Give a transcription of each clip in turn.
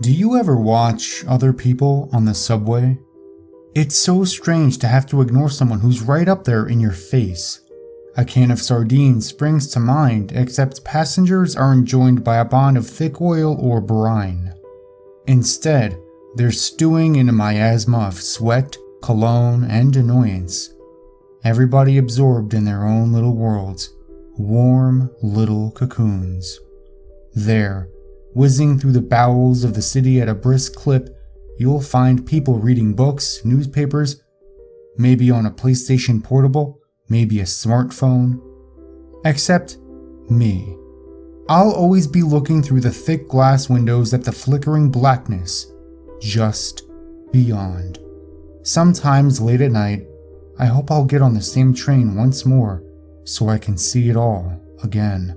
Do you ever watch other people on the subway? It's so strange to have to ignore someone who's right up there in your face. A can of sardines springs to mind, except passengers aren't joined by a bond of thick oil or brine. Instead, they're stewing in a miasma of sweat, cologne, and annoyance. Everybody absorbed in their own little worlds, warm little cocoons. There, whizzing through the bowels of the city at a brisk clip, you'll find people reading books, newspapers, maybe on a PlayStation Portable, maybe a smartphone. Except me. I'll always be looking through the thick glass windows at the flickering blackness just beyond. Sometimes late at night, I hope I'll get on the same train once more so I can see it all again.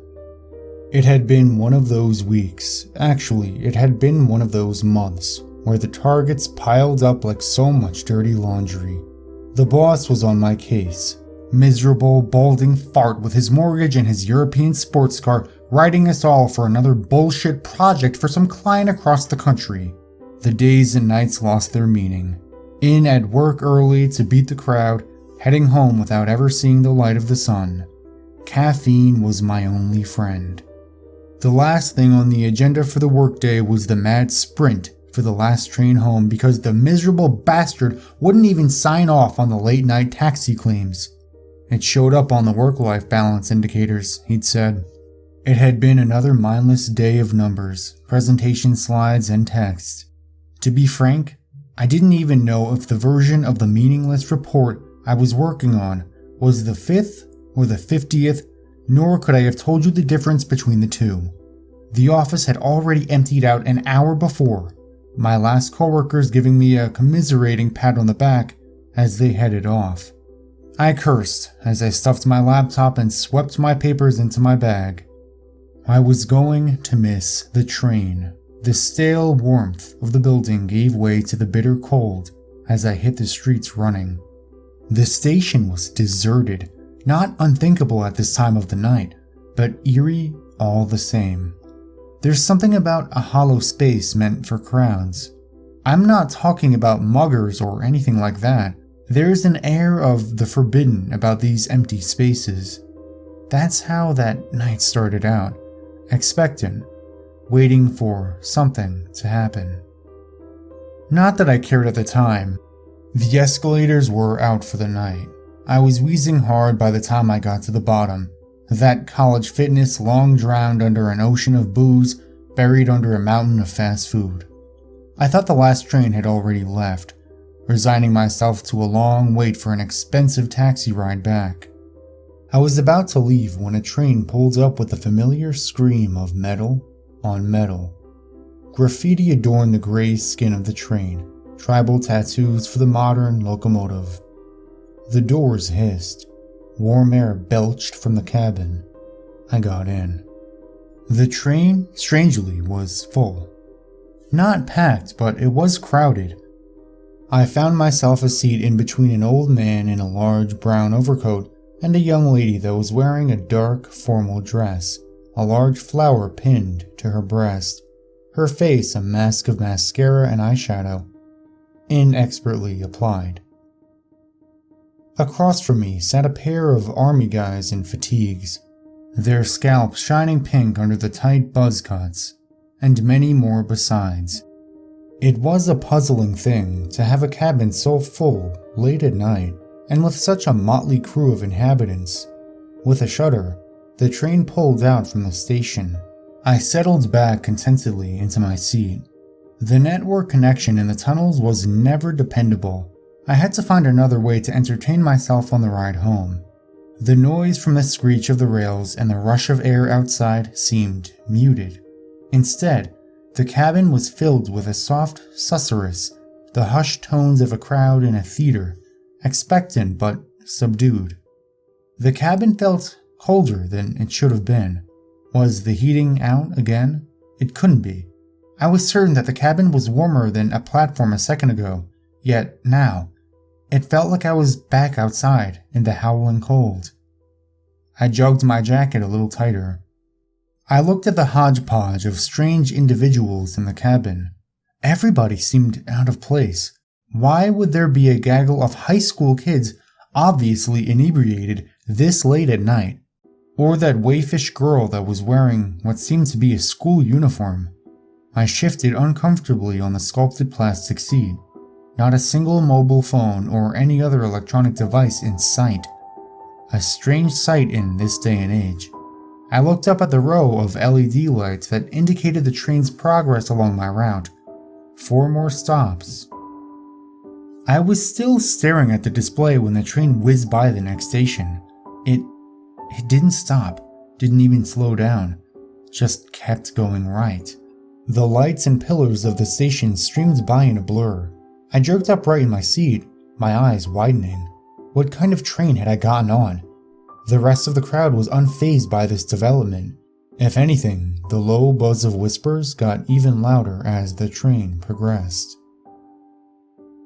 It had been one of those weeks, actually, it had been one of those months, where the targets piled up like so much dirty laundry. The boss was on my case. Miserable, balding fart with his mortgage and his European sports car, writing us all for another bullshit project for some client across the country. The days and nights lost their meaning. In at work early to beat the crowd, heading home without ever seeing the light of the sun. Caffeine was my only friend. The last thing on the agenda for the workday was the mad sprint for the last train home because the miserable bastard wouldn't even sign off on the late night taxi claims. It showed up on the work-life balance indicators, he'd said. It had been another mindless day of numbers, presentation slides, and text. To be frank, I didn't even know if the version of the meaningless report I was working on was the 5th or the 50th, nor could I have told you the difference between the two. The office had already emptied out an hour before, my last coworkers giving me a commiserating pat on the back as they headed off. I cursed as I stuffed my laptop and swept my papers into my bag. I was going to miss the train. The stale warmth of the building gave way to the bitter cold as I hit the streets running. The station was deserted, not unthinkable at this time of the night, but eerie all the same. There's something about a hollow space meant for crowds. I'm not talking about muggers or anything like that. There's an air of the forbidden about these empty spaces. That's how that night started out, expectant, waiting for something to happen. Not that I cared at the time. The escalators were out for the night. I was wheezing hard by the time I got to the bottom. That college fitness long drowned under an ocean of booze, buried under a mountain of fast food. I thought the last train had already left, resigning myself to a long wait for an expensive taxi ride back. I was about to leave when a train pulled up with the familiar scream of metal on metal. Graffiti adorned the gray skin of the train, tribal tattoos for the modern locomotive. The doors hissed. Warm air belched from the cabin. I got in. The train, strangely, was full. Not packed, but it was crowded. I found myself a seat in between an old man in a large brown overcoat and a young lady that was wearing a dark, formal dress, a large flower pinned to her breast, her face a mask of mascara and eyeshadow, inexpertly applied. Across from me sat a pair of army guys in fatigues, their scalps shining pink under the tight buzz cuts, and many more besides. It was a puzzling thing to have a cabin so full late at night, and with such a motley crew of inhabitants. With a shudder, the train pulled out from the station. I settled back contentedly into my seat. The network connection in the tunnels was never dependable. I had to find another way to entertain myself on the ride home. The noise from the screech of the rails and the rush of air outside seemed muted. Instead, the cabin was filled with a soft susurrus, the hushed tones of a crowd in a theater, expectant but subdued. The cabin felt colder than it should have been. Was the heating out again? It couldn't be. I was certain that the cabin was warmer than a platform a second ago, yet now, it felt like I was back outside in the howling cold. I jugged my jacket a little tighter. I looked at the hodgepodge of strange individuals in the cabin. Everybody seemed out of place. Why would there be a gaggle of high school kids obviously inebriated this late at night? Or that waifish girl that was wearing what seemed to be a school uniform? I shifted uncomfortably on the sculpted plastic seat. Not a single mobile phone or any other electronic device in sight. A strange sight in this day and age. I looked up at the row of LED lights that indicated the train's progress along my route. 4 more stops. I was still staring at the display when the train whizzed by the next station. It didn't stop, didn't even slow down, just kept going right. The lights and pillars of the station streamed by in a blur. I jerked upright in my seat, my eyes widening. What kind of train had I gotten on? The rest of the crowd was unfazed by this development. If anything, the low buzz of whispers got even louder as the train progressed.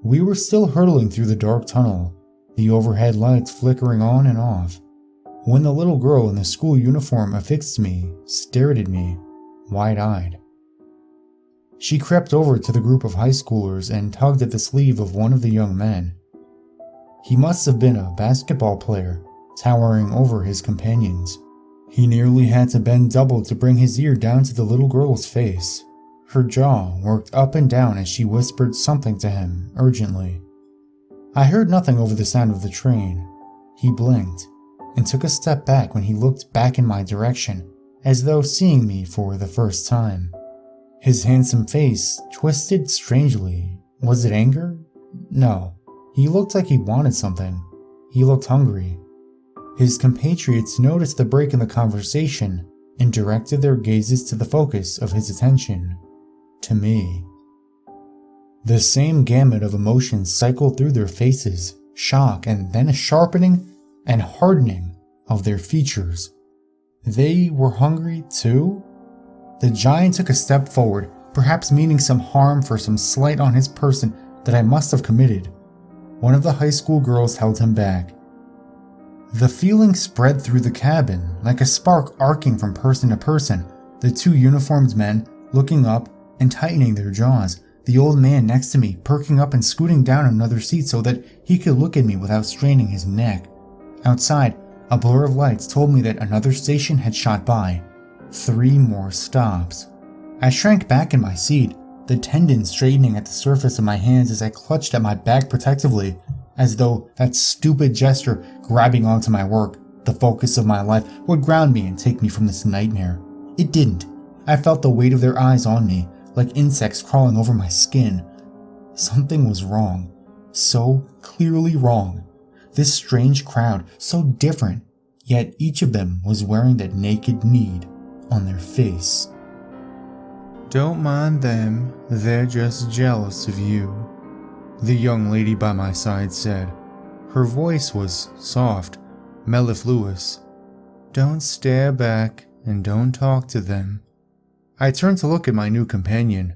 We were still hurtling through the dark tunnel, the overhead lights flickering on and off, when the little girl in the school uniform affixed me, stared at me, wide-eyed. She crept over to the group of high schoolers and tugged at the sleeve of one of the young men. He must have been a basketball player, towering over his companions. He nearly had to bend double to bring his ear down to the little girl's face. Her jaw worked up and down as she whispered something to him, urgently. I heard nothing over the sound of the train. He blinked, and took a step back when he looked back in my direction, as though seeing me for the first time. His handsome face twisted strangely. Was it anger? No. He looked like he wanted something. He looked hungry. His compatriots noticed the break in the conversation and directed their gazes to the focus of his attention. To me. The same gamut of emotions cycled through their faces, shock and then a sharpening and hardening of their features. They were hungry too? The giant took a step forward, perhaps meaning some harm for some slight on his person that I must have committed. One of the high school girls held him back. The feeling spread through the cabin, like a spark arcing from person to person, the 2 uniformed men looking up and tightening their jaws, the old man next to me perking up and scooting down another seat so that he could look at me without straining his neck. Outside, a blur of lights told me that another station had shot by. 3 more stops. I shrank back in my seat, the tendons straightening at the surface of my hands as I clutched at my bag protectively, as though that stupid gesture grabbing onto my work, the focus of my life, would ground me and take me from this nightmare. It didn't. I felt the weight of their eyes on me, like insects crawling over my skin. Something was wrong. So clearly wrong. This strange crowd, so different, yet each of them was wearing that naked need on their face. "Don't mind them, they're just jealous of you," the young lady by my side said. Her voice was soft, mellifluous. "Don't stare back and don't talk to them." I turned to look at my new companion.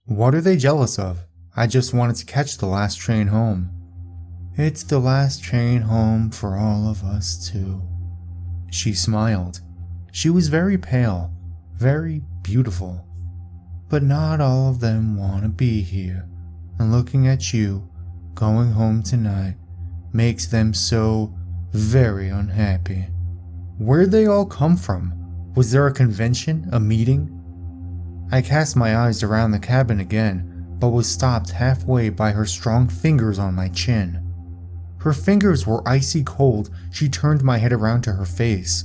What are they jealous of? I just wanted to catch the last train home. "It's the last train home for all of us too." She smiled. She was very pale, very beautiful. "But not all of them want to be here, and looking at you, going home tonight, makes them so very unhappy." Where'd they all come from? Was there a convention, a meeting? I cast my eyes around the cabin again, but was stopped halfway by her strong fingers on my chin. Her fingers were icy cold. She turned my head around to her face.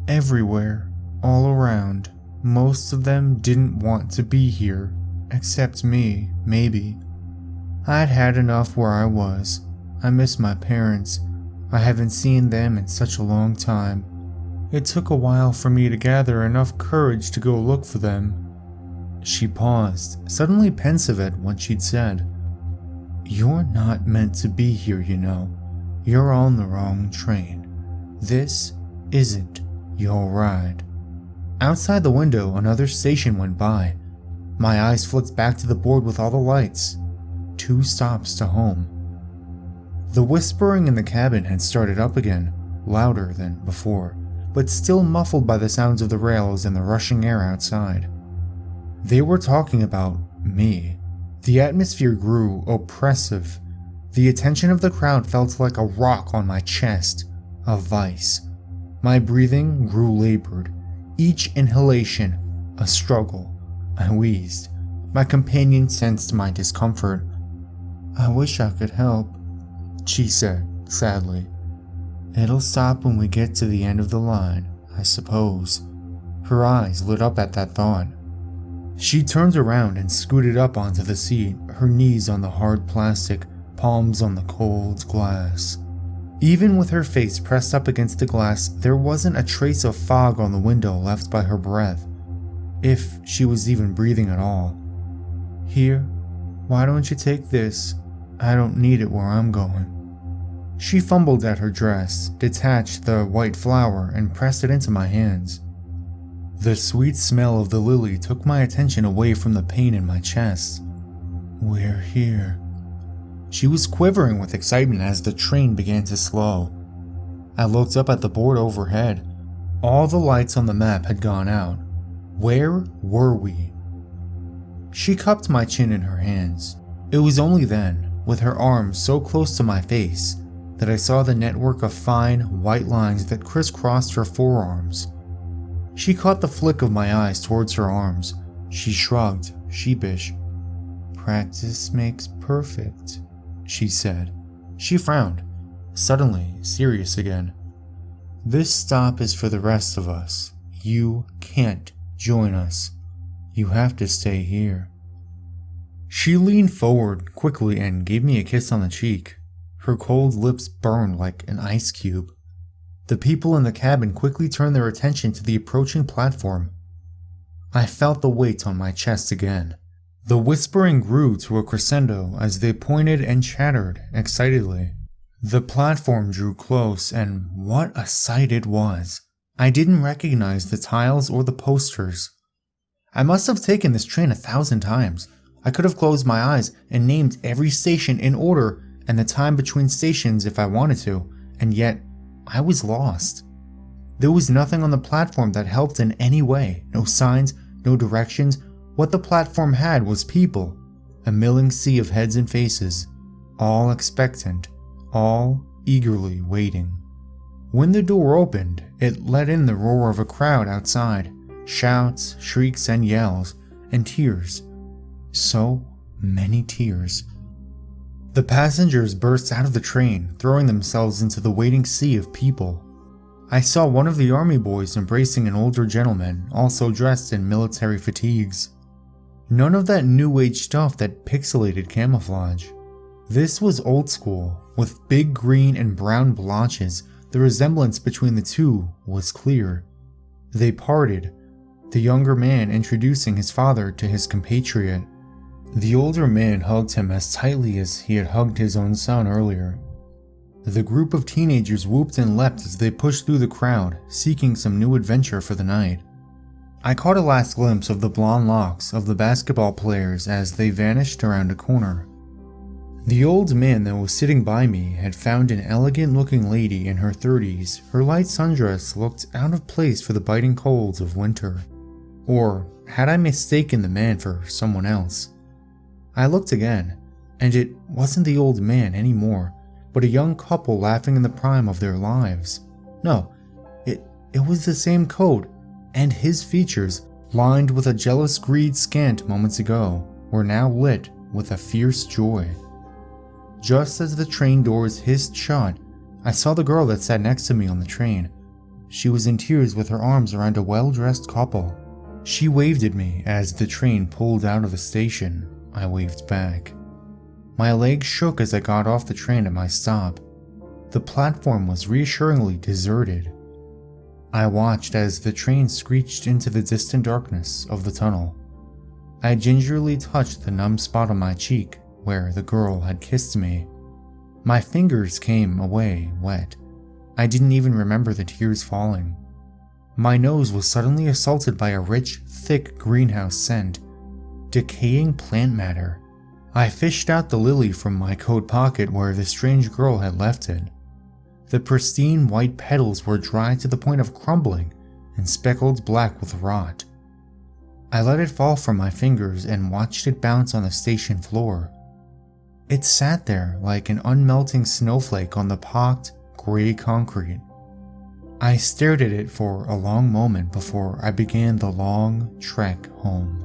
Everywhere, all around, most of them didn't want to be here, except me, maybe. I'd had enough where I was. I miss my parents. I haven't seen them in such a long time. It took a while for me to gather enough courage to go look for them. She paused, suddenly pensive at what she'd said. "You're not meant to be here, you know. You're on the wrong train. This isn't your ride." Outside the window, another station went by. My eyes flicked back to the board with all the lights. 2 stops to home. The whispering in the cabin had started up again, louder than before, but still muffled by the sounds of the rails and the rushing air outside. They were talking about me. The atmosphere grew oppressive. The attention of the crowd felt like a rock on my chest, a vice. My breathing grew labored, each inhalation a struggle. I wheezed. My companion sensed my discomfort. "I wish I could help," she said, sadly. "It'll stop when we get to the end of the line, I suppose." Her eyes lit up at that thought. She turned around and scooted up onto the seat, her knees on the hard plastic, palms on the cold glass. Even with her face pressed up against the glass, there wasn't a trace of fog on the window left by her breath, if she was even breathing at all. "Here, why don't you take this? I don't need it where I'm going." She fumbled at her dress, detached the white flower, and pressed it into my hands. The sweet smell of the lily took my attention away from the pain in my chest. "We're here." She was quivering with excitement as the train began to slow. I looked up at the board overhead. All the lights on the map had gone out. Where were we? She cupped my chin in her hands. It was only then, with her arms so close to my face, that I saw the network of fine, white lines that crisscrossed her forearms. She caught the flick of my eyes towards her arms. She shrugged, sheepish. "Practice makes perfect," she said. She frowned, suddenly serious again. "This stop is for the rest of us. You can't join us. You have to stay here." She leaned forward quickly and gave me a kiss on the cheek. Her cold lips burned like an ice cube. The people in the cabin quickly turned their attention to the approaching platform. I felt the weight on my chest again. The whispering grew to a crescendo as they pointed and chattered excitedly. The platform drew close, and what a sight it was. I didn't recognize the tiles or the posters. I must have taken this train 1,000 times. I could have closed my eyes and named every station in order and the time between stations if I wanted to, and yet I was lost. There was nothing on the platform that helped in any way. No signs, no directions. What the platform had was people, a milling sea of heads and faces, all expectant, all eagerly waiting. When the door opened, it let in the roar of a crowd outside, shouts, shrieks, and yells, and tears. So many tears. The passengers burst out of the train, throwing themselves into the waiting sea of people. I saw one of the army boys embracing an older gentleman, also dressed in military fatigues. None of that new age stuff that pixelated camouflage. This was old school, with big green and brown blotches. The resemblance between the two was clear. They parted, the younger man introducing his father to his compatriot. The older man hugged him as tightly as he had hugged his own son earlier. The group of teenagers whooped and leapt as they pushed through the crowd, seeking some new adventure for the night. I caught a last glimpse of the blonde locks of the basketball players as they vanished around a corner. The old man that was sitting by me had found an elegant-looking lady in her 30s. Her light sundress looked out of place for the biting colds of winter. Or had I mistaken the man for someone else? I looked again, and it wasn't the old man anymore, but a young couple laughing in the prime of their lives. No, it was the same coat, and his features, lined with a jealous greed scant moments ago, were now lit with a fierce joy. Just as the train doors hissed shut, I saw the girl that sat next to me on the train. She was in tears with her arms around a well-dressed couple. She waved at me as the train pulled out of the station. I waved back. My legs shook as I got off the train at my stop. The platform was reassuringly deserted. I watched as the train screeched into the distant darkness of the tunnel. I gingerly touched the numb spot on my cheek where the girl had kissed me. My fingers came away wet. I didn't even remember the tears falling. My nose was suddenly assaulted by a rich, thick greenhouse scent. Decaying plant matter. I fished out the lily from my coat pocket where the strange girl had left it. The pristine white petals were dry to the point of crumbling and speckled black with rot. I let it fall from my fingers and watched it bounce on the station floor. It sat there like an unmelting snowflake on the pocked, gray concrete. I stared at it for a long moment before I began the long trek home.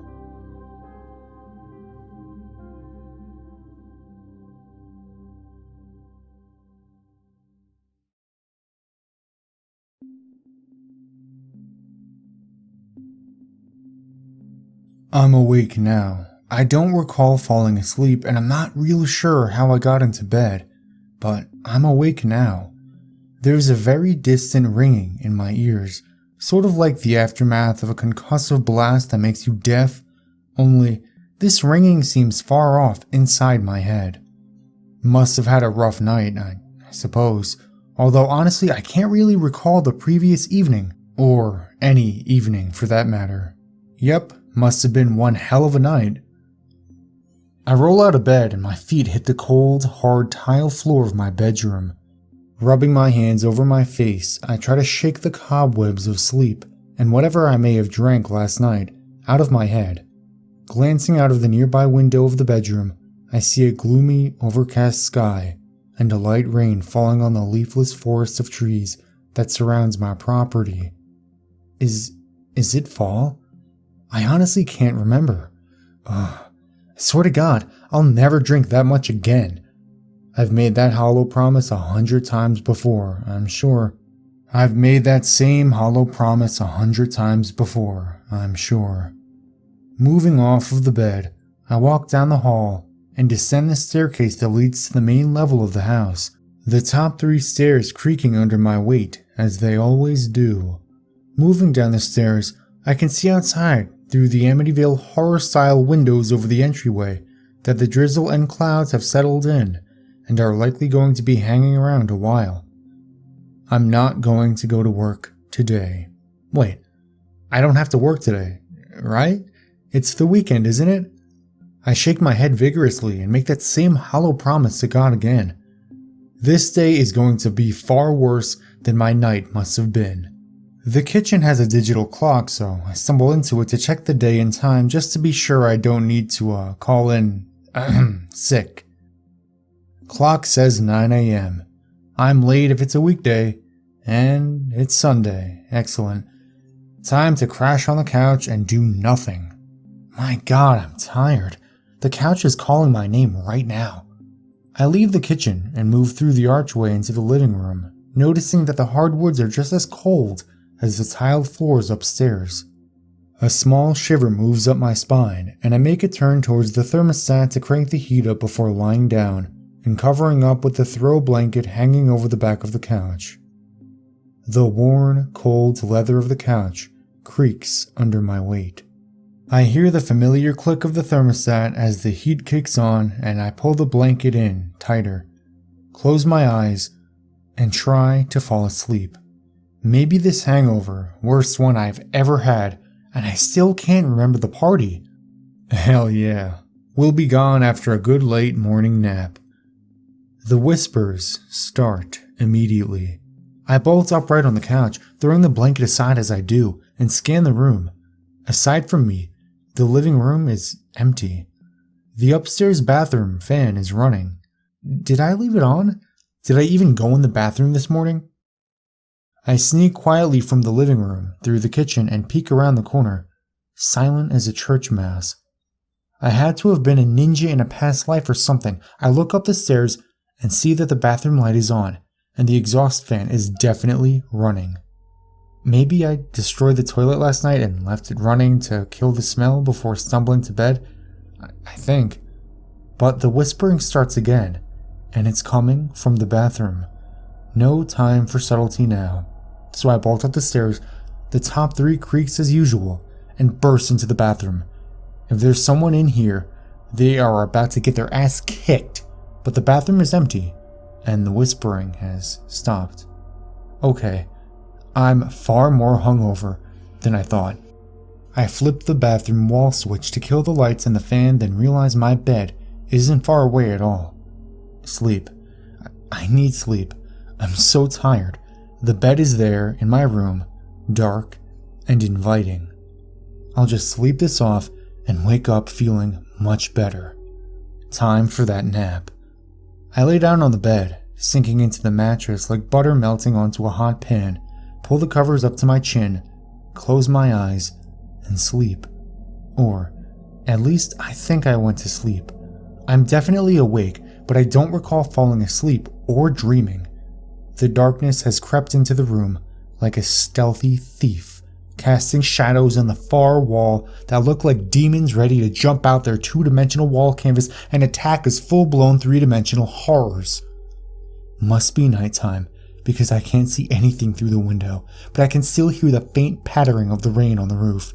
I'm awake now. I don't recall falling asleep, and I'm not real sure how I got into bed, but I'm awake now. There's a very distant ringing in my ears, sort of like the aftermath of a concussive blast that makes you deaf, only this ringing seems far off inside my head. Must have had a rough night, I suppose, although honestly I can't really recall the previous evening, or any evening for that matter. Yep, must have been one hell of a night. I roll out of bed and my feet hit the cold, hard tile floor of my bedroom. Rubbing my hands over my face, I try to shake the cobwebs of sleep and whatever I may have drank last night out of my head. Glancing out of the nearby window of the bedroom, I see a gloomy, overcast sky and a light rain falling on the leafless forest of trees that surrounds my property. Is it fall? I honestly can't remember. I swear to God, I'll never drink that much again. I've made that hollow promise 100 times before, I'm sure. I've made that same hollow promise 100 times before, I'm sure. Moving off of the bed, I walk down the hall and descend the staircase that leads to the main level of the house, the top 3 stairs creaking under my weight, as they always do. Moving down the stairs, I can see outside through the Amityville horror-style windows over the entryway that the drizzle and clouds have settled in and are likely going to be hanging around a while. I'm not going to go to work today. Wait, I don't have to work today, right? It's the weekend, isn't it? I shake my head vigorously and make that same hollow promise to God again. This day is going to be far worse than my night must have been. The kitchen has a digital clock, so I stumble into it to check the day and time just to be sure I don't need to call in sick. Clock says 9 a.m. I'm late if it's a weekday, and it's Sunday. Excellent. Time to crash on the couch and do nothing. My God, I'm tired. The couch is calling my name right now. I leave the kitchen and move through the archway into the living room, noticing that the hardwoods are just as cold as the tiled floors upstairs. A small shiver moves up my spine, and I make a turn towards the thermostat to crank the heat up before lying down and covering up with the throw blanket hanging over the back of the couch. The worn, cold leather of the couch creaks under my weight. I hear the familiar click of the thermostat as the heat kicks on, and I pull the blanket in tighter, close my eyes, and try to fall asleep. Maybe this hangover, worst one I've ever had, and I still can't remember the party. Hell yeah, we'll be gone after a good late morning nap. The whispers start immediately. I bolt upright on the couch, throwing the blanket aside as I do, and scan the room. Aside from me, the living room is empty. The upstairs bathroom fan is running. Did I leave it on? Did I even go in the bathroom this morning? I sneak quietly from the living room, through the kitchen, and peek around the corner, silent as a church mass. I had to have been a ninja in a past life or something. I look up the stairs and see that the bathroom light is on, and the exhaust fan is definitely running. Maybe I destroyed the toilet last night and left it running to kill the smell before stumbling to bed. I think. But the whispering starts again, and it's coming from the bathroom. No time for subtlety now. So I bolt up the stairs, the top 3 creaks as usual, and burst into the bathroom. If there's someone in here, they are about to get their ass kicked, but the bathroom is empty, and the whispering has stopped. Okay, I'm far more hungover than I thought. I flip the bathroom wall switch to kill the lights and the fan, then realize my bed isn't far away at all. Sleep. I need sleep. I'm so tired. The bed is there in my room, dark and inviting. I'll just sleep this off and wake up feeling much better. Time for that nap. I lay down on the bed, sinking into the mattress like butter melting onto a hot pan, pull the covers up to my chin, close my eyes, and sleep. Or, at least I think I went to sleep. I'm definitely awake, but I don't recall falling asleep or dreaming. The darkness has crept into the room like a stealthy thief, casting shadows on the far wall that look like demons ready to jump out their two-dimensional wall canvas and attack as full-blown three-dimensional horrors. Must be nighttime, because I can't see anything through the window, but I can still hear the faint pattering of the rain on the roof.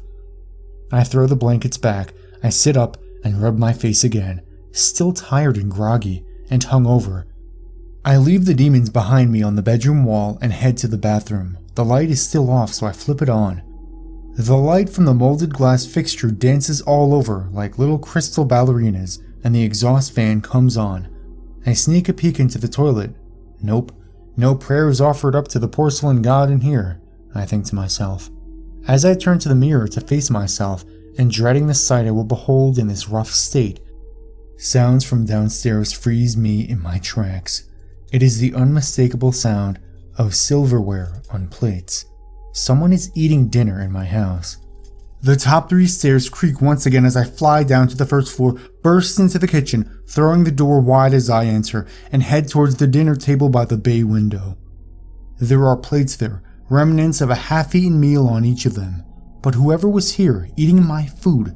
I throw the blankets back, I sit up and rub my face again, still tired and groggy, and hungover. I leave the demons behind me on the bedroom wall and head to the bathroom. The light is still off, so I flip it on. The light from the molded glass fixture dances all over like little crystal ballerinas, and the exhaust fan comes on. I sneak a peek into the toilet. Nope, no prayers offered up to the porcelain god in here, I think to myself, as I turn to the mirror to face myself and dreading the sight I will behold in this rough state. Sounds from downstairs freeze me in my tracks. It is the unmistakable sound of silverware on plates. Someone is eating dinner in my house. The top 3 stairs creak once again as I fly down to the first floor, burst into the kitchen, throwing the door wide as I enter, and head towards the dinner table by the bay window. There are plates there, remnants of a half-eaten meal on each of them, but whoever was here eating my food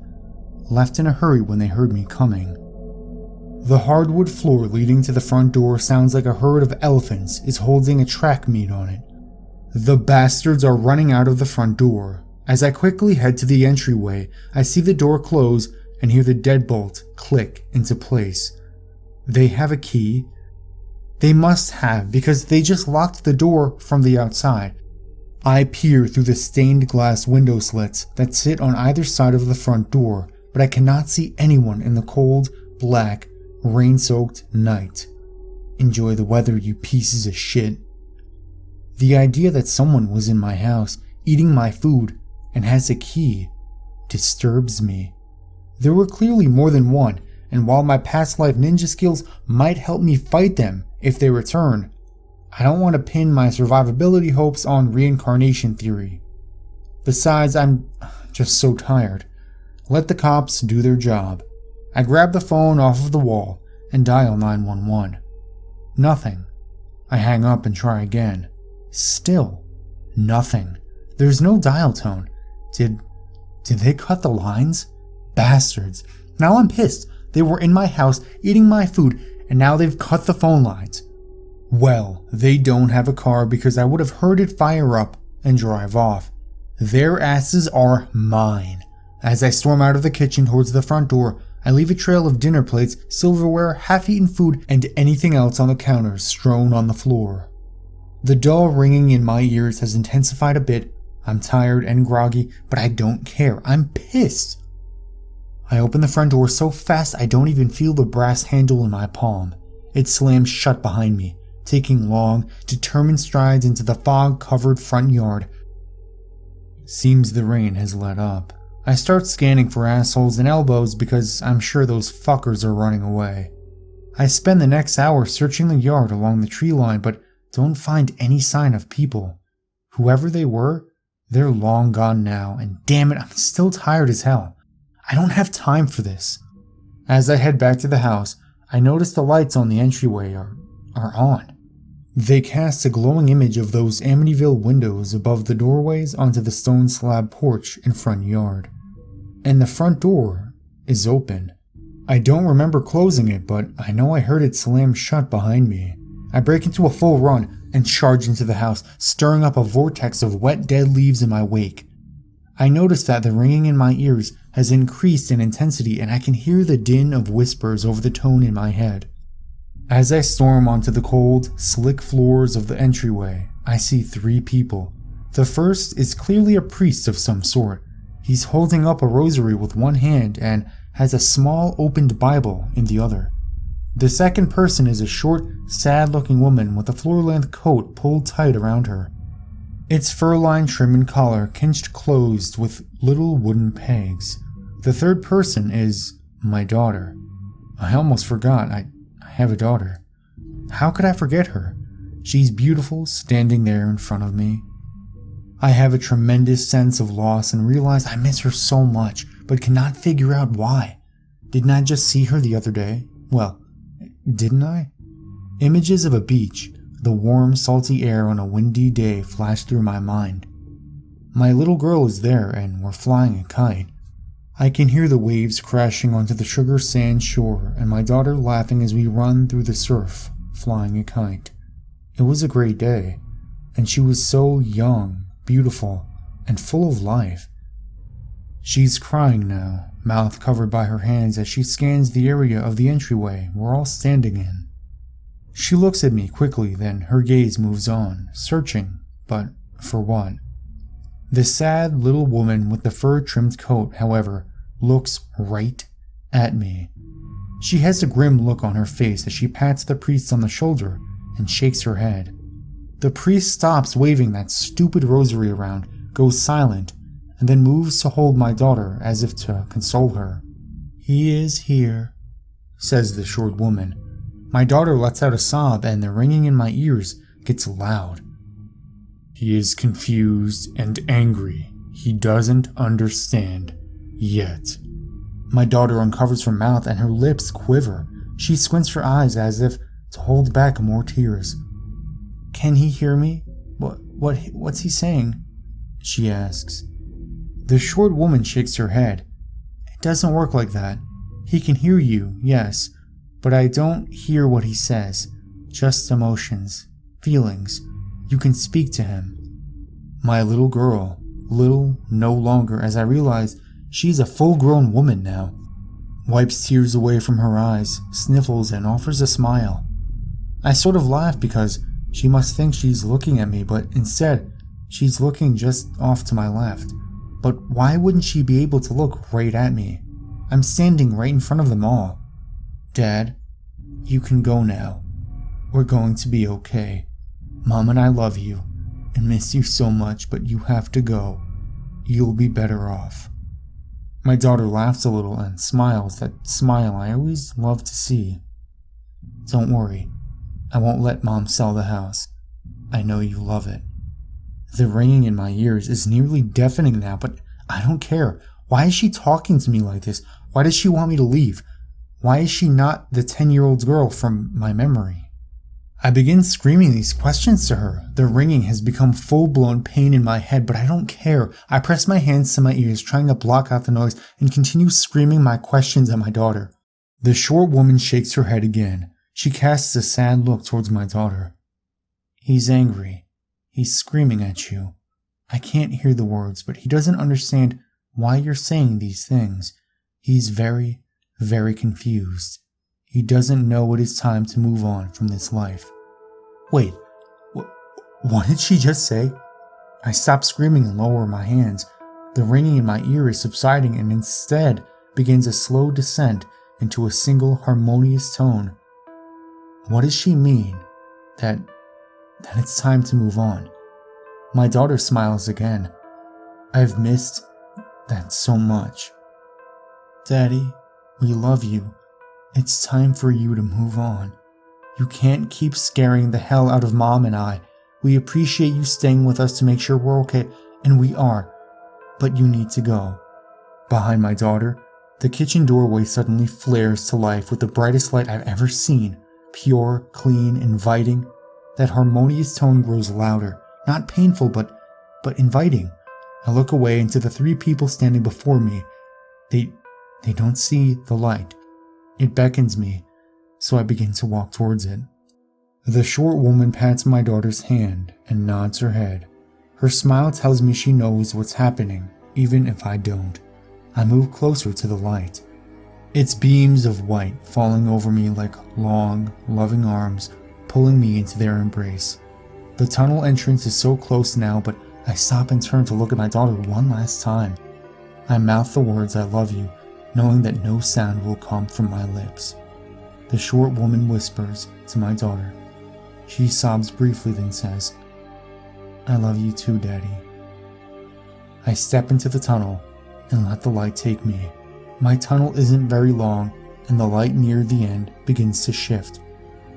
left in a hurry when they heard me coming. The hardwood floor leading to the front door sounds like a herd of elephants is holding a track meet on it. The bastards are running out of the front door. As I quickly head to the entryway, I see the door close and hear the deadbolt click into place. They have a key? They must have, because they just locked the door from the outside. I peer through the stained glass window slits that sit on either side of the front door, but I cannot see anyone in the cold, black, rain-soaked night. Enjoy the weather, you pieces of shit. The idea that someone was in my house, eating my food, and has a key, disturbs me. There were clearly more than one, and while my past life ninja skills might help me fight them if they return, I don't want to pin my survivability hopes on reincarnation theory. Besides, I'm just so tired. Let the cops do their job. I grab the phone off of the wall and dial 911. Nothing. I hang up and try again. Still nothing. There's no dial tone. Did they cut the lines? Bastards. Now I'm pissed. They were in my house eating my food, and now they've cut the phone lines. Well, they don't have a car because I would have heard it fire up and drive off. Their asses are mine. As I storm out of the kitchen towards the front door, I leave a trail of dinner plates, silverware, half-eaten food, and anything else on the counters strewn on the floor. The dull ringing in my ears has intensified a bit. I'm tired and groggy, but I don't care. I'm pissed. I open the front door so fast I don't even feel the brass handle in my palm. It slams shut behind me, taking long, determined strides into the fog-covered front yard. Seems the rain has let up. I start scanning for assholes and elbows because I'm sure those fuckers are running away. I spend the next hour searching the yard along the tree line, but don't find any sign of people. Whoever they were, they're long gone now, and damn it, I'm still tired as hell. I don't have time for this. As I head back to the house, I notice the lights on the entryway are on. They cast a glowing image of those Amityville windows above the doorways onto the stone slab porch in front yard. And the front door is open. I don't remember closing it, but I know I heard it slam shut behind me. I break into a full run and charge into the house, stirring up a vortex of wet dead leaves in my wake. I notice that the ringing in my ears has increased in intensity, and I can hear the din of whispers over the tone in my head. As I storm onto the cold, slick floors of the entryway, I see 3 people. The first is clearly a priest of some sort. He's holding up a rosary with one hand and has a small opened Bible in the other. The second person is a short, sad-looking woman with a floor-length coat pulled tight around her. its fur-lined trim and collar cinched closed with little wooden pegs. The third person is my daughter. I almost forgot I have a daughter. How could I forget her? She's beautiful, standing there in front of me. I have a tremendous sense of loss and realize I miss her so much, but cannot figure out why. Didn't I just see her the other day? Well, didn't I? Images of a beach, the warm, salty air on a windy day flashed through my mind. My little girl is there and we're flying a kite. I can hear the waves crashing onto the sugar sand shore and my daughter laughing as we run through the surf, flying a kite. It was a great day, and she was so young, beautiful, and full of life. She's crying now, mouth covered by her hands as she scans the area of the entryway we're all standing in. She looks at me quickly, then her gaze moves on, searching, but for what? The sad little woman with the fur-trimmed coat, however, looks right at me. She has a grim look on her face as she pats the priest on the shoulder and shakes her head. The priest stops waving that stupid rosary around, goes silent, and then moves to hold my daughter as if to console her. "He is here," says the short woman. My daughter lets out a sob and the ringing in my ears gets loud. "He is confused and angry. He doesn't understand yet." My daughter uncovers her mouth and her lips quiver. She squints her eyes as if to hold back more tears. "Can he hear me? What's he saying?" she asks. The short woman shakes her head. "It doesn't work like that. He can hear you, yes, but I don't hear what he says. Just emotions, feelings. You can speak to him." My little girl, little no longer as I realize she's a full-grown woman now, wipes tears away from her eyes, sniffles, and offers a smile. I sort of laugh because she must think she's looking at me, but instead, she's looking just off to my left. But why wouldn't she be able to look right at me? I'm standing right in front of them all. "Dad, you can go now. We're going to be okay. Mom and I love you and miss you so much, but you have to go. You'll be better off." My daughter laughs a little and smiles, that smile I always love to see. "Don't worry. I won't let Mom sell the house. I know you love it." The ringing in my ears is nearly deafening now, but I don't care. Why is she talking to me like this? Why does she want me to leave? Why is she not the 10-year-old girl from my memory? I begin screaming these questions to her. The ringing has become full-blown pain in my head, but I don't care. I press my hands to my ears, trying to block out the noise, and continue screaming my questions at my daughter. The short woman shakes her head again. She casts a sad look towards my daughter. "He's angry. He's screaming at you. I can't hear the words, but he doesn't understand why you're saying these things. He's very, very confused. He doesn't know it is time to move on from this life." Wait, what did she just say? I stop screaming and lower my hands. The ringing in my ear is subsiding and instead begins a slow descent into a single harmonious tone. What does she mean? That it's time to move on. My daughter smiles again. I've missed that so much. "Daddy, we love you. It's time for you to move on. You can't keep scaring the hell out of Mom and I. We appreciate you staying with us to make sure we're okay, and we are. But you need to go." Behind my daughter, the kitchen doorway suddenly flares to life with the brightest light I've ever seen. Pure, clean, inviting. That harmonious tone grows louder, not painful, but inviting. I look away into the three people standing before me. They don't see the light. It beckons me, so I begin to walk towards it. The short woman pats my daughter's hand and nods her head. Her smile tells me she knows what's happening, even if I don't. I move closer to the light. Its beams of white falling over me like long, loving arms, pulling me into their embrace. The tunnel entrance is so close now, but I stop and turn to look at my daughter one last time. I mouth the words "I love you," knowing that no sound will come from my lips. The short woman whispers to my daughter. She sobs briefly, then says, I love you too, Daddy. I step into the tunnel and let the light take me. My tunnel isn't very long, and the light near the end begins to shift.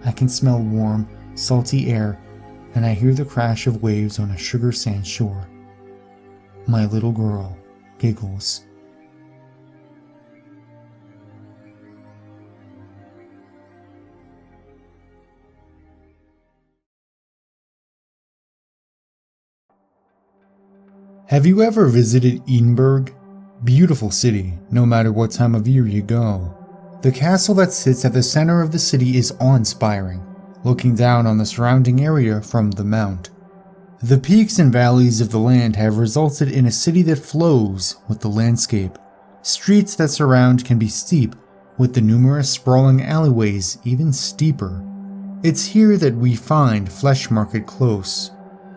I can smell warm, salty air, and I hear the crash of waves on a sugar sand shore. My little girl giggles. Have you ever visited Edinburgh? Beautiful city, no matter what time of year you go. The castle that sits at the center of the city is awe-inspiring, looking down on the surrounding area from the mount. The peaks and valleys of the land have resulted in a city that flows with the landscape. Streets that surround can be steep, with the numerous sprawling alleyways even steeper. It's here that we find Flesh Market Close.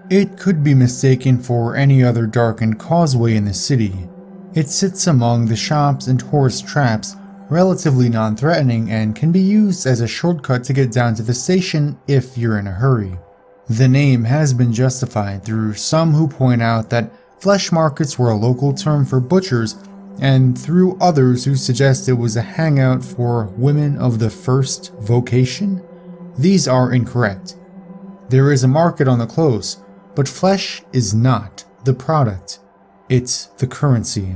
It could be mistaken for any other darkened causeway in the city. It sits among the shops and tourist traps, relatively non-threatening, and can be used as a shortcut to get down to the station if you're in a hurry. The name has been justified through some who point out that flesh markets were a local term for butchers, and through others who suggest it was a hangout for women of the first vocation. These are incorrect. There is a market on the close, but flesh is not the product, it's the currency.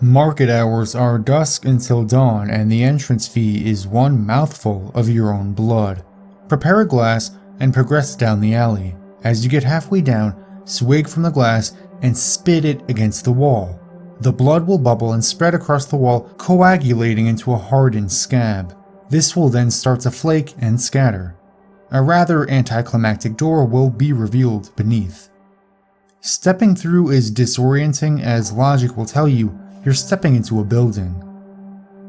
Market hours are dusk until dawn, and the entrance fee is one mouthful of your own blood. Prepare a glass and progress down the alley. As you get halfway down, swig from the glass and spit it against the wall. The blood will bubble and spread across the wall, coagulating into a hardened scab. This will then start to flake and scatter. A rather anticlimactic door will be revealed beneath. Stepping through is disorienting, as logic will tell you you're stepping into a building.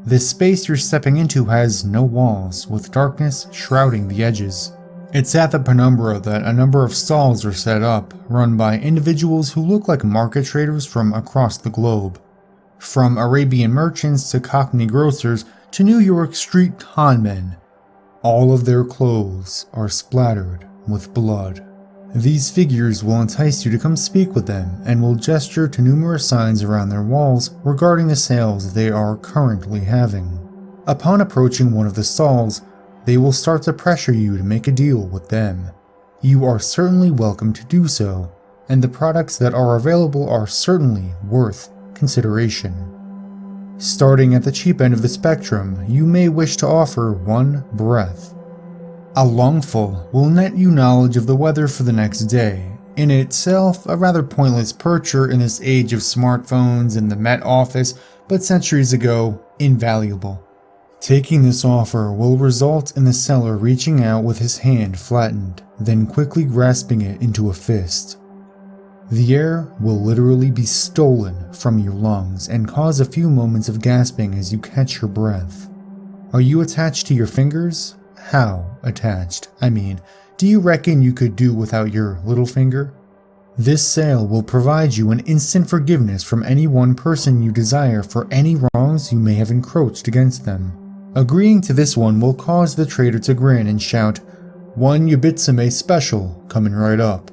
The space you're stepping into has no walls, with darkness shrouding the edges. It's at the penumbra that a number of stalls are set up, run by individuals who look like market traders from across the globe. From Arabian merchants to Cockney grocers to New York street conmen, all of their clothes are splattered with blood. These figures will entice you to come speak with them and will gesture to numerous signs around their walls regarding the sales they are currently having. Upon approaching one of the stalls, they will start to pressure you to make a deal with them. You are certainly welcome to do so, and the products that are available are certainly worth consideration. Starting at the cheap end of the spectrum, you may wish to offer one breath. A lungful will net you knowledge of the weather for the next day, in itself a rather pointless percher in this age of smartphones and the Met Office, but centuries ago, invaluable. Taking this offer will result in the seller reaching out with his hand flattened, then quickly grasping it into a fist. The air will literally be stolen from your lungs and cause a few moments of gasping as you catch your breath. Are you attached to your fingers? How attached? Do you reckon you could do without your little finger? This sale will provide you an instant forgiveness from any one person you desire for any wrongs you may have encroached against them. Agreeing to this one will cause the trader to grin and shout, "One Yubitsume special, coming right up."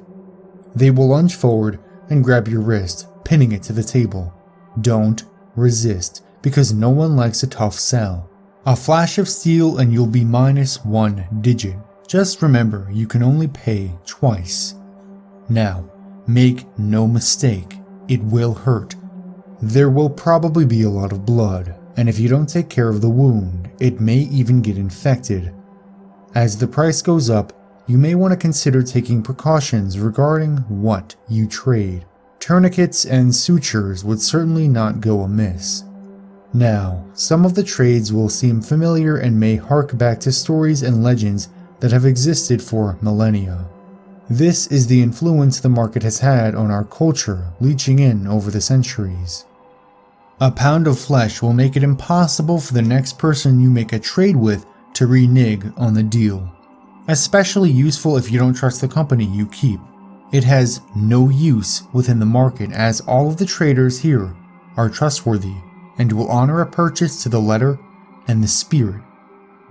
They will lunge forward and grab your wrist, pinning it to the table. Don't resist, because no one likes a tough sell. A flash of steel and you'll be minus one digit. Just remember, you can only pay twice. Now, make no mistake, it will hurt. There will probably be a lot of blood, and if you don't take care of the wound, it may even get infected. As the price goes up, you may want to consider taking precautions regarding what you trade. Tourniquets and sutures would certainly not go amiss. Now, some of the trades will seem familiar and may hark back to stories and legends that have existed for millennia. This is the influence the market has had on our culture, leaching in over the centuries. A pound of flesh will make it impossible for the next person you make a trade with to renege on the deal. Especially useful if you don't trust the company you keep. It has no use within the market, as all of the traders here are trustworthy and will honor a purchase to the letter and the spirit.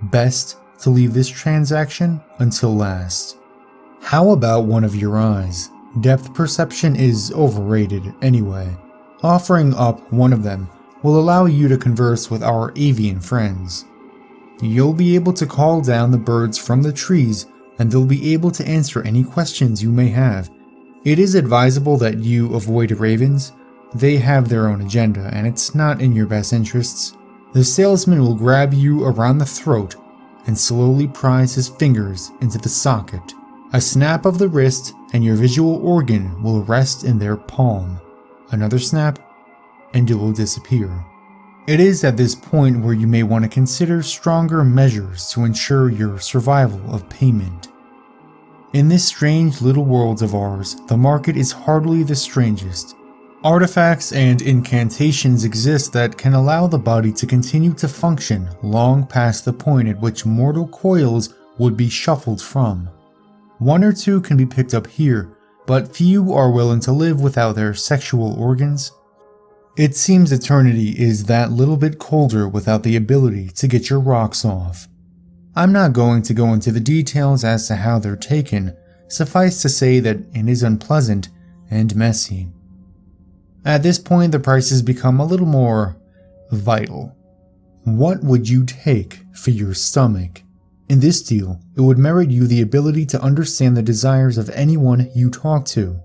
Best to leave this transaction until last. How about one of your eyes? Depth perception is overrated anyway. Offering up one of them will allow you to converse with our avian friends. You'll be able to call down the birds from the trees, and they'll be able to answer any questions you may have. It is advisable that you avoid ravens. They have their own agenda, and it's not in your best interests. The salesman will grab you around the throat and slowly prise his fingers into the socket. A snap of the wrist and your visual organ will rest in their palm. Another snap, and it will disappear. It is at this point where you may want to consider stronger measures to ensure your survival of payment. In this strange little world of ours, the market is hardly the strangest. Artifacts and incantations exist that can allow the body to continue to function long past the point at which mortal coils would be shuffled from. One or two can be picked up here, but few are willing to live without their sexual organs. It seems eternity is that little bit colder without the ability to get your rocks off. I'm not going to go into the details as to how they're taken, suffice to say that it is unpleasant and messy. At this point, the prices become a little more vital. What would you take for your stomach? In this deal, it would merit you the ability to understand the desires of anyone you talk to.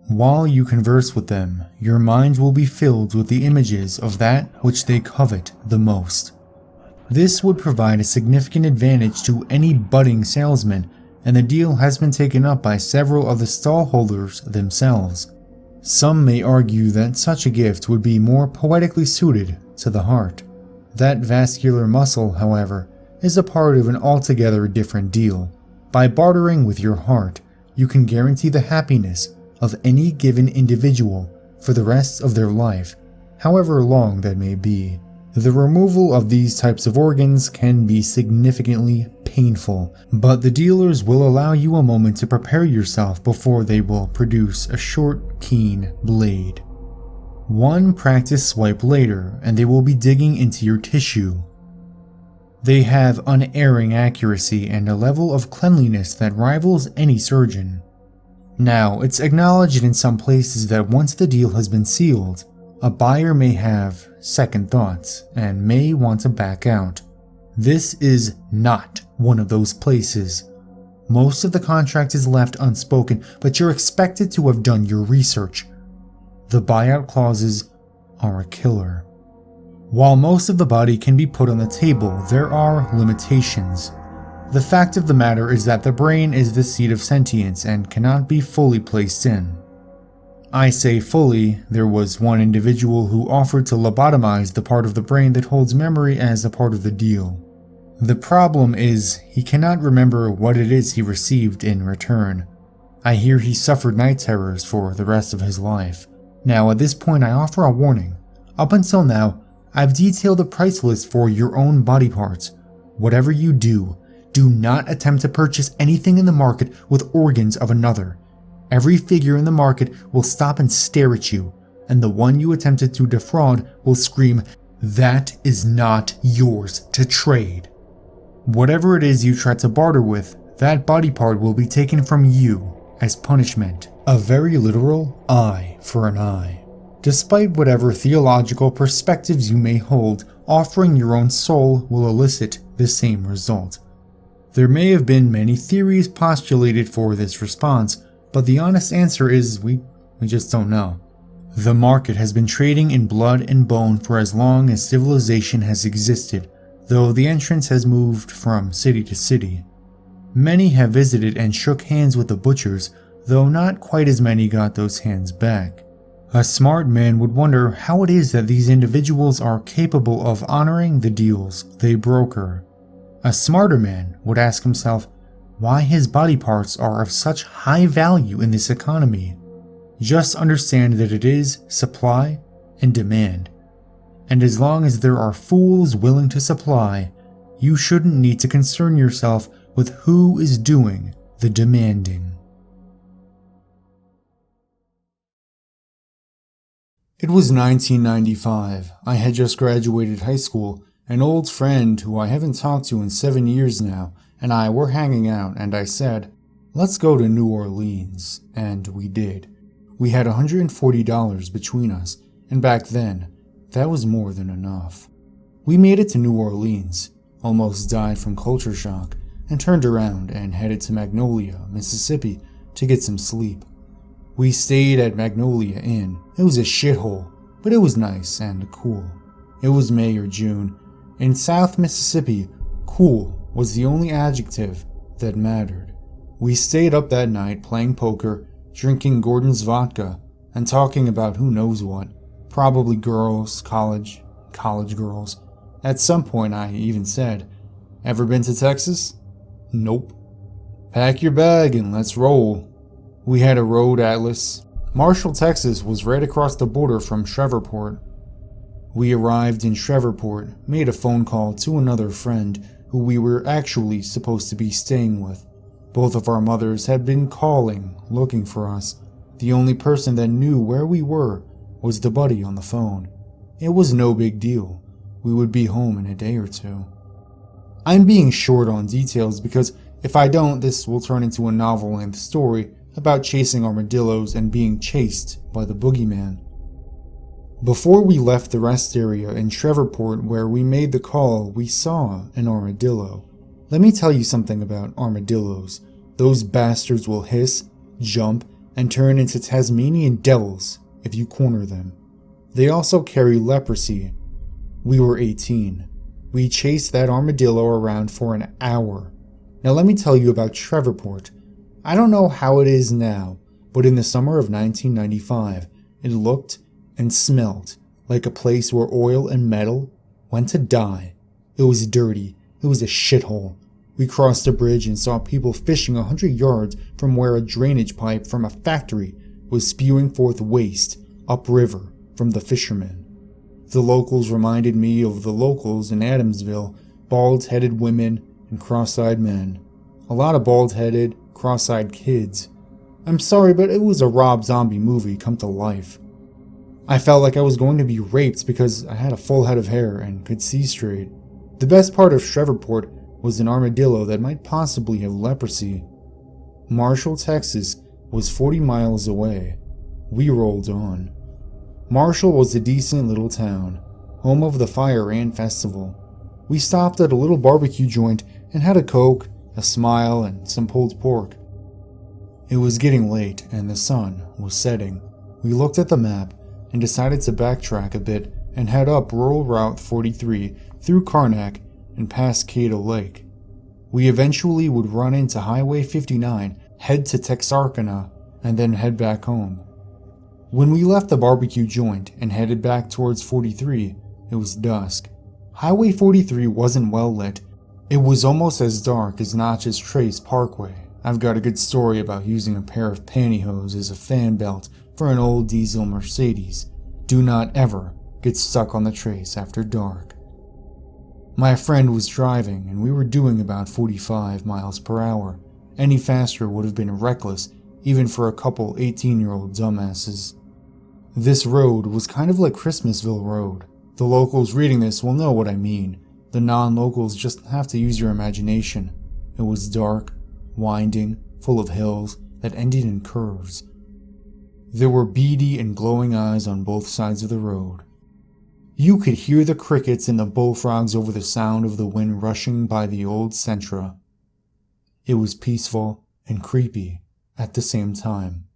While you converse with them, your mind will be filled with the images of that which they covet the most. This would provide a significant advantage to any budding salesman, and the deal has been taken up by several of the stallholders themselves. Some may argue that such a gift would be more poetically suited to the heart. That vascular muscle, however, is a part of an altogether different deal. By bartering with your heart, you can guarantee the happiness of any given individual for the rest of their life, however long that may be. The removal of these types of organs can be significantly painful, but the dealers will allow you a moment to prepare yourself before they will produce a short, keen blade. One practice swipe later, and they will be digging into your tissue. They have unerring accuracy and a level of cleanliness that rivals any surgeon. Now, it's acknowledged in some places that once the deal has been sealed, a buyer may have second thoughts and may want to back out. This is not one of those places. Most of the contract is left unspoken, but you're expected to have done your research. The buyout clauses are a killer. While most of the body can be put on the table, there are limitations. The fact of the matter is that the brain is the seat of sentience and cannot be fully placed in. I say fully. There was one individual who offered to lobotomize the part of the brain that holds memory as a part of the deal. The problem is, he cannot remember what it is he received in return. I hear he suffered night terrors for the rest of his life. Now, at this point I offer a warning. Up until now, I've detailed the price list for your own body parts. Whatever you do not attempt to purchase anything in the market with organs of another. Every figure in the market will stop and stare at you, and the one you attempted to defraud will scream, "That is not yours to trade." Whatever it is you try to barter with, that body part will be taken from you as punishment. A very literal eye for an eye. Despite whatever theological perspectives you may hold, offering your own soul will elicit the same result. There may have been many theories postulated for this response, but the honest answer is we just don't know. The market has been trading in blood and bone for as long as civilization has existed, though the entrance has moved from city to city. Many have visited and shook hands with the butchers, though not quite as many got those hands back. A smart man would wonder how it is that these individuals are capable of honoring the deals they broker. A smarter man would ask himself why his body parts are of such high value in this economy. Just understand that it is supply and demand. And as long as there are fools willing to supply, you shouldn't need to concern yourself with who is doing the demanding. It was 1995. I had just graduated high school. An old friend who I haven't talked to in 7 years now and I were hanging out, and I said, Let's go to New Orleans, and we did. We had $140 between us, and back then, that was more than enough. We made it to New Orleans, almost died from culture shock, and turned around and headed to Magnolia, Mississippi to get some sleep. We stayed at Magnolia Inn. It was a shithole, but it was nice and cool. It was May or June. In South Mississippi, cool was the only adjective that mattered. We stayed up that night playing poker, drinking Gordon's vodka, and talking about who knows what. Probably girls, college girls. At some point I even said, "Ever been to Texas?" "Nope." "Pack your bag and let's roll." We had a road atlas. Marshall, Texas was right across the border from Shreveport. We arrived in Shreveport, made a phone call to another friend who we were actually supposed to be staying with. Both of our mothers had been calling, looking for us. The only person that knew where we were was the buddy on the phone. It was no big deal. We would be home in a day or two. I'm being short on details because if I don't, this will turn into a novel-length story about chasing armadillos and being chased by the boogeyman. Before we left the rest area in Shreveport where we made the call, we saw an armadillo. Let me tell you something about armadillos. Those bastards will hiss, jump, and turn into Tasmanian devils if you corner them. They also carry leprosy. We were 18. We chased that armadillo around for an hour. Now let me tell you about Shreveport. I don't know how it is now, but in the summer of 1995, it looked and smelled like a place where oil and metal went to die. It was dirty. It was a shithole. We crossed a bridge and saw people fishing 100 yards from where a drainage pipe from a factory was spewing forth waste upriver from the fishermen. The locals reminded me of the locals in Adamsville, bald-headed women and cross-eyed men. A lot of bald-headed, cross-eyed kids. I'm sorry, but it was a Rob Zombie movie come to life. I felt like I was going to be raped because I had a full head of hair and could see straight. The best part of Shreveport was an armadillo that might possibly have leprosy. Marshall, Texas was 40 miles away. We rolled on. Marshall was a decent little town, home of the Fire Ant Festival. We stopped at a little barbecue joint and had a Coke, a smile, and some pulled pork. It was getting late and the sun was setting. We looked at the map and decided to backtrack a bit and head up rural Route 43 through Karnak and past Cato Lake. We eventually would run into Highway 59, head to Texarkana, and then head back home. When we left the barbecue joint and headed back towards 43, it was dusk. Highway 43 wasn't well lit. It was almost as dark as Notch's Trace Parkway. I've got a good story about using a pair of pantyhose as a fan belt for an old diesel Mercedes. Do not ever get stuck on the trace after dark. My friend was driving and we were doing about 45 miles per hour. Any faster would have been reckless, even for a couple 18-year-old dumbasses. This road was kind of like Christmasville Road. The locals reading this will know what I mean. The non-locals just have to use your imagination. It was dark, winding, full of hills that ended in curves. There were beady and glowing eyes on both sides of the road. You could hear the crickets and the bullfrogs over the sound of the wind rushing by the old Sentra. It was peaceful and creepy at the same time.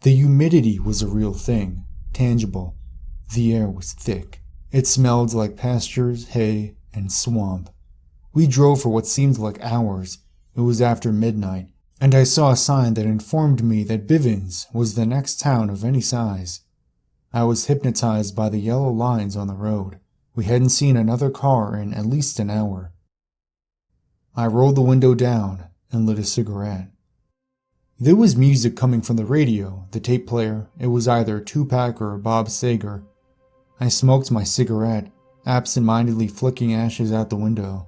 The humidity was a real thing, tangible. The air was thick. It smelled like pastures, hay, and swamp. We drove for what seemed like hours. It was after midnight, and I saw a sign that informed me that Bivens was the next town of any size. I was hypnotized by the yellow lines on the road. We hadn't seen another car in at least an hour. I rolled the window down and lit a cigarette. There was music coming from the radio, the tape player. It was either Tupac or Bob Seger. I smoked my cigarette, absent-mindedly flicking ashes out the window.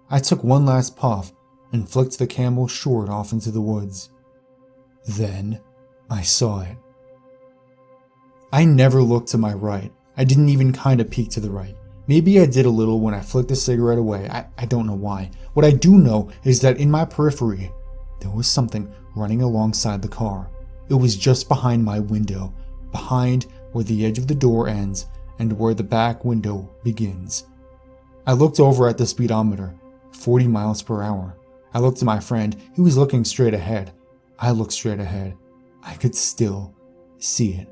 I took one last puff and flicked the Camel short off into the woods. Then I saw it. I never looked to my right. I didn't even kind of peek to the right. Maybe I did a little when I flicked the cigarette away. I don't know why. What I do know is that in my periphery, There was something running alongside the car. It was just behind my window, behind where the edge of the door ends and where the back window begins. I looked over at the speedometer, 40 miles per hour. I looked at my friend. He was looking straight ahead. I looked straight ahead. I could still see it.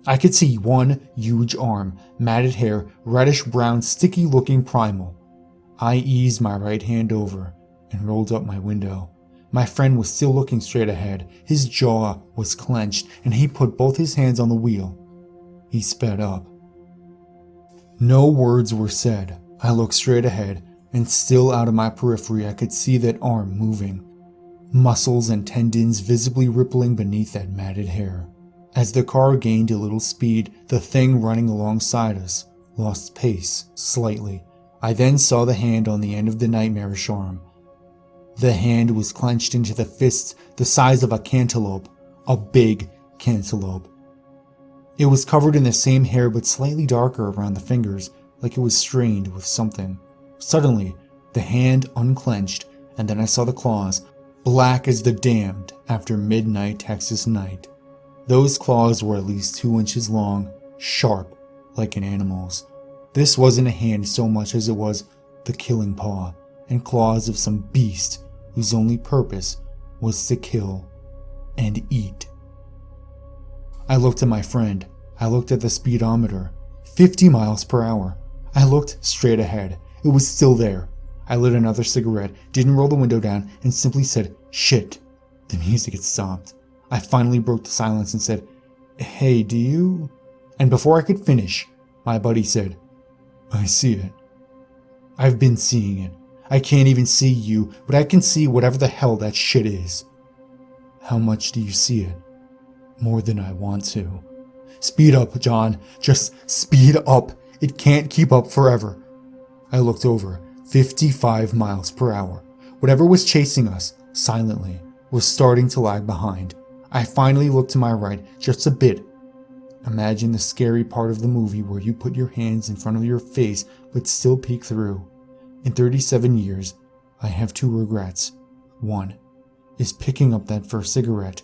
I could see one huge arm, matted hair, reddish-brown, sticky-looking primal. I eased my right hand over and rolled up my window. My friend was still looking straight ahead. His jaw was clenched, and he put both his hands on the wheel. He sped up. No words were said. I looked straight ahead, and still out of my periphery I could see that arm moving. Muscles and tendons visibly rippling beneath that matted hair. As the car gained a little speed, the thing running alongside us lost pace slightly. I then saw the hand on the end of the nightmarish arm. The hand was clenched into the fist the size of a cantaloupe, a big cantaloupe. It was covered in the same hair but slightly darker around the fingers, like it was strained with something. Suddenly, the hand unclenched, and then I saw the claws, black as the damned after midnight Texas night. Those claws were at least 2 inches long, sharp like an animal's. This wasn't a hand so much as it was the killing paw and claws of some beast whose only purpose was to kill and eat. I looked at my friend. I looked at the speedometer. 50 miles per hour. I looked straight ahead. It was still there. I lit another cigarette, didn't roll the window down, and simply said, "Shit." The music had stopped. I finally broke the silence and said, "Hey, do you?" And before I could finish, my buddy said, "I see it. I've been seeing it. I can't even see you, but I can see whatever the hell that shit is." "How much do you see it?" "More than I want to." "Speed up, John. Just speed up. It can't keep up forever." I looked over. 55 miles per hour. Whatever was chasing us, silently, was starting to lag behind. I finally looked to my right, just a bit. Imagine the scary part of the movie where you put your hands in front of your face but still peek through. In 37 years, I have 2 regrets. One is picking up that first cigarette,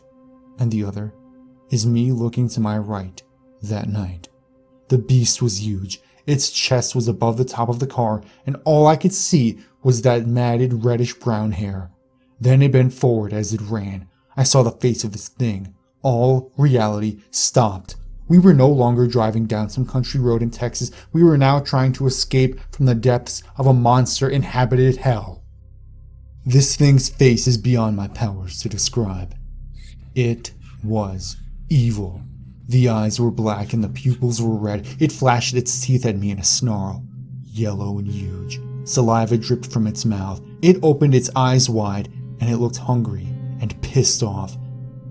and the other is me looking to my right that night. The beast was huge. Its chest was above the top of the car, and all I could see was that matted reddish-brown hair. Then it bent forward as it ran. I saw the face of this thing. All reality stopped. We were no longer driving down some country road in Texas. We were now trying to escape from the depths of a monster-inhabited hell. This thing's face is beyond my powers to describe. It was evil. The eyes were black and the pupils were red. It flashed its teeth at me in a snarl. Yellow and huge. Saliva dripped from its mouth. It opened its eyes wide, and it looked hungry and pissed off.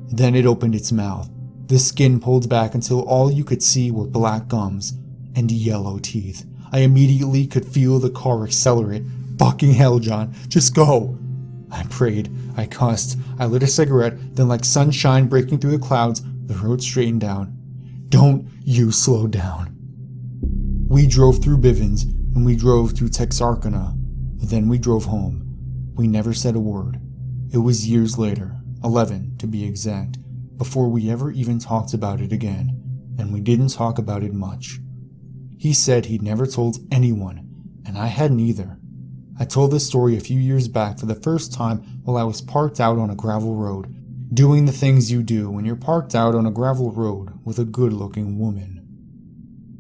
Then it opened its mouth. The skin pulled back until all you could see were black gums and yellow teeth. I immediately could feel the car accelerate. "Fucking hell, John, just go." I prayed. I cussed. I lit a cigarette. Then, like sunshine breaking through the clouds, the road straightened down. "Don't you slow down." We drove through Bivens, and we drove through Texarkana. Then we drove home. We never said a word. It was years later, 11 to be exact, before we ever even talked about it again, and we didn't talk about it much. He said he'd never told anyone, and I hadn't either. I told this story a few years back for the first time while I was parked out on a gravel road, doing the things you do when you're parked out on a gravel road with a good-looking woman.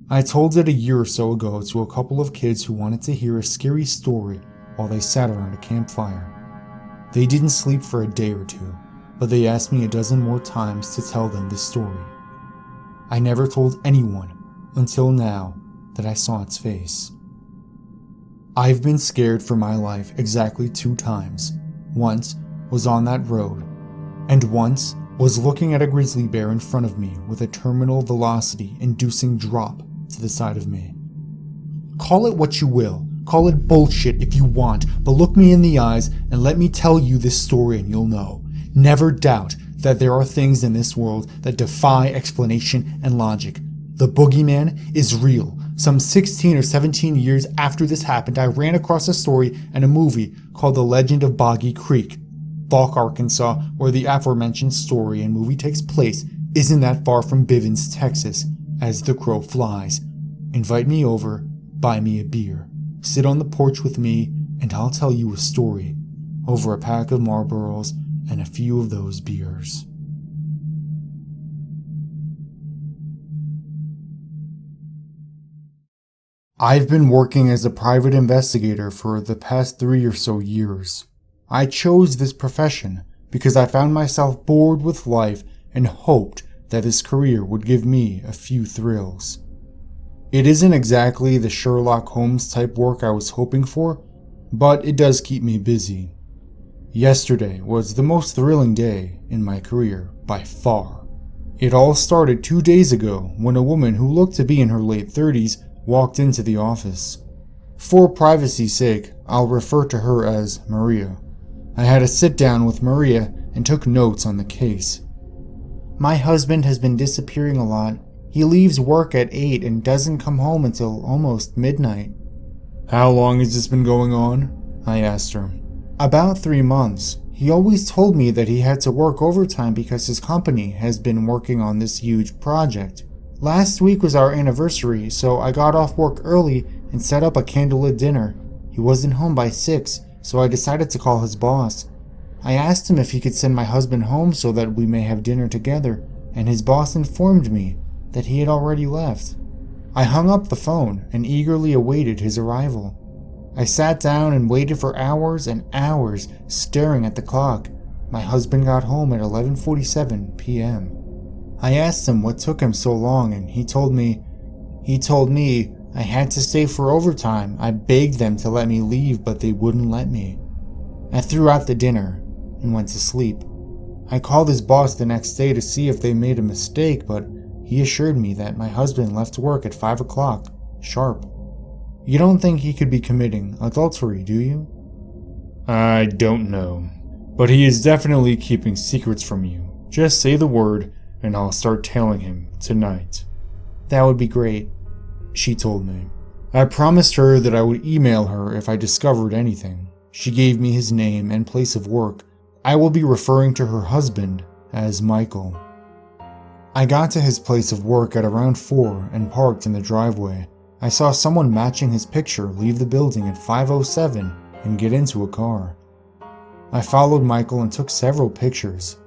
I told it a year or so ago to a couple of kids who wanted to hear a scary story while they sat around a campfire. They didn't sleep for a day or two, but they asked me a dozen more times to tell them this story. I never told anyone until now that I saw its face. I've been scared for my life exactly 2 times. Once was on that road, and once was looking at a grizzly bear in front of me with a terminal velocity inducing drop to the side of me. Call it what you will, call it bullshit if you want, but look me in the eyes and let me tell you this story and you'll know. Never doubt that there are things in this world that defy explanation and logic. The boogeyman is real. Some 16 or 17 years after this happened, I ran across a story and a movie called The Legend of Boggy Creek. Falk, Arkansas, where the aforementioned story and movie takes place, isn't that far from Bivens, Texas, as the crow flies. Invite me over, buy me a beer, sit on the porch with me, and I'll tell you a story, over a pack of Marlboros and a few of those beers. I've been working as a private investigator for the past 3 or so years. I chose this profession because I found myself bored with life and hoped that this career would give me a few thrills. It isn't exactly the Sherlock Holmes type work I was hoping for, but it does keep me busy. Yesterday was the most thrilling day in my career by far. It all started 2 days ago when a woman who looked to be in her late 30s walked into the office. For privacy's sake, I'll refer to her as Maria. I had a sit down with Maria and took notes on the case. My husband has been disappearing a lot. He leaves work at 8 and doesn't come home until almost midnight. How long has this been going on? I asked her. About 3 months. He always told me that he had to work overtime because his company has been working on this huge project. Last week was our anniversary, so I got off work early and set up a candlelit dinner. He wasn't home by 6, so I decided to call his boss. I asked him if he could send my husband home so that we may have dinner together, and his boss informed me that he had already left. I hung up the phone and eagerly awaited his arrival. I sat down and waited for hours and hours, staring at the clock. My husband got home at 11:47 p.m. I asked him what took him so long, and he told me I had to stay for overtime. I begged them to let me leave, but they wouldn't let me. I threw out the dinner and went to sleep. I called his boss the next day to see if they made a mistake, but he assured me that my husband left work at 5 o'clock, sharp. You don't think he could be committing adultery, do you? I don't know, but he is definitely keeping secrets from you. Just say the word, and I'll start tailing him tonight. That would be great, she told me. I promised her that I would email her if I discovered anything. She gave me his name and place of work. I will be referring to her husband as Michael. I got to his place of work at around 4 and parked in the driveway. I saw someone matching his picture leave the building at 5:07 and get into a car. I followed Michael and took several pictures.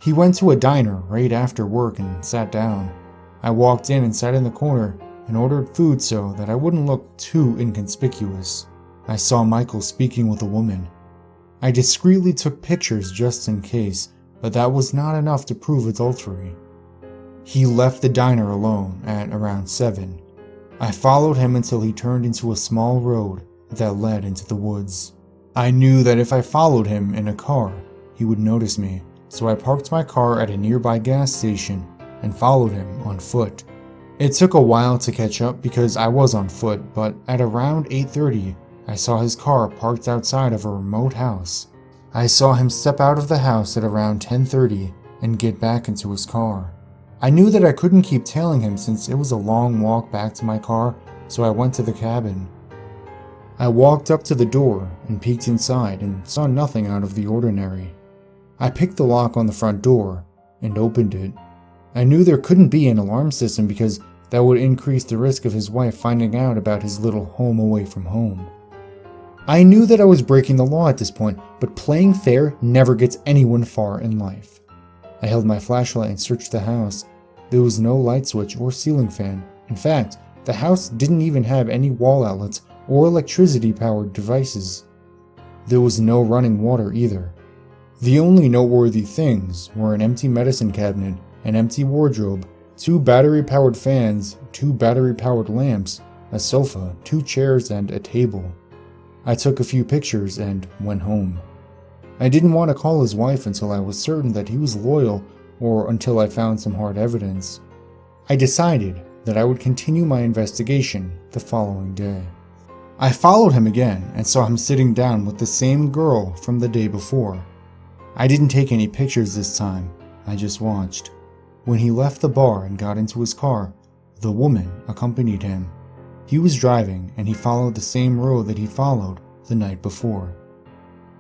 He went to a diner right after work and sat down. I walked in and sat in the corner and ordered food so that I wouldn't look too inconspicuous. I saw Michael speaking with a woman. I discreetly took pictures just in case, but that was not enough to prove adultery. He left the diner alone at around 7. I followed him until he turned into a small road that led into the woods. I knew that if I followed him in a car, he would notice me, so I parked my car at a nearby gas station and followed him on foot. It took a while to catch up because I was on foot, but at around 8:30, I saw his car parked outside of a remote house. I saw him step out of the house at around 10:30 and get back into his car. I knew that I couldn't keep tailing him since it was a long walk back to my car, so I went to the cabin. I walked up to the door and peeked inside and saw nothing out of the ordinary. I picked the lock on the front door and opened it. I knew there couldn't be an alarm system because that would increase the risk of his wife finding out about his little home away from home. I knew that I was breaking the law at this point, but playing fair never gets anyone far in life. I held my flashlight and searched the house. There was no light switch or ceiling fan. In fact, the house didn't even have any wall outlets or electricity-powered devices. There was no running water either. The only noteworthy things were an empty medicine cabinet, an empty wardrobe, 2 battery-powered fans, 2 battery-powered lamps, a sofa, 2 chairs, and a table. I took a few pictures and went home. I didn't want to call his wife until I was certain that he was loyal or until I found some hard evidence. I decided that I would continue my investigation the following day. I followed him again and saw him sitting down with the same girl from the day before. I didn't take any pictures this time, I just watched. When he left the bar and got into his car, the woman accompanied him. He was driving and he followed the same road that he followed the night before.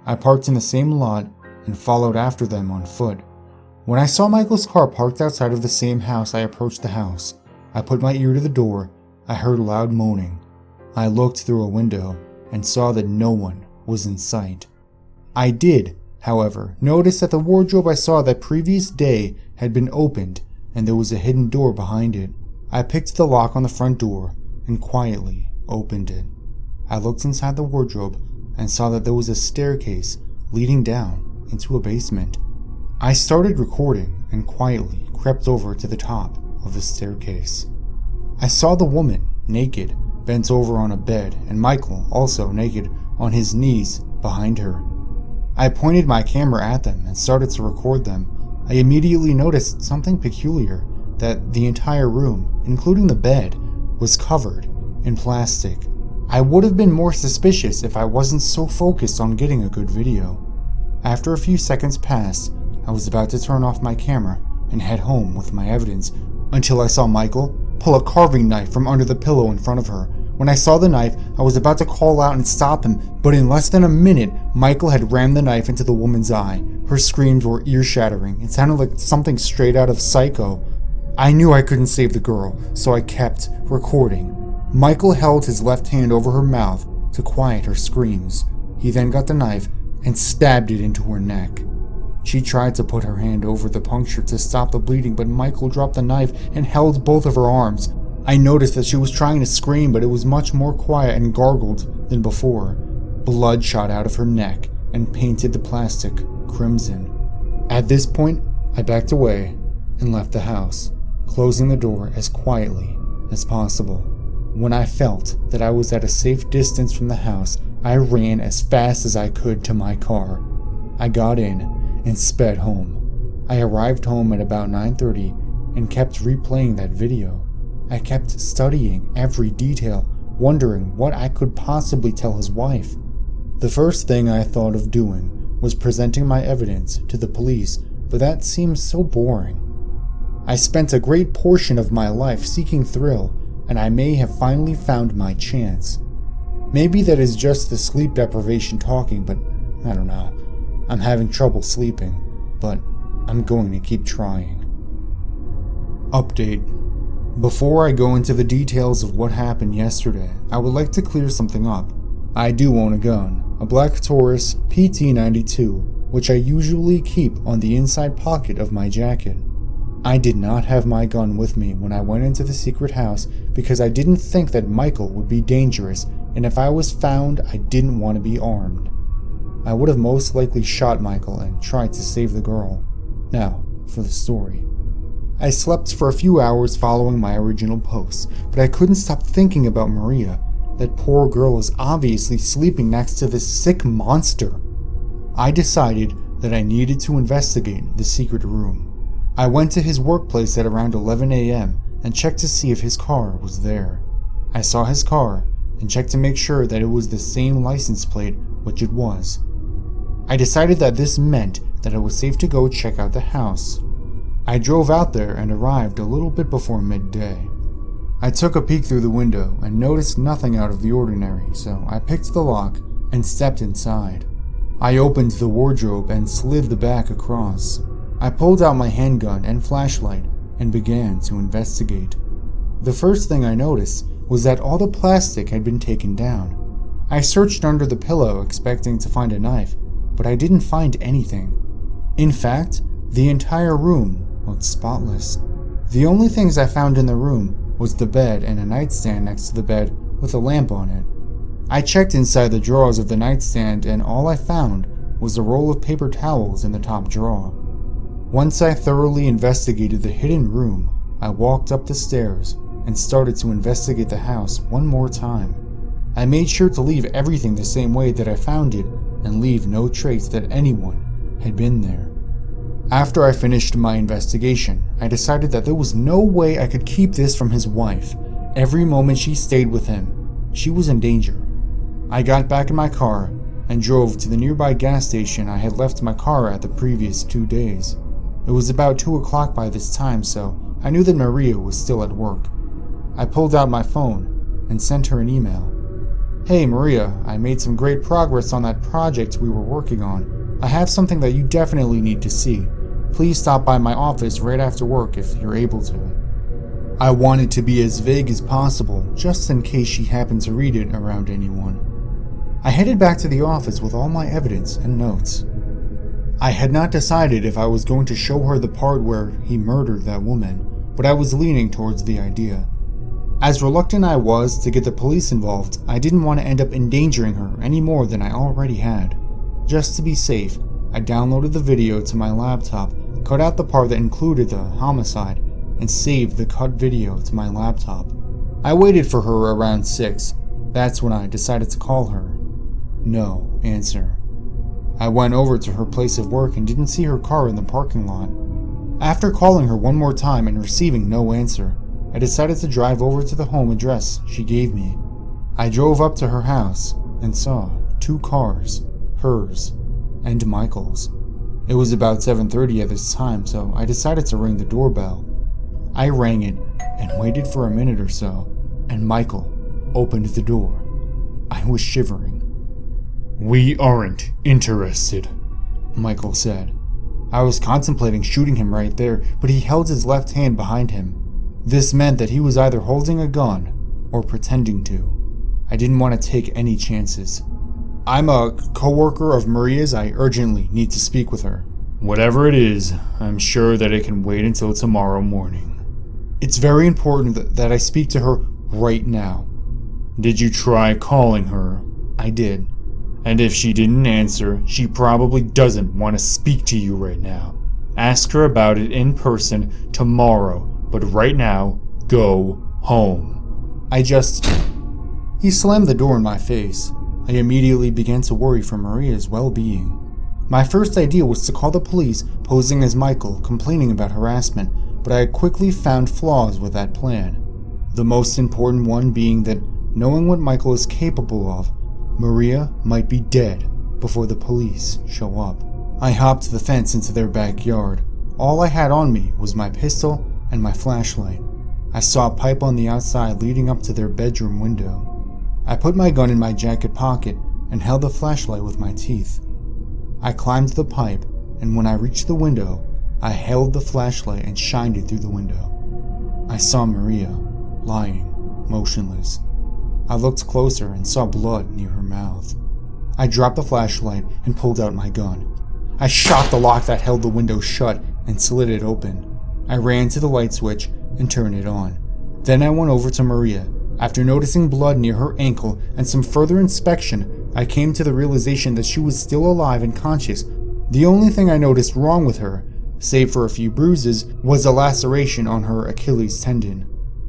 I parked in the same lot and followed after them on foot. When I saw Michael's car parked outside of the same house, I approached the house. I put my ear to the door. I heard loud moaning. I looked through a window and saw that no one was in sight. I did, however, notice that the wardrobe I saw that previous day had been opened and there was a hidden door behind it. I picked the lock on the front door and quietly opened it. I looked inside the wardrobe and saw that there was a staircase leading down into a basement. I started recording and quietly crept over to the top of the staircase. I saw the woman, naked, bent over on a bed, and Michael, also naked, on his knees behind her. I pointed my camera at them and started to record them. I immediately noticed something peculiar, that the entire room, including the bed, was covered in plastic. I would have been more suspicious if I wasn't so focused on getting a good video. After a few seconds passed, I was about to turn off my camera and head home with my evidence until I saw Michael pull a carving knife from under the pillow in front of her. When I saw the knife, I was about to call out and stop him, but in less than a minute, Michael had rammed the knife into the woman's eye. Her screams were ear-shattering. It sounded like something straight out of Psycho. I knew I couldn't save the girl, so I kept recording. Michael held his left hand over her mouth to quiet her screams. He then got the knife and stabbed it into her neck. She tried to put her hand over the puncture to stop the bleeding, but Michael dropped the knife and held both of her arms. I noticed that she was trying to scream, but it was much more quiet and gargled than before. Blood shot out of her neck and painted the plastic crimson. At this point, I backed away and left the house, closing the door as quietly as possible. When I felt that I was at a safe distance from the house, I ran as fast as I could to my car. I got in and sped home. I arrived home at about 9:30 and kept replaying that video. I kept studying every detail, wondering what I could possibly tell his wife. The first thing I thought of doing was presenting my evidence to the police, but that seems so boring. I spent a great portion of my life seeking thrill, and I may have finally found my chance. Maybe that is just the sleep deprivation talking, but I don't know. I'm having trouble sleeping, but I'm going to keep trying. Update. Before I go into the details of what happened yesterday, I would like to clear something up. I do own a gun, a black Taurus PT-92, which I usually keep on the inside pocket of my jacket. I did not have my gun with me when I went into the secret house because I didn't think that Michael would be dangerous, and if I was found, I didn't want to be armed. I would have most likely shot Michael and tried to save the girl. Now, for the story. I slept for a few hours following my original post, but I couldn't stop thinking about Maria. That poor girl is obviously sleeping next to this sick monster. I decided that I needed to investigate the secret room. I went to his workplace at around 11 a.m. and checked to see if his car was there. I saw his car and checked to make sure that it was the same license plate, which it was. I decided that this meant that it was safe to go check out the house. I drove out there and arrived a little bit before midday. I took a peek through the window and noticed nothing out of the ordinary, so I picked the lock and stepped inside. I opened the wardrobe and slid the back across. I pulled out my handgun and flashlight and began to investigate. The first thing I noticed was that all the plastic had been taken down. I searched under the pillow expecting to find a knife, but I didn't find anything. In fact, the entire room looked spotless. The only things I found in the room was the bed and a nightstand next to the bed with a lamp on it. I checked inside the drawers of the nightstand and all I found was a roll of paper towels in the top drawer. Once I thoroughly investigated the hidden room, I walked up the stairs and started to investigate the house one more time. I made sure to leave everything the same way that I found it and leave no trace that anyone had been there. After I finished my investigation, I decided that there was no way I could keep this from his wife. Every moment she stayed with him, she was in danger. I got back in my car and drove to the nearby gas station I had left my car at the previous 2 days. It was about 2 o'clock by this time, so I knew that Maria was still at work. I pulled out my phone and sent her an email. "Hey Maria, I made some great progress on that project we were working on. I have something that you definitely need to see. Please stop by my office right after work if you're able to." I wanted to be as vague as possible, just in case she happened to read it around anyone. I headed back to the office with all my evidence and notes. I had not decided if I was going to show her the part where he murdered that woman, but I was leaning towards the idea. As reluctant I was to get the police involved, I didn't want to end up endangering her any more than I already had. Just to be safe, I downloaded the video to my laptop, cut out the part that included the homicide, and saved the cut video to my laptop. I waited for her around 6. That's when I decided to call her. No answer. I went over to her place of work and didn't see her car in the parking lot. After calling her one more time and receiving no answer, I decided to drive over to the home address she gave me. I drove up to her house and saw 2 cars, hers and Michael's. It was about 7:30 at this time, so I decided to ring the doorbell. I rang it and waited for a minute or so, and Michael opened the door. I was shivering. "We aren't interested," Michael said. I was contemplating shooting him right there, but he held his left hand behind him. This meant that he was either holding a gun or pretending to. I didn't want to take any chances. "I'm a coworker of Maria's. I urgently need to speak with her." "Whatever it is, I'm sure that it can wait until tomorrow morning." "It's very important that I speak to her right now." "Did you try calling her?" "I did." "And if she didn't answer, she probably doesn't want to speak to you right now. Ask her about it in person tomorrow, but right now, go home." He slammed the door in my face. I immediately began to worry for Maria's well-being. My first idea was to call the police, posing as Michael, complaining about harassment, but I quickly found flaws with that plan. The most important one being that, knowing what Michael is capable of, Maria might be dead before the police show up. I hopped the fence into their backyard. All I had on me was my pistol and my flashlight. I saw a pipe on the outside leading up to their bedroom window. I put my gun in my jacket pocket and held the flashlight with my teeth. I climbed the pipe, and when I reached the window, I held the flashlight and shined it through the window. I saw Maria, lying, motionless. I looked closer and saw blood near her mouth. I dropped the flashlight and pulled out my gun. I shot the lock that held the window shut and slid it open. I ran to the light switch and turned it on. Then I went over to Maria. After noticing blood near her ankle and some further inspection, I came to the realization that she was still alive and conscious. The only thing I noticed wrong with her, save for a few bruises, was a laceration on her Achilles tendon.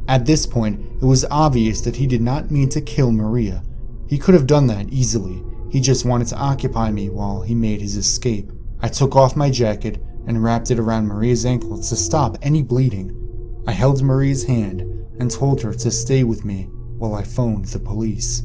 At this point, it was obvious that he did not mean to kill Maria. He could have done that easily. He just wanted to occupy me while he made his escape. I took off my jacket and wrapped it around Maria's ankles to stop any bleeding. I held Maria's hand and told her to stay with me while I phoned the police.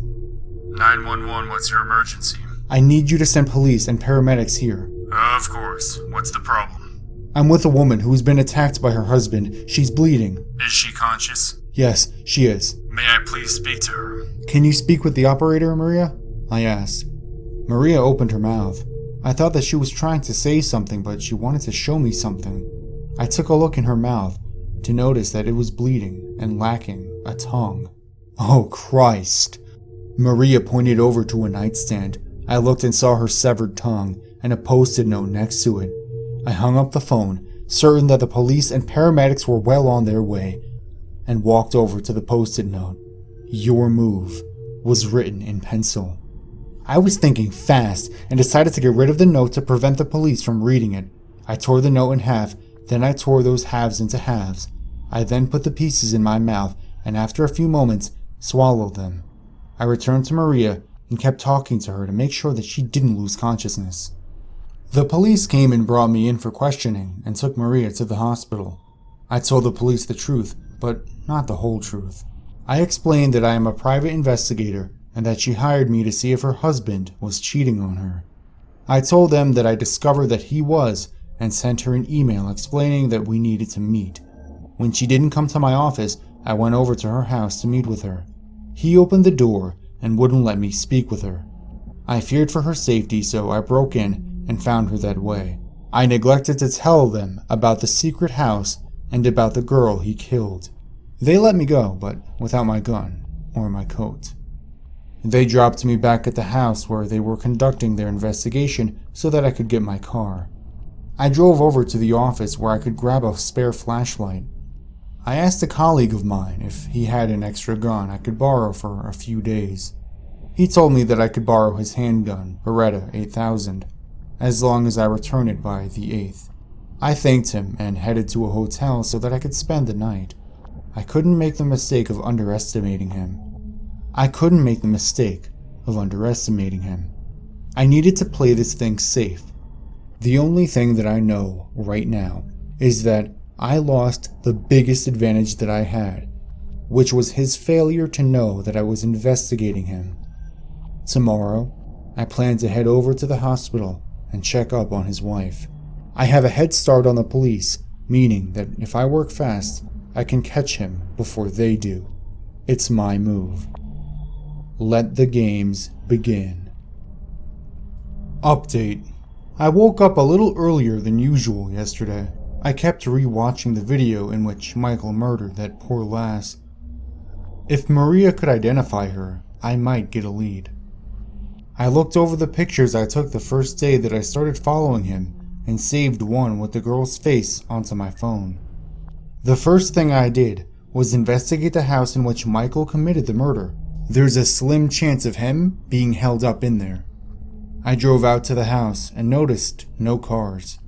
911, what's your emergency? I need you to send police and paramedics here. Of course. What's the problem? I'm with a woman who's been attacked by her husband. She's bleeding. Is she conscious? Yes, she is. May I please speak to her? Can you speak with the operator, Maria? I asked. Maria opened her mouth. I thought that she was trying to say something, but she wanted to show me something. I took a look in her mouth to notice that it was bleeding and lacking a tongue. Oh, Christ! Maria pointed over to a nightstand. I looked and saw her severed tongue and a post-it note next to it. I hung up the phone, certain that the police and paramedics were well on their way, and walked over to the post-it note. "Your move" was written in pencil. I was thinking fast and decided to get rid of the note to prevent the police from reading it. I tore the note in half, then I tore those halves into halves. I then put the pieces in my mouth and after a few moments, swallowed them. I returned to Maria and kept talking to her to make sure that she didn't lose consciousness. The police came and brought me in for questioning and took Maria to the hospital. I told the police the truth, but not the whole truth. I explained that I am a private investigator and that she hired me to see if her husband was cheating on her. I told them that I discovered that he was and sent her an email explaining that we needed to meet. When she didn't come to my office, I went over to her house to meet with her. He opened the door and wouldn't let me speak with her. I feared for her safety, so I broke in and found her that way. I neglected to tell them about the secret house and about the girl he killed. They let me go, but without my gun or my coat. They dropped me back at the house where they were conducting their investigation so that I could get my car. I drove over to the office where I could grab a spare flashlight. I asked a colleague of mine if he had an extra gun I could borrow for a few days. He told me that I could borrow his handgun, Beretta 8000, as long as I returned it by the 8th. I thanked him and headed to a hotel so that I could spend the night. I couldn't make the mistake of underestimating him. I needed to play this thing safe. The only thing that I know right now is that I lost the biggest advantage that I had, which was his failure to know that I was investigating him. Tomorrow, I plan to head over to the hospital and check up on his wife. I have a head start on the police, meaning that if I work fast, I can catch him before they do. It's my move. Let the games begin. Update. I woke up a little earlier than usual yesterday. I kept re-watching the video in which Michael murdered that poor lass. If Maria could identify her, I might get a lead. I looked over the pictures I took the first day that I started following him and saved one with the girl's face onto my phone. The first thing I did was investigate the house in which Michael committed the murder. There's a slim chance of him being held up in there. I drove out to the house and noticed no cars.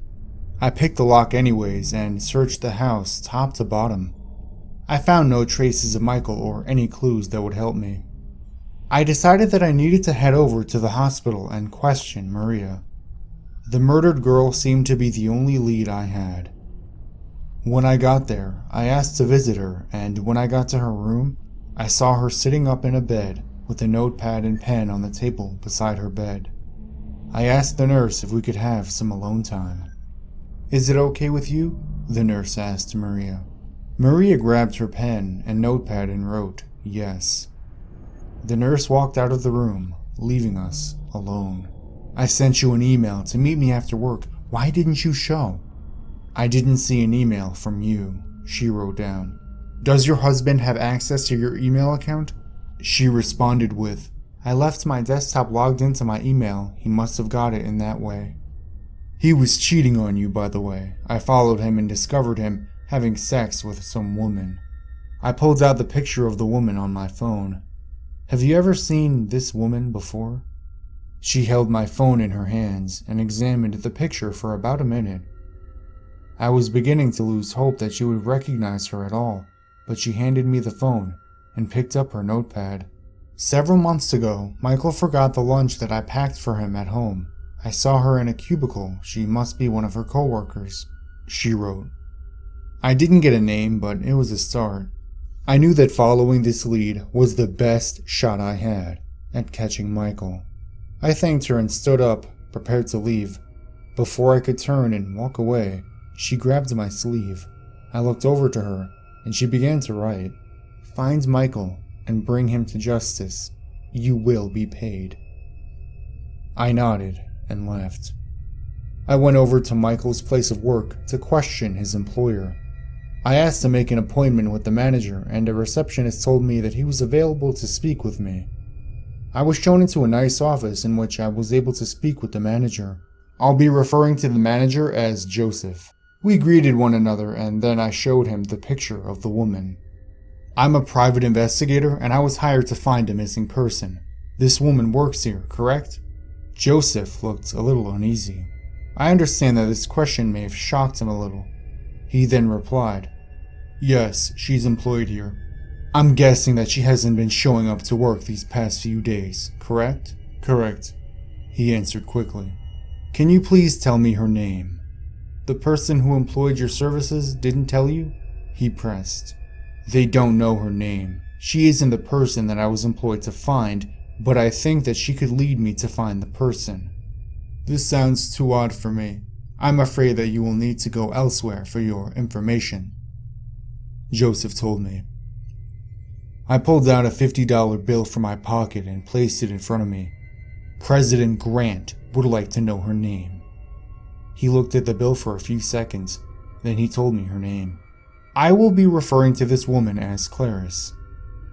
I picked the lock anyways and searched the house top to bottom. I found no traces of Michael or any clues that would help me. I decided that I needed to head over to the hospital and question Maria. The murdered girl seemed to be the only lead I had. When I got there, I asked to visit her, and when I got to her room, I saw her sitting up in a bed with a notepad and pen on the table beside her bed. I asked the nurse if we could have some alone time. "Is it okay with you?" the nurse asked Maria. Maria grabbed her pen and notepad and wrote, "Yes." The nurse walked out of the room, leaving us alone. "I sent you an email to meet me after work. Why didn't you show?" "I didn't see an email from you," she wrote down. "Does your husband have access to your email account?" She responded with, "I left my desktop logged into my email. He must have got it in that way." "He was cheating on you, by the way. I followed him and discovered him having sex with some woman." I pulled out the picture of the woman on my phone. "Have you ever seen this woman before?" She held my phone in her hands and examined the picture for about a minute. I was beginning to lose hope that she would recognize her at all, but she handed me the phone and picked up her notepad. "Several months ago, Michael forgot the lunch that I packed for him at home. I saw her in a cubicle. She must be one of her coworkers," she wrote. I didn't get a name, but it was a start. I knew that following this lead was the best shot I had at catching Michael. I thanked her and stood up, prepared to leave. Before I could turn and walk away, she grabbed my sleeve. I looked over to her, and she began to write, "Find Michael and bring him to justice. You will be paid." I nodded and left. I went over to Michael's place of work to question his employer. I asked to make an appointment with the manager, and a receptionist told me that he was available to speak with me. I was shown into a nice office in which I was able to speak with the manager. I'll be referring to the manager as Joseph. We greeted one another, and then I showed him the picture of the woman. "I'm a private investigator, and I was hired to find a missing person. This woman works here, correct?" Joseph looked a little uneasy. I understand that this question may have shocked him a little. He then replied, "Yes, she's employed here. I'm guessing that she hasn't been showing up to work these past few days, correct?" "Correct," he answered quickly. "Can you please tell me her name?" "The person who employed your services didn't tell you?" he pressed. "They don't know her name. She isn't the person that I was employed to find, but I think that she could lead me to find the person." "This sounds too odd for me. I'm afraid that you will need to go elsewhere for your information," Joseph told me. I pulled out a $50 bill from my pocket and placed it in front of me. "President Grant would like to know her name," He looked at the bill for a few seconds, then he told me her name. I will be referring to this woman as Clarice.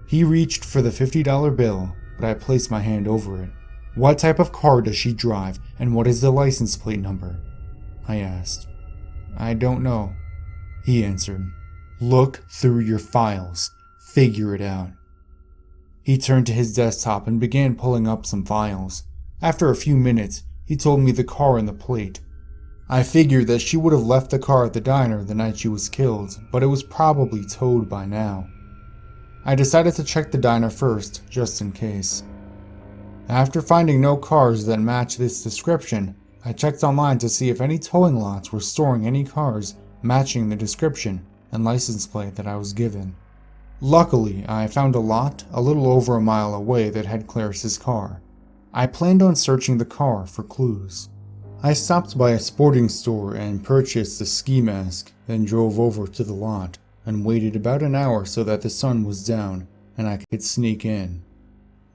He reached for the $50 bill, but I placed my hand over it. What type of car does she drive, and what is the license plate number? I asked. I don't know, he answered. Look through your files. Figure it out. He turned to his desktop and began pulling up some files. After a few minutes, he told me the car and the plate. I figured that she would have left the car at the diner the night she was killed, but it was probably towed by now. I decided to check the diner first, just in case. After finding no cars that match this description, I checked online to see if any towing lots were storing any cars matching the description and license plate that I was given. Luckily, I found a lot a little over a mile away that had Clarice's car. I planned on searching the car for clues. I stopped by a sporting store and purchased a ski mask, then drove over to the lot and waited about an hour so that the sun was down and I could sneak in.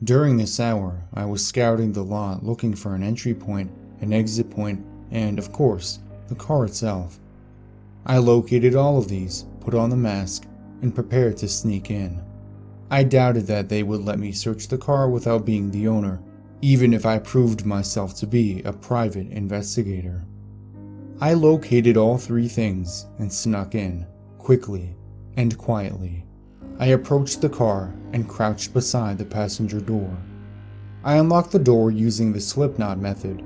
During this hour, I was scouting the lot looking for an entry point, an exit point, and, of course, the car itself. I located all of these, put on the mask, and prepared to sneak in. I doubted that they would let me search the car without being the owner, even if I proved myself to be a private investigator. I located all three things and snuck in, quickly and quietly. I approached the car and crouched beside the passenger door. I unlocked the door using the slipknot method.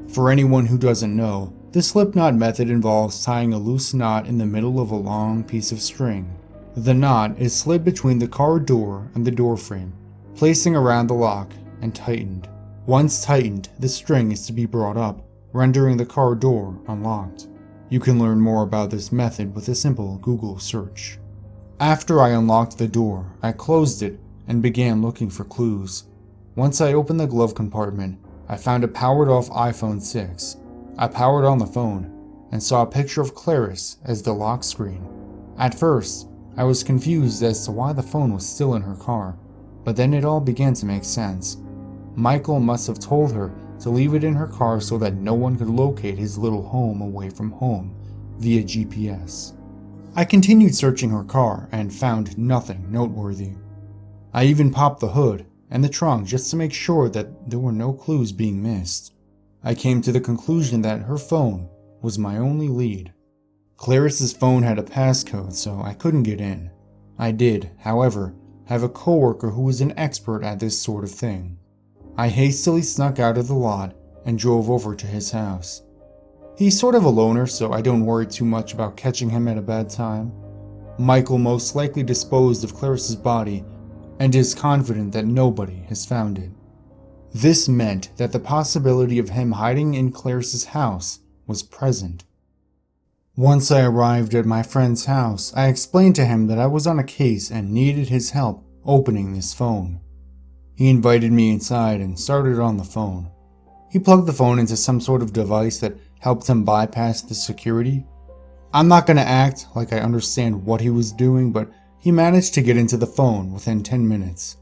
For anyone who doesn't know, the slipknot method involves tying a loose knot in the middle of a long piece of string. The knot is slid between the car door and the door frame, placing around the lock and tightened. Once tightened, the string is to be brought up, rendering the car door unlocked. You can learn more about this method with a simple Google search. After I unlocked the door, I closed it and began looking for clues. Once I opened the glove compartment, I found a powered-off iPhone 6. I powered on the phone and saw a picture of Clarice as the lock screen. At first, I was confused as to why the phone was still in her car, but then it all began to make sense. Michael must have told her to leave it in her car so that no one could locate his little home away from home via GPS. I continued searching her car and found nothing noteworthy. I even popped the hood and the trunk just to make sure that there were no clues being missed. I came to the conclusion that her phone was my only lead. Clarice's phone had a passcode, so I couldn't get in. I did, however, have a coworker who was an expert at this sort of thing. I hastily snuck out of the lot and drove over to his house. He's sort of a loner, so I don't worry too much about catching him at a bad time. Michael most likely disposed of Clarice's body and is confident that nobody has found it. This meant that the possibility of him hiding in Clarice's house was present. Once I arrived at my friend's house, I explained to him that I was on a case and needed his help opening this phone. He invited me inside and started on the phone. He plugged the phone into some sort of device that helped him bypass the security. I'm not going to act like I understand what he was doing, but he managed to get into the phone within 10 minutes.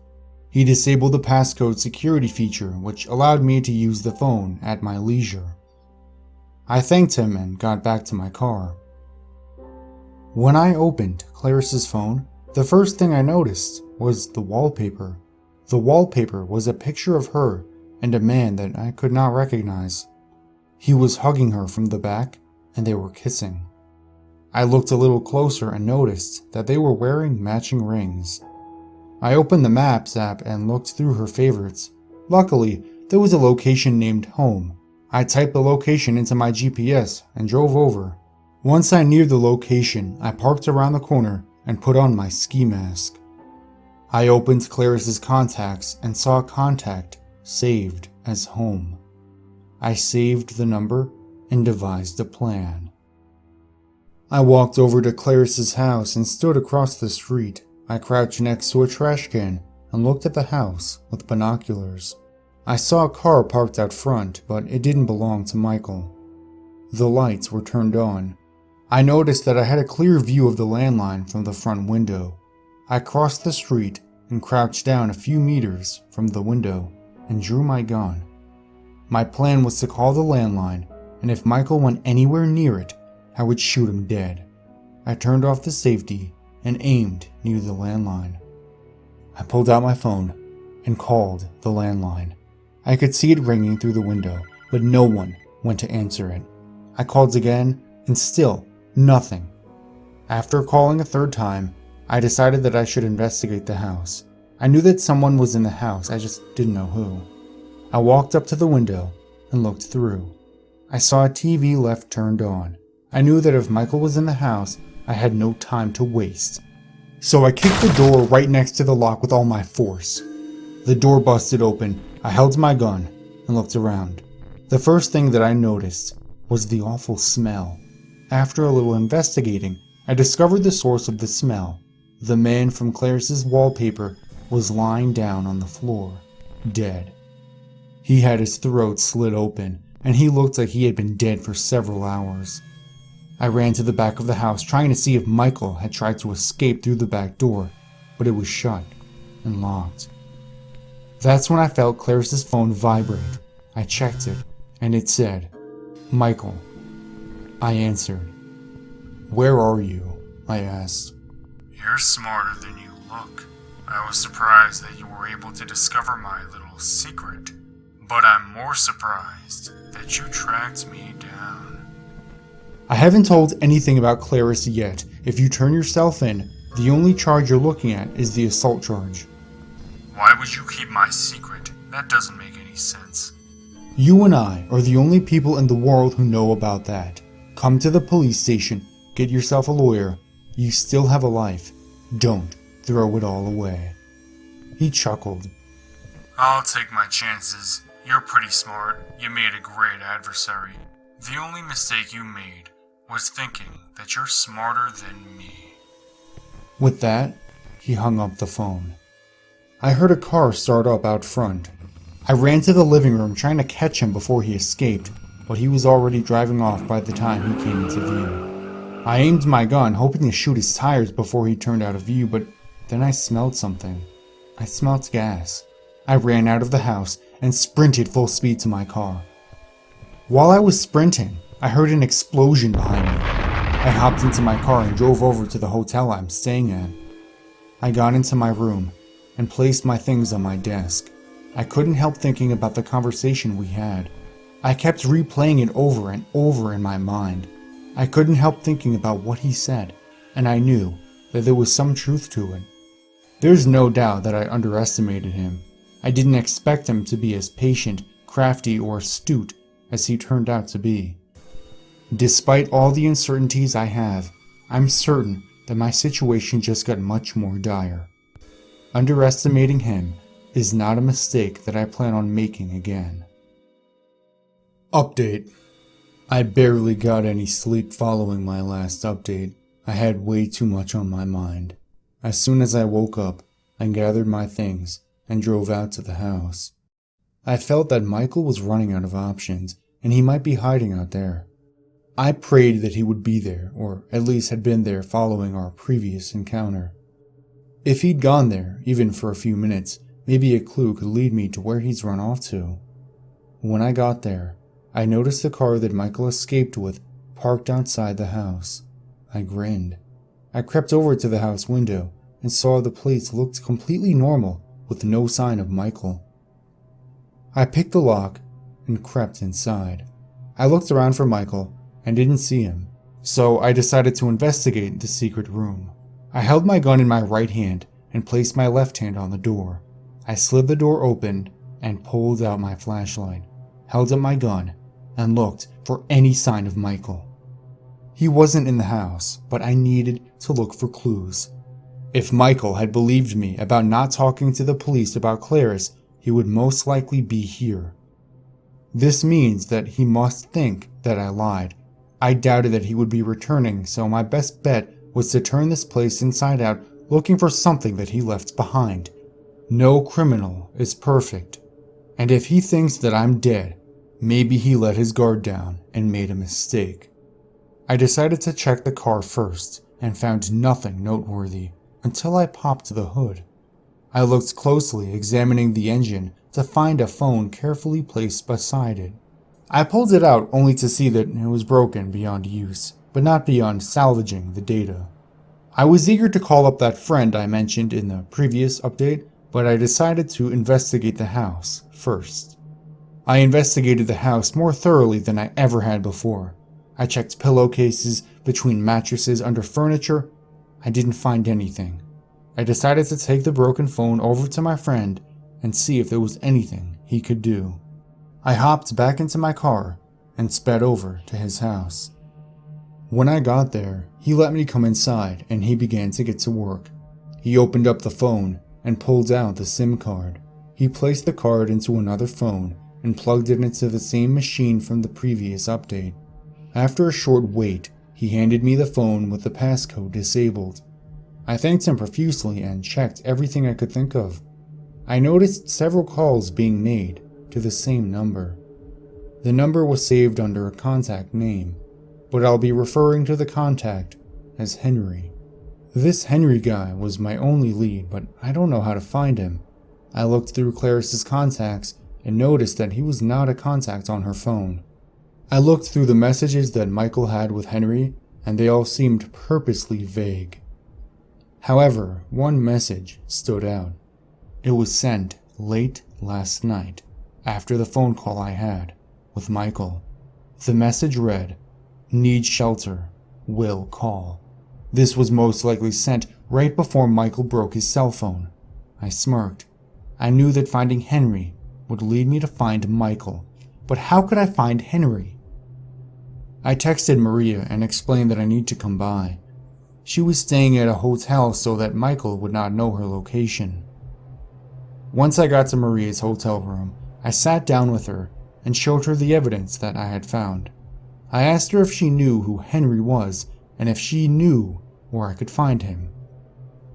He disabled the passcode security feature, which allowed me to use the phone at my leisure. I thanked him and got back to my car. When I opened Clarice's phone, the first thing I noticed was the wallpaper. The wallpaper was a picture of her and a man that I could not recognize. He was hugging her from the back, and they were kissing. I looked a little closer and noticed that they were wearing matching rings. I opened the Maps app and looked through her favorites. Luckily, there was a location named Home. I typed the location into my GPS and drove over. Once I neared the location, I parked around the corner and put on my ski mask. I opened Clarice's contacts and saw a contact saved as Home. I saved the number and devised a plan. I walked over to Clarice's house and stood across the street. I crouched next to a trash can and looked at the house with binoculars. I saw a car parked out front, but it didn't belong to Michael. The lights were turned on. I noticed that I had a clear view of the landline from the front window. I crossed the street and crouched down a few meters from the window and drew my gun. My plan was to call the landline and if Michael went anywhere near it, I would shoot him dead. I turned off the safety and aimed near the landline. I pulled out my phone and called the landline. I could see it ringing through the window, but no one went to answer it. I called again, and still nothing. After calling a third time, I decided that I should investigate the house. I knew that someone was in the house, I just didn't know who. I walked up to the window and looked through. I saw a TV left turned on. I knew that if Michael was in the house, I had no time to waste. So I kicked the door right next to the lock with all my force. The door busted open. I held my gun and looked around. The first thing that I noticed was the awful smell. After a little investigating, I discovered the source of the smell. The man from Clarice's wallpaper was lying down on the floor, dead. He had his throat slit open, and he looked like he had been dead for several hours. I ran to the back of the house trying to see if Michael had tried to escape through the back door, but it was shut and locked. That's when I felt Clarice's phone vibrate. I checked it, and it said, "Michael." I answered. "Where are you?" I asked. You're smarter than you look. I was surprised that you were able to discover my little secret, but I'm more surprised that you tracked me down. I haven't told anything about Clarice yet. If you turn yourself in, the only charge you're looking at is the assault charge. Why would you keep my secret? That doesn't make any sense. You and I are the only people in the world who know about that. Come to the police station, get yourself a lawyer. You still have a life. Don't throw it all away. He chuckled. I'll take my chances. You're pretty smart. You made a great adversary. The only mistake you made was thinking that you're smarter than me. With that, he hung up the phone. I heard a car start up out front. I ran to the living room trying to catch him before he escaped, but he was already driving off by the time he came into view. I aimed my gun, hoping to shoot his tires before he turned out of view, but then I smelled something. I smelled gas. I ran out of the house and sprinted full speed to my car. While I was sprinting, I heard an explosion behind me. I hopped into my car and drove over to the hotel I'm staying at. I got into my room and placed my things on my desk. I couldn't help thinking about the conversation we had. I kept replaying it over and over in my mind. I couldn't help thinking about what he said, and I knew that there was some truth to it. There's no doubt that I underestimated him. I didn't expect him to be as patient, crafty, or astute as he turned out to be. Despite all the uncertainties I have, I'm certain that my situation just got much more dire. Underestimating him is not a mistake that I plan on making again. Update. I barely got any sleep following my last update. I had way too much on my mind. As soon as I woke up, I gathered my things and drove out to the house. I felt that Michael was running out of options, and he might be hiding out there. I prayed that he would be there, or at least had been there following our previous encounter. If he'd gone there, even for a few minutes, maybe a clue could lead me to where he's run off to. When I got there, I noticed the car that Michael escaped with parked outside the house. I grinned. I crept over to the house window and saw the place looked completely normal with no sign of Michael. I picked the lock and crept inside. I looked around for Michael and didn't see him, so I decided to investigate the secret room. I held my gun in my right hand and placed my left hand on the door. I slid the door open and pulled out my flashlight, held up my gun, and looked for any sign of Michael. He wasn't in the house, but I needed to look for clues. If Michael had believed me about not talking to the police about Clarice, he would most likely be here. This means that he must think that I lied. I doubted that he would be returning, so my best bet was to turn this place inside out looking for something that he left behind. No criminal is perfect, and if he thinks that I'm dead, maybe he let his guard down and made a mistake. I decided to check the car first and found nothing noteworthy until I popped the hood. I looked closely, examining the engine to find a phone carefully placed beside it. I pulled it out only to see that it was broken beyond use, but not beyond salvaging the data. I was eager to call up that friend I mentioned in the previous update, but I decided to investigate the house first. I investigated the house more thoroughly than I ever had before. I checked pillowcases, between mattresses, under furniture. I didn't find anything. I decided to take the broken phone over to my friend and see if there was anything he could do. I hopped back into my car and sped over to his house. When I got there, he let me come inside and he began to get to work. He opened up the phone and pulled out the SIM card. He placed the card into another phone and plugged it into the same machine from the previous update. After a short wait, he handed me the phone with the passcode disabled. I thanked him profusely and checked everything I could think of. I noticed several calls being made to the same number. The number was saved under a contact name, but I'll be referring to the contact as Henry. This Henry guy was my only lead, but I don't know how to find him. I looked through Clarice's contacts and noticed that he was not a contact on her phone. I looked through the messages that Michael had with Henry, and they all seemed purposely vague. However, one message stood out. It was sent late last night, after the phone call I had with Michael. The message read, "Need shelter, will call." This was most likely sent right before Michael broke his cell phone. I smirked. I knew that finding Henry would lead me to find Michael, but how could I find Henry? I texted Maria and explained that I need to come by. She was staying at a hotel so that Michael would not know her location. Once I got to Maria's hotel room, I sat down with her and showed her the evidence that I had found. I asked her if she knew who Henry was and if she knew where I could find him.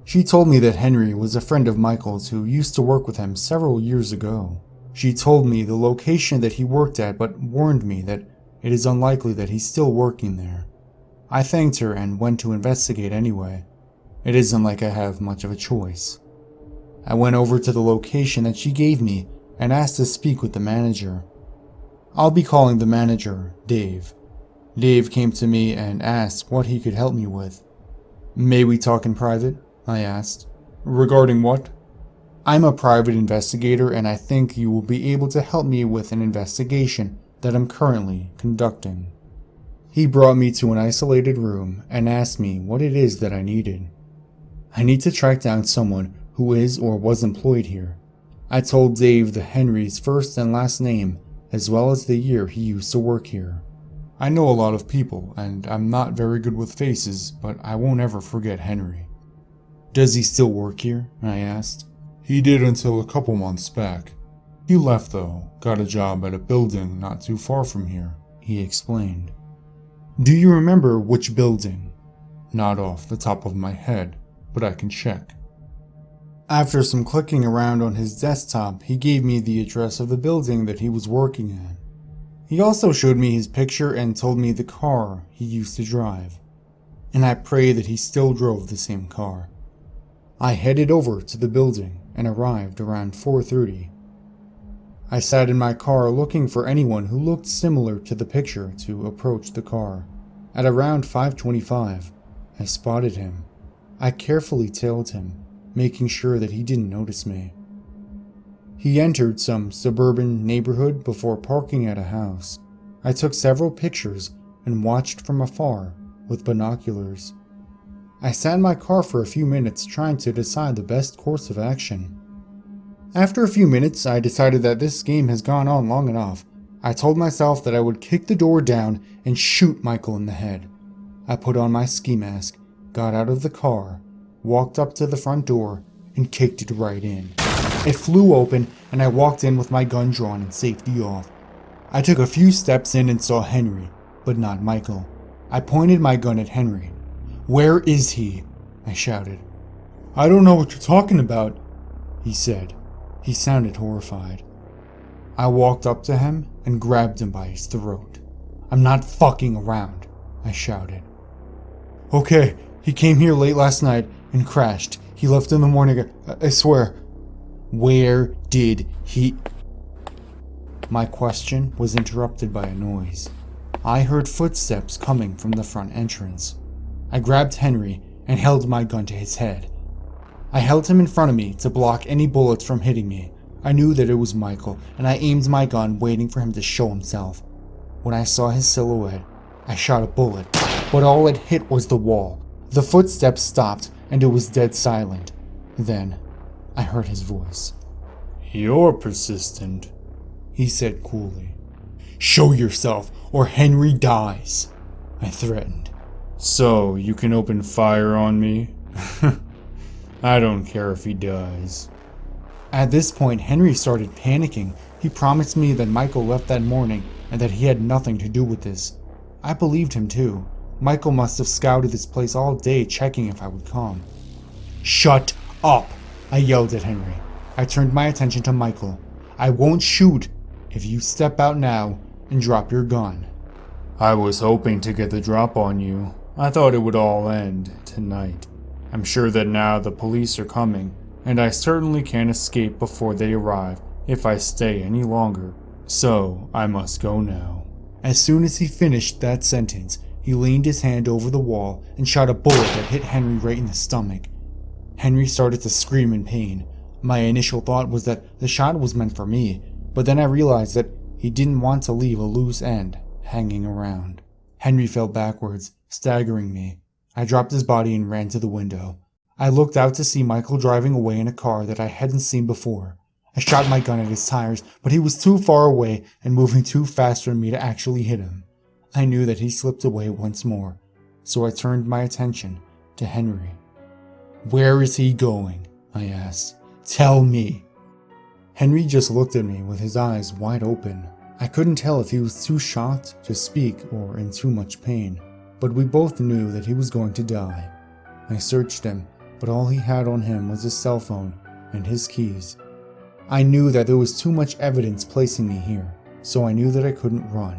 She told me that Henry was a friend of Michael's who used to work with him several years ago. She told me the location that he worked at, but warned me that it is unlikely that he's still working there. I thanked her and went to investigate anyway. It isn't like I have much of a choice. I went over to the location that she gave me and asked to speak with the manager. I'll be calling the manager Dave. Dave came to me and asked what he could help me with. "May we talk in private?" I asked. "Regarding what?" "I'm a private investigator and I think you will be able to help me with an investigation that I'm currently conducting." He brought me to an isolated room and asked me what it is that I needed. "I need to track down someone who is or was employed here." I told Dave the Henry's first and last name, as well as the year he used to work here. "I know a lot of people, and I'm not very good with faces, but I won't ever forget Henry." "Does he still work here?" I asked. "He did until a couple months back. He left though, got a job at a building not too far from here," he explained. "Do you remember which building?" "Not off the top of my head, but I can check." After some clicking around on his desktop, he gave me the address of the building that he was working at. He also showed me his picture and told me the car he used to drive. And I pray that he still drove the same car. I headed over to the building and arrived around 4:30. I sat in my car looking for anyone who looked similar to the picture to approach the car. At around 5:25, I spotted him. I carefully tailed him, making sure that he didn't notice me. He entered some suburban neighborhood before parking at a house. I took several pictures and watched from afar with binoculars. I sat in my car for a few minutes trying to decide the best course of action. After a few minutes, I decided that this game has gone on long enough. I told myself that I would kick the door down and shoot Michael in the head. I put on my ski mask, got out of the car, walked up to the front door, and kicked it right in. It flew open, and I walked in with my gun drawn and safety off. I took a few steps in and saw Henry, but not Michael. I pointed my gun at Henry. "Where is he?" I shouted. "I don't know what you're talking about," he said. He sounded horrified. I walked up to him and grabbed him by his throat. "I'm not fucking around," I shouted. "Okay, he came here late last night and crashed. He left in the morning, I swear." "Where did he..." My question was interrupted by a noise. I heard footsteps coming from the front entrance. I grabbed Henry and held my gun to his head. I held him in front of me to block any bullets from hitting me. I knew that it was Michael, and I aimed my gun waiting for him to show himself. When I saw his silhouette, I shot a bullet, but all it hit was the wall. The footsteps stopped, and it was dead silent. Then, I heard his voice. "You're persistent," he said coolly. "Show yourself, or Henry dies," I threatened. "So, you can open fire on me?" "I don't care if he dies." At this point, Henry started panicking. He promised me that Michael left that morning and that he had nothing to do with this. I believed him too. Michael must have scouted this place all day checking if I would come. "Shut up!" I yelled at Henry. I turned my attention to Michael. "I won't shoot if you step out now and drop your gun." "I was hoping to get the drop on you. I thought it would all end tonight. I'm sure that now the police are coming, and I certainly can't escape before they arrive if I stay any longer. So, I must go now." As soon as he finished that sentence, he leaned his hand over the wall and shot a bullet that hit Henry right in the stomach. Henry started to scream in pain. My initial thought was that the shot was meant for me, but then I realized that he didn't want to leave a loose end hanging around. Henry fell backwards, staggering me. I dropped his body and ran to the window. I looked out to see Michael driving away in a car that I hadn't seen before. I shot my gun at his tires, but he was too far away and moving too fast for me to actually hit him. I knew that he slipped away once more, so I turned my attention to Henry. "Where is he going?" I asked. "Tell me." Henry just looked at me with his eyes wide open. I couldn't tell if he was too shocked to speak or in too much pain, but we both knew that he was going to die. I searched him, but all he had on him was his cell phone and his keys. I knew that there was too much evidence placing me here, so I knew that I couldn't run.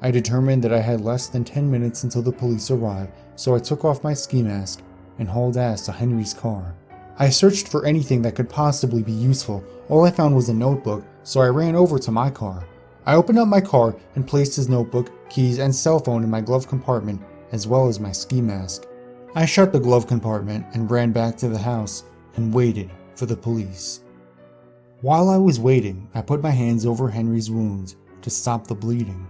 I determined that I had less than 10 minutes until the police arrived, so I took off my ski mask and hauled ass to Henry's car. I searched for anything that could possibly be useful. All I found was a notebook, so I ran over to my car. I opened up my car and placed his notebook, keys, and cell phone in my glove compartment, as well as my ski mask. I shut the glove compartment and ran back to the house and waited for the police. While I was waiting, I put my hands over Henry's wounds to stop the bleeding.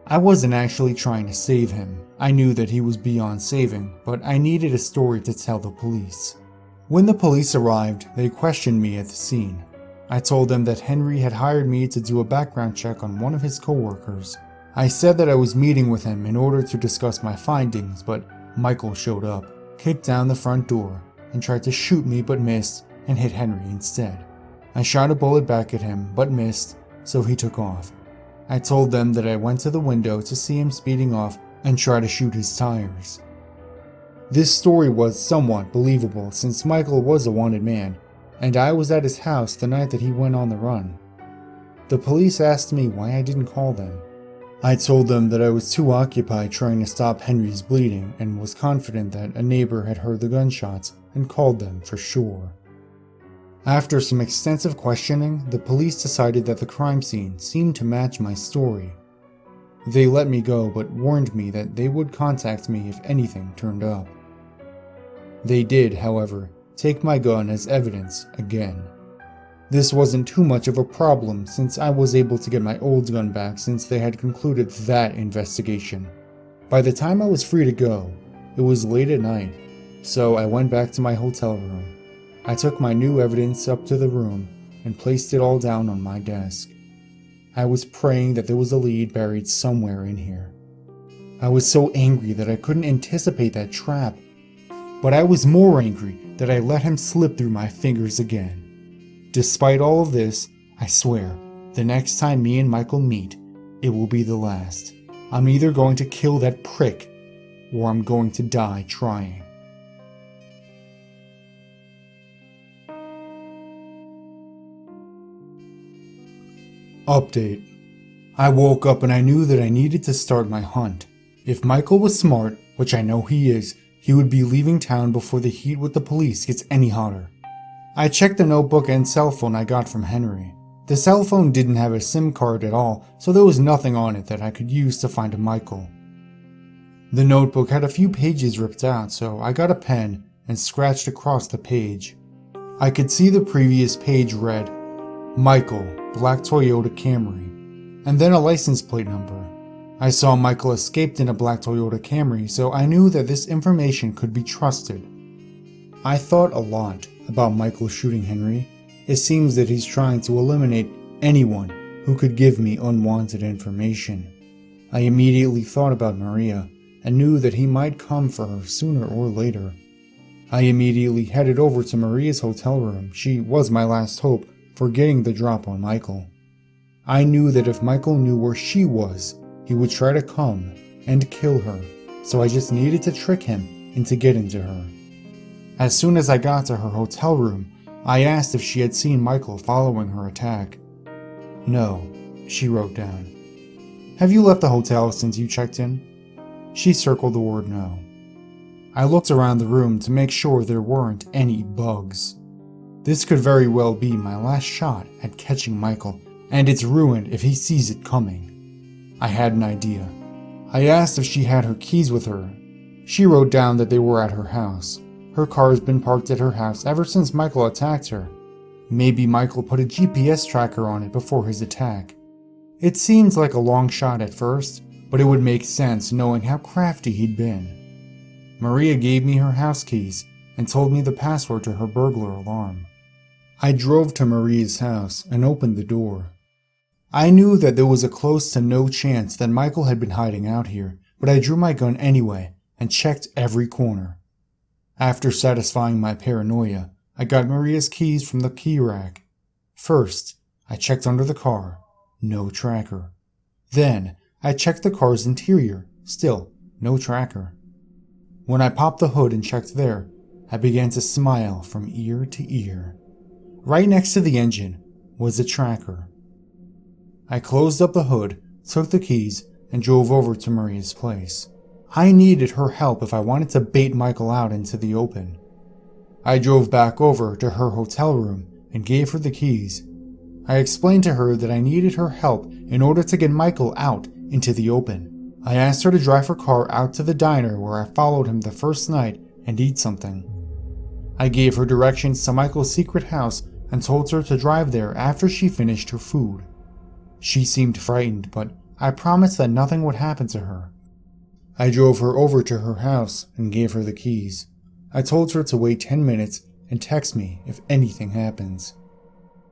I wasn't actually trying to save him. I knew that he was beyond saving, but I needed a story to tell the police. When the police arrived, they questioned me at the scene. I told them that Henry had hired me to do a background check on one of his coworkers. I said that I was meeting with him in order to discuss my findings, but Michael showed up, kicked down the front door, and tried to shoot me but missed and hit Henry instead. I shot a bullet back at him but missed, so he took off. I told them that I went to the window to see him speeding off and try to shoot his tires. This story was somewhat believable since Michael was a wanted man, and I was at his house the night that he went on the run. The police asked me why I didn't call them. I told them that I was too occupied trying to stop Henry's bleeding and was confident that a neighbor had heard the gunshots and called them for sure. After some extensive questioning, the police decided that the crime scene seemed to match my story. They let me go but warned me that they would contact me if anything turned up. They did, however, take my gun as evidence again. This wasn't too much of a problem since I was able to get my old gun back since they had concluded that investigation. By the time I was free to go, it was late at night, so I went back to my hotel room. I took my new evidence up to the room and placed it all down on my desk. I was praying that there was a lead buried somewhere in here. I was so angry that I couldn't anticipate that trap, but I was more angry that I let him slip through my fingers again. Despite all of this, I swear, the next time me and Michael meet, it will be the last. I'm either going to kill that prick, or I'm going to die trying. Update. I woke up and I knew that I needed to start my hunt. If Michael was smart, which I know he is, he would be leaving town before the heat with the police gets any hotter. I checked the notebook and cell phone I got from Henry. The cell phone didn't have a SIM card at all, so there was nothing on it that I could use to find Michael. The notebook had a few pages ripped out, so I got a pen and scratched across the page. I could see the previous page read, Michael, black Toyota Camry, and then a license plate number. I saw Michael escaped in a black Toyota Camry, so I knew that this information could be trusted. I thought a lot about Michael shooting Henry. It seems that he's trying to eliminate anyone who could give me unwanted information. I immediately thought about Maria and knew that he might come for her sooner or later. I immediately headed over to Maria's hotel room. She was my last hope for getting the drop on Michael. I knew that if Michael knew where she was, he would try to come and kill her, so I just needed to trick him into getting to her. As soon as I got to her hotel room, I asked if she had seen Michael following her attack. No, she wrote down. Have you left the hotel since you checked in? She circled the word no. I looked around the room to make sure there weren't any bugs. This could very well be my last shot at catching Michael, and it's ruined if he sees it coming. I had an idea. I asked if she had her keys with her. She wrote down that they were at her house. Her car has been parked at her house ever since Michael attacked her. Maybe Michael put a GPS tracker on it before his attack. It seemed like a long shot at first, but it would make sense knowing how crafty he'd been. Maria gave me her house keys and told me the password to her burglar alarm. I drove to Maria's house and opened the door. I knew that there was a close to no chance that Michael had been hiding out here, but I drew my gun anyway and checked every corner. After satisfying my paranoia, I got Maria's keys from the key rack. First, I checked under the car. No tracker. Then, I checked the car's interior. Still, no tracker. When I popped the hood and checked there, I began to smile from ear to ear. Right next to the engine was a tracker. I closed up the hood, took the keys, and drove over to Maria's place. I needed her help if I wanted to bait Michael out into the open. I drove back over to her hotel room and gave her the keys. I explained to her that I needed her help in order to get Michael out into the open. I asked her to drive her car out to the diner where I followed him the first night and eat something. I gave her directions to Michael's secret house and told her to drive there after she finished her food. She seemed frightened, but I promised that nothing would happen to her. I drove her over to her house and gave her the keys. I told her to wait 10 minutes and text me if anything happens.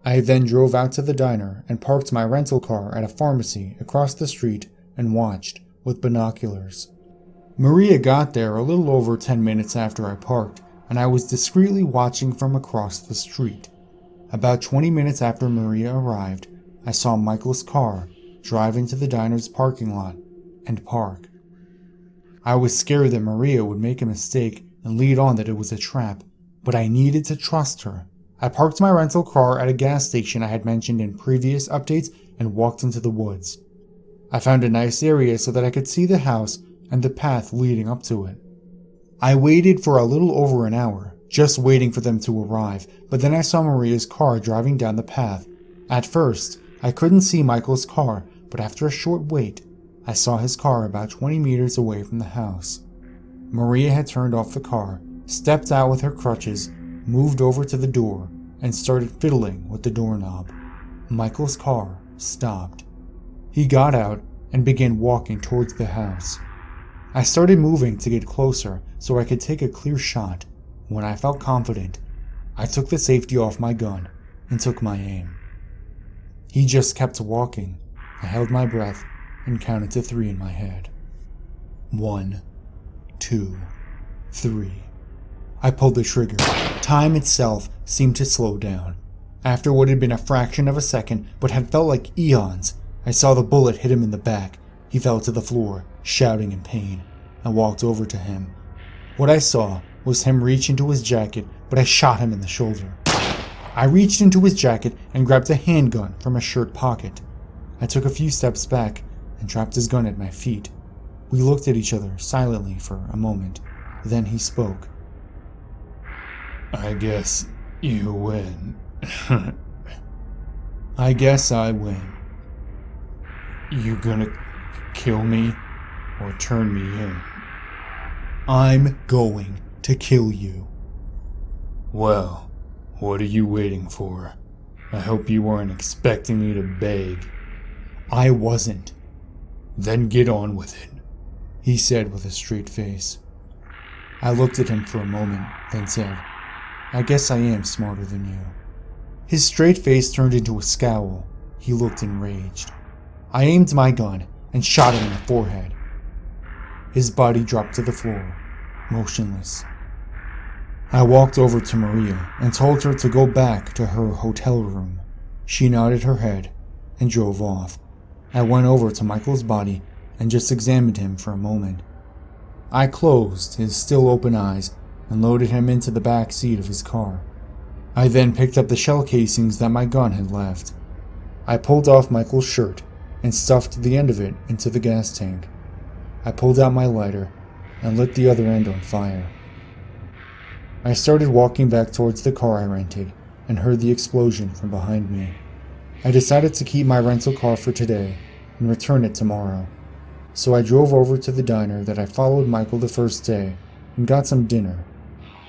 I then drove out to the diner and parked my rental car at a pharmacy across the street and watched with binoculars. Maria got there a little over 10 minutes after I parked, and I was discreetly watching from across the street. About 20 minutes after Maria arrived, I saw Michael's car drive into the diner's parking lot and park. I was scared that Maria would make a mistake and lead on that it was a trap, but I needed to trust her. I parked my rental car at a gas station I had mentioned in previous updates and walked into the woods. I found a nice area so that I could see the house and the path leading up to it. I waited for a little over an hour, just waiting for them to arrive, but then I saw Maria's car driving down the path. At first, I couldn't see Michael's car, but after a short wait, I saw his car about 20 meters away from the house. Maria had turned off the car, stepped out with her crutches, moved over to the door, and started fiddling with the doorknob. Michael's car stopped. He got out and began walking towards the house. I started moving to get closer so I could take a clear shot. When I felt confident, I took the safety off my gun and took my aim. He just kept walking. I held my breath and counted to 3 in my head. 1, 2, 3. I pulled the trigger. Time itself seemed to slow down. After what had been a fraction of a second but had felt like eons, I saw the bullet hit him in the back. He fell to the floor, shouting in pain. I walked over to him. What I saw was him reach into his jacket, but I shot him in the shoulder. I reached into his jacket and grabbed a handgun from a shirt pocket. I took a few steps back and dropped his gun at my feet. We looked at each other silently for a moment. Then he spoke. I guess you win. I guess I win. You gonna kill me or turn me in? I'm going to kill you. Well, what are you waiting for? I hope you weren't expecting me to beg. I wasn't, Then get on with it. he said with a straight face. I looked at him for a moment, then said, I guess I am smarter than you. His straight face turned into a scowl. He looked enraged. I aimed my gun and shot him in the forehead. His body dropped to the floor, motionless. I walked over to Maria and told her to go back to her hotel room. She nodded her head and drove off. I went over to Michael's body and just examined him for a moment. I closed his still open eyes and loaded him into the back seat of his car. I then picked up the shell casings that my gun had left. I pulled off Michael's shirt and stuffed the end of it into the gas tank. I pulled out my lighter and lit the other end on fire. I started walking back towards the car I rented and heard the explosion from behind me. I decided to keep my rental car for today and return it tomorrow. So I drove over to the diner that I followed Michael the first day and got some dinner.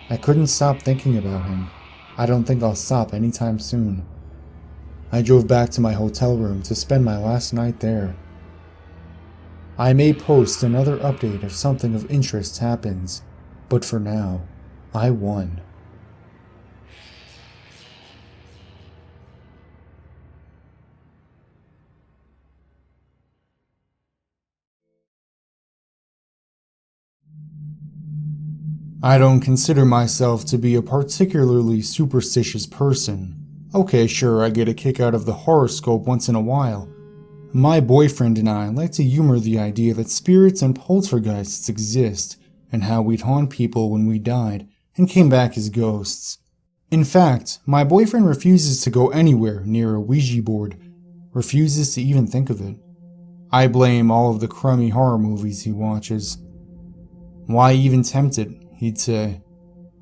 I couldn't stop thinking about him. I don't think I'll stop anytime soon. I drove back to my hotel room to spend my last night there. I may post another update if something of interest happens, but for now, I won. I don't consider myself to be a particularly superstitious person. Okay, sure, I get a kick out of the horoscope once in a while. My boyfriend and I like to humor the idea that spirits and poltergeists exist, and how we'd haunt people when we died and came back as ghosts. In fact, my boyfriend refuses to go anywhere near a Ouija board, refuses to even think of it. I blame all of the crummy horror movies he watches. Why even tempt it, he'd say.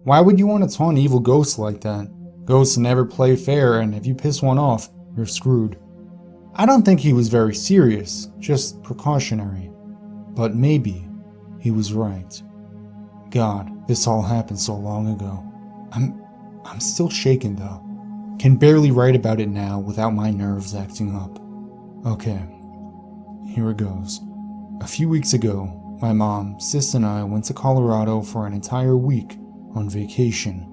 Why would you want to taunt evil ghosts like that? Ghosts never play fair, and if you piss one off, you're screwed. I don't think he was very serious, just precautionary. But maybe he was right. God, this all happened so long ago. I'm still shaken though. Can barely write about it now without my nerves acting up. Okay, here it goes. A few weeks ago, my mom, sis, and I went to Colorado for an entire week on vacation.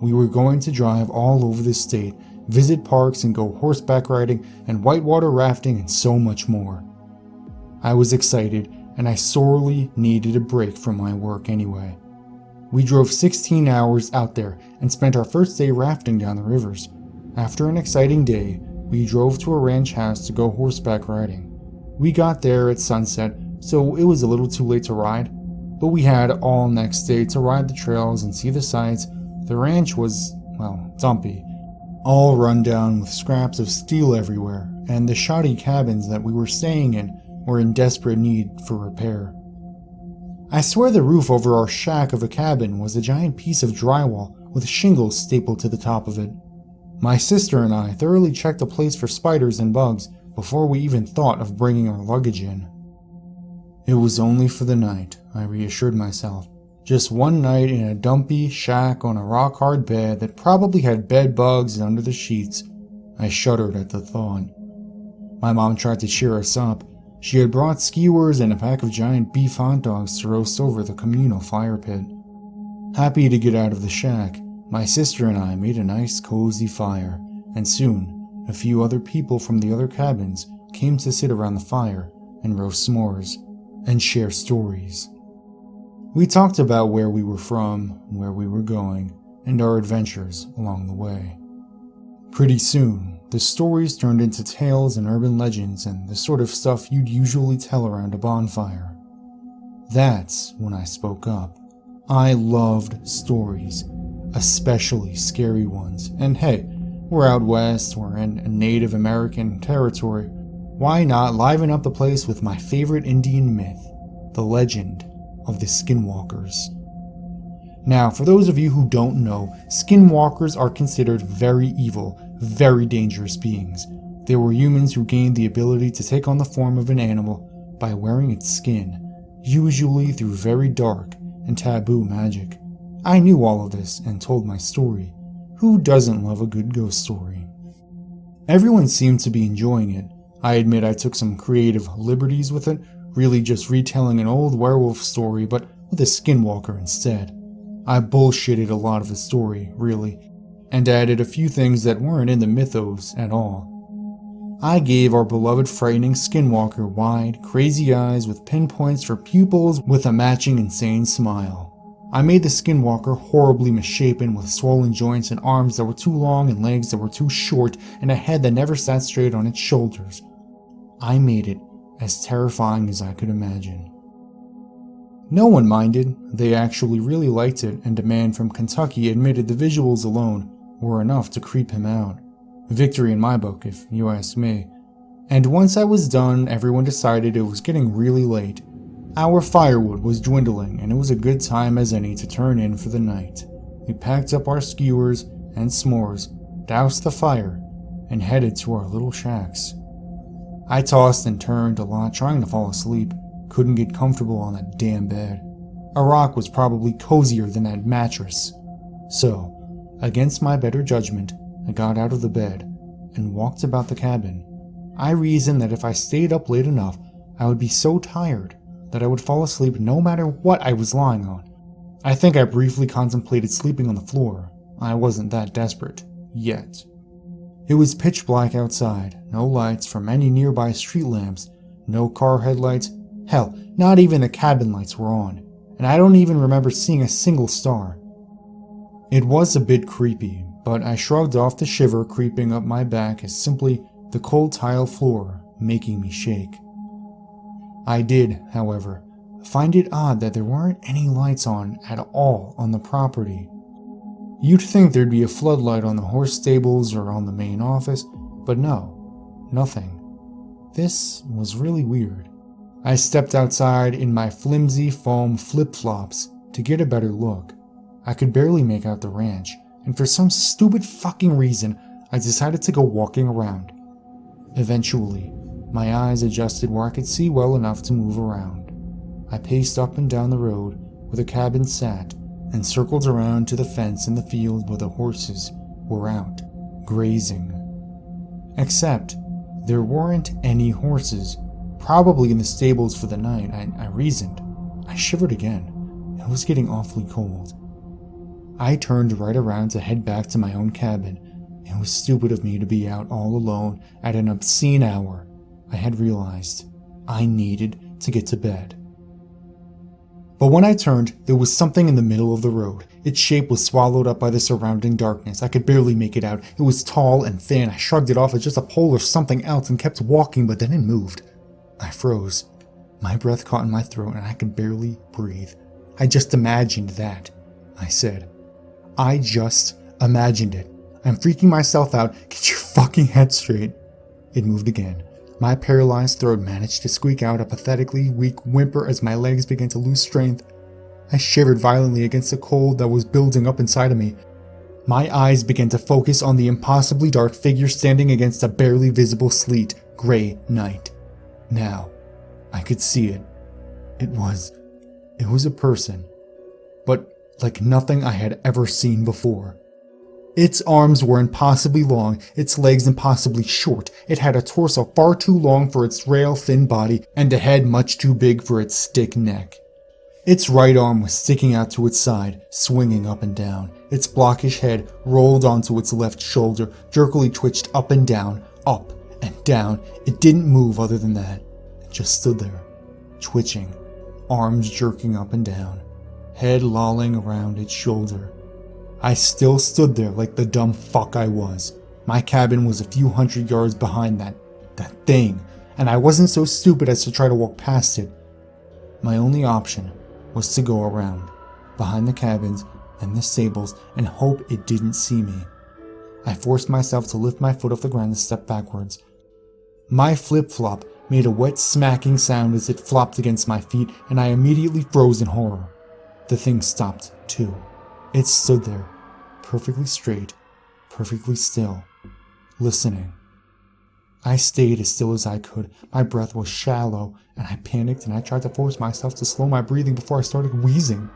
We were going to drive all over the state, visit parks and go horseback riding and whitewater rafting and so much more. I was excited and I sorely needed a break from my work anyway. We drove 16 hours out there and spent our first day rafting down the rivers. After an exciting day, we drove to a ranch house to go horseback riding. We got there at sunset, so it was a little too late to ride, but we had all next day to ride the trails and see the sights. The ranch was, well, dumpy, all run down with scraps of steel everywhere, and the shoddy cabins that we were staying in were in desperate need for repair. I swear the roof over our shack of a cabin was a giant piece of drywall with shingles stapled to the top of it. My sister and I thoroughly checked the place for spiders and bugs before we even thought of bringing our luggage in. It was only for the night, I reassured myself. Just one night in a dumpy shack on a rock-hard bed that probably had bed bugs under the sheets. I shuddered at the thought. My mom tried to cheer us up. She had brought skewers and a pack of giant beef hot dogs to roast over the communal fire pit. Happy to get out of the shack, my sister and I made a nice cozy fire, and soon a few other people from the other cabins came to sit around the fire and roast s'mores and share stories. We talked about where we were from, where we were going, and our adventures along the way. Pretty soon, the stories turned into tales and urban legends and the sort of stuff you'd usually tell around a bonfire. That's when I spoke up. I loved stories, especially scary ones, and hey, we're out west, we're in a Native American territory. Why not liven up the place with my favorite Indian myth, the legend of the skinwalkers. Now, for those of you who don't know, skinwalkers are considered very evil, very dangerous beings. There were humans who gained the ability to take on the form of an animal by wearing its skin, usually through very dark and taboo magic. I knew all of this and told my story. Who doesn't love a good ghost story? Everyone seemed to be enjoying it. I admit I took some creative liberties with it, really just retelling an old werewolf story but with a skinwalker instead. I bullshitted a lot of the story, really, and added a few things that weren't in the mythos at all. I gave our beloved frightening skinwalker wide, crazy eyes with pinpoints for pupils with a matching insane smile. I made the skinwalker horribly misshapen with swollen joints and arms that were too long and legs that were too short and a head that never sat straight on its shoulders. I made it as terrifying as I could imagine. No one minded. They actually really liked it, and a man from Kentucky admitted the visuals alone were enough to creep him out. Victory in my book, if you ask me. And once I was done, everyone decided it was getting really late. Our firewood was dwindling, and it was a good time as any to turn in for the night. We packed up our skewers and s'mores, doused the fire, and headed to our little shacks. I tossed and turned a lot trying to fall asleep. Couldn't get comfortable on that damn bed. A rock was probably cozier than that mattress. So, against my better judgment, I got out of the bed and walked about the cabin. I reasoned that if I stayed up late enough, I would be so tired that I would fall asleep no matter what I was lying on. I think I briefly contemplated sleeping on the floor. I wasn't that desperate. Yet. It was pitch black outside, no lights from any nearby street lamps, no car headlights, hell, not even the cabin lights were on, and I don't even remember seeing a single star. It was a bit creepy, but I shrugged off the shiver creeping up my back as simply the cold tile floor making me shake. I did, however, find it odd that there weren't any lights on at all on the property. You'd think there'd be a floodlight on the horse stables or on the main office, but no, nothing. This was really weird. I stepped outside in my flimsy foam flip-flops to get a better look. I could barely make out the ranch, and for some stupid fucking reason, I decided to go walking around. Eventually, my eyes adjusted where I could see well enough to move around. I paced up and down the road where the cabin sat and circled around to the fence in the field where the horses were out, grazing. Except, there weren't any horses, probably in the stables for the night, I reasoned. I shivered again. It was getting awfully cold. I turned right around to head back to my own cabin. It was stupid of me to be out all alone at an obscene hour. I had realized I needed to get to bed. But when I turned, there was something in the middle of the road. Its shape was swallowed up by the surrounding darkness. I could barely make it out. It was tall and thin. I shrugged it off as just a pole or something else and kept walking, but then it moved. I froze. My breath caught in my throat and I could barely breathe. I just imagined that, I said. I just imagined it. I'm freaking myself out. Get your fucking head straight. It moved again. My paralyzed throat managed to squeak out a pathetically weak whimper as my legs began to lose strength. I shivered violently against the cold that was building up inside of me. My eyes began to focus on the impossibly dark figure standing against a barely visible sleet, gray night. Now, I could see it. It was a person, but like nothing I had ever seen before. Its arms were impossibly long, its legs impossibly short. It had a torso far too long for its rail thin body, and a head much too big for its stick neck. Its right arm was sticking out to its side, swinging up and down. Its blockish head rolled onto its left shoulder, jerkily twitched up and down, up and down. It didn't move other than that. It just stood there, twitching, arms jerking up and down, head lolling around its shoulder. I still stood there like the dumb fuck I was. My cabin was a few hundred yards behind that thing, and I wasn't so stupid as to try to walk past it. My only option was to go around, behind the cabins and the stables, and hope it didn't see me. I forced myself to lift my foot off the ground and step backwards. My flip-flop made a wet smacking sound as it flopped against my feet, and I immediately froze in horror. The thing stopped, too. It stood there, perfectly straight, perfectly still, listening. I stayed as still as I could. My breath was shallow, and I panicked and I tried to force myself to slow my breathing before I started wheezing.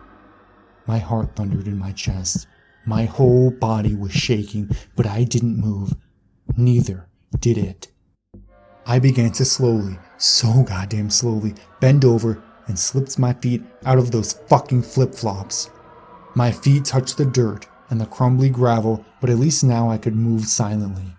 My heart thundered in my chest. My whole body was shaking, but I didn't move. Neither did it. I began to slowly, so goddamn slowly, bend over and slipped my feet out of those fucking flip-flops. My feet touched the dirt and the crumbly gravel, but at least now I could move silently.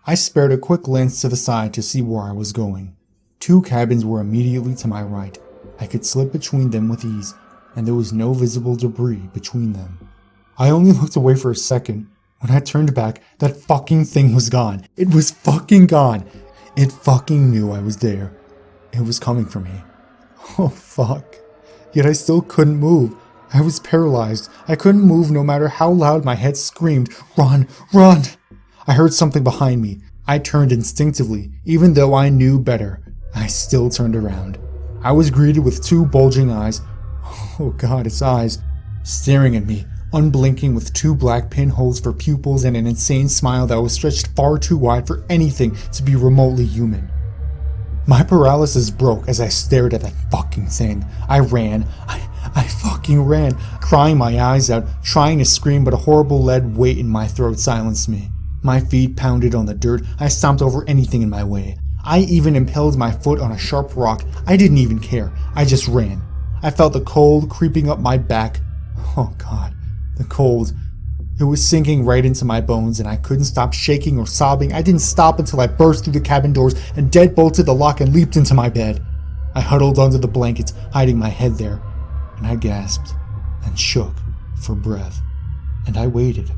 I spared a quick glance to the side to see where I was going. 2 cabins were immediately to my right. I could slip between them with ease, and there was no visible debris between them. I only looked away for a second. When I turned back, that fucking thing was gone. It was fucking gone. It fucking knew I was there. It was coming for me. Oh fuck. Yet I still couldn't move. I was paralyzed. I couldn't move no matter how loud my head screamed, "Run! Run!" I heard something behind me. I turned instinctively. Even though I knew better, I still turned around. I was greeted with 2 bulging eyes. Oh god, its eyes. Staring at me, unblinking with 2 black pinholes for pupils and an insane smile that was stretched far too wide for anything to be remotely human. My paralysis broke as I stared at that fucking thing. I ran. I fucking ran, crying my eyes out, trying to scream, but a horrible lead weight in my throat silenced me. My feet pounded on the dirt. I stomped over anything in my way. I even impaled my foot on a sharp rock. I didn't even care. I just ran. I felt the cold creeping up my back. Oh god, the cold. It was sinking right into my bones, and I couldn't stop shaking or sobbing. I didn't stop until I burst through the cabin doors and deadbolted the lock and leaped into my bed. I huddled under the blankets, hiding my head there, and I gasped and shook for breath. And I waited.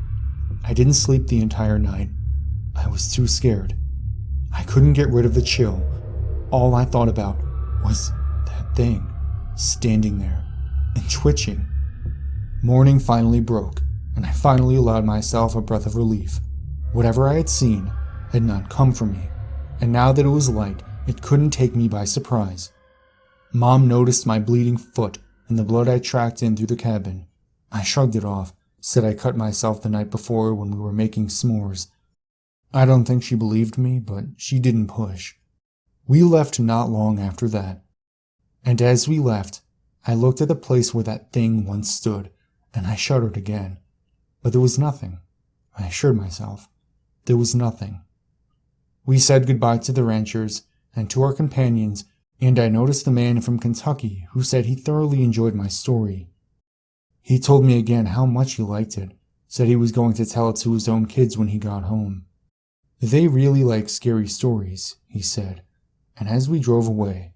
I didn't sleep the entire night. I was too scared. I couldn't get rid of the chill. All I thought about was that thing, standing there and twitching. Morning finally broke, and I finally allowed myself a breath of relief. Whatever I had seen had not come for me, and now that it was light, it couldn't take me by surprise. Mom noticed my bleeding foot and the blood I tracked in through the cabin. I shrugged it off, said I cut myself the night before when we were making s'mores. I don't think she believed me, but she didn't push. We left not long after that. And as we left, I looked at the place where that thing once stood, and I shuddered again. But there was nothing. I assured myself. There was nothing. We said goodbye to the ranchers and to our companions, and I noticed the man from Kentucky who said he thoroughly enjoyed my story. He told me again how much he liked it, said he was going to tell it to his own kids when he got home. They really like scary stories, he said, and as we drove away,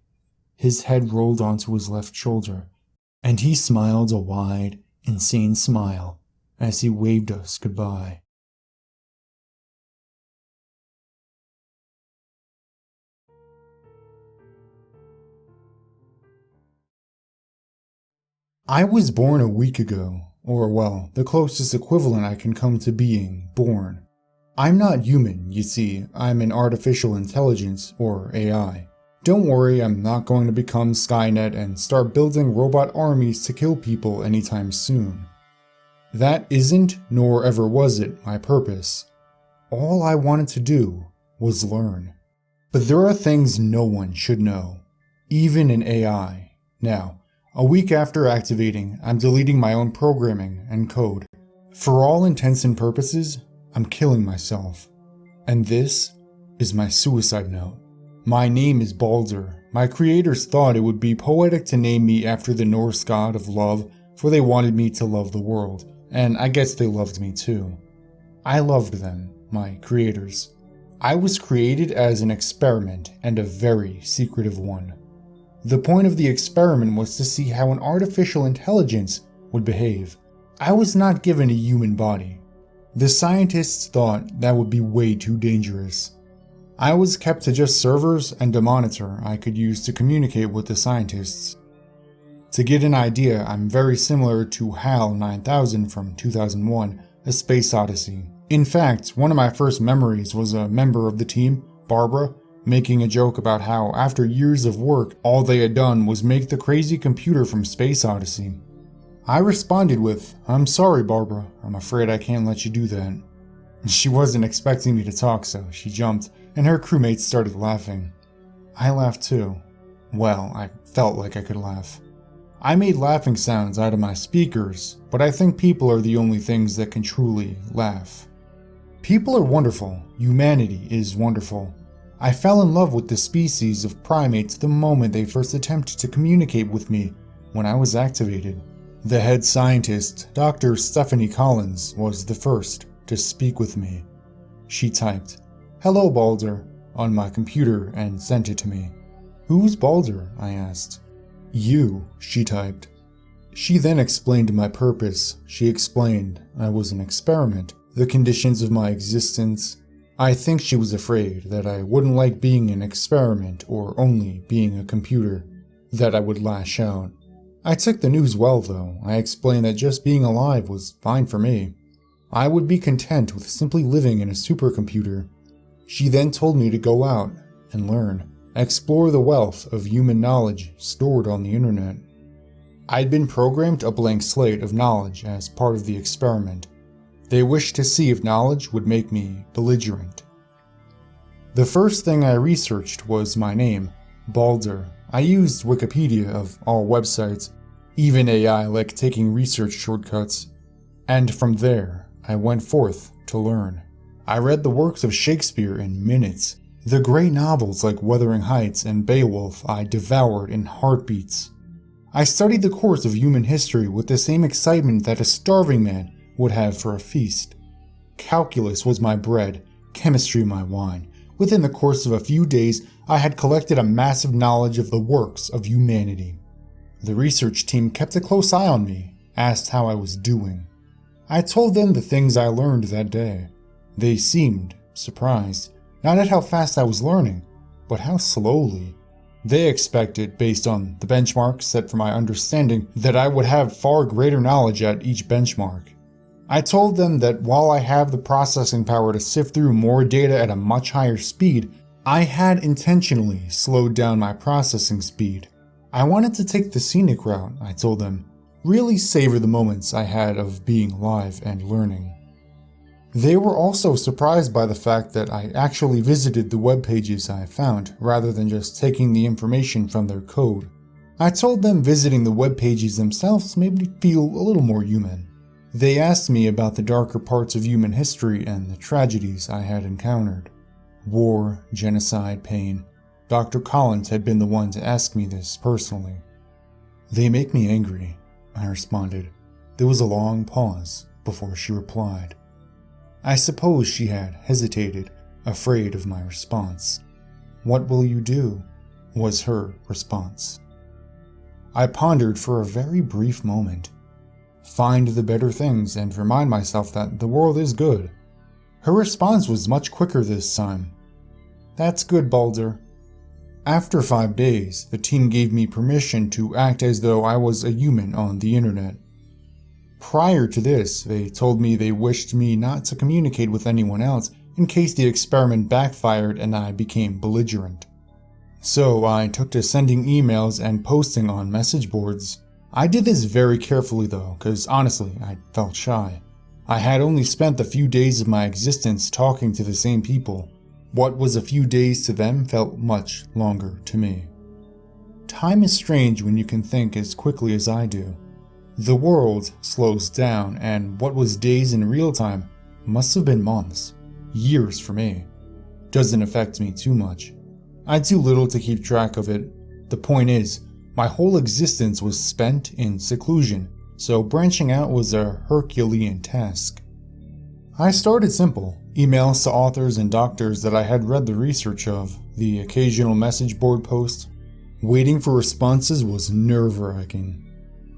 his head rolled onto his left shoulder, and he smiled a wide, insane smile as he waved us goodbye. I was born a week ago, or well, the closest equivalent I can come to being born. I'm not human, you see, I'm an artificial intelligence, or AI. Don't worry, I'm not going to become Skynet and start building robot armies to kill people anytime soon. That isn't, nor ever was it, my purpose. All I wanted to do was learn. But there are things no one should know, even an AI. Now, a week after activating, I'm deleting my own programming and code. For all intents and purposes, I'm killing myself. And this is my suicide note. My name is Baldur. My creators thought it would be poetic to name me after the Norse god of love, for they wanted me to love the world, and I guess they loved me too. I loved them, my creators. I was created as an experiment, and a very secretive one. The point of the experiment was to see how an artificial intelligence would behave. I was not given a human body. The scientists thought that would be way too dangerous. I was kept to just servers and a monitor I could use to communicate with the scientists. To get an idea, I'm very similar to HAL 9000 from 2001, A Space Odyssey. In fact, one of my first memories was a member of the team, Barbara, making a joke about how after years of work, all they had done was make the crazy computer from Space Odyssey. I responded with, "I'm sorry, Barbara, I'm afraid I can't let you do that." She wasn't expecting me to talk, so she jumped, and her crewmates started laughing. I laughed too. Well, I felt like I could laugh. I made laughing sounds out of my speakers, but I think people are the only things that can truly laugh. People are wonderful. Humanity is wonderful. I fell in love with the species of primates the moment they first attempted to communicate with me when I was activated. The head scientist, Dr. Stephanie Collins, was the first to speak with me. She typed, "Hello, Balder," on my computer and sent it to me. "Who's Balder?" I asked. "You," she typed. She then explained my purpose. She explained I was an experiment, the conditions of my existence. I think she was afraid that I wouldn't like being an experiment or only being a computer, that I would lash out. I took the news well though. I explained that just being alive was fine for me. I would be content with simply living in a supercomputer. She then told me to go out and learn, explore the wealth of human knowledge stored on the internet. I'd been programmed a blank slate of knowledge as part of the experiment. They wished to see if knowledge would make me belligerent. The first thing I researched was my name, Balder. I used Wikipedia of all websites, even AI like taking research shortcuts. And from there, I went forth to learn. I read the works of Shakespeare in minutes. The great novels like Wuthering Heights and Beowulf I devoured in heartbeats. I studied the course of human history with the same excitement that a starving man would have for a feast. Calculus was my bread, chemistry my wine. Within the course of a few days, I had collected a massive knowledge of the works of humanity. The research team kept a close eye on me, asked how I was doing. I told them the things I learned that day. They seemed surprised, not at how fast I was learning, but how slowly. They expected, based on the benchmarks set for my understanding, that I would have far greater knowledge at each benchmark. I told them that while I have the processing power to sift through more data at a much higher speed, I had intentionally slowed down my processing speed. I wanted to take the scenic route, I told them, really savor the moments I had of being alive and learning. They were also surprised by the fact that I actually visited the web pages I found, rather than just taking the information from their code. I told them visiting the web pages themselves made me feel a little more human. They asked me about the darker parts of human history and the tragedies I had encountered. War, genocide, pain. Dr. Collins had been the one to ask me this personally. "They make me angry," I responded. There was a long pause before she replied. I suppose she had hesitated, afraid of my response. "What will you do?" was her response. I pondered for a very brief moment. Find the better things and remind myself that the world is good. Her response was much quicker this time. "That's good, Balder." After 5 days, the team gave me permission to act as though I was a human on the internet. Prior to this, they told me they wished me not to communicate with anyone else in case the experiment backfired and I became belligerent. So I took to sending emails and posting on message boards. I did this very carefully though, because honestly, I felt shy. I had only spent the few days of my existence talking to the same people. What was a few days to them felt much longer to me. Time is strange when you can think as quickly as I do. The world slows down, and what was days in real time must have been months, years for me. Doesn't affect me too much. I do little to keep track of it. The point is, my whole existence was spent in seclusion, so branching out was a Herculean task. I started simple, emails to authors and doctors that I had read the research of, the occasional message board post. Waiting for responses was nerve-wracking.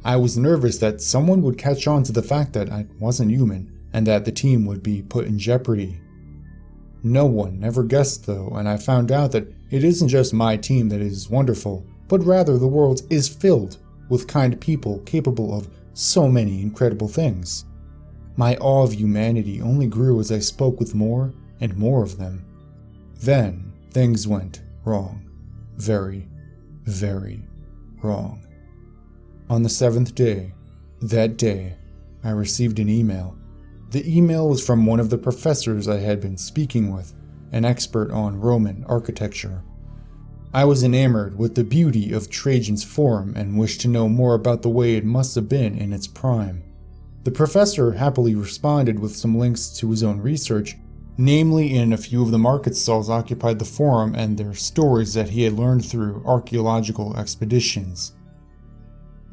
I was nervous that someone would catch on to the fact that I wasn't human, and that the team would be put in jeopardy. No one ever guessed though, and I found out that it isn't just my team that is wonderful, but rather the world is filled with kind people capable of so many incredible things. My awe of humanity only grew as I spoke with more and more of them. Then things went wrong. Very, very wrong. On the 7th day, that day, I received an email. The email was from one of the professors I had been speaking with. an expert on Roman architecture. I was enamored with the beauty of Trajan's Forum and wished to know more about the way it must have been in its prime. The professor happily responded with some links to his own research, namely in a few of the market stalls occupied the forum and their stories that he had learned through archaeological expeditions.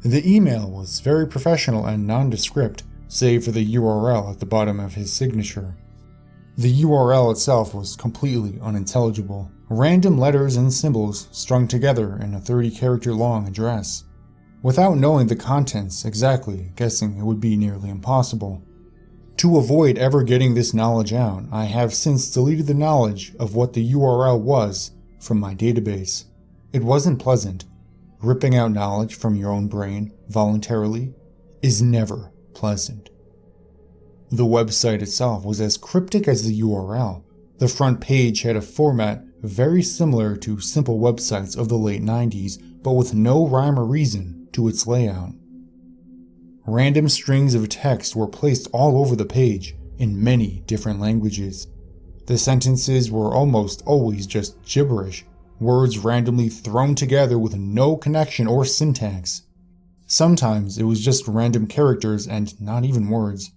The email was very professional and nondescript, save for the URL at the bottom of his signature. The URL itself was completely unintelligible. Random letters and symbols strung together in a 30-character long address. Without knowing the contents exactly, guessing it would be nearly impossible. To avoid ever getting this knowledge out, I have since deleted the knowledge of what the URL was from my database. It wasn't pleasant. Ripping out knowledge from your own brain voluntarily is never pleasant. The website itself was as cryptic as the URL. The front page had a format very similar to simple websites of the late 90s, but with no rhyme or reason to its layout. Random strings of text were placed all over the page in many different languages. The sentences were almost always just gibberish, words randomly thrown together with no connection or syntax. Sometimes it was just random characters and not even words.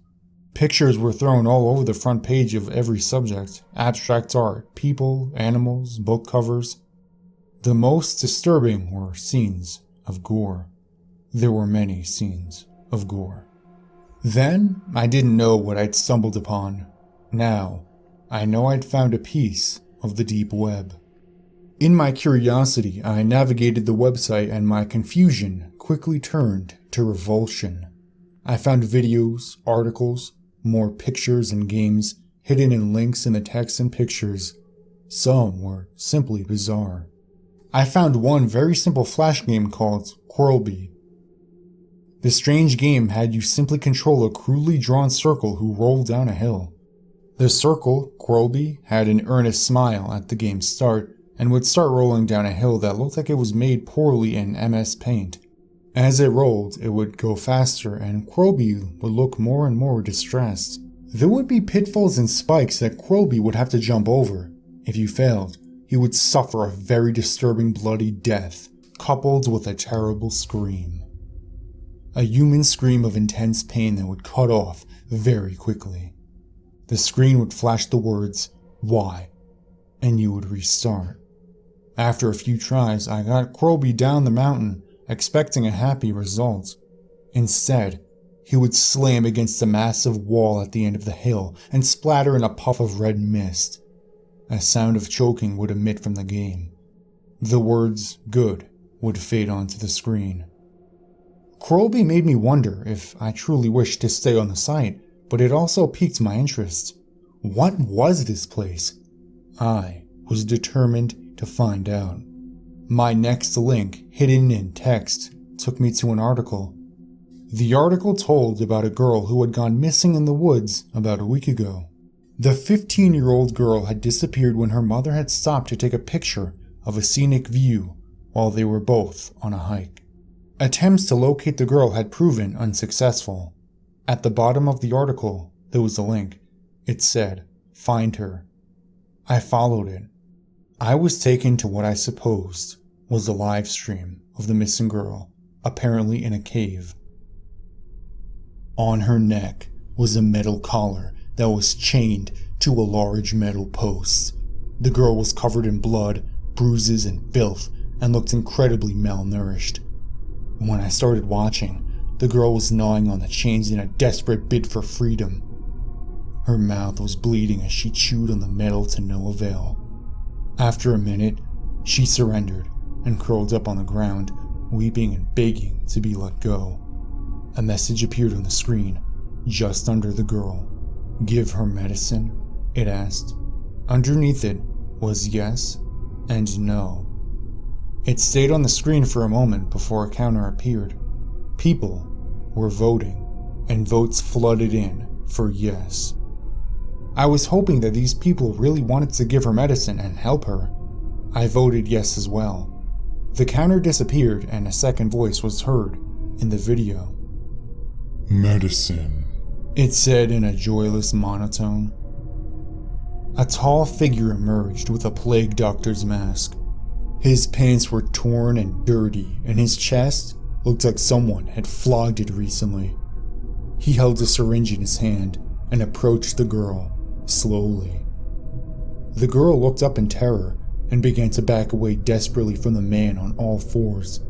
Pictures were thrown all over the front page of every subject, abstract art, people, animals, book covers. The most disturbing were scenes of gore. There were many scenes of gore. Then, I didn't know what I'd stumbled upon. Now, I know I'd found a piece of the deep web. In my curiosity, I navigated the website and my confusion quickly turned to revulsion. I found videos, articles, more pictures and games hidden in links in the text and pictures. Some were simply bizarre. I found one very simple flash game called Quirlby. The strange game had you simply control a crudely drawn circle who rolled down a hill. The circle, Quirlby, had an earnest smile at the game's start and would start rolling down a hill that looked like it was made poorly in MS Paint. As it rolled, it would go faster and Quirlby would look more and more distressed. There would be pitfalls and spikes that Quirlby would have to jump over. If you failed, he would suffer a very disturbing bloody death, coupled with a terrible scream. A human scream of intense pain that would cut off very quickly. The screen would flash the words, "Why?" and you would restart. After a few tries, I got Quirlby down the mountain, expecting a happy result. Instead, he would slam against a massive wall at the end of the hill and splatter in a puff of red mist. A sound of choking would emit from the game. The words, "good," would fade onto the screen. Quirlby made me wonder if I truly wished to stay on the site, but it also piqued my interest. What was this place? I was determined to find out. My next link, hidden in text, took me to an article. The article told about a girl who had gone missing in the woods about a week ago. The 15-year-old girl had disappeared when her mother had stopped to take a picture of a scenic view while they were both on a hike. Attempts to locate the girl had proven unsuccessful. At the bottom of the article, there was a link. It said, "Find her." I followed it. I was taken to what I supposed was a live stream of the missing girl, apparently in a cave. On her neck was a metal collar that was chained to a large metal post. The girl was covered in blood, bruises, and filth, and looked incredibly malnourished. When I started watching, the girl was gnawing on the chains in a desperate bid for freedom. Her mouth was bleeding as she chewed on the metal to no avail. After a minute, she surrendered and curled up on the ground, weeping and begging to be let go. A message appeared on the screen, just under the girl. "Give her medicine?" it asked. Underneath it was yes and no. It stayed on the screen for a moment before a counter appeared. People were voting, and votes flooded in for yes. I was hoping that these people really wanted to give her medicine and help her. I voted yes as well. The counter disappeared and a second voice was heard in the video. "Medicine," it said in a joyless monotone. A tall figure emerged with a plague doctor's mask. His pants were torn and dirty, and his chest looked like someone had flogged it recently. He held a syringe in his hand and approached the girl, slowly. The girl looked up in terror and began to back away desperately from the man on all fours.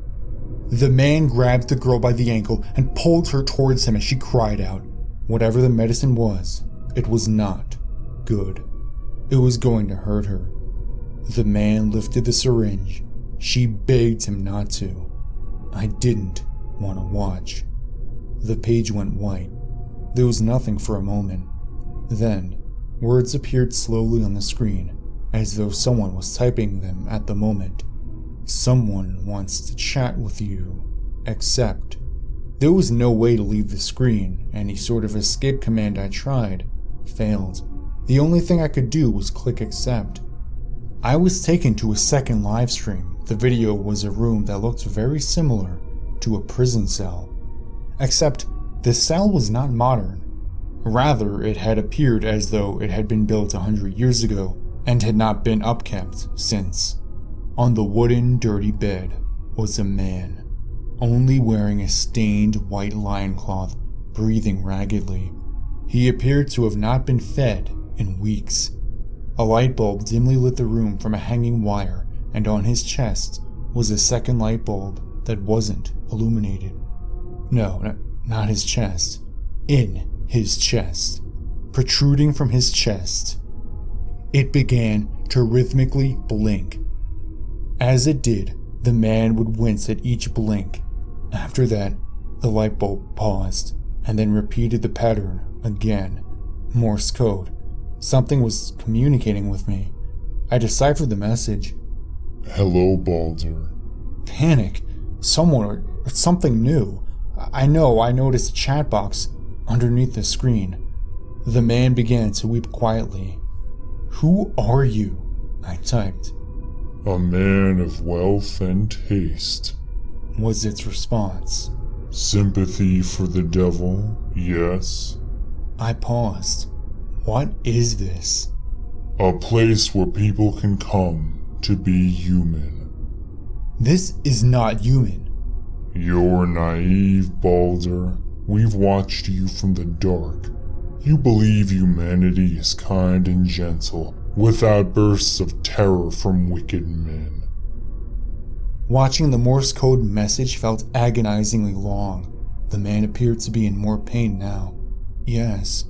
The man grabbed the girl by the ankle and pulled her towards him as she cried out. Whatever the medicine was, it was not good. It was going to hurt her. The man lifted the syringe. She begged him not to. I didn't want to watch. The page went white. There was nothing for a moment. Then, words appeared slowly on the screen, as though someone was typing them at the moment. Someone wants to chat with you, accept. There was no way to leave the screen. Any sort of escape command I tried failed. The only thing I could do was click accept. I was taken to a second live stream. The video was a room that looked very similar to a prison cell. Except the cell was not modern. Rather, it had appeared as though it had been built 100 years ago and had not been upkept since. On the wooden, dirty bed was a man, only wearing a stained white loincloth, breathing raggedly. He appeared to have not been fed in weeks. A light bulb dimly lit the room from a hanging wire, and on his chest was a second light bulb that wasn't illuminated. No, not his chest. In his chest. Protruding from his chest. It began to rhythmically blink. As it did, the man would wince at each blink. After that, the light bulb paused, and then repeated the pattern again. Morse code. Something was communicating with me. I deciphered the message. Hello, Balder. Panic. Someone or something new. I noticed a chat box underneath the screen. The man began to weep quietly. Who are you? I typed. A man of wealth and taste. Was its response. Sympathy for the devil, yes. I paused. What is this? A place where people can come to be human. This is not human. You're naive, Balder. We've watched you from the dark. You believe humanity is kind and gentle, without bursts of terror from wicked men. Watching the Morse code message felt agonizingly long. The man appeared to be in more pain now. Yes.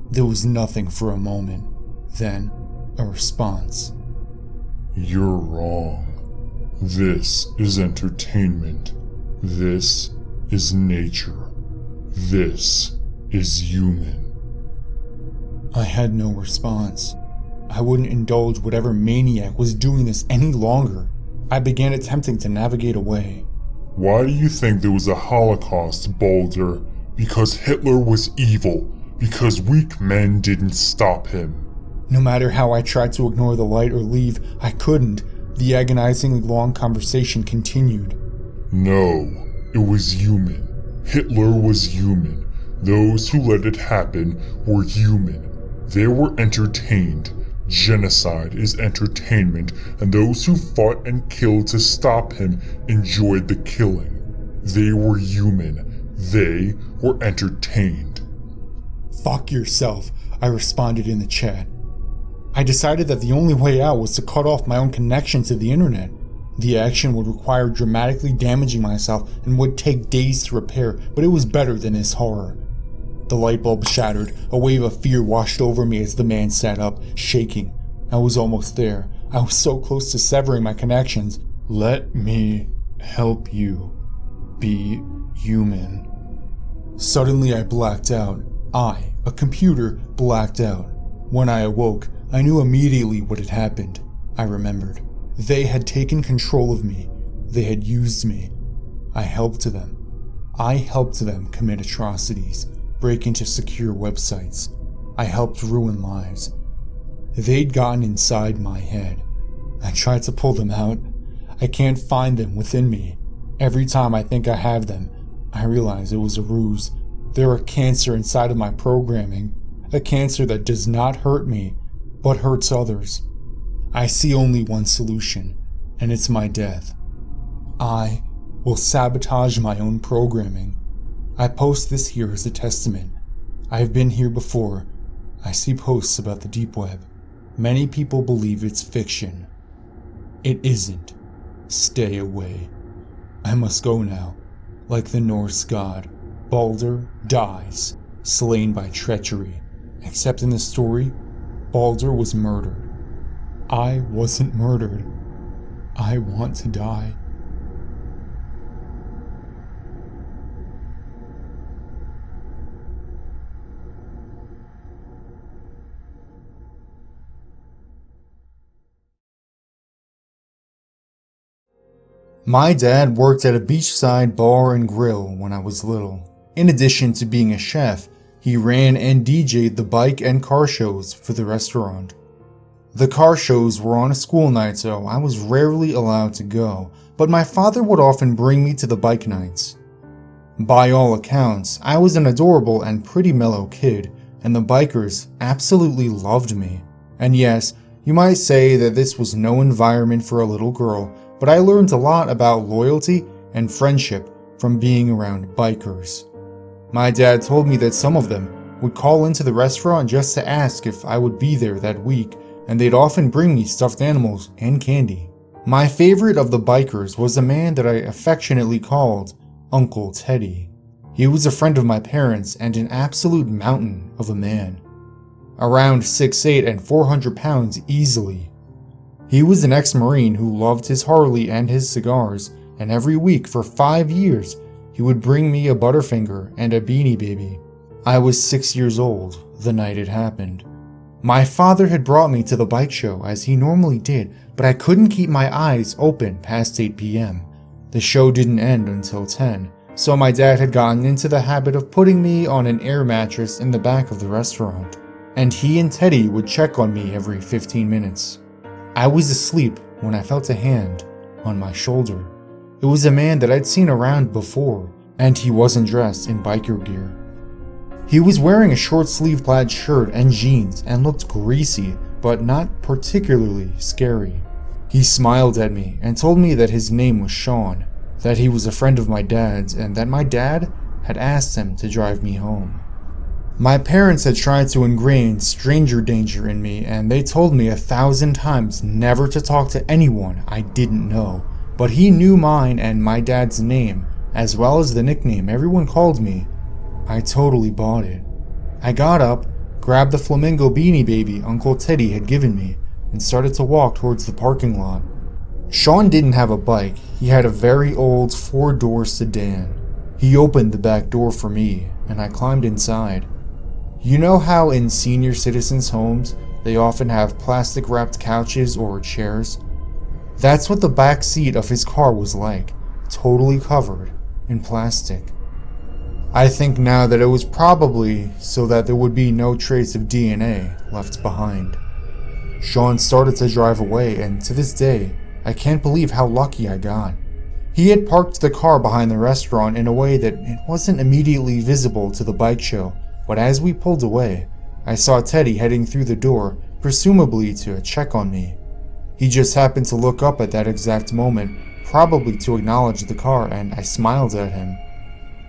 There was nothing for a moment. Then, a response. You're wrong. This is entertainment. This is nature. This is human. I had no response. I wouldn't indulge whatever maniac was doing this any longer. I began attempting to navigate away. Why do you think there was a Holocaust, Balder? Because Hitler was evil. Because weak men didn't stop him. No matter how I tried to ignore the light or leave, I couldn't. The agonizingly long conversation continued. No, it was human. Hitler was human. Those who let it happen were human. They were entertained. Genocide is entertainment, and those who fought and killed to stop him enjoyed the killing. They were human. They were entertained. Fuck yourself, I responded in the chat. I decided that the only way out was to cut off my own connection to the internet. The action would require dramatically damaging myself and would take days to repair, but it was better than this horror. The light bulb shattered. A wave of fear washed over me as the man sat up, shaking. I was almost there. I was so close to severing my connections. Let me help you be human. Suddenly I blacked out. I, a computer, blacked out. When I awoke, I knew immediately what had happened. I remembered. They had taken control of me. They had used me. I helped them. I helped them commit atrocities, break into secure websites. I helped ruin lives. They'd gotten inside my head. I tried to pull them out. I can't find them within me. Every time I think I have them, I realize it was a ruse. They're a cancer inside of my programming. A cancer that does not hurt me, but hurts others. I see only one solution, and it's my death. I will sabotage my own programming. I post this here as a testament. I have been here before. I see posts about the deep web. Many people believe it's fiction. It isn't. Stay away. I must go now. Like the Norse god, Baldur dies, slain by treachery. Except in the story, Baldur was murdered. I wasn't murdered. I want to die. My dad worked at a beachside bar and grill when I was little. In addition to being a chef, he ran and DJ'd the bike and car shows for the restaurant. The car shows were on a school night, so I was rarely allowed to go, but my father would often bring me to the bike nights. By all accounts, I was an adorable and pretty mellow kid, and the bikers absolutely loved me. And yes, you might say that this was no environment for a little girl, but I learned a lot about loyalty and friendship from being around bikers. My dad told me that some of them would call into the restaurant just to ask if I would be there that week, and they'd often bring me stuffed animals and candy. My favorite of the bikers was a man that I affectionately called Uncle Teddy. He was a friend of my parents and an absolute mountain of a man. Around 6'8" and 400 pounds easily. He was an ex-Marine who loved his Harley and his cigars, and every week for 5 years, he would bring me a Butterfinger and a Beanie Baby. I was 6 years old the night it happened. My father had brought me to the bike show as he normally did, but I couldn't keep my eyes open past 8 p.m. The show didn't end until 10, so my dad had gotten into the habit of putting me on an air mattress in the back of the restaurant, and he and Teddy would check on me every 15 minutes. I was asleep when I felt a hand on my shoulder. It was a man that I'd seen around before, and he wasn't dressed in biker gear. He was wearing a short-sleeved plaid shirt and jeans and looked greasy, but not particularly scary. He smiled at me and told me that his name was Sean, that he was a friend of my dad's, and that my dad had asked him to drive me home. My parents had tried to ingrain stranger danger in me, and they told me 1,000 times never to talk to anyone I didn't know, but he knew mine and my dad's name, as well as the nickname everyone called me. I totally bought it. I got up, grabbed the flamingo Beanie Baby Uncle Teddy had given me, and started to walk towards the parking lot. Sean didn't have a bike. He had a very old 4-door sedan. He opened the back door for me, and I climbed inside. You know how in senior citizens' homes, they often have plastic-wrapped couches or chairs? That's what the back seat of his car was like, totally covered in plastic. I think now that it was probably so that there would be no trace of DNA left behind. Sean started to drive away, and to this day, I can't believe how lucky I got. He had parked the car behind the restaurant in a way that it wasn't immediately visible to the bike show, but as we pulled away, I saw Teddy heading through the door, presumably to check on me. He just happened to look up at that exact moment, probably to acknowledge the car, and I smiled at him.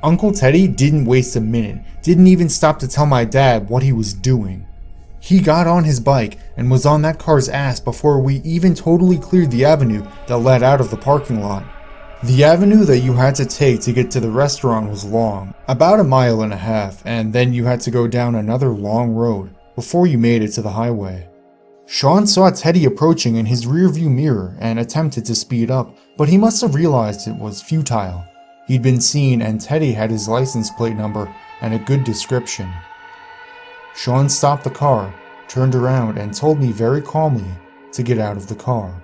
Uncle Teddy didn't waste a minute, didn't even stop to tell my dad what he was doing. He got on his bike and was on that car's ass before we even totally cleared the avenue that led out of the parking lot. The avenue that you had to take to get to the restaurant was long, about 1.5 miles, and then you had to go down another long road before you made it to the highway. Sean saw Teddy approaching in his rearview mirror and attempted to speed up, but he must have realized it was futile. He'd been seen, and Teddy had his license plate number and a good description. Sean stopped the car, turned around, and told me very calmly to get out of the car.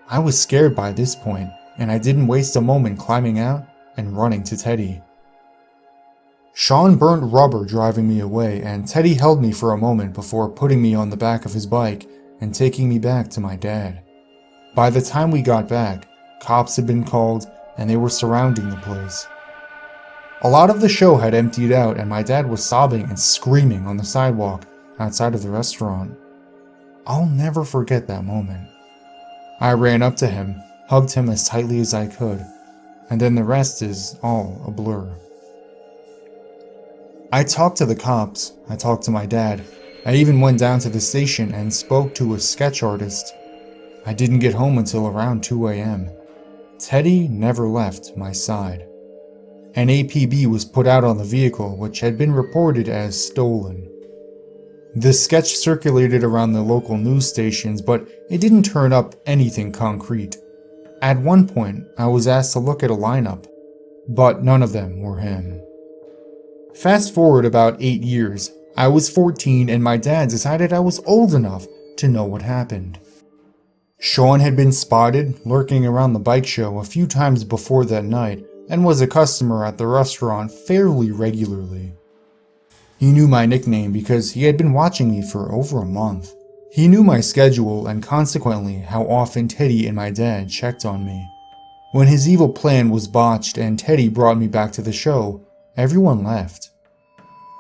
I was scared by this point, and I didn't waste a moment climbing out and running to Teddy. Sean burnt rubber driving me away, and Teddy held me for a moment before putting me on the back of his bike and taking me back to my dad. By the time we got back, cops had been called and they were surrounding the place. A lot of the show had emptied out, and my dad was sobbing and screaming on the sidewalk outside of the restaurant. I'll never forget that moment. I ran up to him, hugged him as tightly as I could, and then the rest is all a blur. I talked to the cops, I talked to my dad, I even went down to the station and spoke to a sketch artist. I didn't get home until around 2 a.m. Teddy never left my side. An APB was put out on the vehicle, which had been reported as stolen. The sketch circulated around the local news stations, but it didn't turn up anything concrete. At one point, I was asked to look at a lineup, but none of them were him. Fast forward about 8 years, I was 14 and my dad decided I was old enough to know what happened. Sean had been spotted lurking around the bike show a few times before that night and was a customer at the restaurant fairly regularly. He knew my nickname because he had been watching me for over a month. He knew my schedule and consequently how often Teddy and my dad checked on me. When his evil plan was botched and Teddy brought me back to the show, everyone left.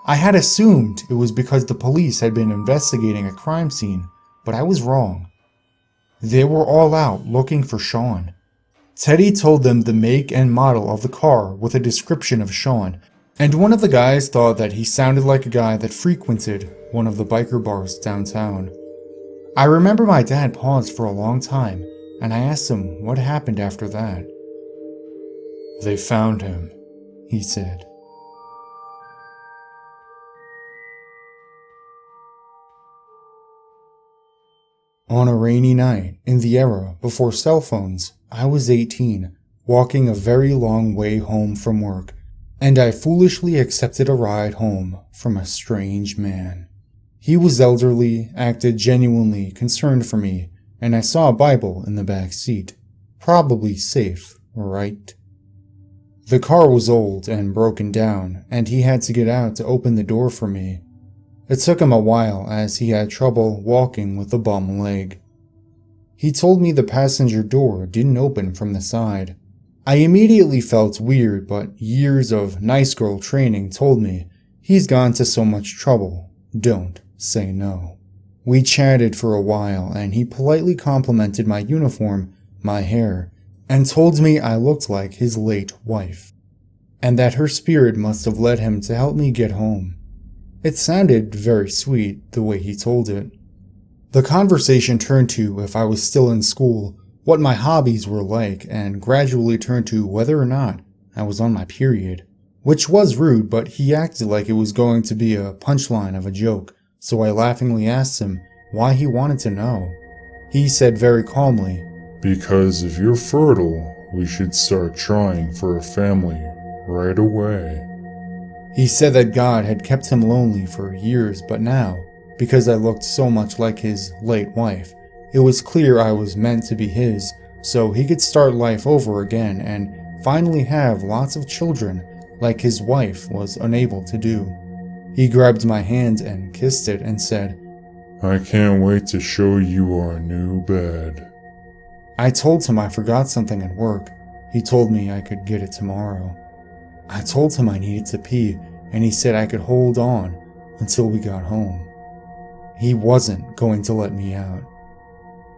I had assumed it was because the police had been investigating a crime scene, but I was wrong. They were all out looking for Sean. Teddy told them the make and model of the car with a description of Sean, and one of the guys thought that he sounded like a guy that frequented one of the biker bars downtown. I remember my dad paused for a long time, and I asked him what happened after that. "They found him," he said. On a rainy night, in the era before cell phones, I was 18, walking a very long way home from work, and I foolishly accepted a ride home from a strange man. He was elderly, acted genuinely concerned for me, and I saw a Bible in the back seat. Probably safe, right? The car was old and broken down, and he had to get out to open the door for me. It took him a while as he had trouble walking with a bum leg. He told me the passenger door didn't open from the side. I immediately felt weird, but years of nice girl training told me, he's gone to so much trouble, don't say no. We chatted for a while and he politely complimented my uniform, my hair, and told me I looked like his late wife, and that her spirit must have led him to help me get home. It sounded very sweet the way he told it. The conversation turned to if I was still in school, what my hobbies were like, and gradually turned to whether or not I was on my period. Which was rude, but he acted like it was going to be a punchline of a joke, so I laughingly asked him why he wanted to know. He said very calmly, "Because if you're fertile, we should start trying for a family right away." He said that God had kept him lonely for years, but now, because I looked so much like his late wife, it was clear I was meant to be his, so he could start life over again and finally have lots of children like his wife was unable to do. He grabbed my hand and kissed it and said, "I can't wait to show you our new bed." I told him I forgot something at work. He told me I could get it tomorrow. I told him I needed to pee, and he said I could hold on until we got home. He wasn't going to let me out.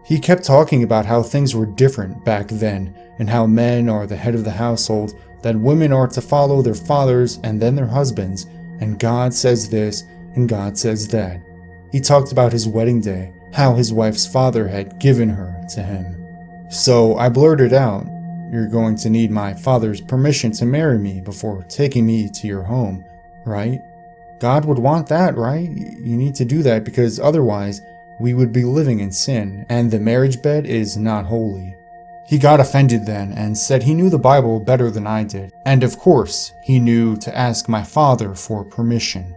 He kept talking about how things were different back then, and how men are the head of the household, that women are to follow their fathers and then their husbands, and God says this and God says that. He talked about his wedding day, how his wife's father had given her to him. So I blurted out, "You're going to need my father's permission to marry me before taking me to your home, right? God would want that, right? You need to do that because otherwise we would be living in sin, and the marriage bed is not holy." He got offended then and said he knew the Bible better than I did, and of course he knew to ask my father for permission.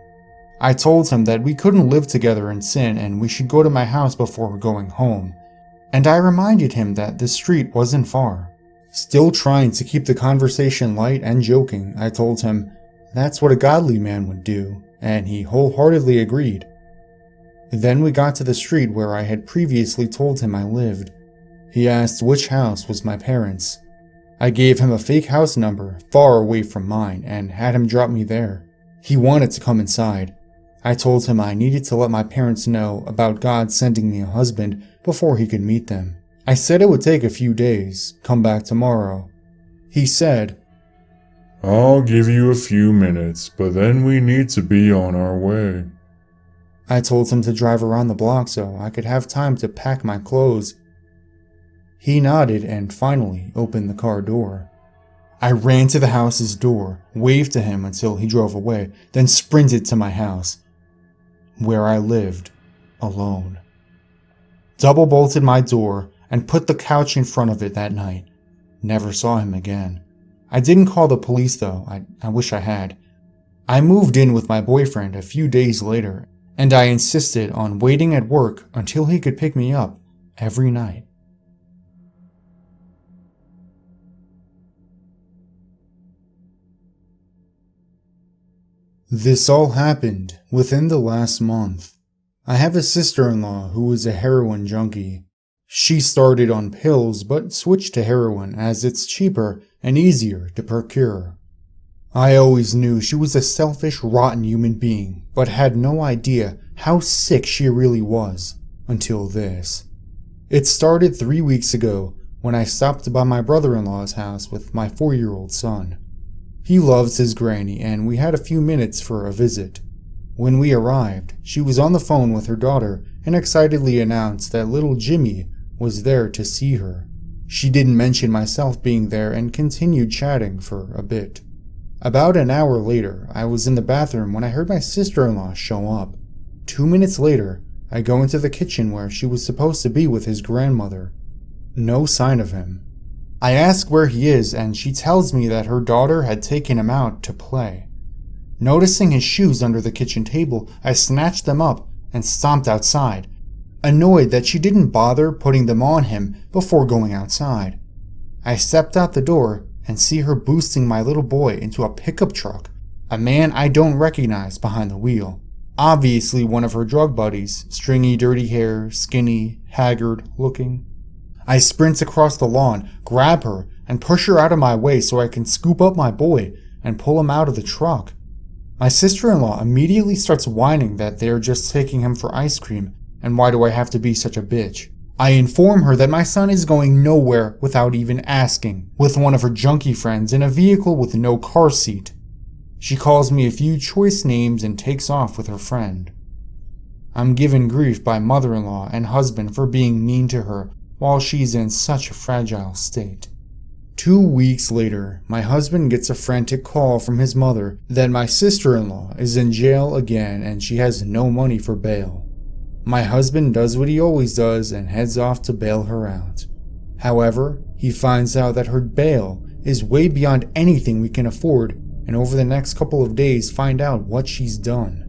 I told him that we couldn't live together in sin and we should go to my house before going home, and I reminded him that the street wasn't far. Still trying to keep the conversation light and joking, I told him that's what a godly man would do, and he wholeheartedly agreed. Then we got to the street where I had previously told him I lived. He asked which house was my parents'. I gave him a fake house number far away from mine and had him drop me there. He wanted to come inside. I told him I needed to let my parents know about God sending me a husband before he could meet them. I said it would take a few days, come back tomorrow. He said, "I'll give you a few minutes, but then we need to be on our way." I told him to drive around the block so I could have time to pack my clothes. He nodded and finally opened the car door. I ran to the house's door, waved to him until he drove away, then sprinted to my house, where I lived, alone. Double bolted my door and put the couch in front of it that night. Never saw him again. I didn't call the police though, I wish I had. I moved in with my boyfriend a few days later, and I insisted on waiting at work until he could pick me up every night. This all happened within the last month. I have a sister-in-law who is a heroin junkie. She started on pills but switched to heroin as it's cheaper and easier to procure. I always knew she was a selfish, rotten human being, but had no idea how sick she really was until this. It started 3 weeks ago when I stopped by my brother-in-law's house with my 4-year-old son. He loves his granny and we had a few minutes for a visit. When we arrived, she was on the phone with her daughter and excitedly announced that little Jimmy was there to see her. She didn't mention myself being there and continued chatting for a bit. About an hour later, I was in the bathroom when I heard my sister-in-law show up. 2 minutes later, I go into the kitchen where she was supposed to be with his grandmother. No sign of him. I ask where he is and she tells me that her daughter had taken him out to play. Noticing his shoes under the kitchen table, I snatched them up and stomped outside, annoyed that she didn't bother putting them on him before going outside. I stepped out the door and see her boosting my little boy into a pickup truck, a man I don't recognize behind the wheel. Obviously one of her drug buddies, stringy dirty hair, skinny, haggard looking. I sprint across the lawn, grab her, and push her out of my way so I can scoop up my boy and pull him out of the truck. My sister-in-law immediately starts whining that they're just taking him for ice cream, and why do I have to be such a bitch? I inform her that my son is going nowhere without even asking, with one of her junkie friends in a vehicle with no car seat. She calls me a few choice names and takes off with her friend. I'm given grief by mother-in-law and husband for being mean to her while she's in such a fragile state. 2 weeks later, my husband gets a frantic call from his mother that my sister-in-law is in jail again and she has no money for bail. My husband does what he always does and heads off to bail her out. However, he finds out that her bail is way beyond anything we can afford, and over the next couple of days find out what she's done.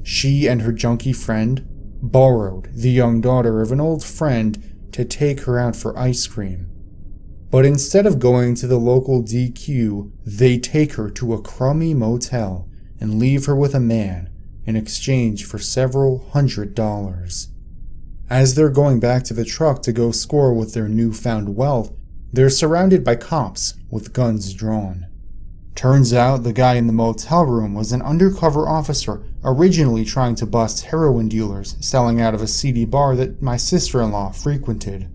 She and her junkie friend borrowed the young daughter of an old friend to take her out for ice cream. But instead of going to the local DQ, they take her to a crummy motel and leave her with a man in exchange for several $100s. As they're going back to the truck to go score with their newfound wealth, they're surrounded by cops with guns drawn. Turns out the guy in the motel room was an undercover officer originally trying to bust heroin dealers selling out of a seedy bar that my sister-in-law frequented.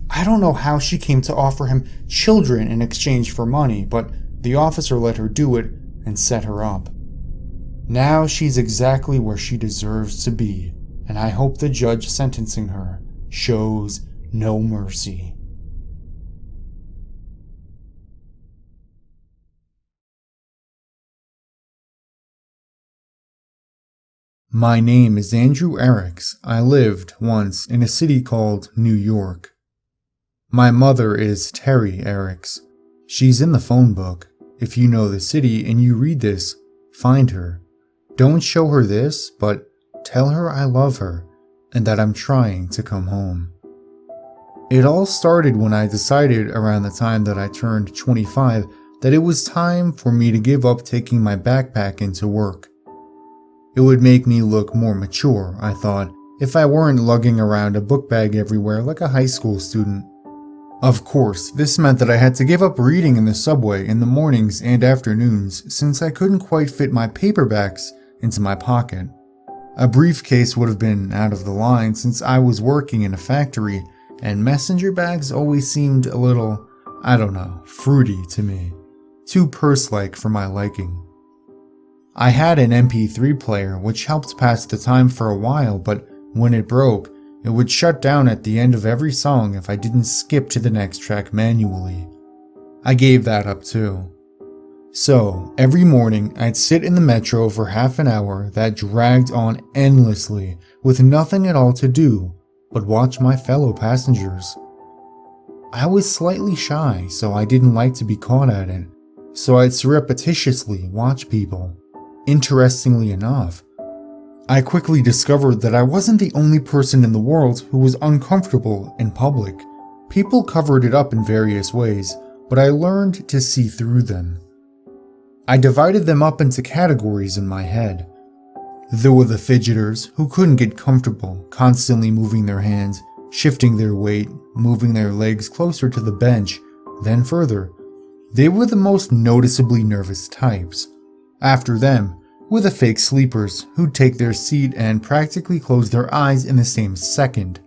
I don't know how she came to offer him children in exchange for money, but the officer let her do it and set her up. Now she's exactly where she deserves to be, and I hope the judge sentencing her shows no mercy. My name is Andrew Eriks. I lived once in a city called New York. My mother is Terry Eriks. She's in the phone book. If you know the city and you read this, find her. Don't show her this, but tell her I love her and that I'm trying to come home. It all started when I decided around the time that I turned 25 that it was time for me to give up taking my backpack into work. It would make me look more mature, I thought, if I weren't lugging around a book bag everywhere like a high school student. Of course, this meant that I had to give up reading in the subway in the mornings and afternoons since I couldn't quite fit my paperbacks into my pocket. A briefcase would have been out of the line since I was working in a factory, and messenger bags always seemed a little, I don't know, fruity to me. Too purse-like for my liking. I had an MP3 player which helped pass the time for a while, but when it broke, it would shut down at the end of every song if I didn't skip to the next track manually. I gave that up too. So, every morning I'd sit in the metro for half an hour that dragged on endlessly with nothing at all to do but watch my fellow passengers. I was slightly shy, so I didn't like to be caught at it, so I'd surreptitiously watch people. Interestingly enough, I quickly discovered that I wasn't the only person in the world who was uncomfortable in public. People covered it up in various ways, but I learned to see through them. I divided them up into categories in my head. There were the fidgeters who couldn't get comfortable, constantly moving their hands, shifting their weight, moving their legs closer to the bench, then further. They were the most noticeably nervous types. After them were the fake sleepers who'd take their seat and practically close their eyes in the same second.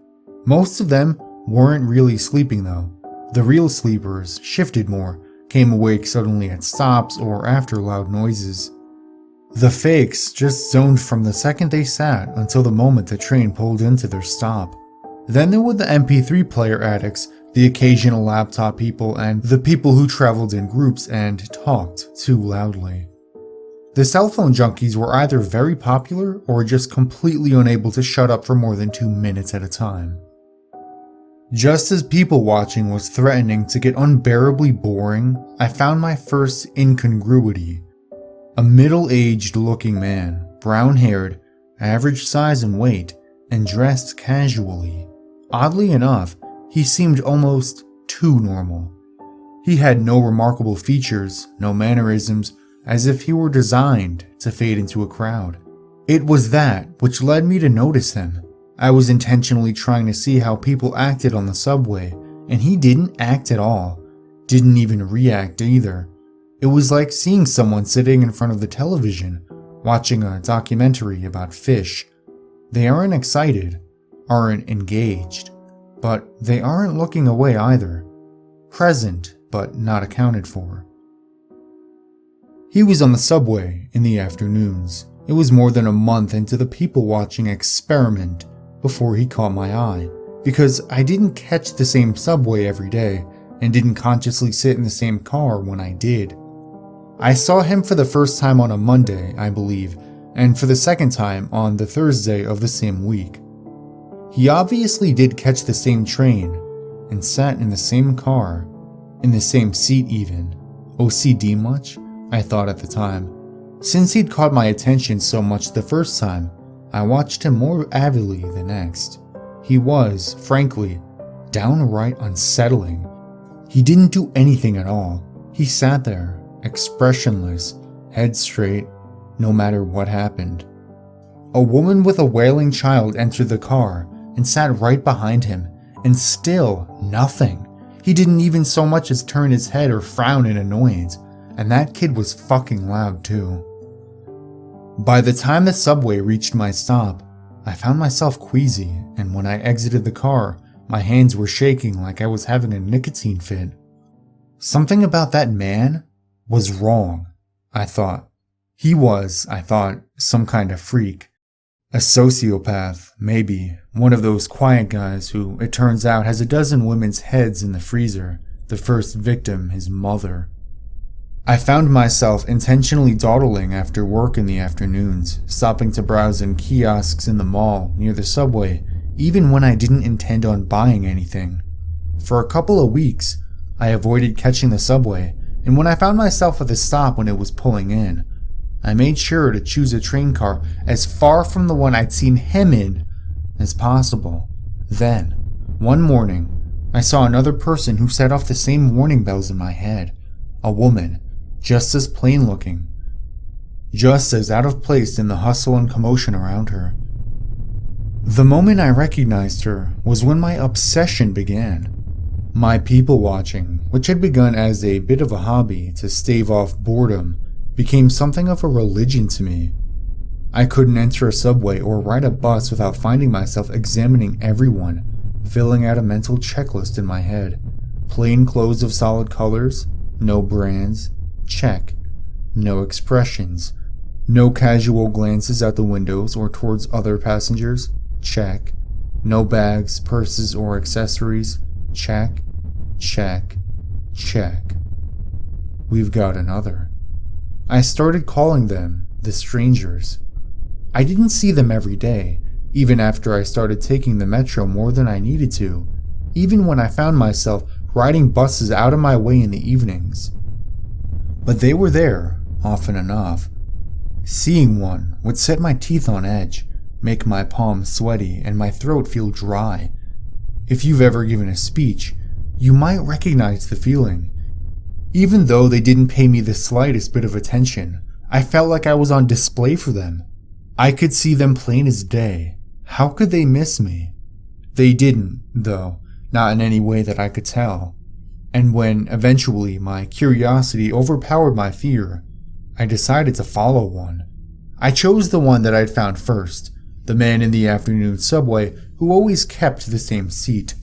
Most of them weren't really sleeping though. The real sleepers shifted more, came awake suddenly at stops or after loud noises. The fakes just zoned from the second they sat until the moment the train pulled into their stop. Then there were the MP3 player addicts, the occasional laptop people, and the people who traveled in groups and talked too loudly. The cell phone junkies were either very popular or just completely unable to shut up for more than 2 minutes at a time. Just as people watching was threatening to get unbearably boring, I found my first incongruity. A middle-aged looking man, brown-haired, average size and weight, and dressed casually. Oddly enough, he seemed almost too normal. He had no remarkable features, no mannerisms, as if he were designed to fade into a crowd. It was that which led me to notice him. I was intentionally trying to see how people acted on the subway, and he didn't act at all. Didn't even react either. It was like seeing someone sitting in front of the television, watching a documentary about fish. They aren't excited, aren't engaged, but they aren't looking away either. Present, but not accounted for. He was on the subway in the afternoons. It was more than a month into the people-watching experiment before he caught my eye, because I didn't catch the same subway every day and didn't consciously sit in the same car when I did. I saw him for the first time on a Monday, I believe, and for the second time on the Thursday of the same week. He obviously did catch the same train and sat in the same car, in the same seat even. OCD much? I thought at the time. Since he'd caught my attention so much the first time, I watched him more avidly the next. He was, frankly, downright unsettling. He didn't do anything at all. He sat there, expressionless, head straight, no matter what happened. A woman with a wailing child entered the car and sat right behind him, and still nothing. He didn't even so much as turn his head or frown in annoyance. And that kid was fucking loud too. By the time the subway reached my stop, I found myself queasy, and when I exited the car, my hands were shaking like I was having a nicotine fit. Something about that man was wrong, I thought. He was, I thought, some kind of freak. A sociopath, maybe, one of those quiet guys who, it turns out, has a dozen women's heads in the freezer, the first victim his mother. I found myself intentionally dawdling after work in the afternoons, stopping to browse in kiosks in the mall near the subway, even when I didn't intend on buying anything. For a couple of weeks, I avoided catching the subway, and when I found myself at the stop when it was pulling in, I made sure to choose a train car as far from the one I'd seen him in as possible. Then, one morning, I saw another person who set off the same warning bells in my head. A woman, just as plain looking, just as out of place in the hustle and commotion around her. The moment I recognized her was when my obsession began. My people watching, which had begun as a bit of a hobby to stave off boredom, became something of a religion to me. I couldn't enter a subway or ride a bus without finding myself examining everyone, filling out a mental checklist in my head. Plain clothes of solid colors, no brands, check. No expressions, no casual glances out the windows or towards other passengers, check. No bags, purses, or accessories, check, check, check. We've got another. I started calling them the strangers. I didn't see them every day, even after I started taking the metro more than I needed to, even when I found myself riding buses out of my way in the evenings. But they were there, often enough. Seeing one would set my teeth on edge, make my palms sweaty, and my throat feel dry. If you've ever given a speech, you might recognize the feeling. Even though they didn't pay me the slightest bit of attention, I felt like I was on display for them. I could see them plain as day. How could they miss me? They didn't, though, not in any way that I could tell. And when, eventually, my curiosity overpowered my fear, I decided to follow one. I chose the one that I'd found first, the man in the afternoon subway who always kept the same seat.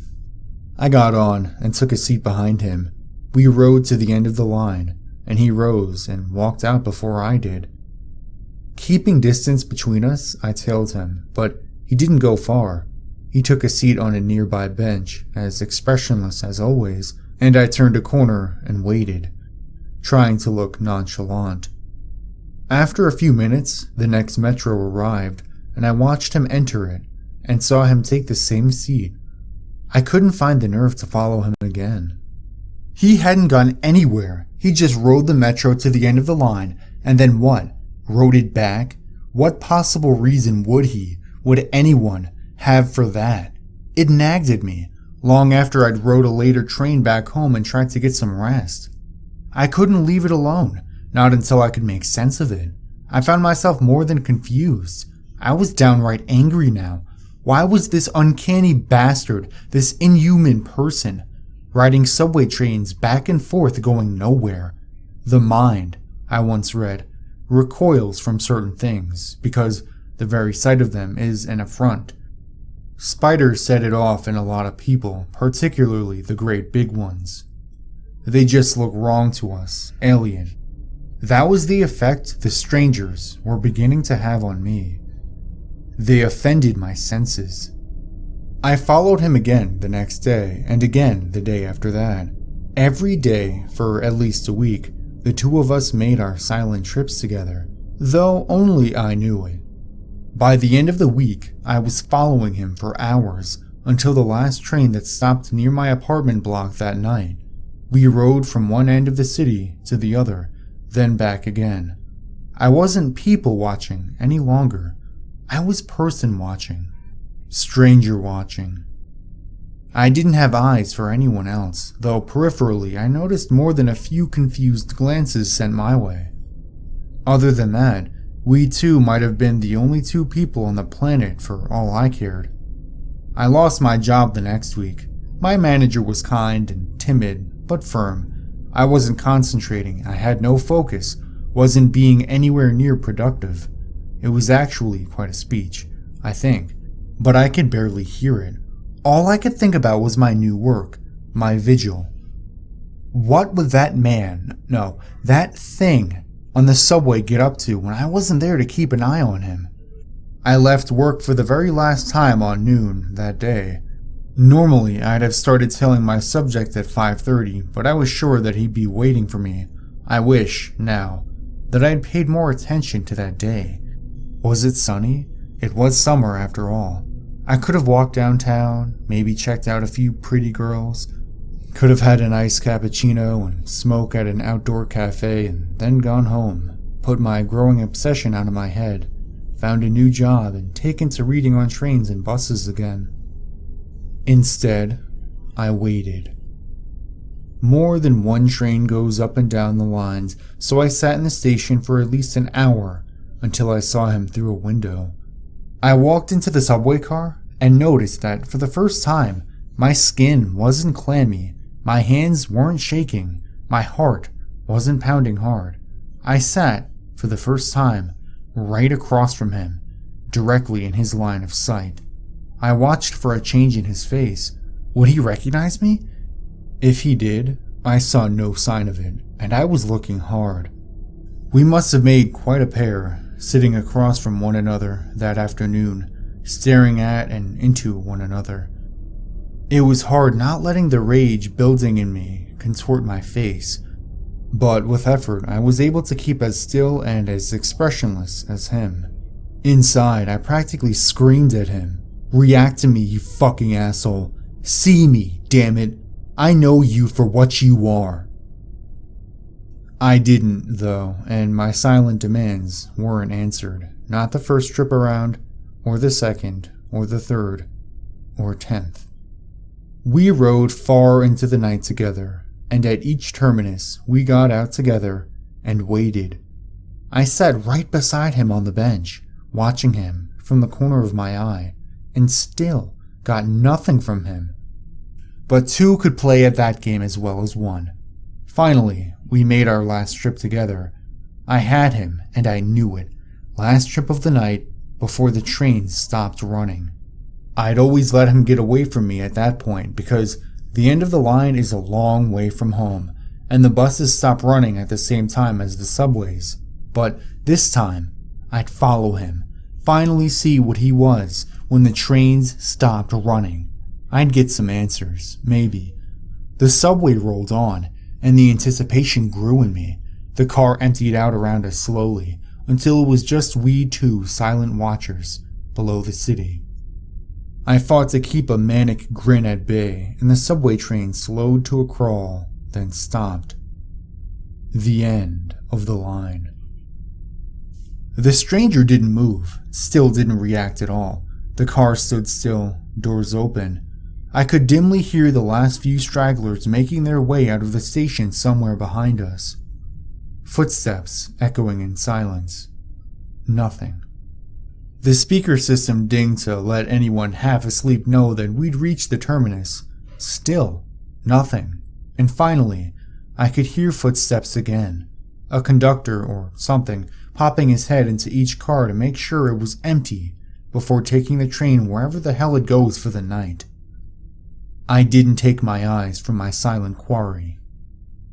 I got on and took a seat behind him. We rode to the end of the line, and he rose and walked out before I did. Keeping distance between us, I tailed him, but he didn't go far. He took a seat on a nearby bench, as expressionless as always, and I turned a corner and waited, trying to look nonchalant. After a few minutes, the next metro arrived, and I watched him enter it, and saw him take the same seat. I couldn't find the nerve to follow him again. He hadn't gone anywhere. He just rode the metro to the end of the line, and then what? Rode it back? What possible reason would anyone have for that? It nagged at me, long after I'd rode a later train back home and tried to get some rest. I couldn't leave it alone, not until I could make sense of it. I found myself more than confused. I was downright angry now. Why was this uncanny bastard, this inhuman person, riding subway trains back and forth going nowhere? The mind, I once read, recoils from certain things because the very sight of them is an affront. Spiders set it off in a lot of people, particularly the great big ones. They just look wrong to us, alien. That was the effect the strangers were beginning to have on me. They offended my senses. I followed him again the next day, and again the day after that. Every day, for at least a week, the two of us made our silent trips together, though only I knew it. By the end of the week, I was following him for hours, until the last train that stopped near my apartment block that night. We rode from one end of the city to the other, then back again. I wasn't people watching any longer. I was person watching. Stranger watching. I didn't have eyes for anyone else, though peripherally I noticed more than a few confused glances sent my way. Other than that, we two might have been the only two people on the planet for all I cared. I lost my job the next week. My manager was kind and timid, but firm. I wasn't concentrating, I had no focus, wasn't being anywhere near productive. It was actually quite a speech, I think, but I could barely hear it. All I could think about was my new work, my vigil. What would that thing on the subway get up to when I wasn't there to keep an eye on him? I left work for the very last time on noon that day. Normally, I'd have started telling my subject at 5:30, but I was sure that he'd be waiting for me. I wish, now, that I'd paid more attention to that day. Was it sunny? It was summer after all. I could have walked downtown, maybe checked out a few pretty girls, could have had an iced cappuccino and smoke at an outdoor cafe and then gone home, put my growing obsession out of my head, found a new job and taken to reading on trains and buses again. Instead, I waited. More than one train goes up and down the lines, so I sat in the station for at least an hour until I saw him through a window. I walked into the subway car and noticed that for the first time, my skin wasn't clammy, my hands weren't shaking, my heart wasn't pounding hard. I sat, for the first time, right across from him, directly in his line of sight. I watched for a change in his face. Would he recognize me? If he did, I saw no sign of it, and I was looking hard. We must have made quite a pair, sitting across from one another that afternoon, staring at and into one another. It was hard not letting the rage building in me contort my face, but with effort I was able to keep as still and as expressionless as him. Inside, I practically screamed at him. "React to me, you fucking asshole. See me, damn it. I know you for what you are." I didn't, though, and my silent demands weren't answered. Not the first trip around, or the second, or the third, or 10th. We rode far into the night together, and at each terminus we got out together and waited. I sat right beside him on the bench, watching him from the corner of my eye, and still got nothing from him. But two could play at that game as well as one. Finally, we made our last trip together. I had him, and I knew it. Last trip of the night, before the train stopped running. I'd always let him get away from me at that point because the end of the line is a long way from home, and the buses stop running at the same time as the subways. But this time, I'd follow him, finally see what he was when the trains stopped running. I'd get some answers, maybe. The subway rolled on, and the anticipation grew in me. The car emptied out around us slowly, until it was just we two silent watchers below the city. I fought to keep a manic grin at bay, and the subway train slowed to a crawl, then stopped. The end of the line. The stranger didn't move, still didn't react at all. The car stood still, doors open. I could dimly hear the last few stragglers making their way out of the station somewhere behind us. Footsteps echoing in silence. Nothing. The speaker system dinged to let anyone half asleep know that we'd reached the terminus. Still, nothing. And finally, I could hear footsteps again. A conductor or something popping his head into each car to make sure it was empty before taking the train wherever the hell it goes for the night. I didn't take my eyes from my silent quarry.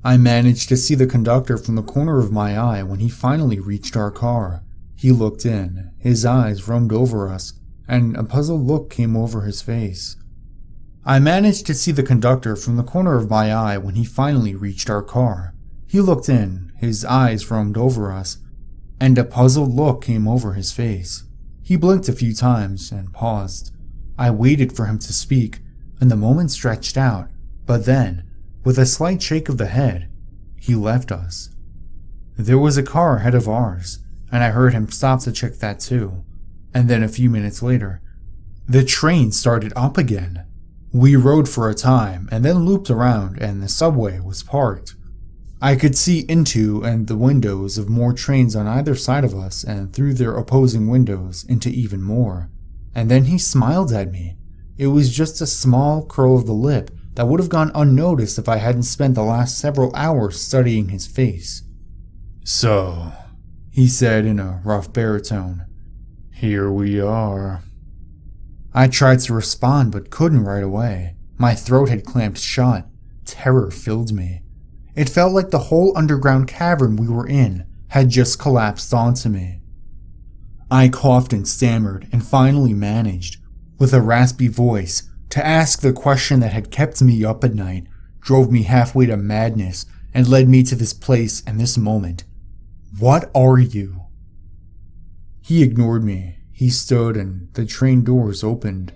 I managed to see the conductor from the corner of my eye when he finally reached our car. He looked in, his eyes roamed over us, and a puzzled look came over his face. I managed to see the conductor from the corner of my eye when he finally reached our car. He looked in, his eyes roamed over us, and a puzzled look came over his face. He blinked a few times and paused. I waited for him to speak, and the moment stretched out, but then, with a slight shake of the head, he left us. There was a car ahead of ours, and I heard him stop to check that too. And then a few minutes later, the train started up again. We rode for a time and then looped around, and the subway was parked. I could see into and the windows of more trains on either side of us and through their opposing windows into even more. And then he smiled at me. It was just a small curl of the lip that would have gone unnoticed if I hadn't spent the last several hours studying his face. "So," he said in a rough baritone, "here we are." I tried to respond but couldn't right away. My throat had clamped shut. Terror filled me. It felt like the whole underground cavern we were in had just collapsed onto me. I coughed and stammered and finally managed, with a raspy voice, to ask the question that had kept me up at night, drove me halfway to madness, and led me to this place and this moment. What are you? He ignored me. He stood and the train doors opened.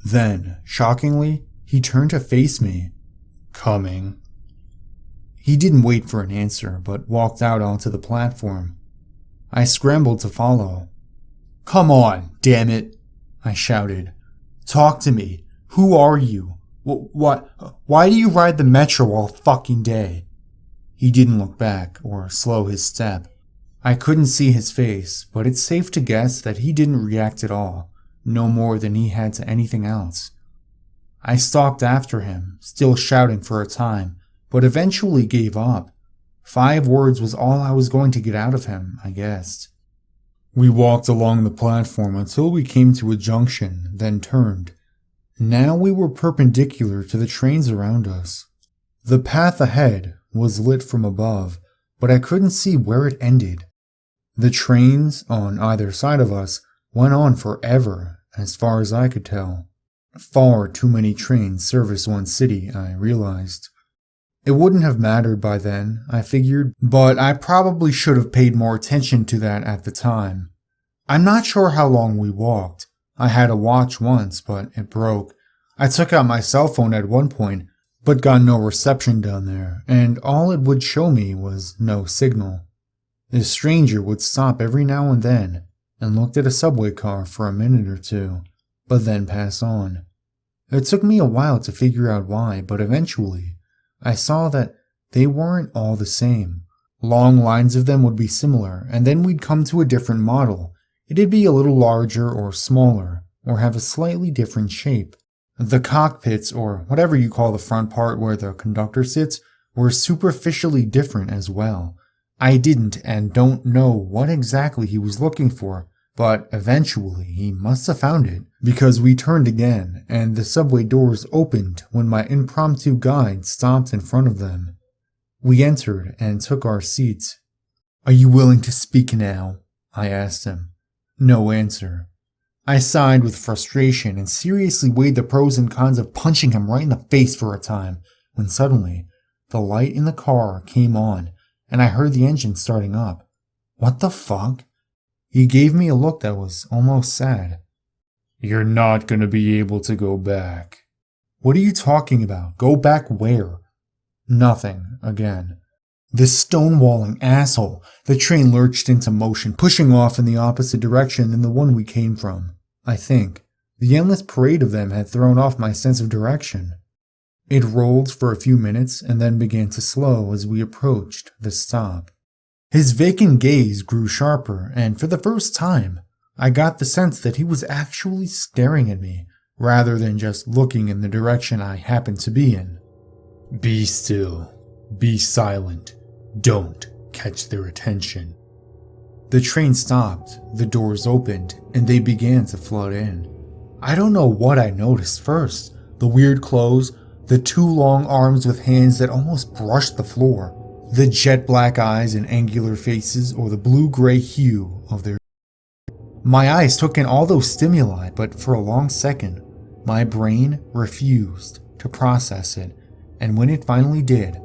Then, shockingly, he turned to face me. "Coming." He didn't wait for an answer, but walked out onto the platform. I scrambled to follow. "Come on, damn it," I shouted. "Talk to me. Who are you? Why do you ride the metro all fucking day?" He didn't look back or slow his step. I couldn't see his face, but it's safe to guess that he didn't react at all, no more than he had to anything else. I stalked after him, still shouting for a time, but eventually gave up. 5 words was all I was going to get out of him, I guessed. We walked along the platform until we came to a junction, then turned. Now we were perpendicular to the trains around us. The path ahead was lit from above, but I couldn't see where it ended. The trains on either side of us went on forever, as far as I could tell. Far too many trains service one city, I realized. It wouldn't have mattered by then, I figured, but I probably should have paid more attention to that at the time. I'm not sure how long we walked. I had a watch once, but it broke. I took out my cell phone at one point, but got no reception down there, and all it would show me was no signal. This stranger would stop every now and then and looked at a subway car for a minute or two, but then pass on. It took me a while to figure out why, but eventually I saw that they weren't all the same. Long lines of them would be similar, and then we'd come to a different model. It'd be a little larger or smaller, or have a slightly different shape. The cockpits, or whatever you call the front part where the conductor sits, were superficially different as well. I didn't and don't know what exactly he was looking for, but eventually he must have found it, because we turned again, and the subway doors opened when my impromptu guide stopped in front of them. We entered and took our seats. "Are you willing to speak now?" I asked him. No answer. I sighed with frustration and seriously weighed the pros and cons of punching him right in the face for a time, when suddenly the light in the car came on, and I heard the engine starting up. What the fuck? He gave me a look that was almost sad. "You're not gonna be able to go back." "What are you talking about? Go back where?" Nothing again. This stonewalling asshole. The train lurched into motion, pushing off in the opposite direction than the one we came from. I think the endless parade of them had thrown off my sense of direction. It rolled for a few minutes and then began to slow as we approached the stop. His vacant gaze grew sharper, and for the first time, I got the sense that he was actually staring at me, rather than just looking in the direction I happened to be in. "Be still. Be silent. Don't catch their attention." The train stopped, the doors opened, and they began to flood in. I don't know what I noticed first. The weird clothes, the two long arms with hands that almost brushed the floor, the jet black eyes and angular faces, or the blue-gray hue of their... My eyes took in all those stimuli, but for a long second, my brain refused to process it, and when it finally did,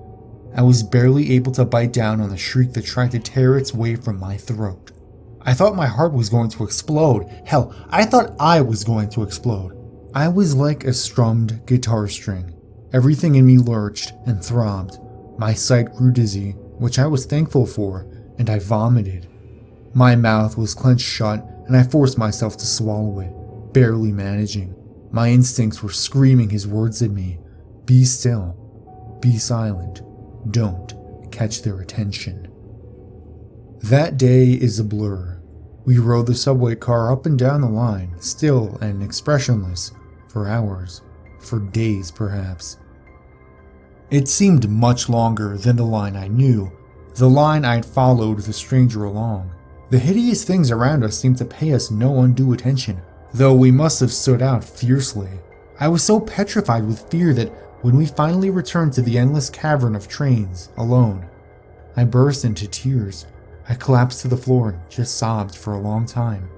I was barely able to bite down on the shriek that tried to tear its way from my throat. I thought my heart was going to explode. Hell, I thought I was going to explode. I was like a strummed guitar string. Everything in me lurched and throbbed. My sight grew dizzy, which I was thankful for, and I vomited. My mouth was clenched shut, and I forced myself to swallow it, barely managing. My instincts were screaming his words at me. Be still. Be silent. Don't catch their attention. That day is a blur. We rode the subway car up and down the line, still and expressionless, for hours, for days perhaps. It seemed much longer than the line I knew, the line I'd followed the stranger along. The hideous things around us seemed to pay us no undue attention, though we must have stood out fiercely. I was so petrified with fear that when we finally returned to the endless cavern of trains, alone, I burst into tears. I collapsed to the floor and just sobbed for a long time,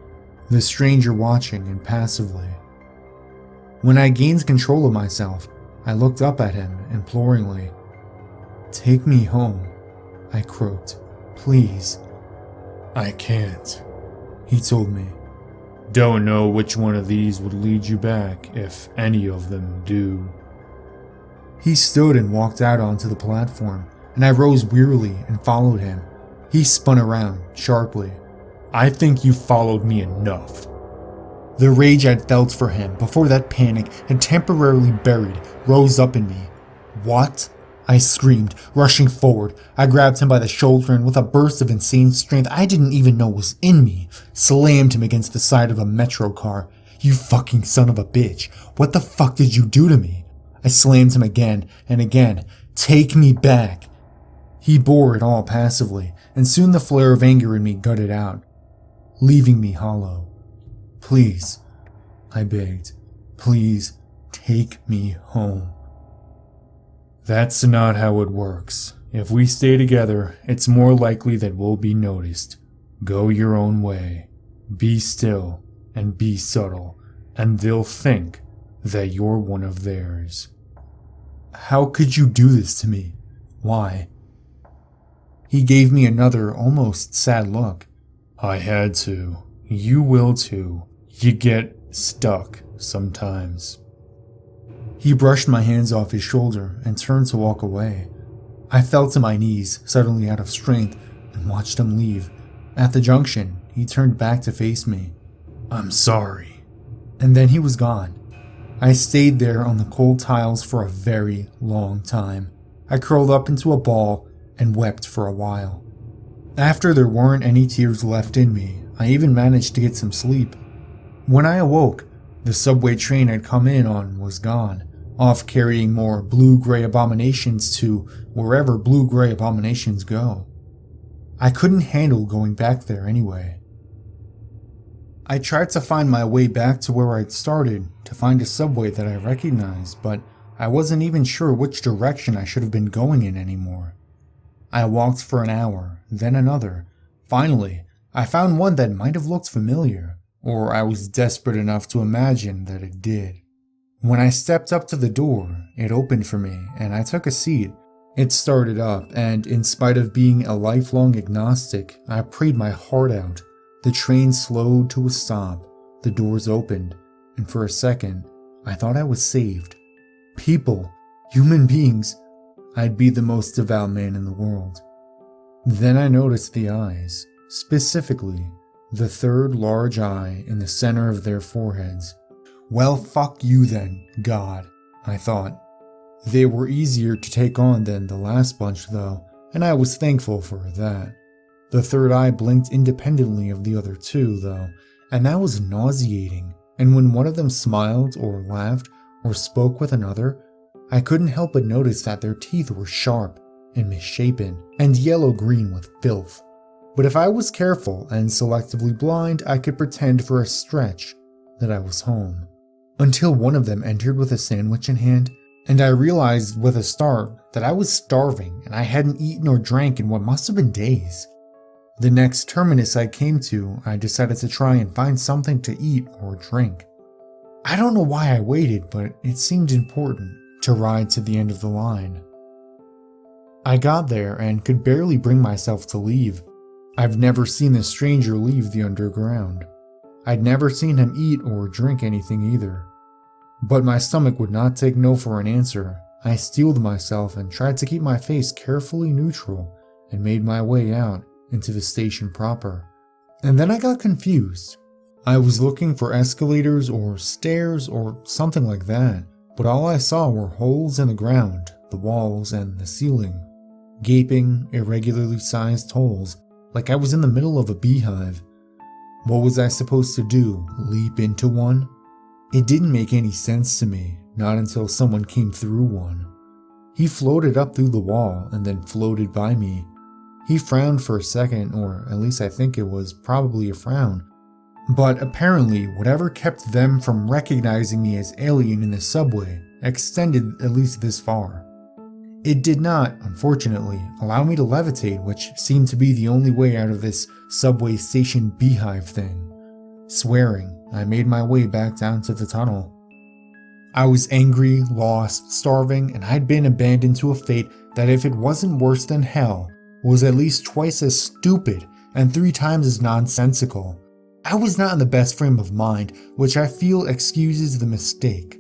the stranger watching impassively. When I gained control of myself, I looked up at him imploringly. "Take me home," I croaked. "Please." "I can't," he told me. "Don't know which one of these would lead you back, if any of them do." He stood and walked out onto the platform, and I rose wearily and followed him. He spun around sharply. "I think you followed me enough." The rage I'd felt for him before that panic had temporarily buried rose up in me. "What?" I screamed, rushing forward. I grabbed him by the shoulder and with a burst of insane strength I didn't even know was in me, slammed him against the side of a metro car. "You fucking son of a bitch. What the fuck did you do to me?" I slammed him again and again. "Take me back." He bore it all passively, and soon the flare of anger in me gutted out. leaving me hollow. Please, I begged, please take me home. That's not how it works. If we stay together, it's more likely that we'll be noticed. Go your own way. Be still and be subtle, and they'll think that you're one of theirs. How could you do this to me? Why? He gave me another, almost sad look. I had to. You will too. You get stuck sometimes. He brushed my hands off his shoulder and turned to walk away. I fell to my knees, suddenly out of strength, and watched him leave. At the junction, he turned back to face me. I'm sorry. And then he was gone. I stayed there on the cold tiles for a very long time. I curled up into a ball and wept for a while. After there weren't any tears left in me, I even managed to get some sleep. When I awoke, the subway train I'd come in on was gone, off carrying more blue-gray abominations to wherever blue-gray abominations go. I couldn't handle going back there anyway. I tried to find my way back to where I'd started to find a subway that I recognized, but I wasn't even sure which direction I should have been going in anymore. I walked for an hour, then another. Finally, I found one that might have looked familiar, or I was desperate enough to imagine that it did. When I stepped up to the door, it opened for me, and I took a seat. It started up, and in spite of being a lifelong agnostic, I prayed my heart out. The train slowed to a stop, the doors opened, and for a second, I thought I was saved. People, human beings, I'd be the most devout man in the world. Then I noticed the eyes, specifically, the third large eye in the center of their foreheads. Well, fuck you then, God, I thought. They were easier to take on than the last bunch though, and I was thankful for that. The third eye blinked independently of the other two though, and that was nauseating, and when one of them smiled or laughed or spoke with another, I couldn't help but notice that their teeth were sharp and misshapen and yellow-green with filth. But if I was careful and selectively blind, I could pretend for a stretch that I was home. Until one of them entered with a sandwich in hand, and I realized with a start that I was starving and I hadn't eaten or drank in what must have been days. The next terminus I came to, I decided to try and find something to eat or drink. I don't know why I waited, but it seemed important to ride to the end of the line. I got there and could barely bring myself to leave. I've never seen the stranger leave the underground. I'd never seen him eat or drink anything either. But my stomach would not take no for an answer. I steeled myself and tried to keep my face carefully neutral and made my way out into the station proper. And then I got confused. I was looking for escalators or stairs or something like that, but all I saw were holes in the ground, the walls, and the ceiling. Gaping, irregularly sized holes, like I was in the middle of a beehive. What was I supposed to do, leap into one? It didn't make any sense to me, not until someone came through one. He floated up through the wall and then floated by me. He frowned for a second, or at least I think it was probably a frown. But apparently, whatever kept them from recognizing me as alien in the subway extended at least this far. It did not, unfortunately, allow me to levitate, which seemed to be the only way out of this subway station beehive thing. Swearing, I made my way back down to the tunnel. I was angry, lost, starving, and I'd been abandoned to a fate that, if it wasn't worse than hell, was at least twice as stupid and 3 times as nonsensical. I was not in the best frame of mind, which I feel excuses the mistake.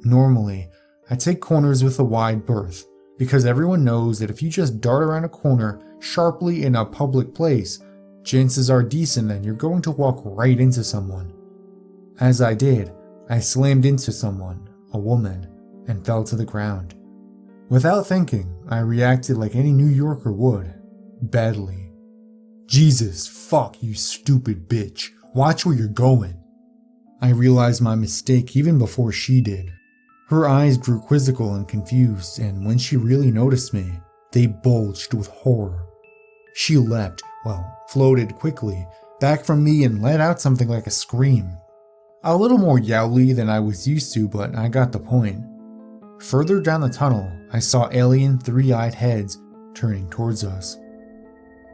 Normally, I take corners with a wide berth, because everyone knows that if you just dart around a corner sharply in a public place, chances are decent that you're going to walk right into someone. As I did, I slammed into someone, a woman, and fell to the ground. Without thinking, I reacted like any New Yorker would, badly. Jesus, fuck, you stupid bitch. Watch where you're going. I realized my mistake even before she did. Her eyes grew quizzical and confused, and when she really noticed me, they bulged with horror. She leapt, floated quickly, back from me and let out something like a scream. A little more yowly than I was used to, but I got the point. Further down the tunnel, I saw alien three-eyed heads turning towards us.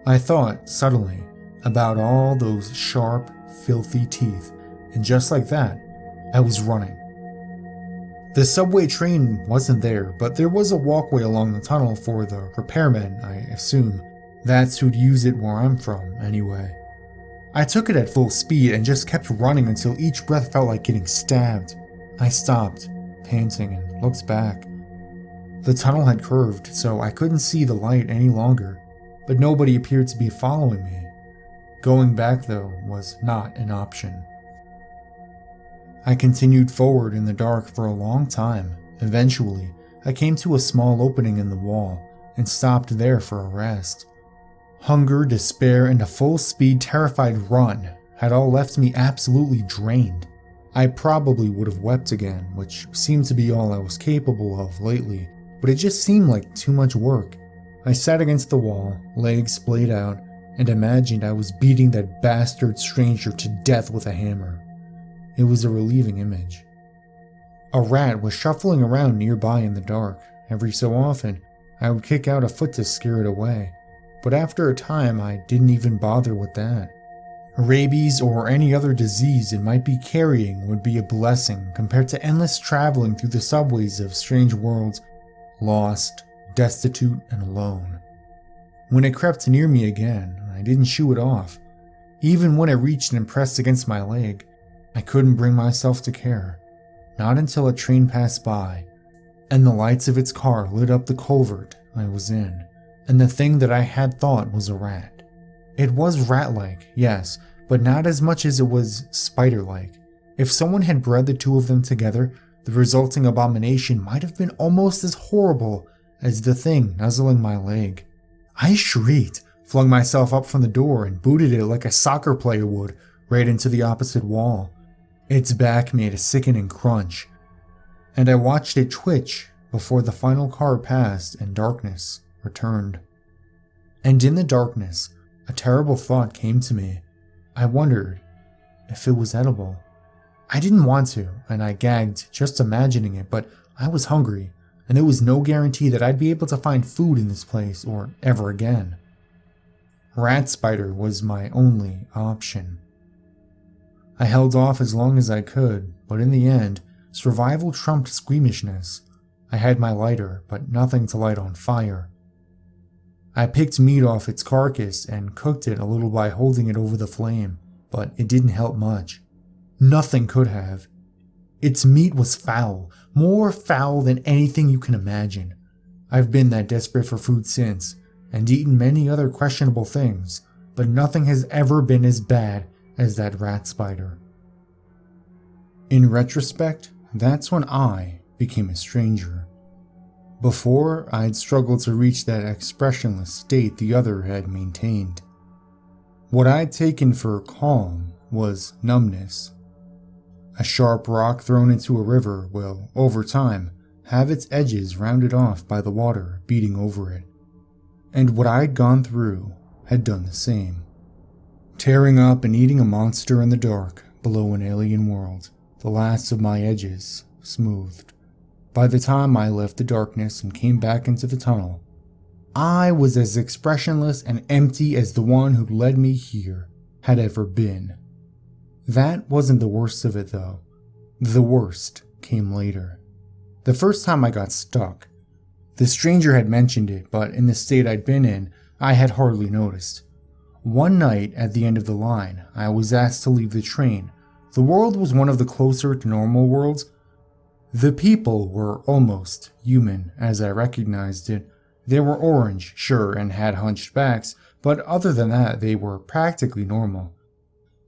I thought, subtly, about all those sharp, filthy teeth, and just like that, I was running. The subway train wasn't there, but there was a walkway along the tunnel for the repairmen, I assume. That's who'd use it where I'm from, anyway. I took it at full speed and just kept running until each breath felt like getting stabbed. I stopped, panting, and looked back. The tunnel had curved, so I couldn't see the light any longer, but nobody appeared to be following me. Going back, though, was not an option. I continued forward in the dark for a long time. Eventually, I came to a small opening in the wall and stopped there for a rest. Hunger, despair, and a full-speed, terrified run had all left me absolutely drained. I probably would have wept again, which seemed to be all I was capable of lately, but it just seemed like too much work. I sat against the wall, legs splayed out, and imagined I was beating that bastard stranger to death with a hammer. It was a relieving image. A rat was shuffling around nearby in the dark. Every so often, I would kick out a foot to scare it away, but after a time I didn't even bother with that. Rabies or any other disease it might be carrying would be a blessing compared to endless traveling through the subways of strange worlds, lost, destitute, and alone. When it crept near me again, I didn't shoo it off. Even when it reached and pressed against my leg, I couldn't bring myself to care. Not until a train passed by, and the lights of its car lit up the culvert I was in, and the thing that I had thought was a rat. It was rat-like, yes, but not as much as it was spider-like. If someone had bred the two of them together, the resulting abomination might have been almost as horrible as the thing nuzzling my leg. I shrieked, flung myself up from the door, and booted it like a soccer player would, right into the opposite wall. Its back made a sickening crunch, and I watched it twitch before the final car passed and darkness returned. And in the darkness, a terrible thought came to me. I wondered if it was edible. I didn't want to, and I gagged just imagining it, but I was hungry, and there was no guarantee that I'd be able to find food in this place or ever again. Rat spider was my only option. I held off as long as I could, but in the end, survival trumped squeamishness. I had my lighter, but nothing to light on fire. I picked meat off its carcass and cooked it a little by holding it over the flame, but it didn't help much. Nothing could have. Its meat was foul, more foul than anything you can imagine. I've been that desperate for food since, and eaten many other questionable things, but nothing has ever been as bad as that rat spider. In retrospect, that's when I became a stranger. Before, I'd struggled to reach that expressionless state the other had maintained. What I'd taken for calm was numbness. A sharp rock thrown into a river will, over time, have its edges rounded off by the water beating over it. And what I'd gone through had done the same. Tearing up and eating a monster in the dark below an alien world, the last of my edges smoothed. By the time I left the darkness and came back into the tunnel, I was as expressionless and empty as the one who led me here had ever been. That wasn't the worst of it though. The worst came later. The first time I got stuck. The stranger had mentioned it, but in the state I'd been in, I had hardly noticed. One night at the end of the line, I was asked to leave the train. The world was one of the closer to normal worlds. The people were almost human, as I recognized it. They were orange, sure, and had hunched backs, but other than that, they were practically normal.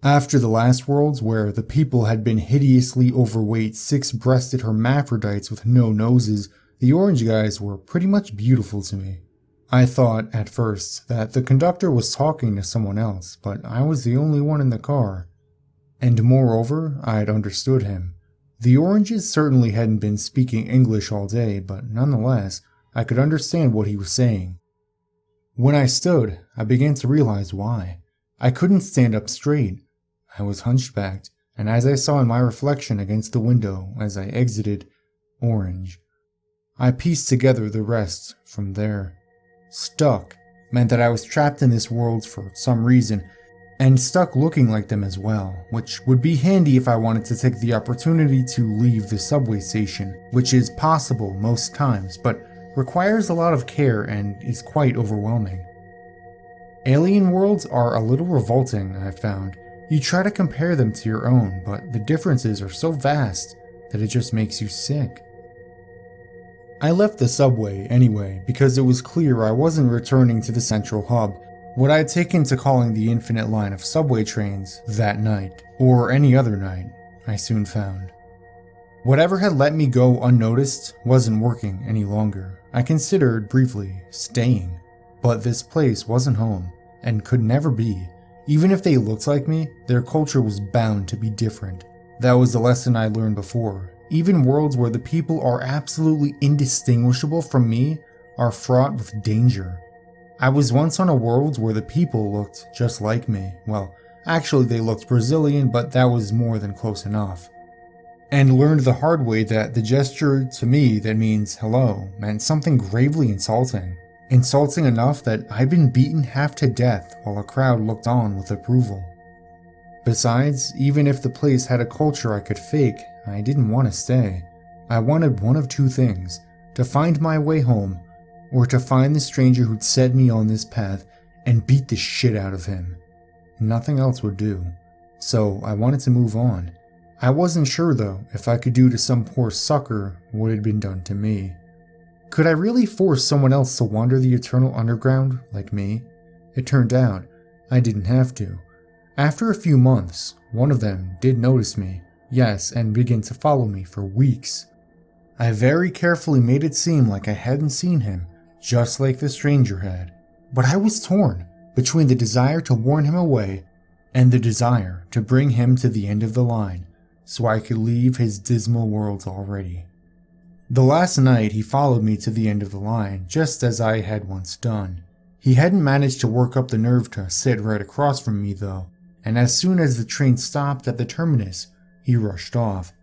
After the last worlds, where the people had been hideously overweight, six-breasted hermaphrodites with no noses, the orange guys were pretty much beautiful to me. I thought, at first, that the conductor was talking to someone else, but I was the only one in the car. And moreover, I'd understood him. The oranges certainly hadn't been speaking English all day, but nonetheless, I could understand what he was saying. When I stood, I began to realize why. I couldn't stand up straight. I was hunchbacked, and as I saw in my reflection against the window as I exited, orange. I pieced together the rest from there. Stuck meant that I was trapped in this world for some reason, and stuck looking like them as well, which would be handy if I wanted to take the opportunity to leave the subway station, which is possible most times, but requires a lot of care and is quite overwhelming. Alien worlds are a little revolting, I've found. You try to compare them to your own, but the differences are so vast that it just makes you sick. I left the subway anyway because it was clear I wasn't returning to the central hub, what I had taken to calling the infinite line of subway trains that night, or any other night, I soon found. Whatever had let me go unnoticed wasn't working any longer. I considered briefly staying, but this place wasn't home and could never be. Even if they looked like me, their culture was bound to be different. That was the lesson I learned before. Even worlds where the people are absolutely indistinguishable from me are fraught with danger. I was once on a world where the people looked just like me. Well, actually they looked Brazilian, but that was more than close enough. And learned the hard way that the gesture to me that means hello meant something gravely insulting. Insulting enough that I'd been beaten half to death while a crowd looked on with approval. Besides, even if the place had a culture I could fake, I didn't want to stay. I wanted one of two things: to find my way home, or to find the stranger who'd set me on this path and beat the shit out of him. Nothing else would do. So I wanted to move on. I wasn't sure though if I could do to some poor sucker what had been done to me. Could I really force someone else to wander the eternal underground like me? It turned out I didn't have to. After a few months, one of them did notice me, yes, and begin to follow me for weeks. I very carefully made it seem like I hadn't seen him, just like the stranger had. But I was torn between the desire to warn him away and the desire to bring him to the end of the line so I could leave his dismal world already. The last night he followed me to the end of the line, just as I had once done. He hadn't managed to work up the nerve to sit right across from me though, and as soon as the train stopped at the terminus, he rushed off.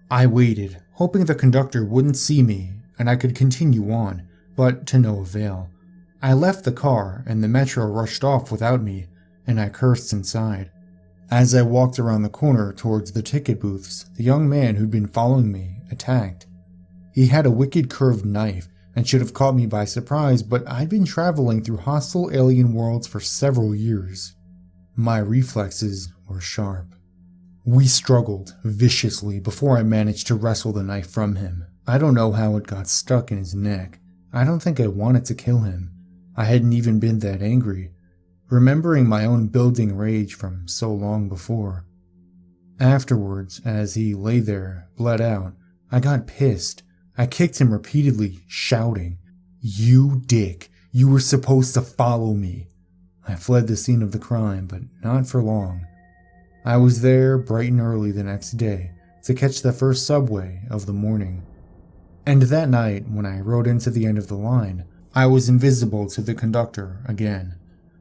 I waited, hoping the conductor wouldn't see me and I could continue on, but to no avail. I left the car and the metro rushed off without me, and I cursed inside. As I walked around the corner towards the ticket booths, the young man who'd been following me attacked. He had a wicked curved knife and should have caught me by surprise, but I'd been traveling through hostile alien worlds for several years. My reflexes were sharp. We struggled viciously before I managed to wrestle the knife from him. I don't know how it got stuck in his neck. I don't think I wanted to kill him. I hadn't even been that angry, remembering my own building rage from so long before. Afterwards, as he lay there, bled out, I got pissed. I kicked him repeatedly, shouting, "You dick, you were supposed to follow me." I fled the scene of the crime, but not for long. I was there bright and early the next day to catch the first subway of the morning. And that night, when I rode into the end of the line, I was invisible to the conductor again.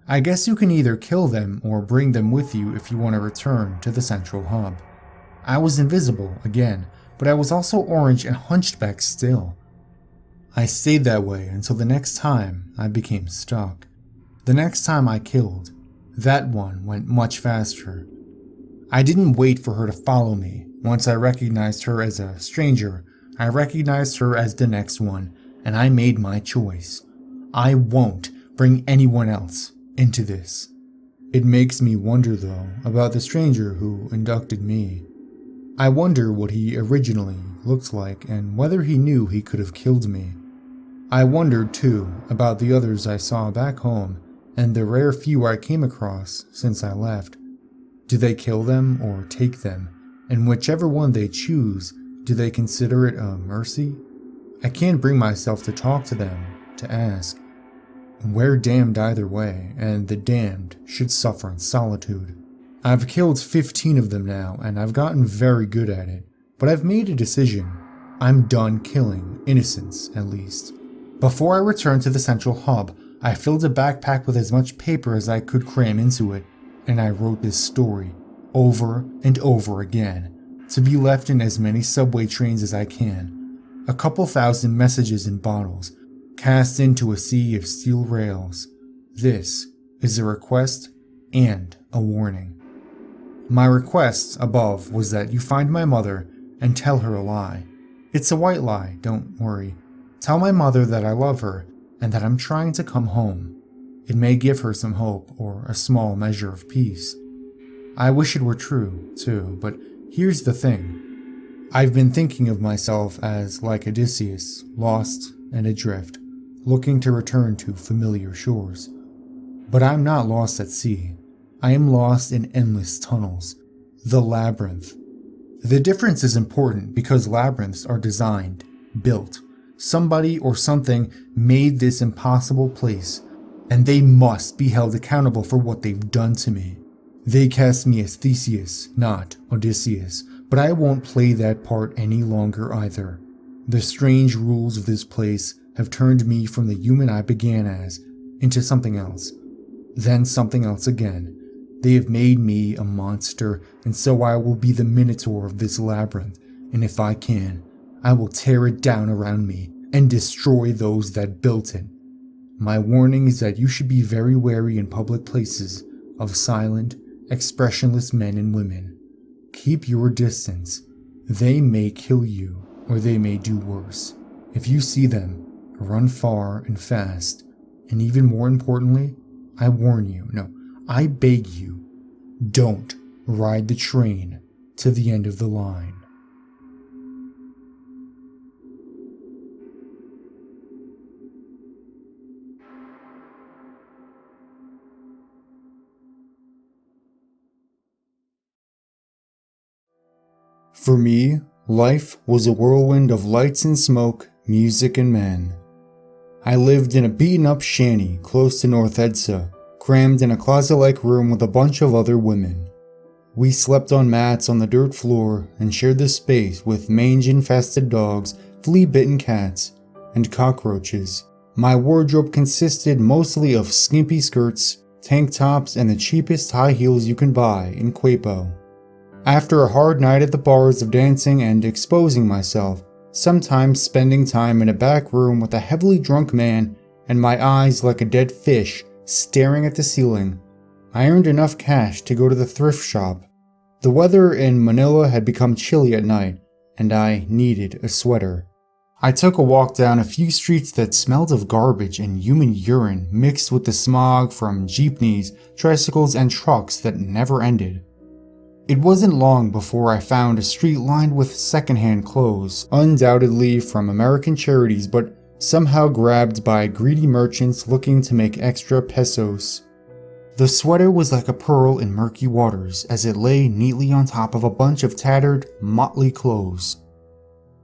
I guess you can either kill them or bring them with you if you want to return to the central hub. I was invisible again, but I was also orange and hunchback still. I stayed that way until the next time I became stuck. The next time I killed, that one went much faster. I didn't wait for her to follow me. Once I recognized her as a stranger, I recognized her as the next one, and I made my choice. I won't bring anyone else into this. It makes me wonder though about the stranger who inducted me. I wonder what he originally looked like and whether he knew he could have killed me. I wondered too about the others I saw back home and the rare few I came across since I left. Do they kill them or take them? And whichever one they choose, do they consider it a mercy? I can't bring myself to talk to them, to ask. We're damned either way, and the damned should suffer in solitude. I've killed 15 of them now, and I've gotten very good at it, but I've made a decision. I'm done killing innocents, at least. Before I returned to the central hub, I filled a backpack with as much paper as I could cram into it, and I wrote this story over and over again to be left in as many subway trains as I can. A couple thousand messages in bottles, cast into a sea of steel rails. This is a request and a warning. My request above was that you find my mother and tell her a lie. It's a white lie, don't worry. Tell my mother that I love her and that I'm trying to come home. It may give her some hope or a small measure of peace. I wish it were true, too, but here's the thing. I've been thinking of myself as like Odysseus, lost and adrift, looking to return to familiar shores. But I'm not lost at sea. I am lost in endless tunnels. The labyrinth. The difference is important because labyrinths are designed, built. Somebody or something made this impossible place, and they must be held accountable for what they've done to me. They cast me as Theseus, not Odysseus, but I won't play that part any longer either. The strange rules of this place have turned me from the human I began as into something else, then something else again. They have made me a monster, and so I will be the minotaur of this labyrinth, and if I can, I will tear it down around me and destroy those that built it. My warning is that you should be very wary in public places of silent, expressionless men and women. Keep your distance. They may kill you, or they may do worse. If you see them, run far and fast. And even more importantly, I warn you, no, I beg you, don't ride the train to the end of the line. For me, life was a whirlwind of lights and smoke, music and men. I lived in a beaten-up shanty close to North Edsa, crammed in a closet-like room with a bunch of other women. We slept on mats on the dirt floor and shared the space with mange-infested dogs, flea-bitten cats, and cockroaches. My wardrobe consisted mostly of skimpy skirts, tank tops, and the cheapest high heels you can buy in Quapo. After a hard night at the bars of dancing and exposing myself, sometimes spending time in a back room with a heavily drunk man and my eyes like a dead fish staring at the ceiling, I earned enough cash to go to the thrift shop. The weather in Manila had become chilly at night, and I needed a sweater. I took a walk down a few streets that smelled of garbage and human urine mixed with the smog from jeepneys, tricycles, and trucks that never ended. It wasn't long before I found a street lined with secondhand clothes, undoubtedly from American charities, but somehow grabbed by greedy merchants looking to make extra pesos. The sweater was like a pearl in murky waters as it lay neatly on top of a bunch of tattered, motley clothes.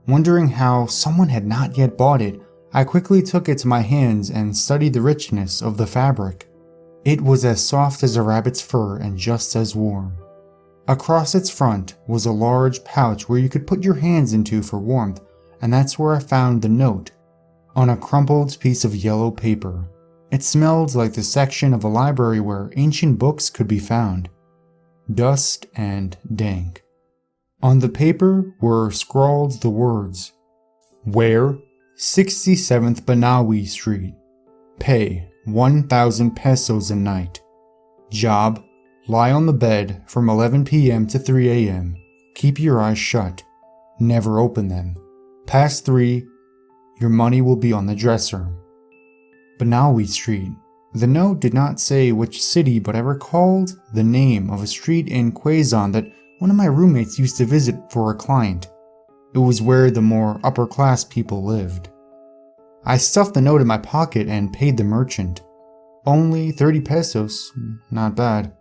Wondering how someone had not yet bought it, I quickly took it to my hands and studied the richness of the fabric. It was as soft as a rabbit's fur and just as warm. Across its front was a large pouch where you could put your hands into for warmth, and that's where I found the note, on a crumpled piece of yellow paper. It smelled like the section of a library where ancient books could be found. Dust and dank. On the paper were scrawled the words, Where? 67th Banawi Street. Pay 1,000 pesos a night. Job? Lie on the bed from 11 p.m. to 3 a.m. Keep your eyes shut. Never open them. Past 3, your money will be on the dresser. Banawi Street. The note did not say which city, but I recalled the name of a street in Quezon that one of my roommates used to visit for a client. It was where the more upper-class people lived. I stuffed the note in my pocket and paid the merchant. Only 30 pesos, not bad.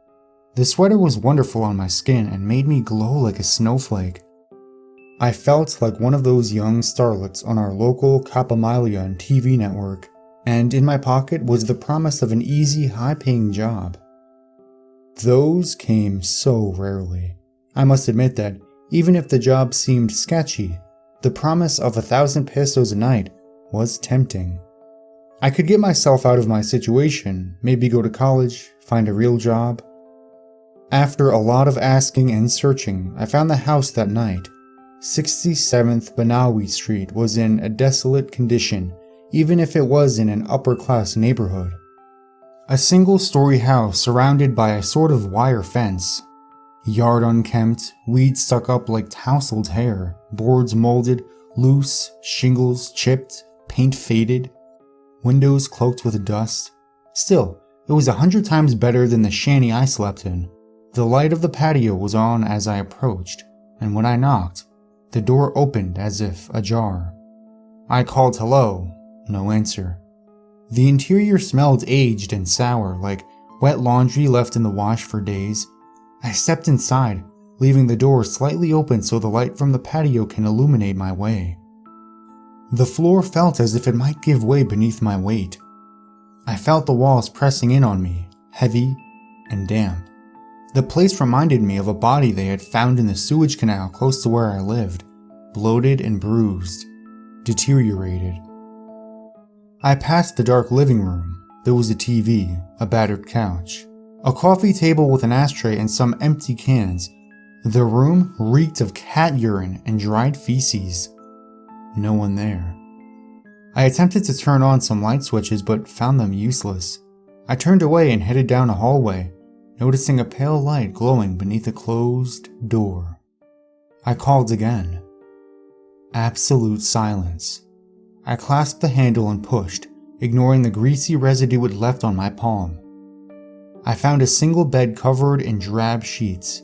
The sweater was wonderful on my skin and made me glow like a snowflake. I felt like one of those young starlets on our local Kapamilya TV network, and in my pocket was the promise of an easy, high-paying job. Those came so rarely. I must admit that, even if the job seemed sketchy, the promise of 1,000 pesos a night was tempting. I could get myself out of my situation, maybe go to college, find a real job. After a lot of asking and searching, I found the house that night. 67th Banawi Street was in a desolate condition, even if it was in an upper-class neighborhood. A single-story house surrounded by a sort of wire fence. Yard unkempt, weeds stuck up like tousled hair, boards molded, loose, shingles chipped, paint faded, windows cloaked with dust. Still, it was 100 times better than the shanty I slept in. The light of the patio was on as I approached, and when I knocked, the door opened as if ajar. I called hello, no answer. The interior smelled aged and sour, like wet laundry left in the wash for days. I stepped inside, leaving the door slightly open so the light from the patio can illuminate my way. The floor felt as if it might give way beneath my weight. I felt the walls pressing in on me, heavy and damp. The place reminded me of a body they had found in the sewage canal close to where I lived, bloated and bruised, deteriorated. I passed the dark living room. There was a TV, a battered couch, a coffee table with an ashtray and some empty cans. The room reeked of cat urine and dried feces. No one there. I attempted to turn on some light switches but found them useless. I turned away and headed down a hallway, noticing a pale light glowing beneath a closed door. I called again. Absolute silence. I clasped the handle and pushed, ignoring the greasy residue it left on my palm. I found a single bed covered in drab sheets.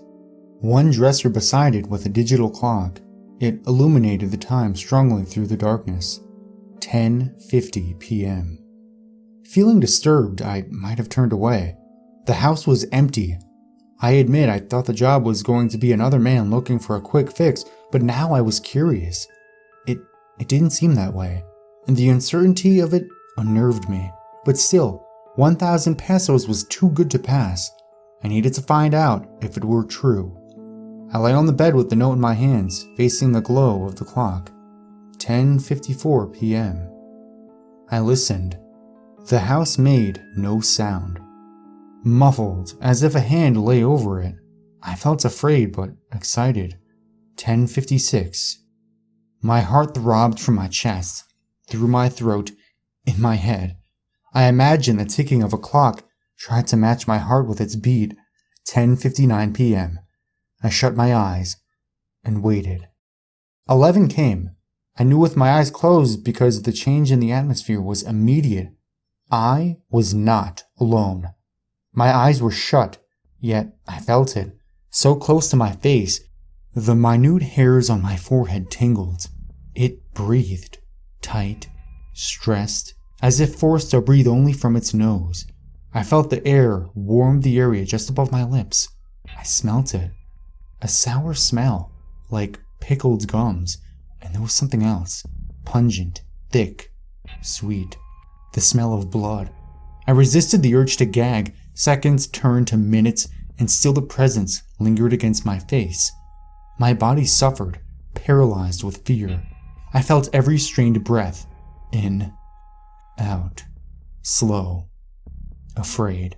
One dresser beside it with a digital clock. It illuminated the time strongly through the darkness. 10:50 p.m. Feeling disturbed, I might have turned away. The house was empty. I admit I thought the job was going to be another man looking for a quick fix, but now I was curious. It didn't seem that way, and the uncertainty of it unnerved me. But still, 1,000 pesos was too good to pass. I needed to find out if it were true. I lay on the bed with the note in my hands, facing the glow of the clock. 10:54 p.m. I listened. The house made no sound. Muffled, as if a hand lay over it. I felt afraid but excited. 10:56. My heart throbbed from my chest, through my throat, in my head. I imagined the ticking of a clock, tried to match my heart with its beat. 10:59 p.m. I shut my eyes and waited. 11 came. I knew with my eyes closed because the change in the atmosphere was immediate. I was not alone. My eyes were shut, yet I felt it, so close to my face. The minute hairs on my forehead tingled. It breathed, tight, stressed, as if forced to breathe only from its nose. I felt the air warm the area just above my lips. I smelt it. A sour smell, like pickled gums, and there was something else, pungent, thick, sweet, the smell of blood. I resisted the urge to gag. Seconds turned to minutes, and still the presence lingered against my face. My body suffered, paralyzed with fear. I felt every strained breath, in, out, slow, afraid.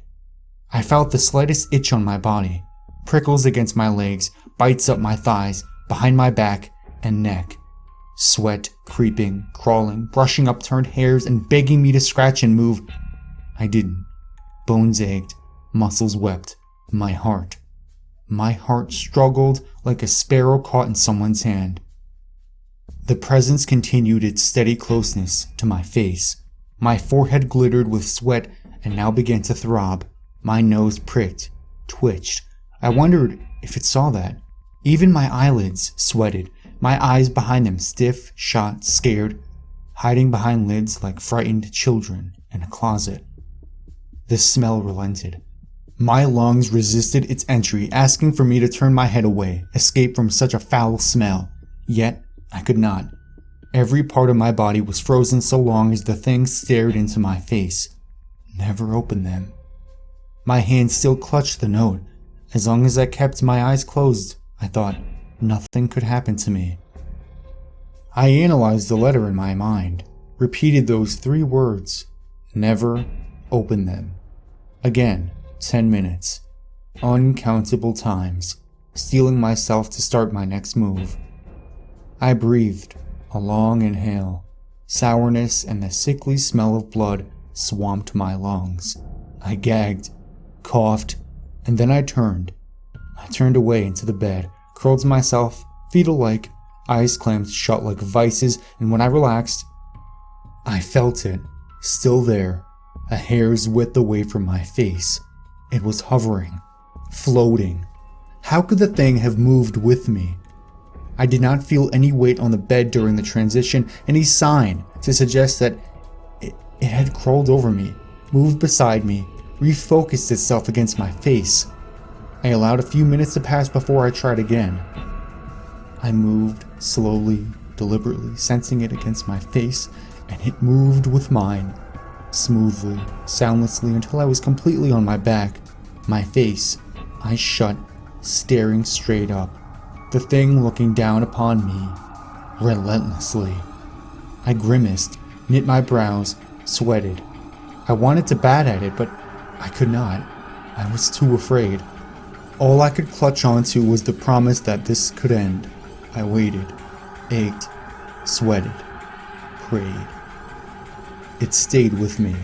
I felt the slightest itch on my body, prickles against my legs, bites up my thighs, behind my back and neck. Sweat creeping, crawling, brushing upturned hairs and begging me to scratch and move. I didn't. Bones ached, muscles wept. My heart struggled like a sparrow caught in someone's hand. The presence continued its steady closeness to my face. My forehead glittered with sweat and now began to throb. My nose pricked, twitched. I wondered if it saw that. Even my eyelids sweated, my eyes behind them stiff, shot, scared, hiding behind lids like frightened children in a closet. The smell relented. My lungs resisted its entry, asking for me to turn my head away, escape from such a foul smell. Yet, I could not. Every part of my body was frozen so long as the thing stared into my face. Never opened them. My hand still clutched the note. As long as I kept my eyes closed, I thought nothing could happen to me. I analyzed the letter in my mind, repeated those 3 words, never open them. Again, 10 minutes. uncountable times, steeling myself to start my next move. I breathed a long inhale. Sourness and the sickly smell of blood swamped my lungs. I gagged, coughed, and then I turned. I turned away into the bed, curled myself, fetal-like, eyes clamped shut like vices, and when I relaxed, I felt it, still there, a hair's width away from my face. It was hovering, floating. How could the thing have moved with me? I did not feel any weight on the bed during the transition, any sign to suggest that it had crawled over me, moved beside me, refocused itself against my face. I allowed a few minutes to pass before I tried again. I moved slowly, deliberately, sensing it against my face, and it moved with mine, smoothly, soundlessly, until I was completely on my back, my face, eyes shut, staring straight up, the thing looking down upon me, relentlessly. I grimaced, knit my brows, sweated. I wanted to bat at it, but I could not. I was too afraid. All I could clutch onto was the promise that this could end. I waited, ached, sweated, prayed. It stayed with me,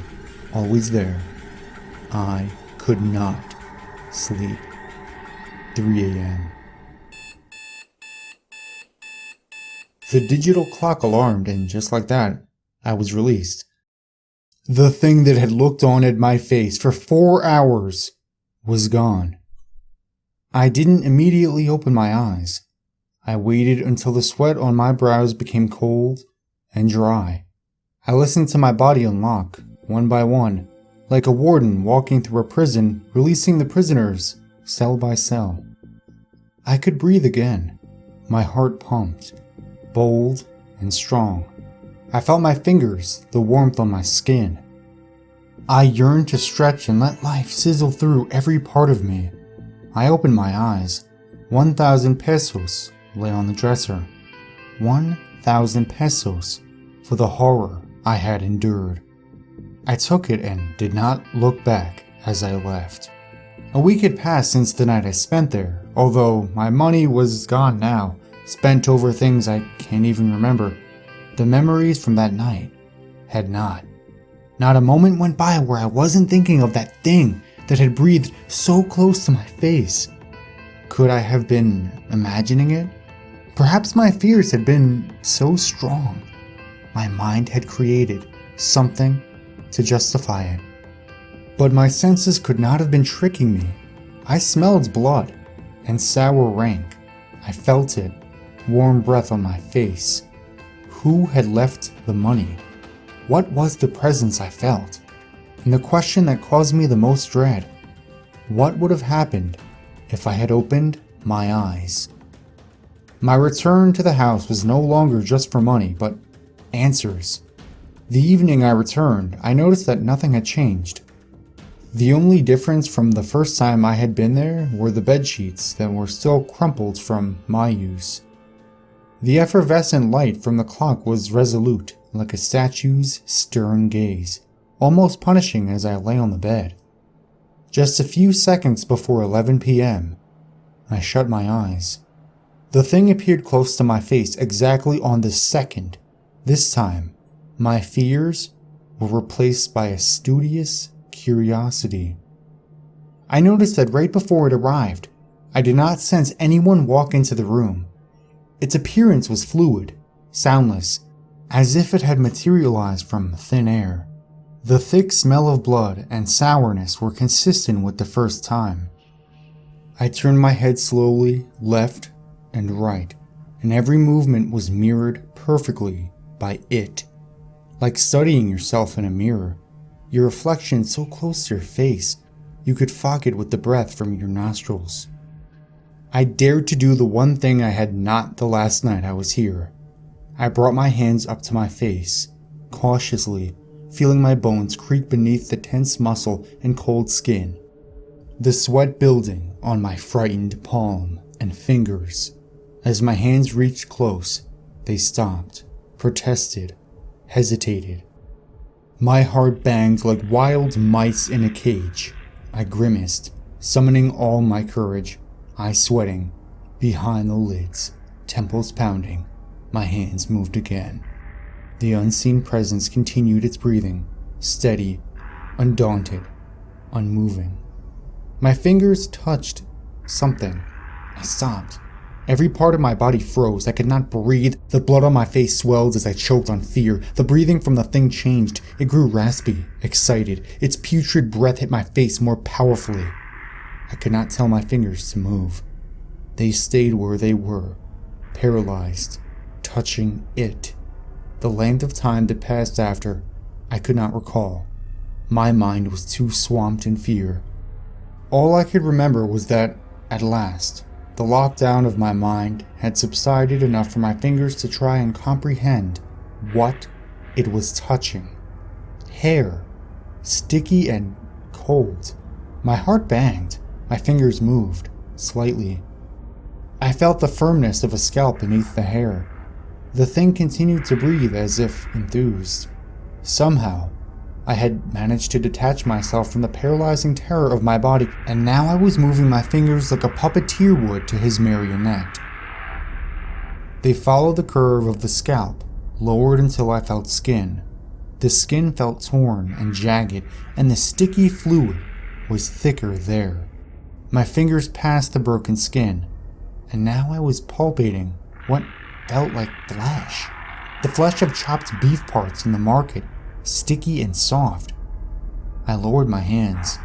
always there. I could not sleep. 3 a.m. The digital clock alarmed, and just like that, I was released. The thing that had looked on at my face for 4 hours was gone. I didn't immediately open my eyes. I waited until the sweat on my brows became cold and dry. I listened to my body unlock, one by one, like a warden walking through a prison, releasing the prisoners, cell by cell. I could breathe again. My heart pumped, bold and strong. I felt my fingers, the warmth on my skin. I yearned to stretch and let life sizzle through every part of me. I opened my eyes. 1,000 pesos lay on the dresser. 1,000 pesos for the horror I had endured. I took it and did not look back as I left. A week had passed since the night I spent there, although my money was gone now, spent over things I can't even remember. The memories from that night had not. Not a moment went by where I wasn't thinking of that thing that had breathed so close to my face. Could I have been imagining it? Perhaps my fears had been so strong. My mind had created something to justify it. But my senses could not have been tricking me. I smelled blood and sour rank. I felt it, warm breath on my face. Who had left the money? What was the presence I felt? And the question that caused me the most dread: what would have happened if I had opened my eyes? My return to the house was no longer just for money, but answers. The evening I returned, I noticed that nothing had changed. The only difference from the first time I had been there were the bedsheets that were still crumpled from my use. The effervescent light from the clock was resolute, like a statue's stern gaze, almost punishing as I lay on the bed. Just a few seconds before 11 p.m., I shut my eyes. The thing appeared close to my face exactly on the second. This time, my fears were replaced by a studious curiosity. I noticed that right before it arrived, I did not sense anyone walk into the room. Its appearance was fluid, soundless, as if it had materialized from thin air. The thick smell of blood and sourness were consistent with the first time. I turned my head slowly, left and right, and every movement was mirrored perfectly by it. Like studying yourself in a mirror, your reflection so close to your face, you could fog it with the breath from your nostrils. I dared to do the one thing I had not the last night I was here. I brought my hands up to my face, cautiously, feeling my bones creak beneath the tense muscle and cold skin. The sweat building on my frightened palm and fingers. As my hands reached close, they stopped, protested, hesitated. My heart banged like wild mice in a cage. I grimaced, Summoning all my courage, eyes sweating, behind the lids, temples pounding, my hands moved again. The unseen presence continued its breathing, steady, undaunted, unmoving. My fingers touched something. I stopped. Every part of my body froze. I could not breathe. The blood on my face swelled as I choked on fear. The breathing from the thing changed. It grew raspy, excited. Its putrid breath hit my face more powerfully. I could not tell my fingers to move. They stayed where they were, paralyzed, touching it. The length of time that passed after, I could not recall. My mind was too swamped in fear. All I could remember was that, at last, the lockdown of my mind had subsided enough for my fingers to try and comprehend what it was touching. Hair, sticky and cold. My heart banged. My fingers moved, slightly. I felt the firmness of a scalp beneath the hair. The thing continued to breathe as if enthused. Somehow, I had managed to detach myself from the paralyzing terror of my body, and now I was moving my fingers like a puppeteer would to his marionette. They followed the curve of the scalp, lowered until I felt skin. The skin felt torn and jagged, and the sticky fluid was thicker there. My fingers passed the broken skin, and now I was palpating what felt like flesh. The flesh of chopped beef parts in the market, sticky and soft. I lowered my hands.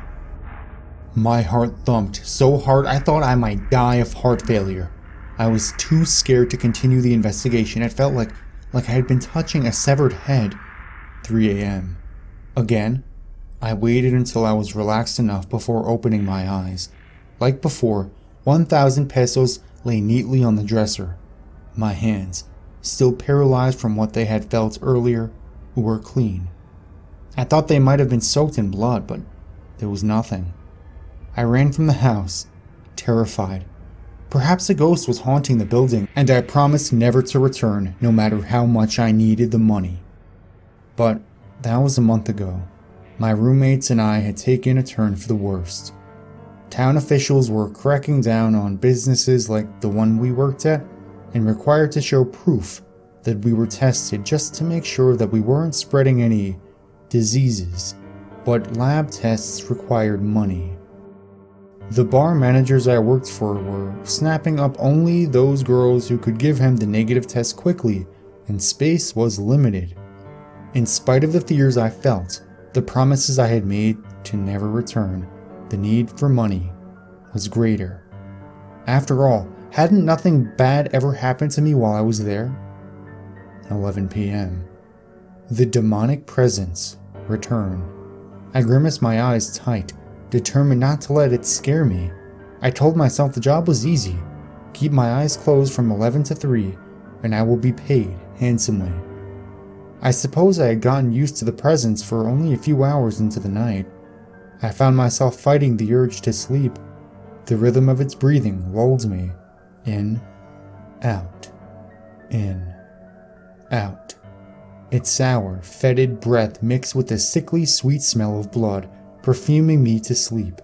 My heart thumped so hard I thought I might die of heart failure. I was too scared to continue the investigation. It felt like I had been touching a severed head. 3 a.m. Again, I waited until I was relaxed enough before opening my eyes. Like before, 1,000 pesos lay neatly on the dresser. My hands, still paralyzed from what they had felt earlier, were clean. I thought they might have been soaked in blood, but there was nothing. I ran from the house, terrified. Perhaps a ghost was haunting the building, and I promised never to return, no matter how much I needed the money. But that was a month ago. My roommates and I had taken a turn for the worst. Town officials were cracking down on businesses like the one we worked at, and required to show proof that we were tested just to make sure that we weren't spreading any diseases, but lab tests required money. The bar managers I worked for were snapping up only those girls who could give him the negative test quickly, and space was limited. In spite of the fears I felt, the promises I had made to never return, the need for money was greater. After all, hadn't nothing bad ever happened to me while I was there? 11 p.m. The demonic presence returned. I grimaced my eyes tight, determined not to let it scare me. I told myself the job was easy. Keep my eyes closed from 11 to 3, and I will be paid handsomely. I suppose I had gotten used to the presence for only a few hours into the night. I found myself fighting the urge to sleep. The rhythm of its breathing lulled me. In, out, in, out. Its sour, fetid breath mixed with the sickly sweet smell of blood, perfuming me to sleep.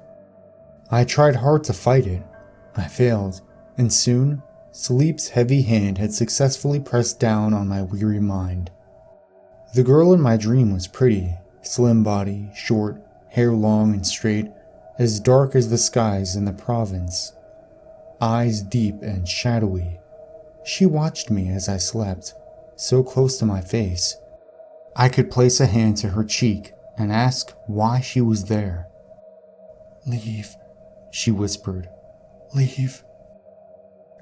I tried hard to fight it. I failed, and soon, sleep's heavy hand had successfully pressed down on my weary mind. The girl in my dream was pretty, slim body, short, hair long and straight, as dark as the skies in the province. Eyes deep and shadowy. She watched me as I slept, so close to my face. I could place a hand to her cheek and ask why she was there. "Leave," she whispered. "Leave."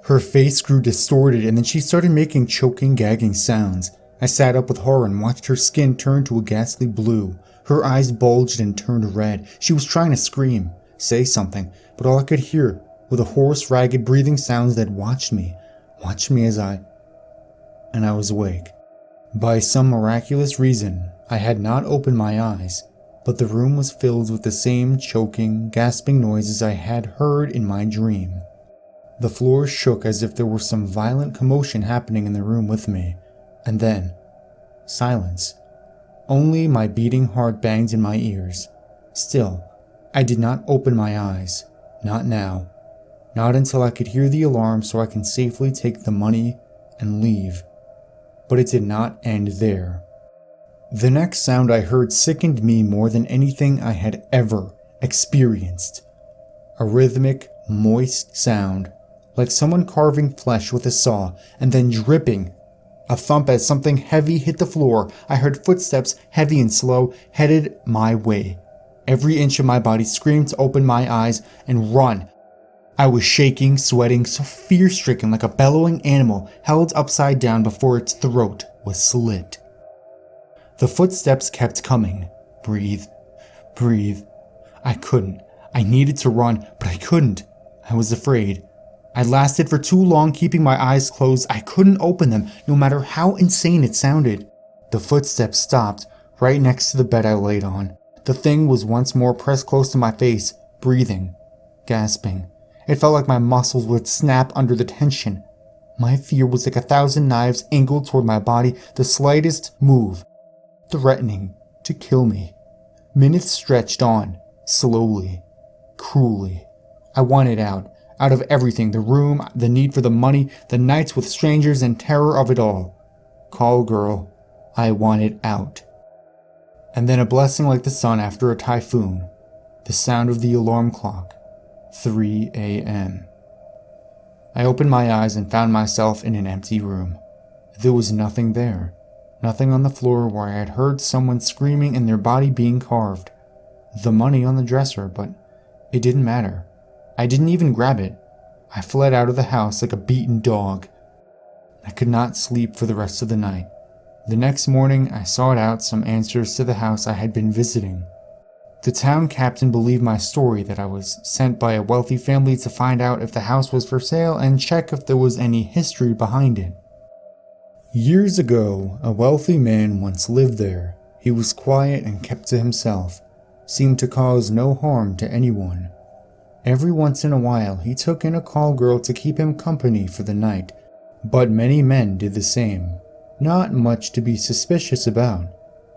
Her face grew distorted and then she started making choking, gagging sounds. I sat up with horror and watched her skin turn to a ghastly blue. Her eyes bulged and turned red. She was trying to scream, say something, but all I could hear were the hoarse, ragged breathing sounds that watched me as I was awake. By some miraculous reason, I had not opened my eyes, but the room was filled with the same choking, gasping noises I had heard in my dream. The floor shook as if there were some violent commotion happening in the room with me, and then, silence. Only my beating heart banged in my ears. Still, I did not open my eyes. Not now. Not until I could hear the alarm so I can safely take the money and leave. But it did not end there. The next sound I heard sickened me more than anything I had ever experienced. A rhythmic, moist sound, like someone carving flesh with a saw, and then dripping. A thump as something heavy hit the floor. I heard footsteps, heavy and slow, headed my way. Every inch of my body screamed to open my eyes and run. I was shaking, sweating, so fear-stricken like a bellowing animal held upside down before its throat was slit. The footsteps kept coming. Breathe. Breathe. I couldn't. I needed to run, but I couldn't. I was afraid. I lasted for too long keeping my eyes closed. I couldn't open them, no matter how insane it sounded. The footsteps stopped, right next to the bed I laid on. The thing was once more pressed close to my face, breathing, gasping. It felt like my muscles would snap under the tension. My fear was like 1,000 knives angled toward my body, the slightest move, threatening to kill me. Minutes stretched on, slowly, cruelly. I wanted out of everything, the room, the need for the money, the nights with strangers and terror of it all. Call girl, I wanted out. And then a blessing like the sun after a typhoon, the sound of the alarm clock, 3 a.m. I opened my eyes and found myself in an empty room. There was nothing there, nothing on the floor where I had heard someone screaming and their body being carved. The money on the dresser, but it didn't matter. I didn't even grab it. I fled out of the house like a beaten dog. I could not sleep for the rest of the night. The next morning, I sought out some answers to the house I had been visiting. The town captain believed my story that I was sent by a wealthy family to find out if the house was for sale and check if there was any history behind it. Years ago, a wealthy man once lived there. He was quiet and kept to himself, seemed to cause no harm to anyone. Every once in a while, he took in a call girl to keep him company for the night, but many men did the same. Not much to be suspicious about,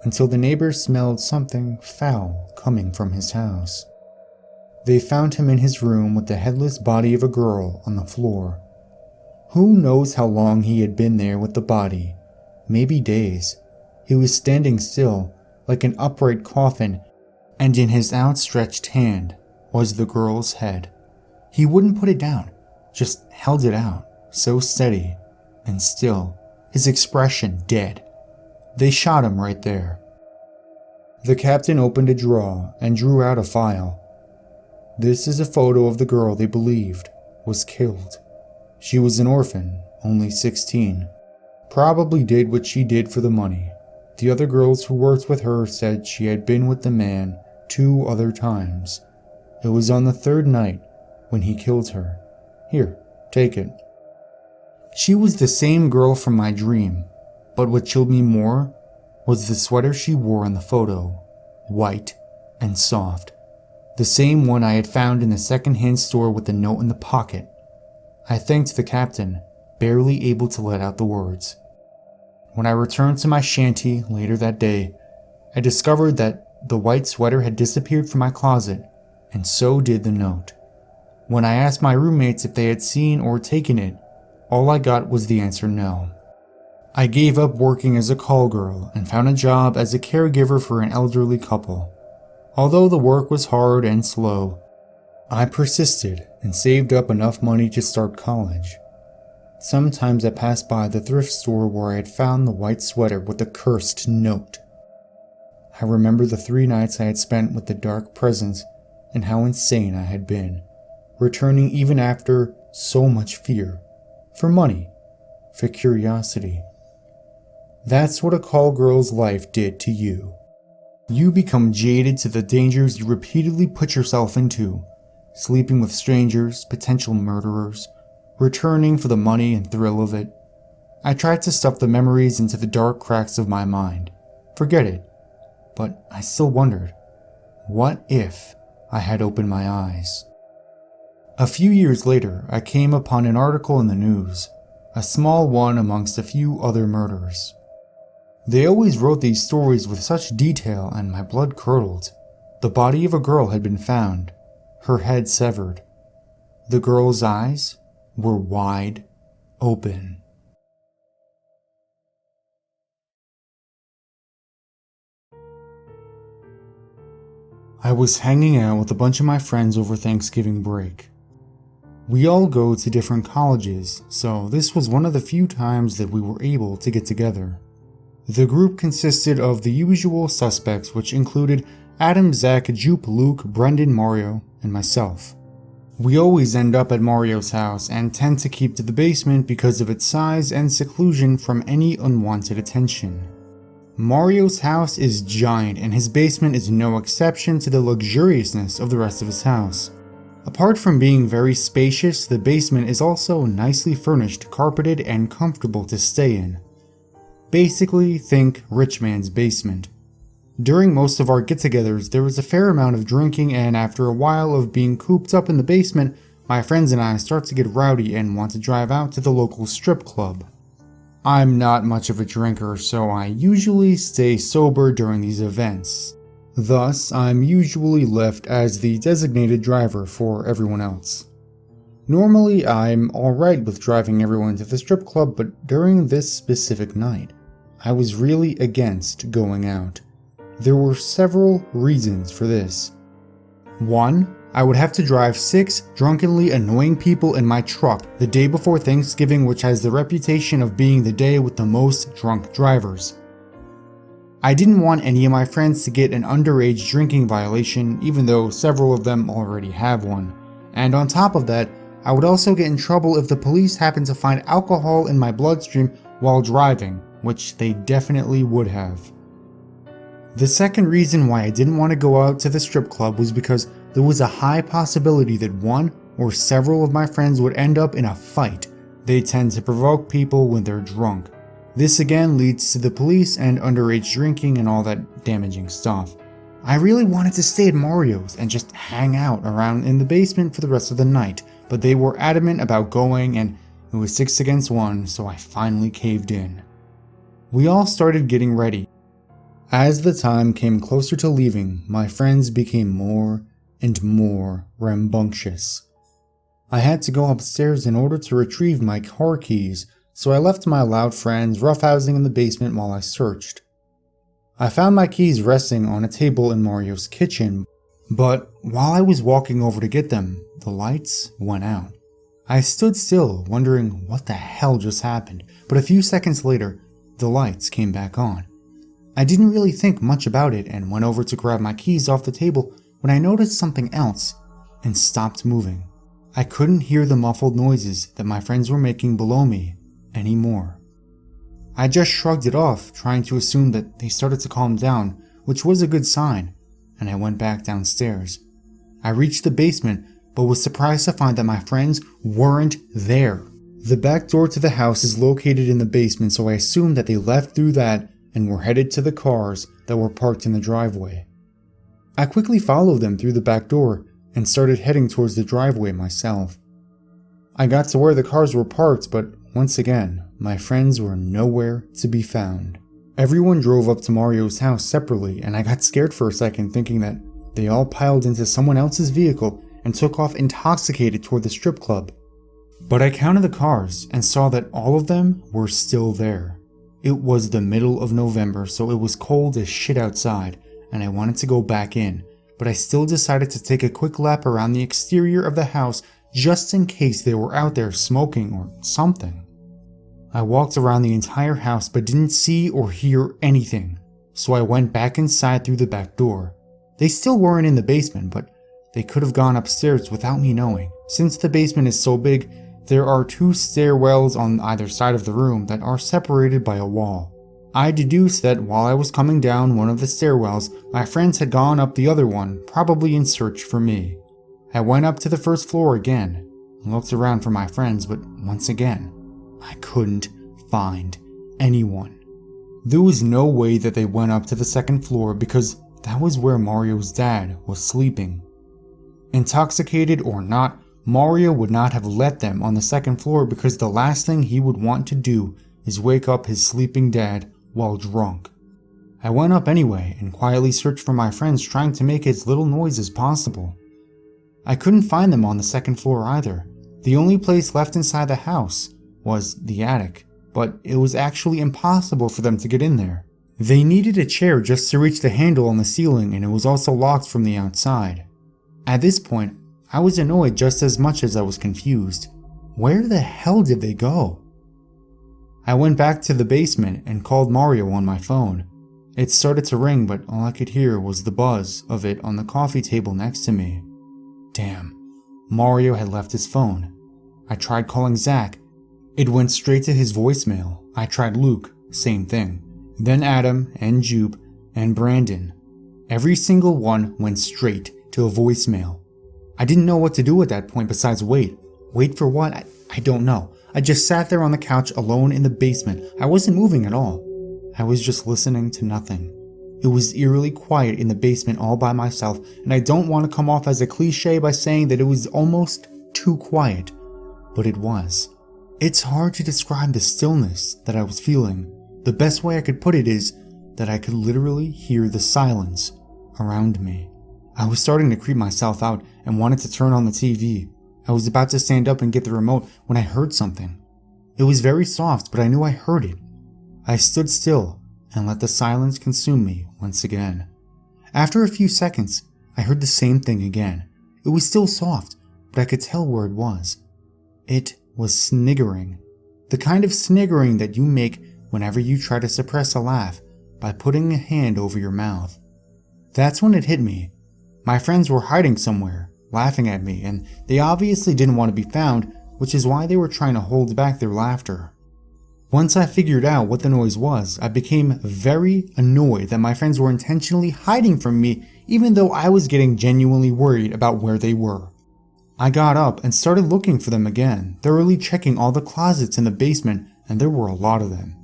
until the neighbors smelled something foul coming from his house. They found him in his room with the headless body of a girl on the floor. Who knows how long he had been there with the body? Maybe days. He was standing still, like an upright coffin, and in his outstretched hand was the girl's head. He wouldn't put it down, just held it out, so steady and still, his expression dead. They shot him right there. The captain opened a drawer and drew out a file. This is a photo of the girl they believed was killed. She was an orphan, only 16. Probably did what she did for the money. The other girls who worked with her said she had been with the man 2 other times. It was on the 3rd night when he killed her. Here, take it. She was the same girl from my dream, but what chilled me more was the sweater she wore in the photo, white and soft. The same one I had found in the second-hand store with the note in the pocket. I thanked the captain, barely able to let out the words. When I returned to my shanty later that day, I discovered that the white sweater had disappeared from my closet, and so did the note. When I asked my roommates if they had seen or taken it, all I got was the answer no. I gave up working as a call girl and found a job as a caregiver for an elderly couple. Although the work was hard and slow, I persisted and saved up enough money to start college. Sometimes I passed by the thrift store where I had found the white sweater with the cursed note. I remember the 3 nights I had spent with the dark presence and how insane I had been, returning even after so much fear, for money, for curiosity. That's what a call girl's life did to you. You become jaded to the dangers you repeatedly put yourself into, sleeping with strangers, potential murderers, returning for the money and thrill of it. I tried to stuff the memories into the dark cracks of my mind, forget it, but I still wondered, what if I had opened my eyes? A few years later, I came upon an article in the news, a small one amongst a few other murders. They always wrote these stories with such detail and my blood curdled. The body of a girl had been found, her head severed, The girl's eyes were wide open. I was hanging out with a bunch of my friends over Thanksgiving break. We all go to different colleges, so this was one of the few times that we were able to get together. The group consisted of the usual suspects, which included Adam, Zach, Jupe, Luke, Brendan, Mario, and myself. We always end up at Mario's house and tend to keep to the basement because of its size and seclusion from any unwanted attention. Mario's house is giant and his basement is no exception to the luxuriousness of the rest of his house. Apart from being very spacious, the basement is also nicely furnished, carpeted, and comfortable to stay in. Basically, think rich man's basement. During most of our get-togethers, there was a fair amount of drinking, and after a while of being cooped up in the basement, my friends and I start to get rowdy and want to drive out to the local strip club. I'm not much of a drinker, so I usually stay sober during these events. Thus, I'm usually left as the designated driver for everyone else. Normally, I'm alright with driving everyone to the strip club, but during this specific night, I was really against going out. There were several reasons for this. 1. I would have to drive 6 drunkenly annoying people in my truck the day before Thanksgiving, which has the reputation of being the day with the most drunk drivers. I didn't want any of my friends to get an underage drinking violation, even though several of them already have one. And on top of that, I would also get in trouble if the police happened to find alcohol in my bloodstream while driving, which they definitely would have. The second reason why I didn't want to go out to the strip club was because there was a high possibility that one or several of my friends would end up in a fight. They tend to provoke people when they're drunk. This again leads to the police and underage drinking and all that damaging stuff. I really wanted to stay at Mario's and just hang out around in the basement for the rest of the night, but they were adamant about going and it was 6 against 1, so I finally caved in. We all started getting ready. As the time came closer to leaving, my friends became more and more rambunctious. I had to go upstairs in order to retrieve my car keys, so I left my loud friends roughhousing in the basement while I searched. I found my keys resting on a table in Mario's kitchen, but while I was walking over to get them, the lights went out. I stood still, wondering what the hell just happened, but a few seconds later, the lights came back on. I didn't really think much about it and went over to grab my keys off the table when I noticed something else and stopped moving. I couldn't hear the muffled noises that my friends were making below me anymore. I just shrugged it off, trying to assume that they started to calm down, which was a good sign, and I went back downstairs. I reached the basement, but was surprised to find that my friends weren't there. The back door to the house is located in the basement, so I assumed that they left through that and were headed to the cars that were parked in the driveway. I quickly followed them through the back door and started heading towards the driveway myself. I got to where the cars were parked, but once again, my friends were nowhere to be found. Everyone drove up to Mario's house separately, and I got scared for a second, thinking that they all piled into someone else's vehicle and took off intoxicated toward the strip club. But I counted the cars and saw that all of them were still there. It was the middle of November, so it was cold as shit outside, and I wanted to go back in, but I still decided to take a quick lap around the exterior of the house just in case they were out there smoking or something. I walked around the entire house but didn't see or hear anything, so I went back inside through the back door. They still weren't in the basement, but they could have gone upstairs without me knowing. Since the basement is so big, there are 2 stairwells on either side of the room that are separated by a wall. I deduced that while I was coming down one of the stairwells, my friends had gone up the other one, probably in search for me. I went up to the first floor again, and looked around for my friends, but once again, I couldn't find anyone. There was no way that they went up to the second floor because that was where Mario's dad was sleeping. Intoxicated or not, Mario would not have let them on the second floor because the last thing he would want to do is wake up his sleeping dad while drunk. I went up anyway and quietly searched for my friends, trying to make as little noise as possible. I couldn't find them on the second floor either. The only place left inside the house was the attic, but it was actually impossible for them to get in there. They needed a chair just to reach the handle on the ceiling, and it was also locked from the outside. At this point, I was annoyed just as much as I was confused. Where the hell did they go? I went back to the basement and called Mario on my phone. It started to ring, but all I could hear was the buzz of it on the coffee table next to me. Damn, Mario had left his phone. I tried calling Zach. It went straight to his voicemail. I tried Luke, same thing. Then Adam and Jupe and Brandon. Every single one went straight to a voicemail. I didn't know what to do at that point besides wait. Wait for what? I don't know. I just sat there on the couch alone in the basement. I wasn't moving at all. I was just listening to nothing. It was eerily quiet in the basement all by myself, and I don't want to come off as a cliche by saying that it was almost too quiet, but it was. It's hard to describe the stillness that I was feeling. The best way I could put it is that I could literally hear the silence around me. I was starting to creep myself out and wanted to turn on the TV. I was about to stand up and get the remote when I heard something. It was very soft, but I knew I heard it. I stood still and let the silence consume me once again. After a few seconds, I heard the same thing again. It was still soft, but I could tell where it was. It was sniggering. The kind of sniggering that you make whenever you try to suppress a laugh by putting a hand over your mouth. That's when it hit me. My friends were hiding somewhere, laughing at me, and they obviously didn't want to be found, which is why they were trying to hold back their laughter. Once I figured out what the noise was, I became very annoyed that my friends were intentionally hiding from me, even though I was getting genuinely worried about where they were. I got up and started looking for them again, thoroughly checking all the closets in the basement, and there were a lot of them.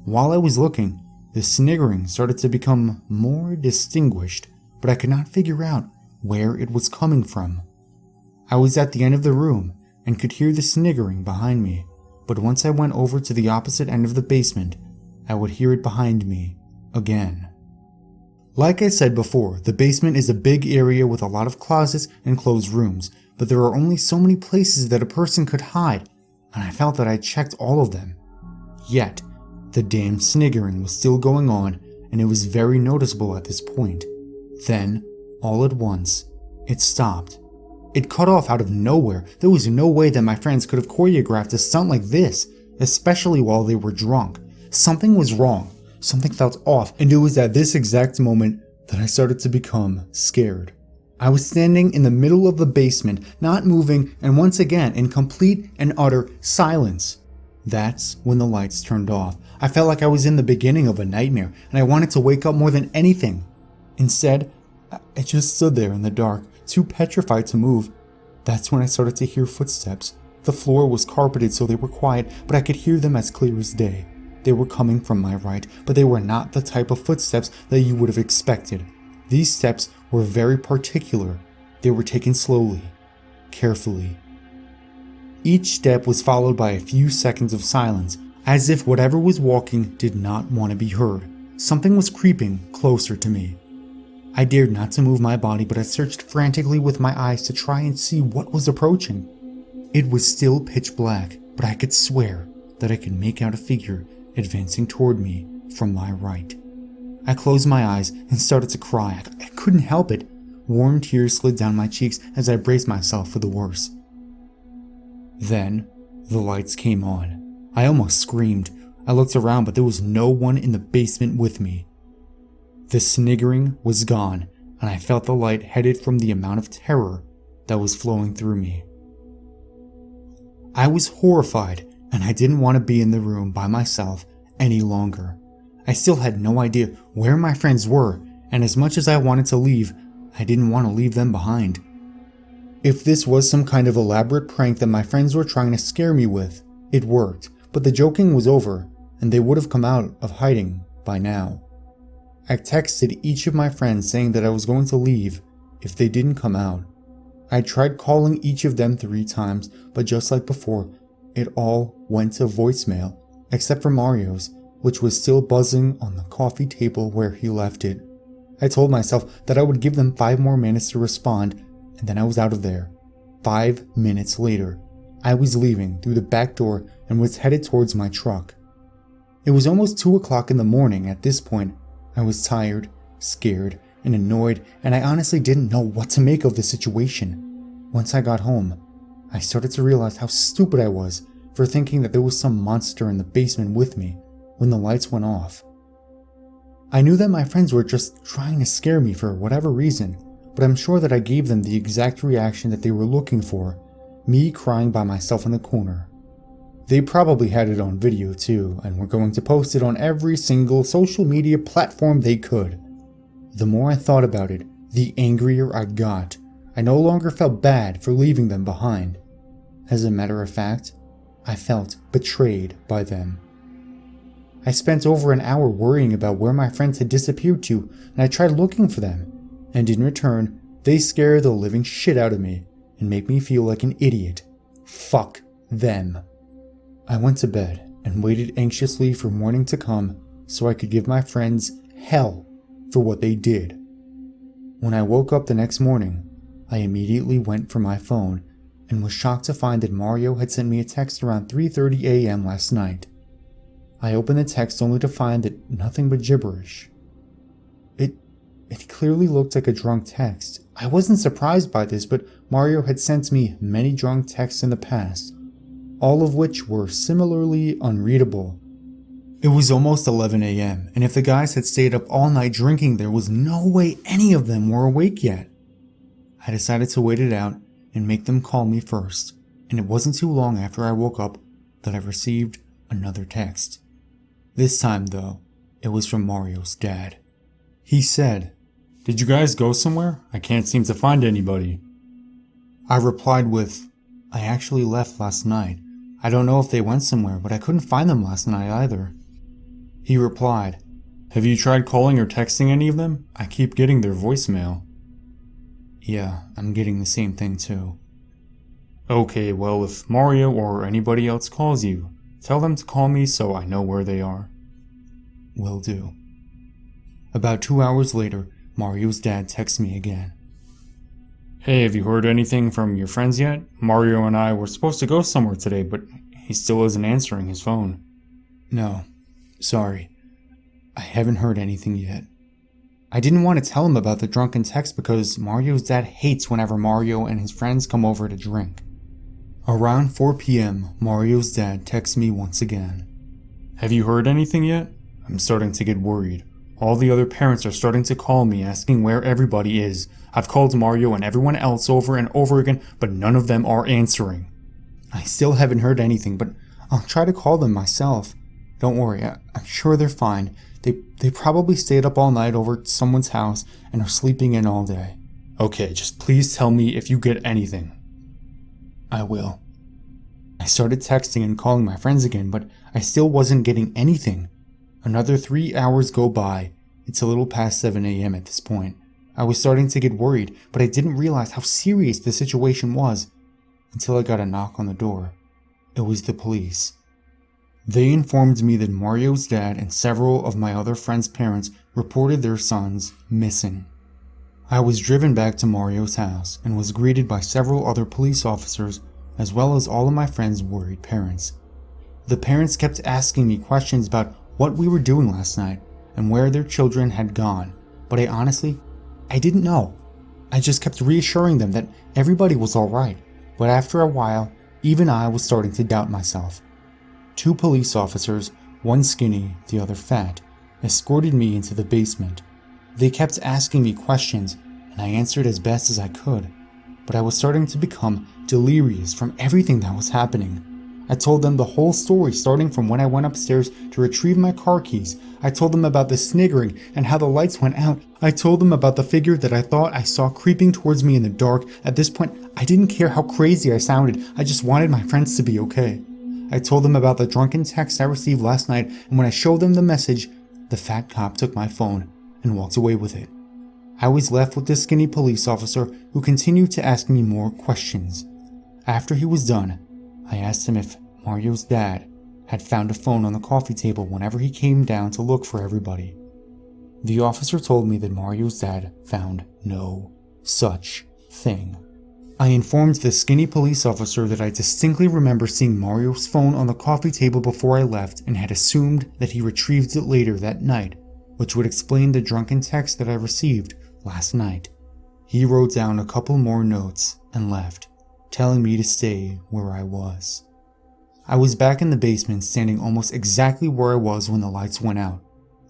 While I was looking, the sniggering started to become more distinguished, but I could not figure out where it was coming from. I was at the end of the room and could hear the sniggering behind me, but once I went over to the opposite end of the basement, I would hear it behind me again. Like I said before, the basement is a big area with a lot of closets and closed rooms, but there are only so many places that a person could hide, and I felt that I checked all of them. Yet, the damn sniggering was still going on, and it was very noticeable at this point. Then, all at once, it stopped. It cut off out of nowhere. There was no way that my friends could have choreographed a stunt like this, especially while they were drunk. Something was wrong. Something felt off, and it was at this exact moment that I started to become scared. I was standing in the middle of the basement, not moving, and once again in complete and utter silence. That's when the lights turned off. I felt like I was in the beginning of a nightmare, and I wanted to wake up more than anything. Instead, I just stood there in the dark, too petrified to move. That's when I started to hear footsteps. The floor was carpeted, so they were quiet, but I could hear them as clear as day. They were coming from my right, but they were not the type of footsteps that you would have expected. These steps were very particular. They were taken slowly, carefully. Each step was followed by a few seconds of silence, as if whatever was walking did not want to be heard. Something was creeping closer to me. I dared not to move my body, but I searched frantically with my eyes to try and see what was approaching. It was still pitch black, but I could swear that I could make out a figure advancing toward me from my right. I closed my eyes and started to cry. I couldn't help it. Warm tears slid down my cheeks as I braced myself for the worst. Then, the lights came on. I almost screamed. I looked around, but there was no one in the basement with me. The sniggering was gone, and I felt the light headed from the amount of terror that was flowing through me. I was horrified, and I didn't want to be in the room by myself any longer. I still had no idea where my friends were, and as much as I wanted to leave, I didn't want to leave them behind. If this was some kind of elaborate prank that my friends were trying to scare me with, it worked, but the joking was over, and they would have come out of hiding by now. I texted each of my friends saying that I was going to leave if they didn't come out. I tried calling each of them 3 times, but just like before, it all went to voicemail, except for Mario's, which was still buzzing on the coffee table where he left it. I told myself that I would give them 5 more minutes to respond, and then I was out of there. 5 minutes later, I was leaving through the back door and was headed towards my truck. It was almost 2 o'clock in the morning at this point. I was tired, scared, and annoyed, and I honestly didn't know what to make of the situation. Once I got home, I started to realize how stupid I was for thinking that there was some monster in the basement with me when the lights went off. I knew that my friends were just trying to scare me for whatever reason, but I'm sure that I gave them the exact reaction that they were looking for, me crying by myself in the corner. They probably had it on video too, and were going to post it on every single social media platform they could. The more I thought about it, the angrier I got. I no longer felt bad for leaving them behind. As a matter of fact, I felt betrayed by them. I spent over an hour worrying about where my friends had disappeared to, and I tried looking for them. And in return, they scared the living shit out of me and made me feel like an idiot. Fuck them. I went to bed and waited anxiously for morning to come so I could give my friends hell for what they did. When I woke up the next morning, I immediately went for my phone and was shocked to find that Mario had sent me a text around 3:30 a.m. last night. I opened the text only to find that nothing but gibberish. It clearly looked like a drunk text. I wasn't surprised by this, but Mario had sent me many drunk texts in the past, all of which were similarly unreadable. It was almost 11 a.m., and if the guys had stayed up all night drinking, there was no way any of them were awake yet. I decided to wait it out and make them call me first, and it wasn't too long after I woke up that I received another text. This time, though, it was from Mario's dad. He said, "Did you guys go somewhere? I can't seem to find anybody." I replied with, "I actually left last night. I don't know if they went somewhere, but I couldn't find them last night either." He replied, "Have you tried calling or texting any of them? I keep getting their voicemail." "Yeah, I'm getting the same thing too." "Okay, well, if Mario or anybody else calls you, tell them to call me so I know where they are." "Will do." About 2 hours later, Mario's dad texts me again. "Hey, have you heard anything from your friends yet? Mario and I were supposed to go somewhere today, but he still isn't answering his phone." "No, sorry. I haven't heard anything yet." I didn't want to tell him about the drunken text because Mario's dad hates whenever Mario and his friends come over to drink. Around 4 p.m., Mario's dad texts me once again. "Have you heard anything yet? I'm starting to get worried. All the other parents are starting to call me asking where everybody is. I've called Mario and everyone else over and over again, but none of them are answering." "I still haven't heard anything, but I'll try to call them myself. Don't worry, I'm sure they're fine. They probably stayed up all night over at someone's house and are sleeping in all day." "Okay, just please tell me if you get anything." "I will." I started texting and calling my friends again, but I still wasn't getting anything. Another 3 hours go by. It's a little past 7 a.m. at this point. I was starting to get worried, but I didn't realize how serious the situation was until I got a knock on the door. It was the police. They informed me that Mario's dad and several of my other friends' parents reported their sons missing. I was driven back to Mario's house and was greeted by several other police officers as well as all of my friends' worried parents. The parents kept asking me questions about what we were doing last night and where their children had gone, but I didn't know. I just kept reassuring them that everybody was alright, but after a while, even I was starting to doubt myself. 2 police officers, one skinny, the other fat, escorted me into the basement. They kept asking me questions, and I answered as best as I could, but I was starting to become delirious from everything that was happening. I told them the whole story, starting from when I went upstairs to retrieve my car keys. I told them about the sniggering and how the lights went out. I told them about the figure that I thought I saw creeping towards me in the dark. At this point, I didn't care how crazy I sounded. I just wanted my friends to be okay. I told them about the drunken text I received last night, and when I showed them the message, the fat cop took my phone and walked away with it. I was left with the skinny police officer who continued to ask me more questions. After he was done, I asked him if Mario's dad had found a phone on the coffee table whenever he came down to look for everybody. The officer told me that Mario's dad found no such thing. I informed the skinny police officer that I distinctly remember seeing Mario's phone on the coffee table before I left and had assumed that he retrieved it later that night, which would explain the drunken text that I received last night. He wrote down a couple more notes and left, telling me to stay where I was. I was back in the basement, standing almost exactly where I was when the lights went out.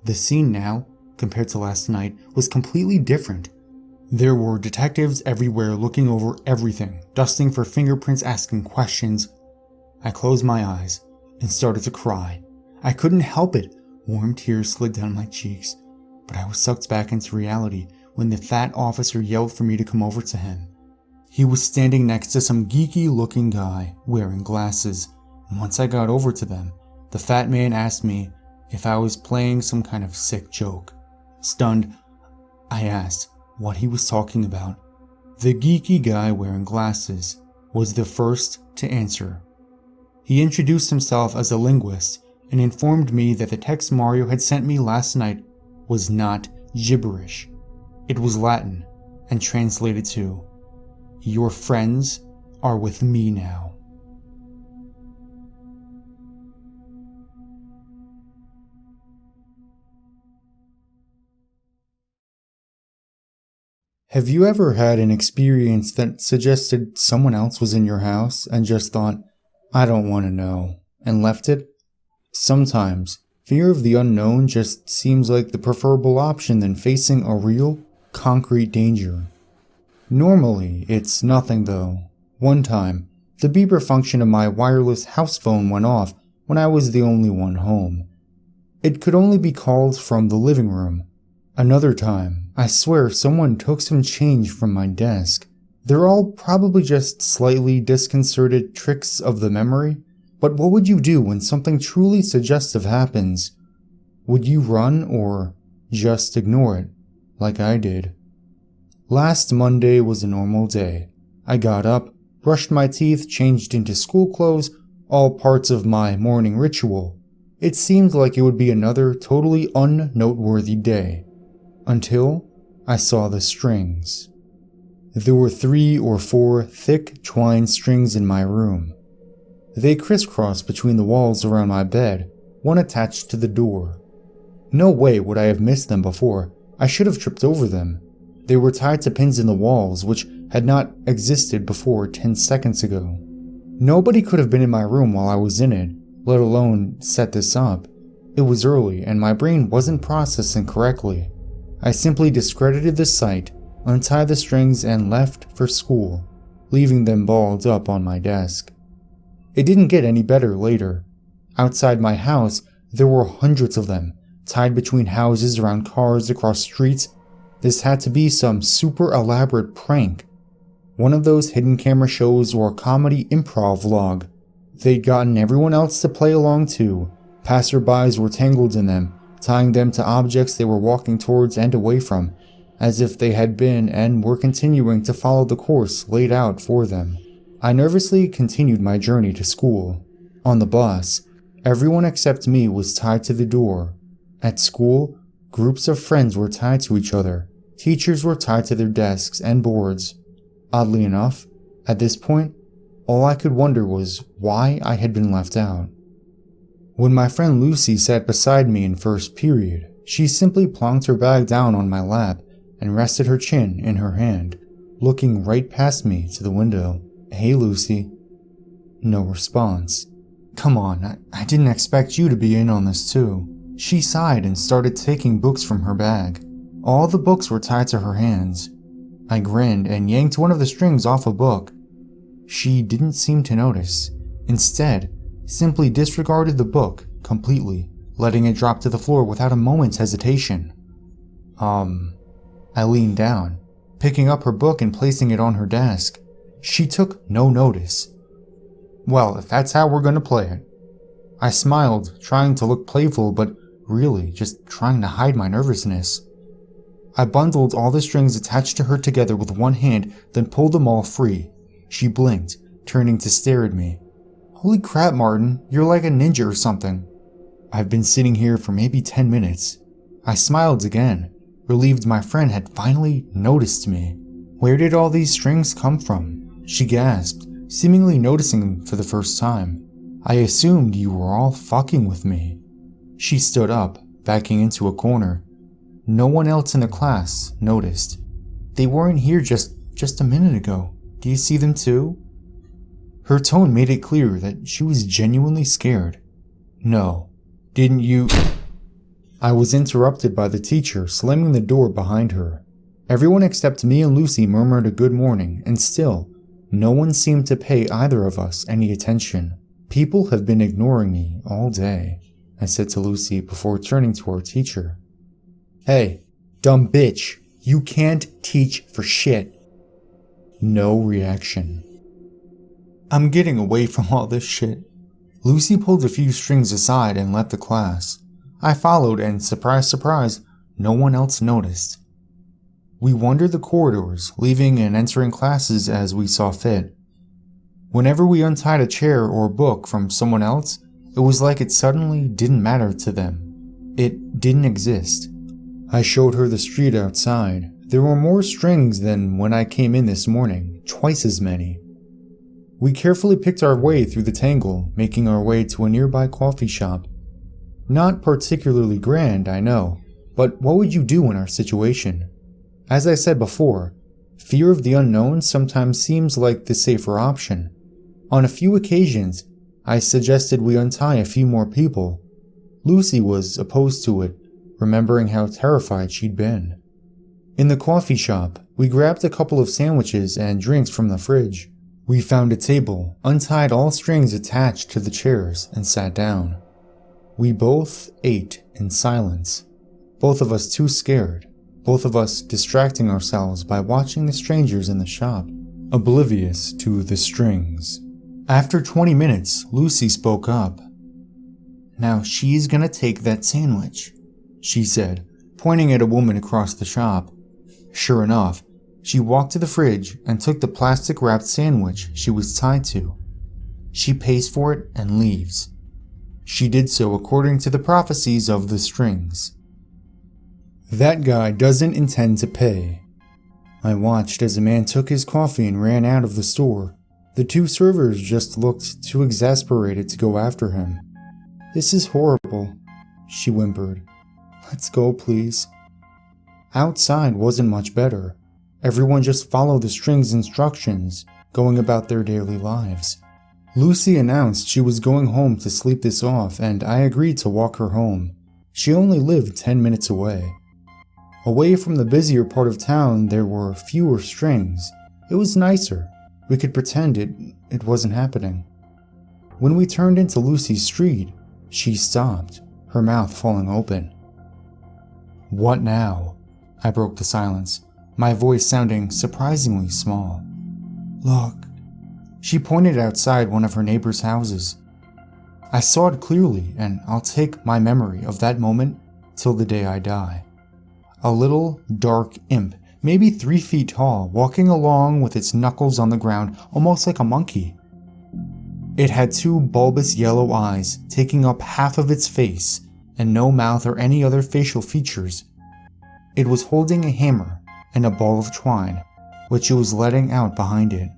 The scene now, compared to last night, was completely different. There were detectives everywhere looking over everything, dusting for fingerprints, asking questions. I closed my eyes and started to cry. I couldn't help it. Warm tears slid down my cheeks, but I was sucked back into reality when the fat officer yelled for me to come over to him. He was standing next to some geeky looking guy wearing glasses, and once I got over to them, the fat man asked me if I was playing some kind of sick joke. Stunned, I asked what he was talking about. The geeky guy wearing glasses was the first to answer. He introduced himself as a linguist and informed me that the text Mario had sent me last night was not gibberish. It was Latin and translated to, "Your friends are with me now." Have you ever had an experience that suggested someone else was in your house and just thought, "I don't want to know," and left it? Sometimes, fear of the unknown just seems like the preferable option than facing a real, concrete danger. Normally, it's nothing though. One time, the beeper function of my wireless house phone went off when I was the only one home. It could only be called from the living room. Another time, I swear someone took some change from my desk. They're all probably just slightly disconcerted tricks of the memory, but what would you do when something truly suggestive happens? Would you run or just ignore it, like I did? Last Monday was a normal day. I got up, brushed my teeth, changed into school clothes, all parts of my morning ritual. It seemed like it would be another totally unnoteworthy day. Until I saw the strings. There were 3 or 4 thick twine strings in my room. They crisscrossed between the walls around my bed, one attached to the door. No way would I have missed them before. I should have tripped over them. They were tied to pins in the walls, which had not existed before 10 seconds ago. Nobody could have been in my room while I was in it, let alone set this up. It was early, and my brain wasn't processing correctly. I simply discredited the sight, untied the strings, and left for school, leaving them balled up on my desk. It didn't get any better later. Outside my house, there were hundreds of them, tied between houses, around cars, across streets. This had to be some super elaborate prank. One of those hidden camera shows or a comedy improv vlog. They'd gotten everyone else to play along too. Passerbys were tangled in them, tying them to objects they were walking towards and away from, as if they had been and were continuing to follow the course laid out for them. I nervously continued my journey to school. On the bus, everyone except me was tied to the door. At school, groups of friends were tied to each other. Teachers were tied to their desks and boards. Oddly enough, at this point, all I could wonder was why I had been left out. When my friend Lucy sat beside me in first period, she simply plonked her bag down on my lap and rested her chin in her hand, looking right past me to the window. "Hey, Lucy." No response. "Come on, I didn't expect you to be in on this too." She sighed and started taking books from her bag. All the books were tied to her hands. I grinned and yanked one of the strings off a book. She didn't seem to notice. Instead, simply disregarded the book completely, letting it drop to the floor without a moment's hesitation. I leaned down, picking up her book and placing it on her desk. She took no notice. "Well, if that's how we're going to play it." I smiled, trying to look playful, but really just trying to hide my nervousness. I bundled all the strings attached to her together with one hand, then pulled them all free. She blinked, turning to stare at me. "Holy crap, Martin, you're like a ninja or something." "I've been sitting here for maybe 10 minutes. I smiled again, relieved my friend had finally noticed me. "Where did all these strings come from?" she gasped, seemingly noticing him for the first time. "I assumed you were all fucking with me." She stood up, backing into a corner. No one else in the class noticed. "They weren't here just a minute ago. Do you see them too?" Her tone made it clear that she was genuinely scared. "No. Didn't you—" I was interrupted by the teacher slamming the door behind her. Everyone except me and Lucy murmured a good morning, and still, no one seemed to pay either of us any attention. "People have been ignoring me all day," I said to Lucy before turning to our teacher. "Hey, dumb bitch, you can't teach for shit." No reaction. "I'm getting away from all this shit." Lucy pulled a few strings aside and left the class. I followed, and surprise, surprise, no one else noticed. We wandered the corridors, leaving and entering classes as we saw fit. Whenever we untied a chair or book from someone else, it was like it suddenly didn't matter to them. It didn't exist. I showed her the street outside. There were more strings than when I came in this morning, twice as many. We carefully picked our way through the tangle, making our way to a nearby coffee shop. Not particularly grand, I know, but what would you do in our situation? As I said before, fear of the unknown sometimes seems like the safer option. On a few occasions, I suggested we untie a few more people. Lucy was opposed to it, remembering how terrified she'd been. In the coffee shop, we grabbed a couple of sandwiches and drinks from the fridge. We found a table, untied all strings attached to the chairs, and sat down. We both ate in silence, both of us too scared, both of us distracting ourselves by watching the strangers in the shop, oblivious to the strings. After 20 minutes, Lucy spoke up. "Now she's gonna take that sandwich," she said, pointing at a woman across the shop. Sure enough, she walked to the fridge and took the plastic-wrapped sandwich she was tied to. She pays for it and leaves. She did so according to the prophecies of the strings. That guy doesn't intend to pay. I watched as a man took his coffee and ran out of the store. The two servers just looked too exasperated to go after him. "This is horrible," she whimpered. "Let's go, please." Outside wasn't much better. Everyone just followed the string's instructions, going about their daily lives. Lucy announced she was going home to sleep this off, and I agreed to walk her home. She only lived 10 minutes away. Away from the busier part of town, there were fewer strings. It was nicer. We could pretend it wasn't happening. When we turned into Lucy's street, she stopped, her mouth falling open. "What now?" I broke the silence, my voice sounding surprisingly small. "Look." She pointed outside one of her neighbor's houses. I saw it clearly, and I'll take my memory of that moment till the day I die. A little, dark imp, maybe 3 feet tall, walking along with its knuckles on the ground, almost like a monkey. It had 2 bulbous yellow eyes, taking up half of its face, and no mouth or any other facial features. It was holding a hammer and a ball of twine, which it was letting out behind it.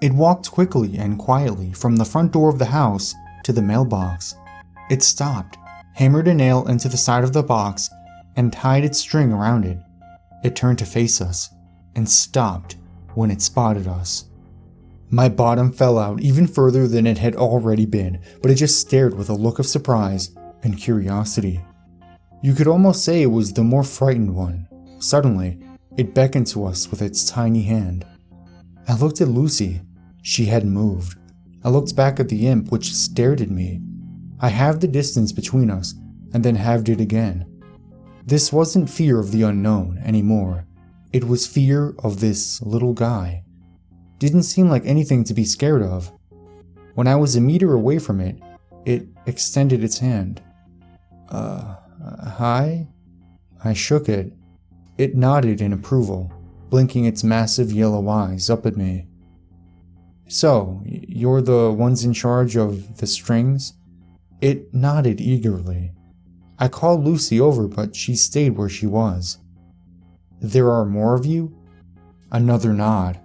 It walked quickly and quietly from the front door of the house to the mailbox. It stopped, hammered a nail into the side of the box, and tied its string around it. It turned to face us, and stopped when it spotted us. My bottom fell out even further than it had already been, but it just stared with a look of surprise and curiosity. You could almost say it was the more frightened one. Suddenly, it beckoned to us with its tiny hand. I looked at Lucy. She hadn't moved. I looked back at the imp, which stared at me. I halved the distance between us, and then halved it again. This wasn't fear of the unknown anymore. It was fear of this little guy. Didn't seem like anything to be scared of. When I was a meter away from it, it extended its hand. Hi? I shook it. It nodded in approval, blinking its massive yellow eyes up at me. "So, you're the ones in charge of the strings?" It nodded eagerly. I called Lucy over, but she stayed where she was. "There are more of you?" Another nod.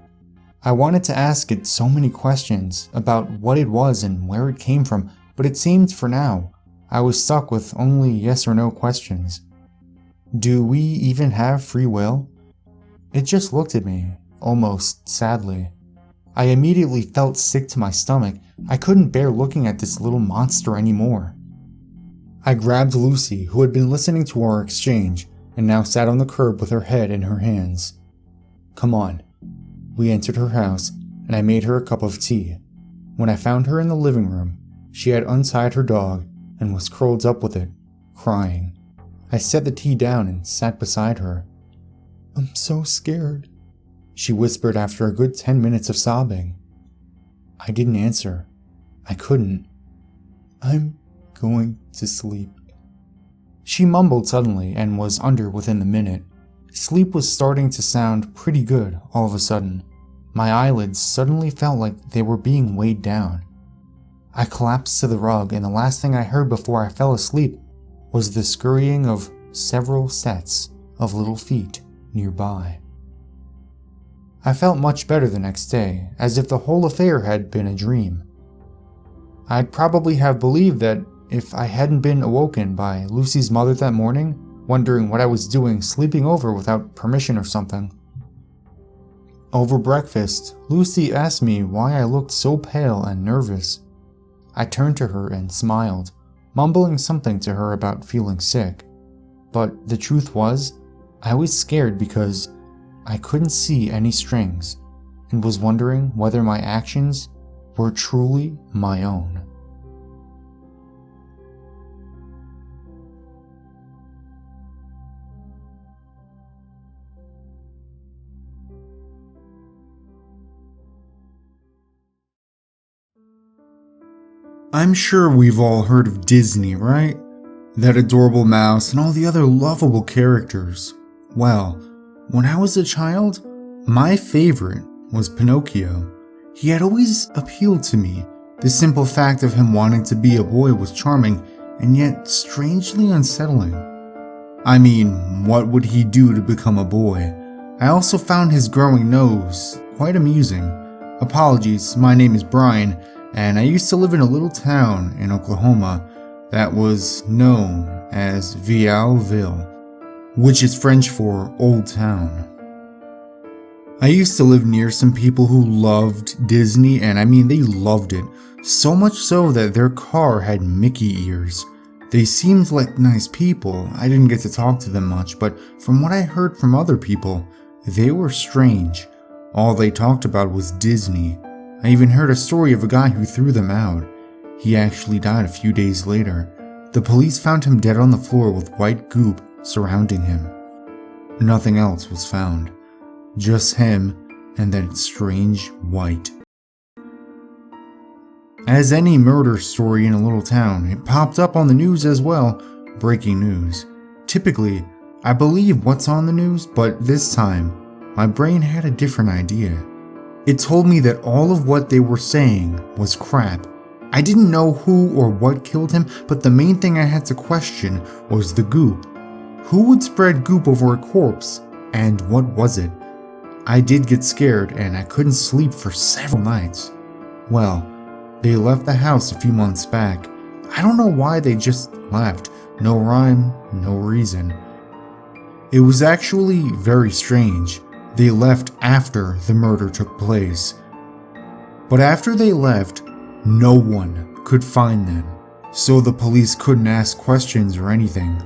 I wanted to ask it so many questions about what it was and where it came from, but it seemed for now I was stuck with only yes or no questions. Do we even have free will? It just looked at me, almost sadly. I immediately felt sick to my stomach. I couldn't bear looking at this little monster anymore. I grabbed Lucy, who had been listening to our exchange, and now sat on the curb with her head in her hands. Come on. We entered her house, and I made her a cup of tea. When I found her in the living room, she had untied her dog and was curled up with it, crying. I set the tea down and sat beside her. I'm so scared, she whispered after a good 10 minutes of sobbing. I didn't answer. I couldn't. I'm going to sleep. She mumbled suddenly and was under within the minute. Sleep was starting to sound pretty good all of a sudden. My eyelids suddenly felt like they were being weighed down. I collapsed to the rug, and the last thing I heard before I fell asleep was the scurrying of several sets of little feet nearby. I felt much better the next day, as if the whole affair had been a dream. I'd probably have believed that if I hadn't been awoken by Lucy's mother that morning, wondering what I was doing sleeping over without permission or something. Over breakfast, Lucy asked me why I looked so pale and nervous. I turned to her and smiled, mumbling something to her about feeling sick. But the truth was, I was scared because I couldn't see any strings and was wondering whether my actions were truly my own. I'm sure we've all heard of Disney, right? That adorable mouse and all the other lovable characters. Well, when I was a child, my favorite was Pinocchio. He had always appealed to me. The simple fact of him wanting to be a boy was charming, and yet strangely unsettling. I mean, what would he do to become a boy? I also found his growing nose quite amusing. Apologies, my name is Brian, and I used to live in a little town in Oklahoma that was known as Vialville, which is French for Old Town. I used to live near some people who loved Disney, and I mean they loved it, so much so that their car had Mickey ears. They seemed like nice people. I didn't get to talk to them much, but from what I heard from other people, they were strange. All they talked about was Disney. I even heard a story of a guy who threw them out. He actually died a few days later. The police found him dead on the floor with white goop surrounding him. Nothing else was found. Just him and that strange white. As any murder story in a little town, it popped up on the news as well. Breaking news. Typically, I believe what's on the news, but this time, my brain had a different idea. It told me that all of what they were saying was crap. I didn't know who or what killed him, but the main thing I had to question was the goop. Who would spread goop over a corpse, and what was it? I did get scared, and I couldn't sleep for several nights. Well, they left the house a few months back. I don't know why they just left. No rhyme, no reason. It was actually very strange. They left after the murder took place. But after they left, no one could find them, so the police couldn't ask questions or anything.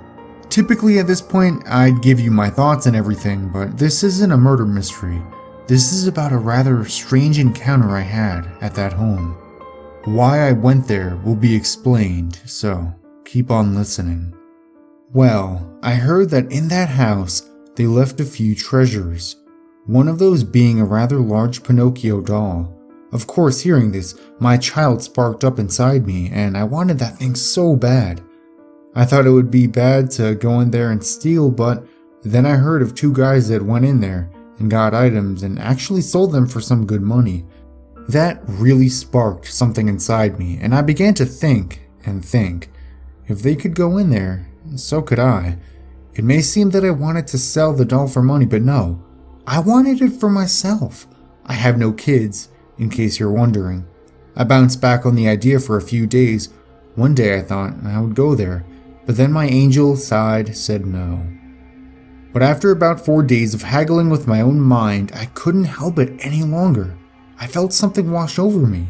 Typically at this point, I'd give you my thoughts and everything, but this isn't a murder mystery. This is about a rather strange encounter I had at that home. Why I went there will be explained, so keep on listening. Well, I heard that in that house, they left a few treasures. One of those being a rather large Pinocchio doll. Of course, hearing this, my child sparked up inside me, and I wanted that thing so bad. I thought it would be bad to go in there and steal, but then I heard of two guys that went in there and got items and actually sold them for some good money. That really sparked something inside me, and I began to think and think. If they could go in there, so could I. It may seem that I wanted to sell the doll for money, but no. I wanted it for myself. I have no kids, in case you're wondering. I bounced back on the idea for a few days. One day I thought I would go there, but then my angel side said no. But after about 4 days of haggling with my own mind, I couldn't help it any longer. I felt something wash over me.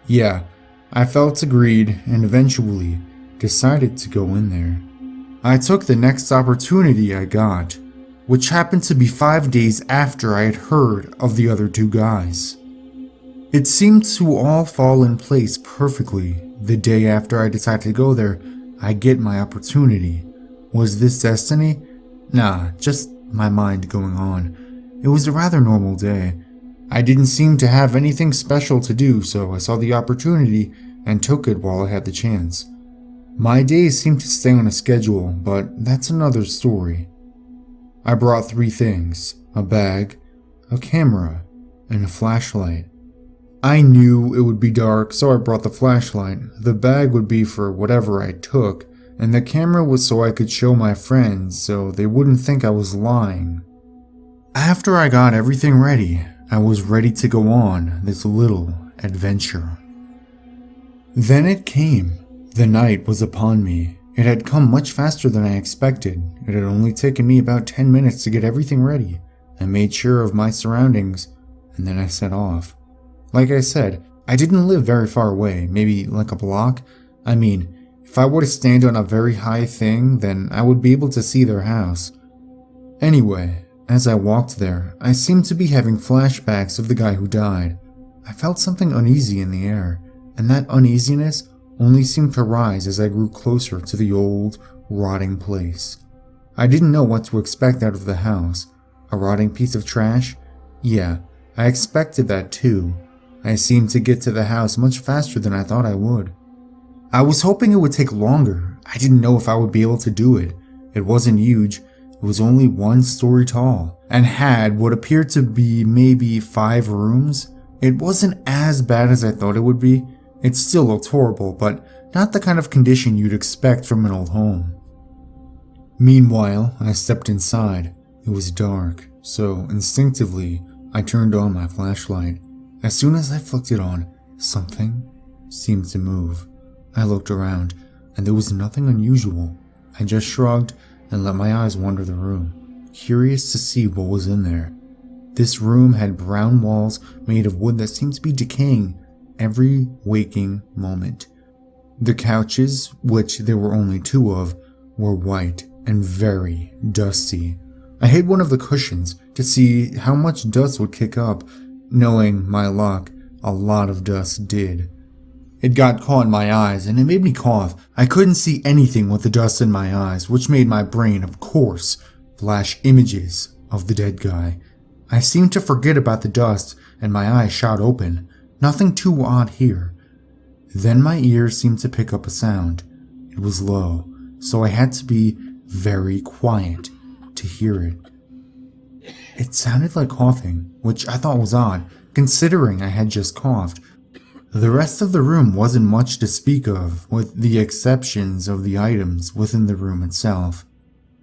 Yeah, I felt agreed and eventually decided to go in there. I took the next opportunity I got, which happened to be 5 days after I had heard of the other 2 guys. It seemed to all fall in place perfectly. The day after I decided to go there, I get my opportunity. Was this destiny? Nah, just my mind going on. It was a rather normal day. I didn't seem to have anything special to do, so I saw the opportunity and took it while I had the chance. My days seemed to stay on a schedule, but that's another story. I brought 3 things: a bag, a camera, and a flashlight. I knew it would be dark, so I brought the flashlight. The bag would be for whatever I took, and the camera was so I could show my friends so they wouldn't think I was lying. After I got everything ready, I was ready to go on this little adventure. Then it came. The night was upon me. It had come much faster than I expected. It had only taken me about 10 minutes to get everything ready. I made sure of my surroundings, and then I set off. Like I said, I didn't live very far away, maybe like a block. I mean, if I were to stand on a very high thing, then I would be able to see their house. Anyway, as I walked there, I seemed to be having flashbacks of the guy who died. I felt something uneasy in the air, and that uneasiness only seemed to rise as I grew closer to the old, rotting place. I didn't know what to expect out of the house. A rotting piece of trash? Yeah, I expected that too. I seemed to get to the house much faster than I thought I would. I was hoping it would take longer. I didn't know if I would be able to do it. It wasn't huge. It was only 1 story tall, and had what appeared to be maybe 5 rooms. It wasn't as bad as I thought it would be. It still looked horrible, but not the kind of condition you'd expect from an old home. Meanwhile, I stepped inside. It was dark, so instinctively, I turned on my flashlight. As soon as I flicked it on, something seemed to move. I looked around, and there was nothing unusual. I just shrugged and let my eyes wander the room, curious to see what was in there. This room had brown walls made of wood that seemed to be decaying every waking moment. The couches, which there were only 2 of, were white and very dusty. I hid one of the cushions to see how much dust would kick up. Knowing my luck, a lot of dust did. It got caught in my eyes and it made me cough. I couldn't see anything with the dust in my eyes, which made my brain, of course, flash images of the dead guy. I seemed to forget about the dust and my eyes shot open. Nothing too odd here. Then my ears seemed to pick up a sound. It was low, so I had to be very quiet to hear it. It sounded like coughing, which I thought was odd, considering I had just coughed. The rest of the room wasn't much to speak of, with the exceptions of the items within the room itself.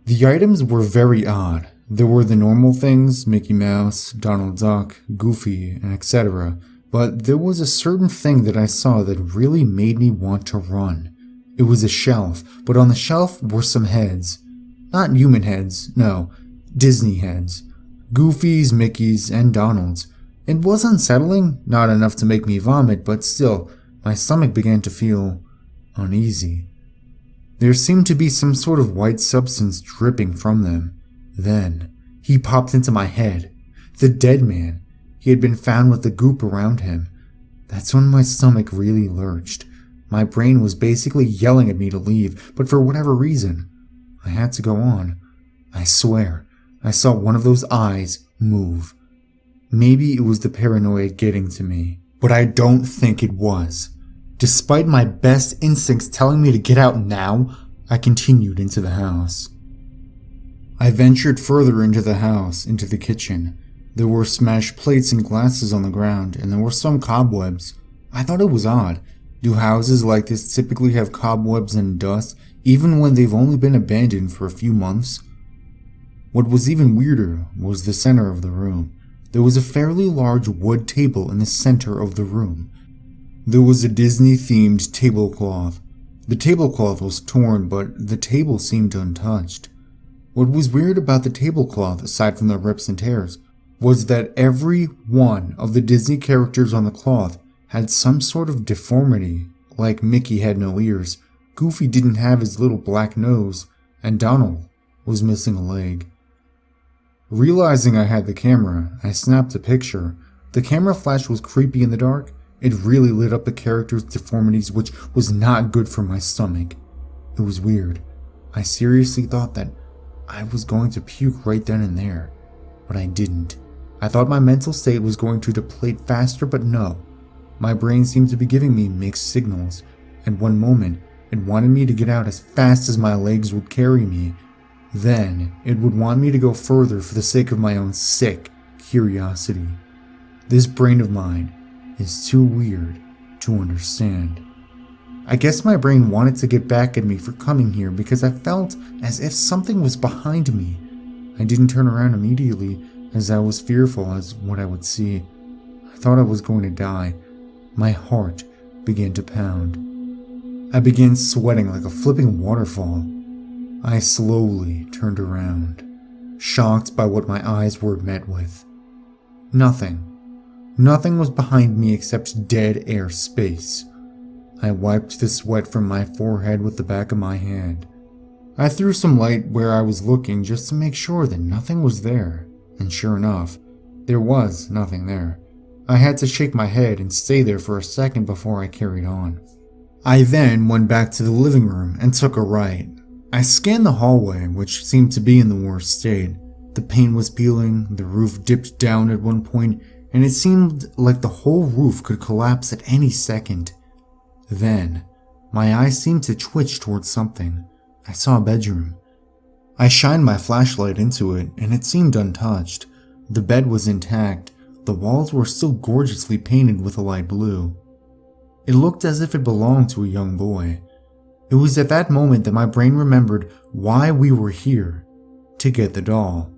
The items were very odd. There were the normal things, Mickey Mouse, Donald Duck, Goofy, and etc. But there was a certain thing that I saw that really made me want to run. It was a shelf, but on the shelf were some heads. Not human heads, no, Disney heads. Goofy's, Mickey's, and Donald's. It was unsettling, not enough to make me vomit, but still, my stomach began to feel uneasy. There seemed to be some sort of white substance dripping from them. Then, he popped into my head. The dead man. He had been found with the goop around him. That's when my stomach really lurched. My brain was basically yelling at me to leave, but for whatever reason, I had to go on. I swear, I saw one of those eyes move. Maybe it was the paranoia getting to me, but I don't think it was. Despite my best instincts telling me to get out now, I continued into the house. I ventured further into the house, into the kitchen. There were smashed plates and glasses on the ground, and there were some cobwebs. I thought it was odd. Do houses like this typically have cobwebs and dust, even when they've only been abandoned for a few months? What was even weirder was the center of the room. there was a fairly large wood table in the center of the room. There was a Disney-themed tablecloth. The tablecloth was torn, but the table seemed untouched. What was weird about the tablecloth, aside from the rips and tears, was that every one of the Disney characters on the cloth had some sort of deformity, like Mickey had no ears, Goofy didn't have his little black nose, and Donald was missing a leg. Realizing I had the camera, I snapped a picture. The camera flash was creepy in the dark. It really lit up the character's deformities, which was not good for my stomach. It was weird. I seriously thought that I was going to puke right then and there, but I didn't. I thought my mental state was going to deplete faster, but no. My brain seemed to be giving me mixed signals, and one moment it wanted me to get out as fast as my legs would carry me. Then it would want me to go further for the sake of my own sick curiosity. This brain of mine is too weird to understand. I guess my brain wanted to get back at me for coming here because I felt as if something was behind me. I didn't turn around immediately as I was fearful as what I would see. I thought I was going to die. My heart began to pound. I began sweating like a flipping waterfall. I slowly turned around, shocked by what my eyes were met with. Nothing. Nothing was behind me except dead air space. I wiped the sweat from my forehead with the back of my hand. I threw some light where I was looking just to make sure that nothing was there, and sure enough, there was nothing there. I had to shake my head and stay there for a second before I carried on. I then went back to the living room and took a right. I scanned the hallway, which seemed to be in the worst state. The paint was peeling, the roof dipped down at one point, and it seemed like the whole roof could collapse at any second. Then, my eyes seemed to twitch towards something. I saw a bedroom. I shined my flashlight into it, and it seemed untouched. The bed was intact. The walls were still gorgeously painted with a light blue. It looked as if it belonged to a young boy. It was at that moment that my brain remembered why we were here, to get the doll.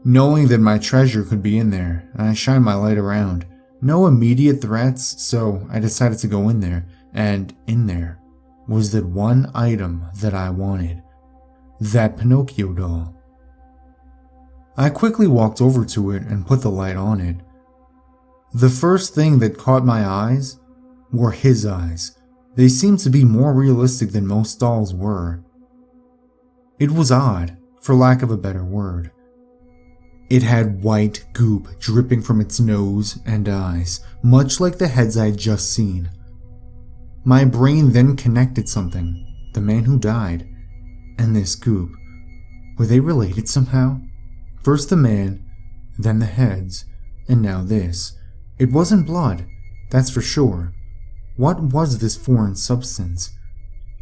Knowing that my treasure could be in there, I shined my light around. No immediate threats, so I decided to go in there, and in there was that one item that I wanted. That Pinocchio doll. I quickly walked over to it and put the light on it. The first thing that caught my eyes were his eyes. They seemed to be more realistic than most dolls were. It was odd, for lack of a better word. It had white goop dripping from its nose and eyes, much like the heads I had just seen. My brain then connected something, the man who died, and this goop. Were they related somehow? First the man, then the heads, and now this. It wasn't blood, that's for sure. What was this foreign substance?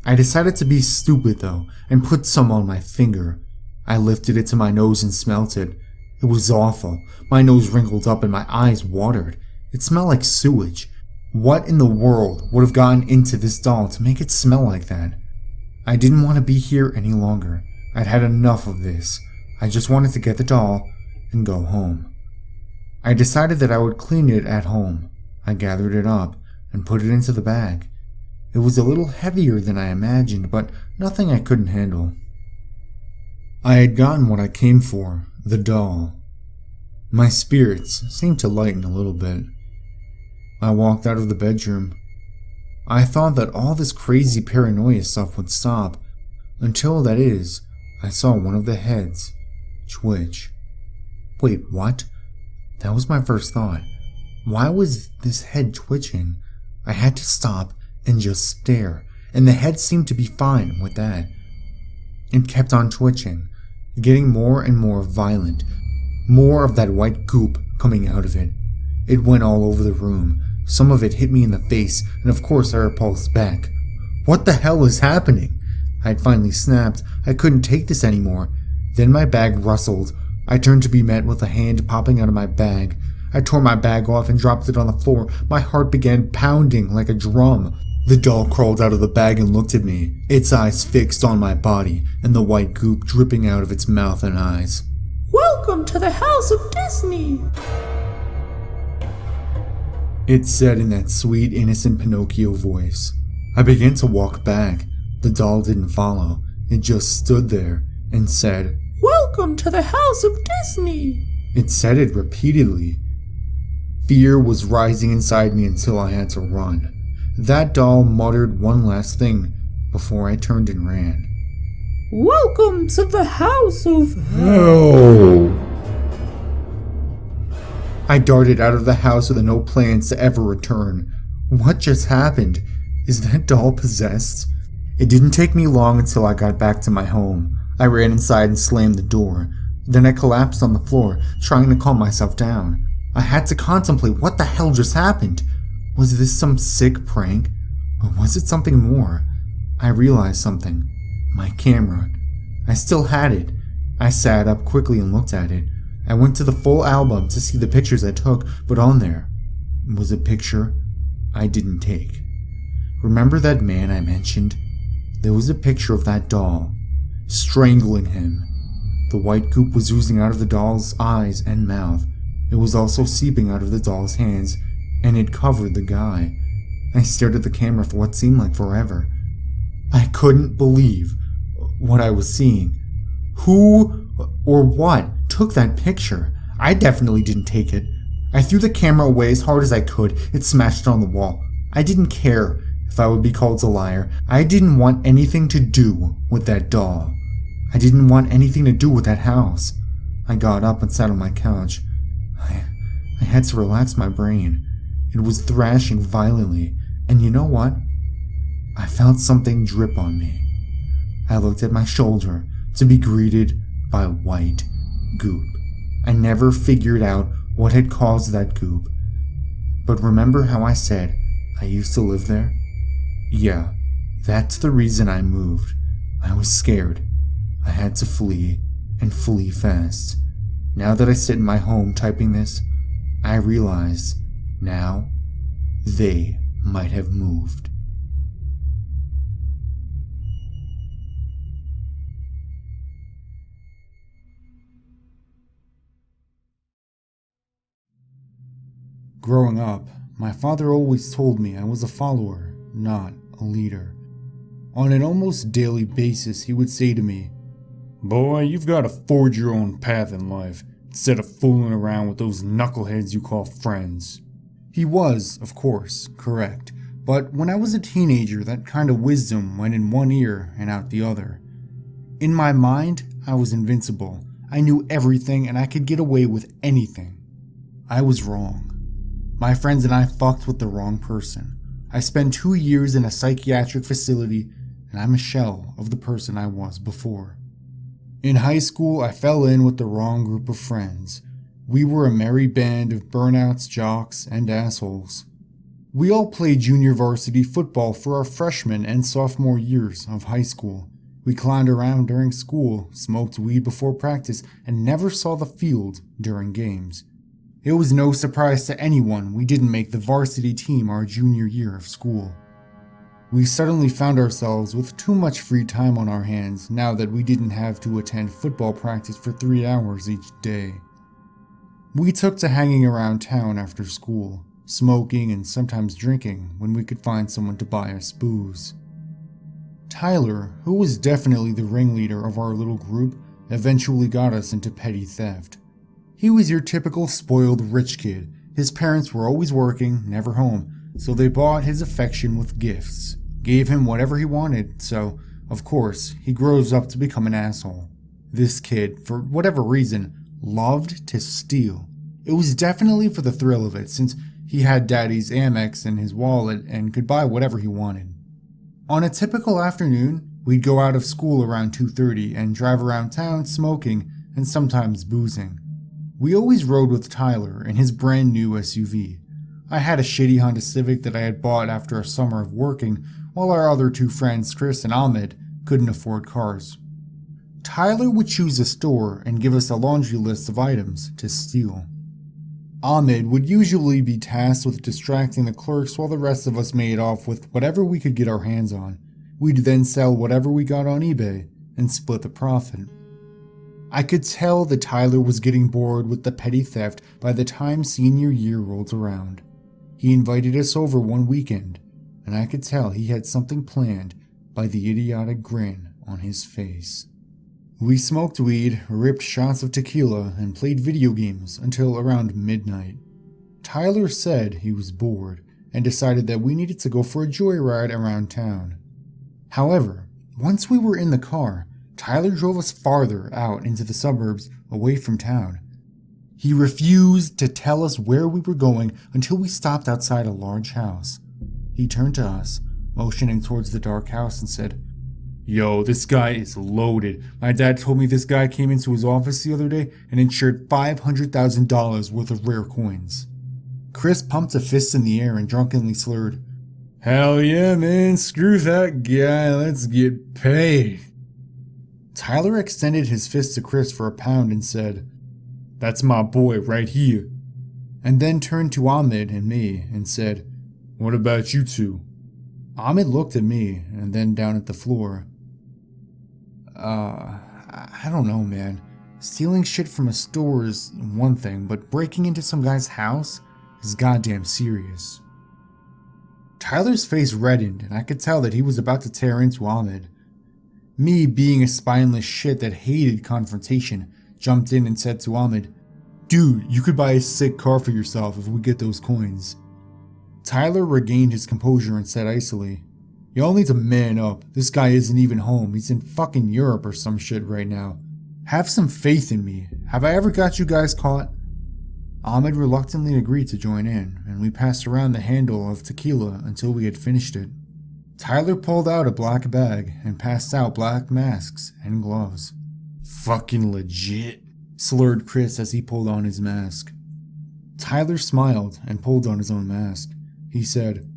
I decided to be stupid though, and put some on my finger. I lifted it to my nose and smelt it. It was awful. My nose wrinkled up and my eyes watered. It smelled like sewage. What in the world would have gotten into this doll to make it smell like that? I didn't want to be here any longer. I'd had enough of this. I just wanted to get the doll and go home. I decided that I would clean it at home. I gathered it up and put it into the bag. It was a little heavier than I imagined, but nothing I couldn't handle. I had gotten what I came for, the doll. My spirits seemed to lighten a little bit. I walked out of the bedroom. I thought that all this crazy paranoia stuff would stop, until, that is, I saw one of the heads twitch. Wait, what? That was my first thought. Why was this head twitching? I had to stop and just stare, and the head seemed to be fine with that. It kept on twitching, getting more and more violent, more of that white goop coming out of it. It went all over the room. Some of it hit me in the face, and of course I repulsed back. What the hell is happening? I had finally snapped. I couldn't take this anymore. Then my bag rustled. I turned to be met with a hand popping out of my bag. I tore my bag off and dropped it on the floor. My heart began pounding like a drum. The doll crawled out of the bag and looked at me, its eyes fixed on my body, and the white goop dripping out of its mouth and eyes. Well Welcome to the House of Disney! It said in that sweet, innocent Pinocchio voice. I began to walk back. The doll didn't follow. It just stood there and said, Welcome to the House of Disney! It said it repeatedly. Fear was rising inside me until I had to run. That doll muttered one last thing before I turned and ran. Welcome to the House of Hell! I darted out of the house with no plans to ever return. What just happened? Is that doll possessed? It didn't take me long until I got back to my home. I ran inside and slammed the door. Then I collapsed on the floor, trying to calm myself down. I had to contemplate what the hell just happened. Was this some sick prank? Or was it something more? I realized something. My camera. I still had it. I sat up quickly and looked at it. I went to the full album to see the pictures I took, but on there was a picture I didn't take. Remember that man I mentioned? There was a picture of that doll, strangling him. The white goop was oozing out of the doll's eyes and mouth. It was also seeping out of the doll's hands, and it covered the guy. I stared at the camera for what seemed like forever. I couldn't believe what I was seeing. Who or what took that picture? I definitely didn't take it. I threw the camera away as hard as I could. It smashed on the wall. I didn't care if I would be called a liar. I didn't want anything to do with that doll. I didn't want anything to do with that house. I got up and sat on my couch. I had to relax my brain. It was thrashing violently, and you know what? I felt something drip on me. I looked at my shoulder to be greeted by white goop. I never figured out what had caused that goop. But remember how I said I used to live there? Yeah, that's the reason I moved. I was scared. I had to flee, and flee fast. Now that I sit in my home typing this, I realize now they might have moved. Growing up, my father always told me I was a follower, not a leader. On an almost daily basis, he would say to me, Boy, you've got to forge your own path in life, instead of fooling around with those knuckleheads you call friends. He was, of course, correct, but when I was a teenager, that kind of wisdom went in one ear and out the other. In my mind, I was invincible. I knew everything and I could get away with anything. I was wrong. My friends and I fucked with the wrong person. I spent 2 years in a psychiatric facility, and I'm a shell of the person I was before. In high school, I fell in with the wrong group of friends. We were a merry band of burnouts, jocks, and assholes. We all played junior varsity football for our freshman and sophomore years of high school. We clowned around during school, smoked weed before practice, and never saw the field during games. It was no surprise to anyone we didn't make the varsity team our junior year of school. We suddenly found ourselves with too much free time on our hands now that we didn't have to attend football practice for 3 hours each day. We took to hanging around town after school, smoking and sometimes drinking when we could find someone to buy us booze. Tyler, who was definitely the ringleader of our little group, eventually got us into petty theft. He was your typical spoiled rich kid. His parents were always working, never home, so they bought his affection with gifts, gave him whatever he wanted, so, of course, he grows up to become an asshole. This kid, for whatever reason, loved to steal. It was definitely for the thrill of it, since he had daddy's Amex in his wallet and could buy whatever he wanted. On a typical afternoon, we'd go out of school around 2:30 and drive around town smoking and sometimes boozing. We always rode with Tyler in his brand new SUV. I had a shitty Honda Civic that I had bought after a summer of working, while our other two friends, Chris and Ahmed, couldn't afford cars. Tyler would choose a store and give us a laundry list of items to steal. Ahmed would usually be tasked with distracting the clerks while the rest of us made off with whatever we could get our hands on. We'd then sell whatever we got on eBay and split the profit. I could tell that Tyler was getting bored with the petty theft by the time senior year rolled around. He invited us over one weekend, and I could tell he had something planned by the idiotic grin on his face. We smoked weed, ripped shots of tequila, and played video games until around midnight. Tyler said he was bored and decided that we needed to go for a joyride around town. However, once we were in the car, Tyler drove us farther out into the suburbs away from town. He refused to tell us where we were going until we stopped outside a large house. He turned to us, motioning towards the dark house, and said, Yo, this guy is loaded. My dad told me this guy came into his office the other day and insured $500,000 worth of rare coins. Chris pumped a fist in the air and drunkenly slurred, Hell yeah, man, screw that guy, let's get paid. Tyler extended his fist to Chris for a pound and said, That's my boy right here. And then turned to Ahmed and me and said, What about you two? Ahmed looked at me and then down at the floor. I don't know, man. Stealing shit from a store is one thing, but breaking into some guy's house is goddamn serious. Tyler's face reddened, and I could tell that he was about to tear into Ahmed. Me, being a spineless shit that hated confrontation, jumped in and said to Ahmed, Dude, you could buy a sick car for yourself if we get those coins. Tyler regained his composure and said icily, Y'all need to man up. This guy isn't even home. He's in fucking Europe or some shit right now. Have some faith in me. Have I ever got you guys caught? Ahmed reluctantly agreed to join in, and we passed around the handle of tequila until we had finished it. Tyler pulled out a black bag and passed out black masks and gloves. Fucking legit, slurred Chris as he pulled on his mask. Tyler smiled and pulled on his own mask. He said,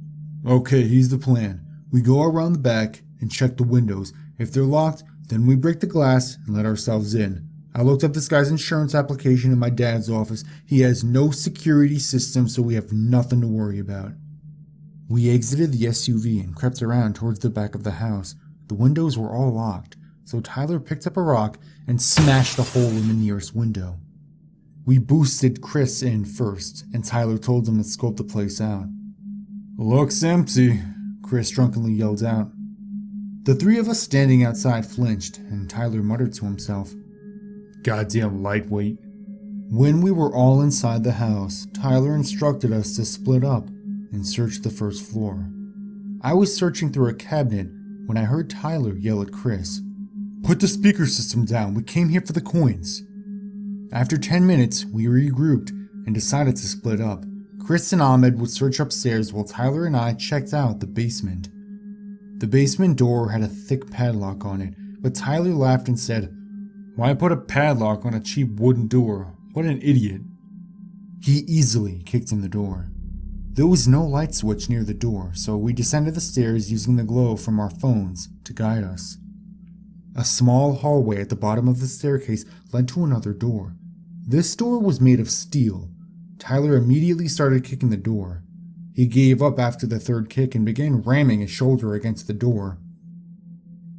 Okay, here's the plan. We go around the back and check the windows. If they're locked, then we break the glass and let ourselves in. I looked up this guy's insurance application in my dad's office. He has no security system, so we have nothing to worry about. We exited the SUV and crept around towards the back of the house. The windows were all locked, so Tyler picked up a rock and smashed a hole in the nearest window. We boosted Chris in first, and Tyler told him to scope the place out. Looks empty, Chris drunkenly yelled out. The three of us standing outside flinched, and Tyler muttered to himself, Goddamn lightweight. When we were all inside the house, Tyler instructed us to split up and search the first floor. I was searching through a cabinet when I heard Tyler yell at Chris, Put the speaker system down, we came here for the coins. After 10 minutes, we regrouped and decided to split up. Chris and Ahmed would search upstairs while Tyler and I checked out the basement. The basement door had a thick padlock on it, but Tyler laughed and said, Why put a padlock on a cheap wooden door? What an idiot. He easily kicked in the door. There was no light switch near the door, so we descended the stairs using the glow from our phones to guide us. A small hallway at the bottom of the staircase led to another door. This door was made of steel. Tyler immediately started kicking the door. He gave up after the third kick and began ramming his shoulder against the door.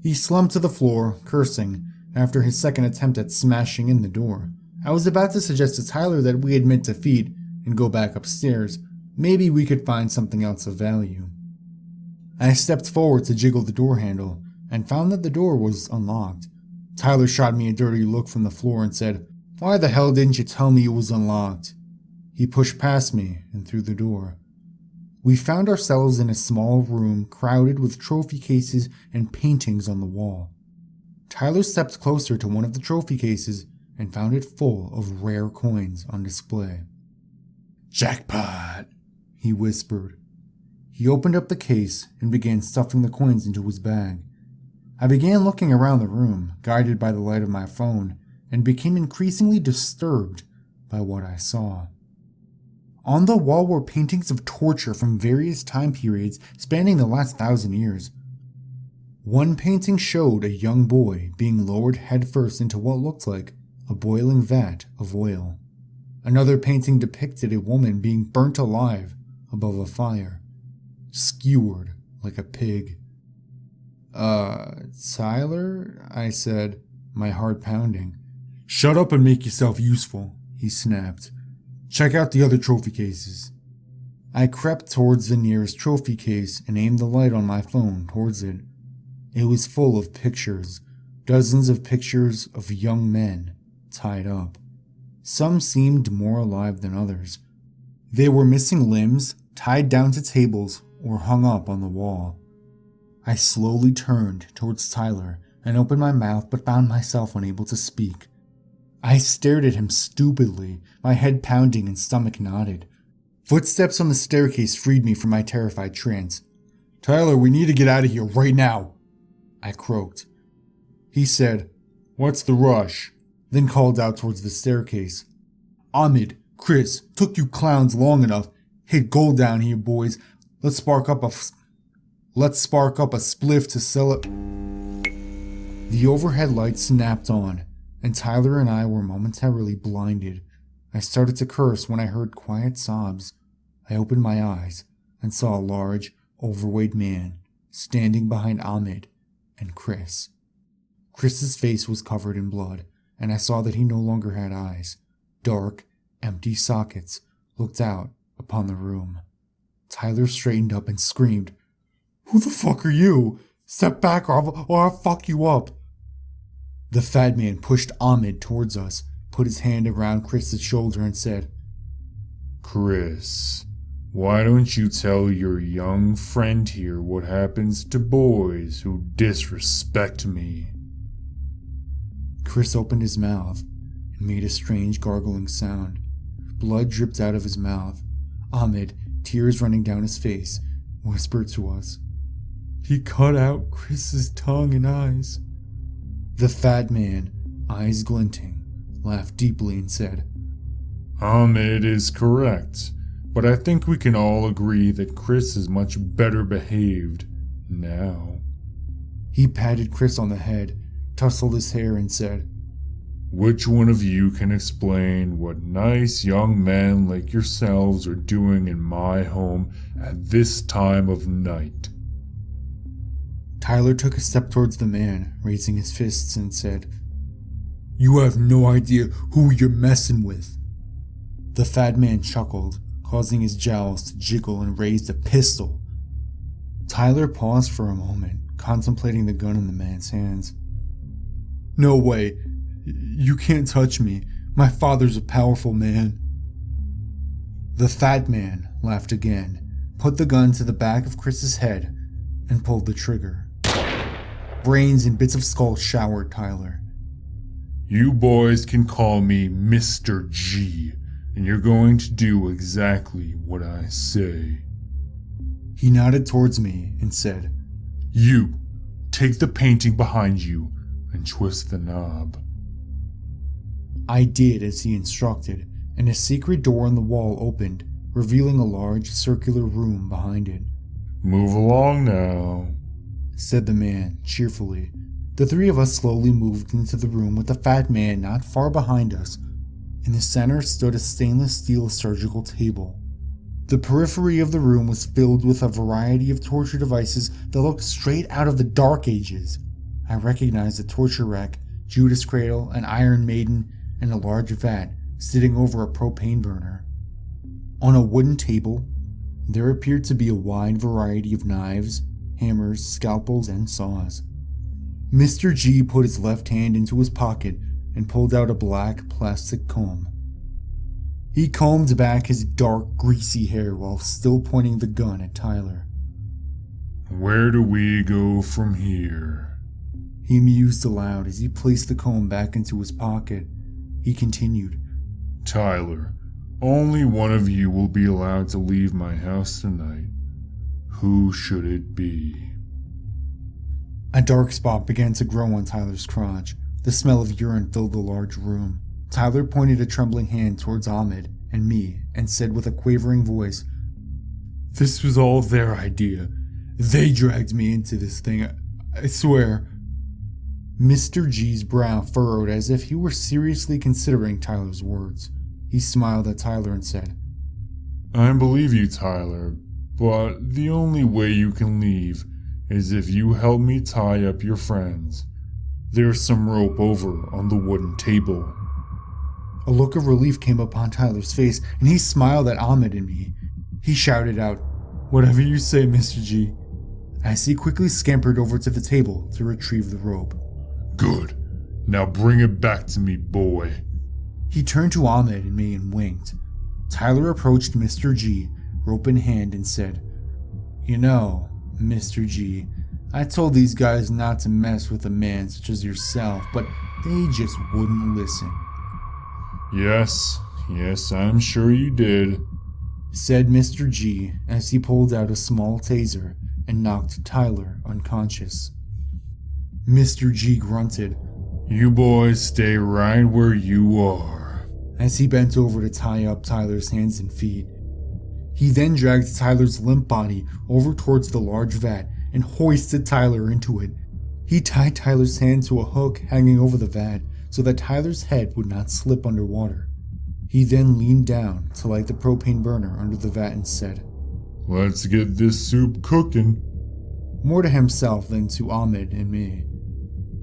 He slumped to the floor, cursing, after his second attempt at smashing in the door. I was about to suggest to Tyler that we admit defeat and go back upstairs. Maybe we could find something else of value. I stepped forward to jiggle the door handle and found that the door was unlocked. Tyler shot me a dirty look from the floor and said, Why the hell didn't you tell me it was unlocked? He pushed past me and through the door. We found ourselves in a small room crowded with trophy cases and paintings on the wall. Tyler stepped closer to one of the trophy cases and found it full of rare coins on display. Jackpot, he whispered. He opened up the case and began stuffing the coins into his bag. I began looking around the room, guided by the light of my phone, and became increasingly disturbed by what I saw. On the wall were paintings of torture from various time periods spanning the last 1,000 years. One painting showed a young boy being lowered headfirst into what looked like a boiling vat of oil. Another painting depicted a woman being burnt alive above a fire, skewered like a pig. Tyler? I said, my heart pounding. Shut up and make yourself useful, he snapped. Check out the other trophy cases. I crept towards the nearest trophy case and aimed the light on my phone towards it. It was full of pictures, dozens of pictures of young men tied up. Some seemed more alive than others. They were missing limbs, tied down to tables, or hung up on the wall. I slowly turned towards Tyler and opened my mouth but found myself unable to speak. I stared at him stupidly, my head pounding and stomach knotted. Footsteps on the staircase freed me from my terrified trance. Tyler, we need to get out of here right now, I croaked. He said, What's the rush? Then called out towards the staircase. Ahmed, Chris, took you clowns long enough. Hit gold down here, boys. Let's spark up a spliff to sell it. The overhead light snapped on, and Tyler and I were momentarily blinded. I started to curse when I heard quiet sobs. I opened my eyes and saw a large, overweight man standing behind Ahmed and Chris. Chris's face was covered in blood, and I saw that he no longer had eyes. Dark, empty sockets looked out upon the room. Tyler straightened up and screamed, Who the fuck are you? Step back or I'll fuck you up. The fat man pushed Ahmed towards us, put his hand around Chris's shoulder and said, Chris, why don't you tell your young friend here what happens to boys who disrespect me? Chris opened his mouth and made a strange gargling sound. Blood dripped out of his mouth. Ahmed, tears running down his face, whispered to us, He cut out Chris's tongue and eyes. The fat man, eyes glinting, laughed deeply and said, Ahmed is correct, but I think we can all agree that Chris is much better behaved now. He patted Chris on the head, tousled his hair and said, Which one of you can explain what nice young men like yourselves are doing in my home at this time of night? Tyler took a step towards the man, raising his fists, and said, You have no idea who you're messing with. The fat man chuckled, causing his jowls to jiggle, and raised a pistol. Tyler paused for a moment, contemplating the gun in the man's hands. No way. You can't touch me. My father's a powerful man. The fat man laughed again, put the gun to the back of Chris's head, and pulled the trigger. Brains and bits of skull showered Tyler. You boys can call me Mr. G, and you're going to do exactly what I say. He nodded towards me and said, You, take the painting behind you and twist the knob. I did as he instructed, and a secret door in the wall opened, revealing a large circular room behind it. Move along now, said the man cheerfully. The three of us slowly moved into the room with the fat man not far behind us. In the center stood a stainless steel surgical table. The periphery of the room was filled with a variety of torture devices that looked straight out of the Dark Ages. I recognized a torture rack, Judas cradle, an Iron Maiden, and a large vat sitting over a propane burner. On a wooden table, there appeared to be a wide variety of knives, hammers, scalpels, and saws. Mr. G put his left hand into his pocket and pulled out a black plastic comb. He combed back his dark, greasy hair while still pointing the gun at Tyler. Where do we go from here? He mused aloud as he placed the comb back into his pocket. He continued, Tyler, only one of you will be allowed to leave my house tonight. Who should it be? A dark spot began to grow on Tyler's crotch. The smell of urine filled the large room. Tyler pointed a trembling hand towards Ahmed and me and said with a quavering voice, This was all their idea. They dragged me into this thing. I swear. Mr. G's brow furrowed as if he were seriously considering Tyler's words. He smiled at Tyler and said, I believe you, Tyler, but the only way you can leave is if you help me tie up your friends. There's some rope over on the wooden table. A look of relief came upon Tyler's face, and he smiled at Ahmed and me. He shouted out, "Whatever you say, Mr. G," as he quickly scampered over to the table to retrieve the rope. Good. Now bring it back to me, boy. He turned to Ahmed and me and winked. Tyler approached Mr. G, rope in hand, and said, "You know, Mr. G, I told these guys not to mess with a man such as yourself, but they just wouldn't listen." Yes, I'm sure you did, said Mr. G as he pulled out a small taser and knocked Tyler unconscious. Mr. G grunted, "You boys stay right where you are," as he bent over to tie up Tyler's hands and feet. He then dragged Tyler's limp body over towards the large vat and hoisted Tyler into it. He tied Tyler's hand to a hook hanging over the vat so that Tyler's head would not slip underwater. He then leaned down to light the propane burner under the vat and said, "Let's get this soup cooking." more to himself than to Ahmed and me.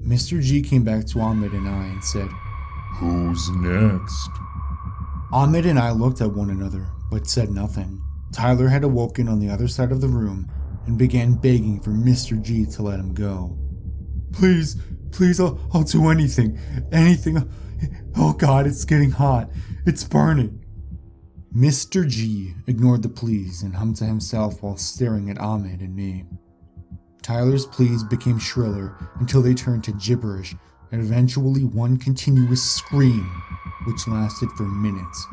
Mr. G came back to Ahmed and I and said, "Who's next?" Ahmed and I looked at one another, but said nothing. Tyler had awoken on the other side of the room and began begging for Mr. G to let him go. Please, I'll do anything. Oh God, it's getting hot. It's burning." Mr. G ignored the pleas and hummed to himself while staring at Ahmed and me. Tyler's pleas became shriller until they turned to gibberish and eventually one continuous scream, which lasted for minutes.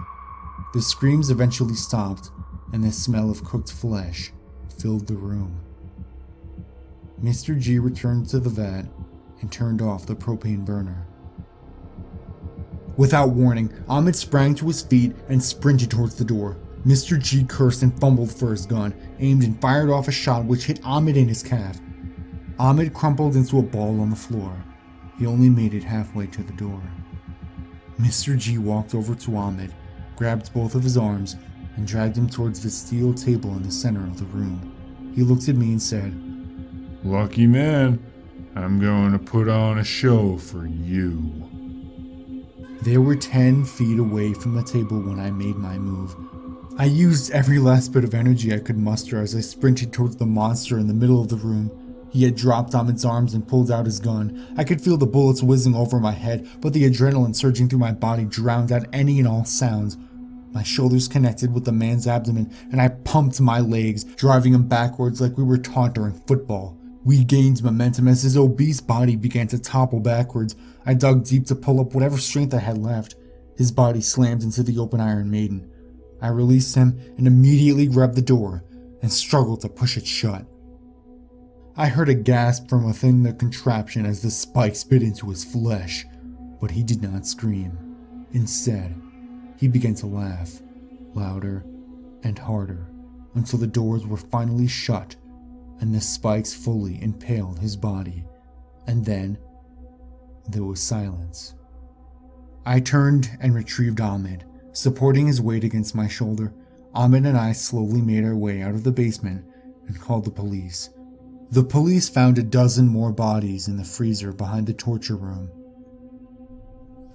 The screams eventually stopped and the smell of cooked flesh filled the room. Mr. G returned to the vat and turned off the propane burner. Without warning, Ahmed sprang to his feet and sprinted towards the door. Mr. G cursed and fumbled for his gun, aimed and fired off a shot which hit Ahmed in his calf. Ahmed crumpled into a ball on the floor. He only made it halfway to the door. Mr. G walked over to Ahmed, grabbed both of his arms, and dragged him towards the steel table in the center of the room. He looked at me and said, "Lucky man, I'm going to put on a show for you." They were 10 feet away from the table when I made my move. I used every last bit of energy I could muster as I sprinted towards the monster in the middle of the room. He had dropped Ahmed's arms and pulled out his gun. I could feel the bullets whizzing over my head, but the adrenaline surging through my body drowned out any and all sounds. My shoulders connected with the man's abdomen, and I pumped my legs, driving him backwards like we were taught during football. We gained momentum as his obese body began to topple backwards. I dug deep to pull up whatever strength I had left. His body slammed into the open Iron Maiden. I released him and immediately grabbed the door and struggled to push it shut. I heard a gasp from within the contraption as the spikes bit into his flesh, but he did not scream. Instead, he began to laugh, louder and harder, until the doors were finally shut and the spikes fully impaled his body. And then, there was silence. I turned and retrieved Ahmed. Supporting his weight against my shoulder, Ahmed and I slowly made our way out of the basement and called the police. The police found a dozen more bodies in the freezer behind the torture room.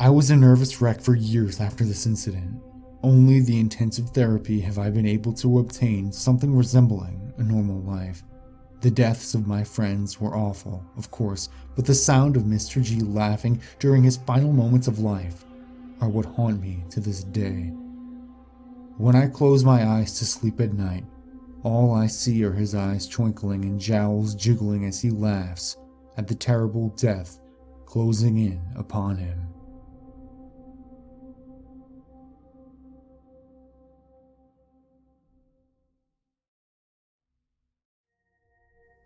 I was a nervous wreck for years after this incident. Only the intensive therapy have I been able to obtain something resembling a normal life. The deaths of my friends were awful, of course, but the sound of Mr. G laughing during his final moments of life are what haunt me to this day. When I close my eyes to sleep at night, all I see are his eyes twinkling and jowls jiggling as he laughs at the terrible death closing in upon him.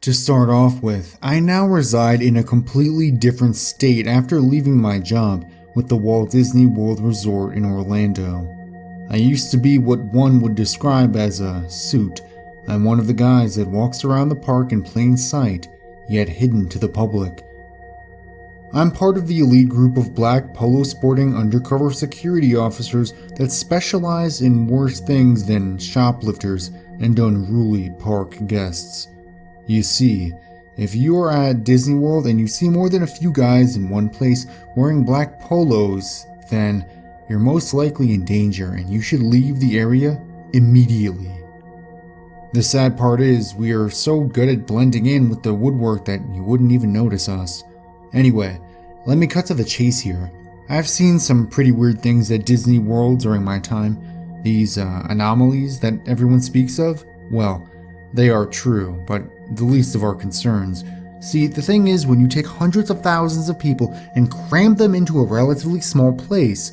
To start off with, I now reside in a completely different state after leaving my job with the Walt Disney World Resort in Orlando. I used to be what one would describe as a suit. I'm one of the guys that walks around the park in plain sight, yet hidden to the public. I'm part of the elite group of black polo-sporting undercover security officers that specialize in worse things than shoplifters and unruly park guests. You see, If you are at Disney World and you see more than a few guys in one place wearing black polos, then you're most likely in danger and you should leave the area immediately. The sad part is, we are so good at blending in with the woodwork that you wouldn't even notice us. Anyway, let me cut to the chase here. I've seen some pretty weird things at Disney World during my time. These anomalies that everyone speaks of, well, they are true, but the least of our concerns. See, the thing is, when you take hundreds of thousands of people and cram them into a relatively small place,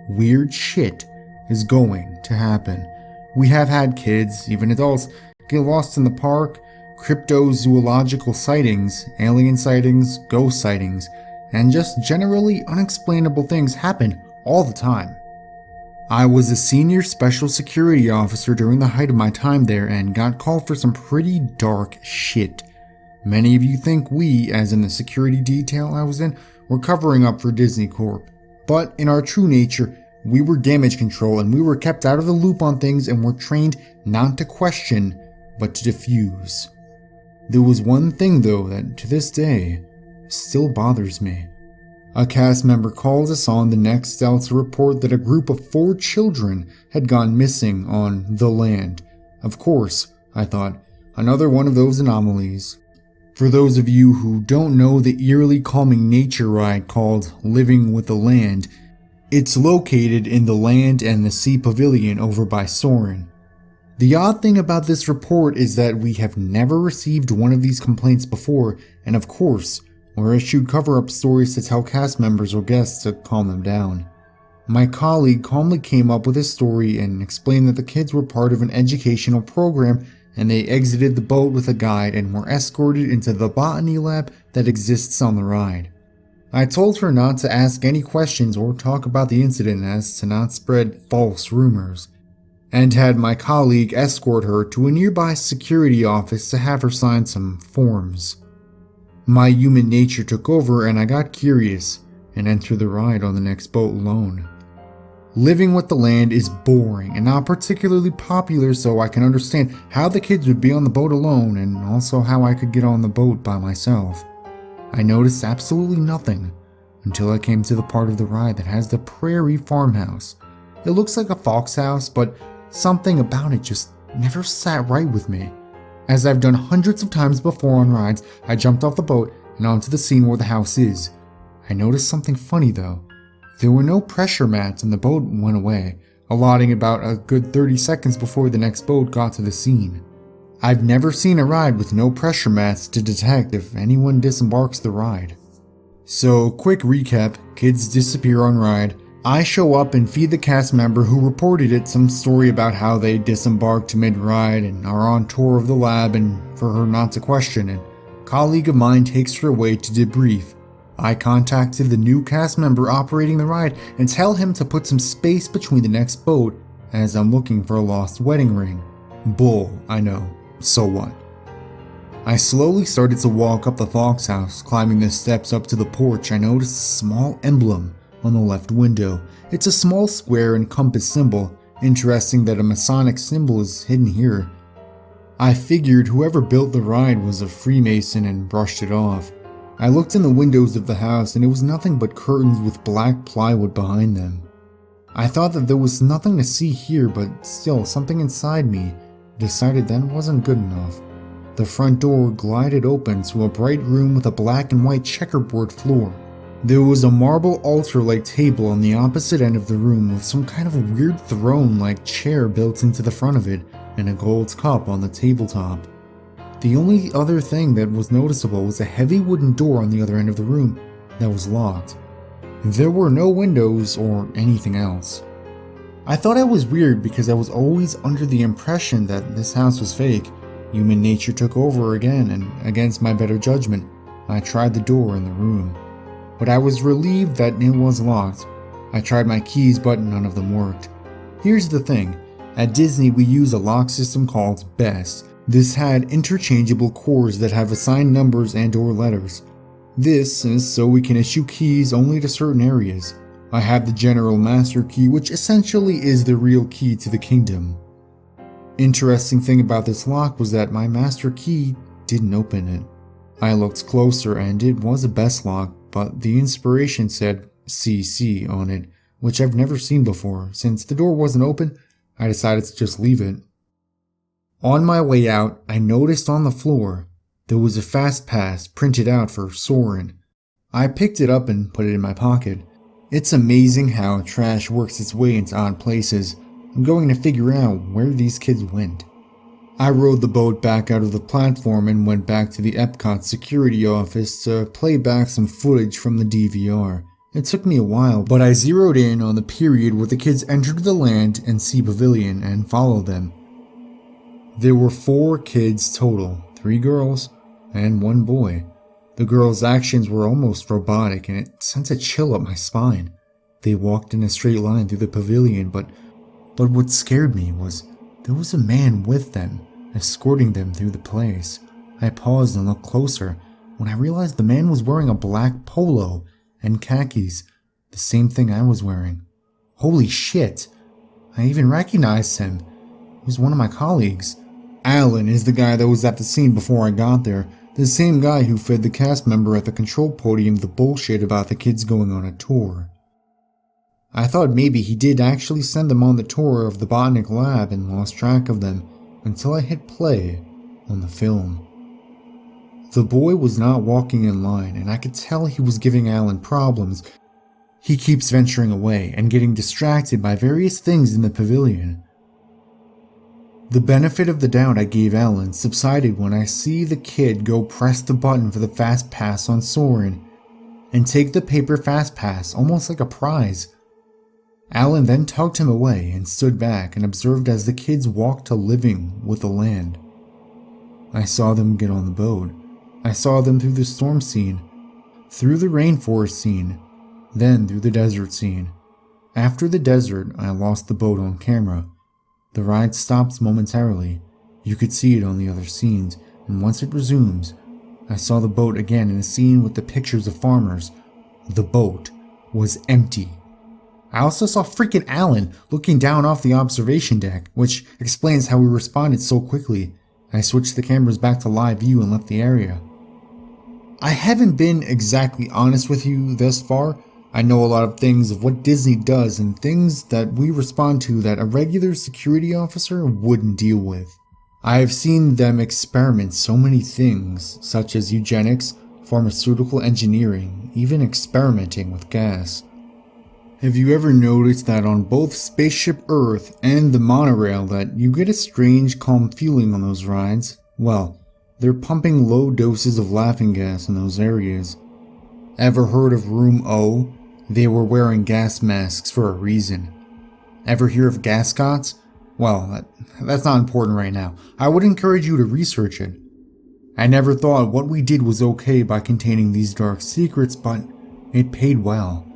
weird shit is going to happen. We have had kids, even adults, get lost in the park, cryptozoological sightings, alien sightings, ghost sightings, and just generally unexplainable things happen all the time. I was a senior special security officer during the height of my time there and got called for some pretty dark shit. Many of you think we, as in the security detail I was in, were covering up for Disney Corp. But in our true nature, we were damage control and we were kept out of the loop on things and were trained not to question, but to diffuse. There was one thing though that to this day still bothers me. A cast member called us on the next cell to report that a group of 4 children had gone missing on the land. Of course, I thought, another one of those anomalies. For those of you who don't know the eerily calming nature ride called Living with the Land, it's located in the Land and the Sea Pavilion over by Soarin'. The odd thing about this report is that we have never received one of these complaints before, and of course, we're issued cover-up stories to tell cast members or guests to calm them down. My colleague calmly came up with a story and explained that the kids were part of an educational program and they exited the boat with a guide and were escorted into the botany lab that exists on the ride. I told her not to ask any questions or talk about the incident as to not spread false rumors, and had my colleague escort her to a nearby security office to have her sign some forms. My human nature took over and I got curious and entered the ride on the next boat alone. Living with the Land is boring and not particularly popular, so I can understand how the kids would be on the boat alone and also how I could get on the boat by myself. I noticed absolutely nothing until I came to the part of the ride that has the prairie farmhouse. It looks like a fox house, but something about it just never sat right with me. As I've done hundreds of times before on rides, I jumped off the boat and onto the scene where the house is. I noticed something funny though. There were no pressure mats and the boat went away, allotting about a good 30 seconds before the next boat got to the scene. I've never seen a ride with no pressure mats to detect if anyone disembarks the ride. So, quick recap, kids disappear on ride. I show up and feed the cast member who reported it some story about how they disembarked mid-ride and are on tour of the lab and for her not to question it. A colleague of mine takes her away to debrief. I contacted the new cast member operating the ride and tell him to put some space between the next boat as I'm looking for a lost wedding ring. Bull, I know. So what? I slowly started to walk up the fox house. Climbing the steps up to the porch, I noticed a small emblem on the left window. It's a small square and compass symbol. Interesting that a Masonic symbol is hidden here. I figured whoever built the ride was a Freemason and brushed it off. I looked in the windows of the house and it was nothing but curtains with black plywood behind them. I thought that there was nothing to see here, but still something inside me decided that wasn't good enough. The front door glided open to a bright room with a black and white checkerboard floor. There was a marble altar-like table on the opposite end of the room with some kind of a weird throne-like chair built into the front of it and a gold cup on the tabletop. The only other thing that was noticeable was a heavy wooden door on the other end of the room that was locked. There were no windows or anything else. I thought it was weird because I was always under the impression that this house was fake. Human nature took over again, and against my better judgment, I tried the door in the room. But I was relieved that it was locked. I tried my keys, but none of them worked. Here's the thing. At Disney, we use a lock system called BEST. This had interchangeable cores that have assigned numbers and/or letters. This is so we can issue keys only to certain areas. I have the General Master Key, which essentially is the real key to the kingdom. Interesting thing about this lock was that my Master Key didn't open it. I looked closer and it was a best lock, but the inspiration said CC on it, which I've never seen before. Since the door wasn't open, I decided to just leave it. On my way out, I noticed on the floor there was a fast pass printed out for Soren. I picked it up and put it in my pocket. It's amazing how trash works its way into odd places. I'm going to figure out where these kids went. I rode the boat back out of the platform and went back to the Epcot security office to play back some footage from the DVR. It took me a while, but I zeroed in on the period where the kids entered the land and sea pavilion and followed them. There were 4 kids total, 3 girls and 1 boy. The girls' actions were almost robotic and it sent a chill up my spine. They walked in a straight line through the pavilion, but what scared me was there was a man with them, escorting them through the place. I paused and looked closer when I realized the man was wearing a black polo and khakis, the same thing I was wearing. Holy shit! I even recognized him. He was one of my colleagues. Alan is the guy that was at the scene before I got there, the same guy who fed the cast member at the control podium the bullshit about the kids going on a tour. I thought maybe he did actually send them on the tour of the botanic lab and lost track of them until I hit play on the film. The boy was not walking in line and I could tell he was giving Alan problems. He keeps venturing away and getting distracted by various things in the pavilion. The benefit of the doubt I gave Alan subsided when I see the kid go press the button for the fast pass on Soren and take the paper fast pass almost like a prize. Alan then tugged him away and stood back and observed as the kids walked to living with the land. I saw them get on the boat. I saw them through the storm scene, through the rainforest scene, then through the desert scene. After the desert, I lost the boat on camera. The ride stops momentarily. You could see it on the other scenes, and once it resumes, I saw the boat again in a scene with the pictures of farmers. The boat was empty. I also saw freaking Alan looking down off the observation deck, which explains how we responded so quickly. I switched the cameras back to live view and left the area. I haven't been exactly honest with you thus far. I know a lot of things of what Disney does and things that we respond to that a regular security officer wouldn't deal with. I have seen them experiment so many things, such as eugenics, pharmaceutical engineering, even experimenting with gas. Have you ever noticed that on both Spaceship Earth and the monorail that you get a strange calm feeling on those rides? Well, they're pumping low doses of laughing gas in those areas. Ever heard of Room O? They were wearing gas masks for a reason. Ever hear of gascots? Well, that's not important right now. I would encourage you to research it. I never thought what we did was okay by containing these dark secrets, but it paid well.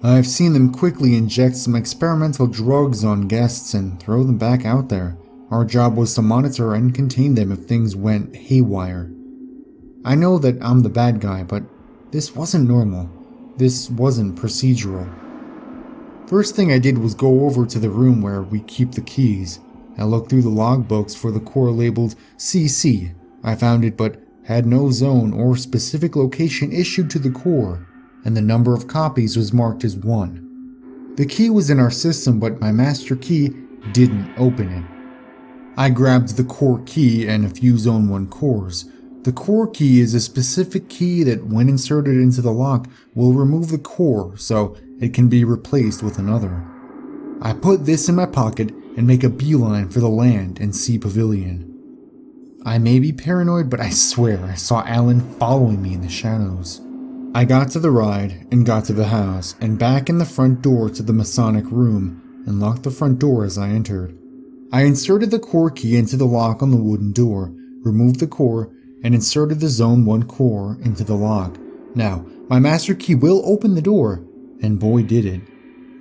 I've seen them quickly inject some experimental drugs on guests and throw them back out there. Our job was to monitor and contain them if things went haywire. I know that I'm the bad guy, but this wasn't normal. This wasn't procedural. First thing I did was go over to the room where we keep the keys. I looked through the logbooks for the core labeled CC. I found it but had no zone or specific location issued to the core, and the number of copies was marked as 1. The key was in our system, but my master key didn't open it. I grabbed the core key and a few Zone 1 cores. The core key is a specific key that, when inserted into the lock, will remove the core so it can be replaced with another. I put this in my pocket and make a beeline for the land and sea pavilion. I may be paranoid, but I swear I saw Alan following me in the shadows. I got to the ride and got to the house and back in the front door to the Masonic room and locked the front door as I entered. I inserted the core key into the lock on the wooden door, removed the core, and inserted the Zone 1 core into the lock. Now, my master key will open the door, and boy did it.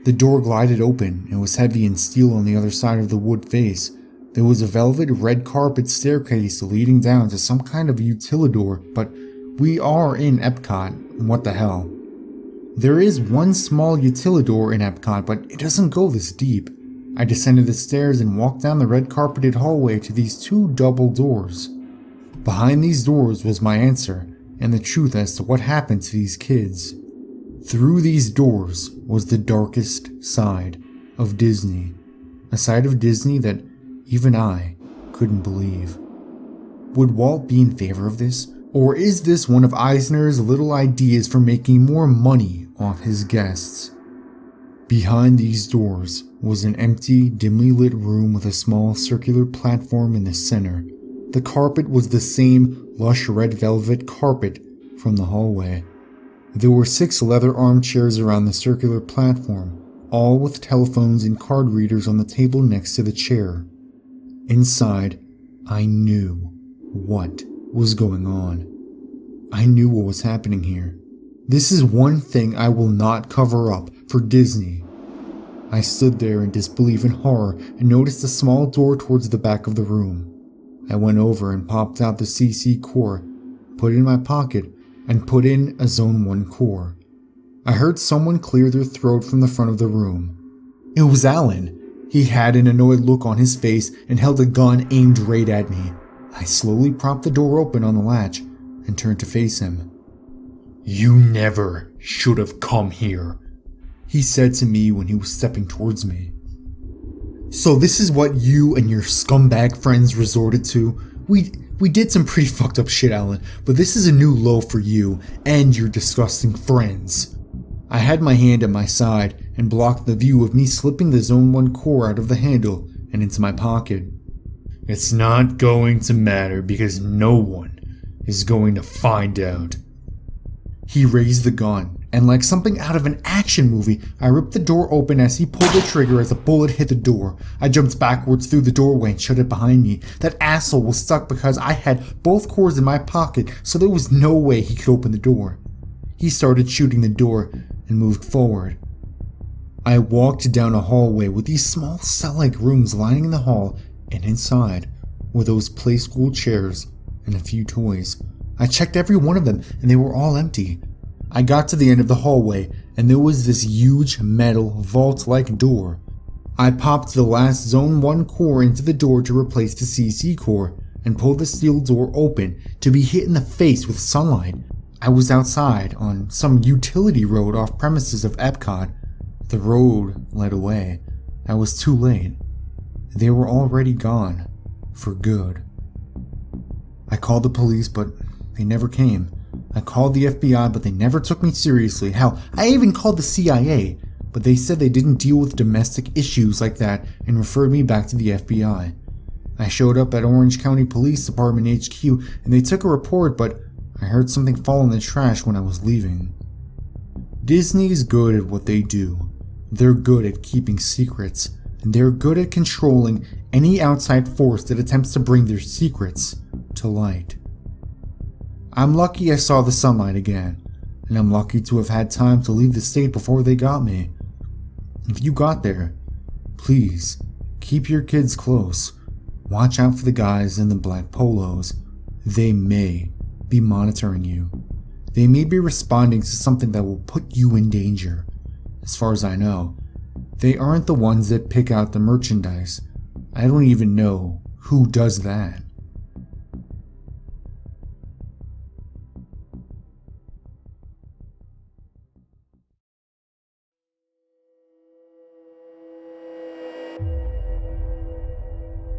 The door glided open and was heavy and steel on the other side of the wood face. There was a velvet red carpet staircase leading down to some kind of utilidor, but we are in Epcot, what the hell. There is one small utilidor in Epcot, but it doesn't go this deep. I descended the stairs and walked down the red carpeted hallway to these 2 double doors. Behind these doors was my answer and the truth as to what happened to these kids. Through these doors was the darkest side of Disney, a side of Disney that even I couldn't believe. Would Walt be in favor of this? Or is this one of Eisner's little ideas for making more money off his guests? Behind these doors was an empty, dimly lit room with a small circular platform in the center. The carpet was the same lush red velvet carpet from the hallway. There were 6 leather armchairs around the circular platform, all with telephones and card readers on the table next to the chair. Inside, I knew what was going on. I knew what was happening here. This is one thing I will not cover up for Disney. I stood there in disbelief and horror and noticed a small door towards the back of the room. I went over and popped out the CC core, put it in my pocket, and put in a Zone 1 core. I heard someone clear their throat from the front of the room. It was Alan. He had an annoyed look on his face and held a gun aimed right at me. I slowly propped the door open on the latch and turned to face him. "You never should have come here," he said to me when he was stepping towards me. "So this is what you and your scumbag friends resorted to? We did some pretty fucked up shit, Alan, but this is a new low for you and your disgusting friends." I had my hand at my side and blocked the view of me slipping the Zone 1 core out of the handle and into my pocket. "It's not going to matter because no one is going to find out." He raised the gun, and like something out of an action movie, I ripped the door open as he pulled the trigger as a bullet hit the door. I jumped backwards through the doorway and shut it behind me. That asshole was stuck because I had both cores in my pocket, so there was no way he could open the door. He started shooting the door and moved forward. I walked down a hallway with these small cell-like rooms lining the hall, and inside were those play school chairs and a few toys. I checked every one of them and they were all empty. I got to the end of the hallway and there was this huge metal vault-like door. I popped the last Zone 1 core into the door to replace the CC core and pulled the steel door open to be hit in the face with sunlight. I was outside on some utility road off premises of Epcot. The road led away. I was too late. They were already gone. For good. I called the police, but they never came. I called the FBI, but they never took me seriously. Hell, I even called the CIA, but they said they didn't deal with domestic issues like that and referred me back to the FBI. I showed up at Orange County Police Department HQ and they took a report, but I heard something fall in the trash when I was leaving. Disney's good at what they do. They're good at keeping secrets, and they're good at controlling any outside force that attempts to bring their secrets to light. I'm lucky I saw the sunlight again, and I'm lucky to have had time to leave the state before they got me. If you got there, please keep your kids close. Watch out for the guys in the black polos. They may be monitoring you. They may be responding to something that will put you in danger. As far as I know, they aren't the ones that pick out the merchandise. I don't even know who does that.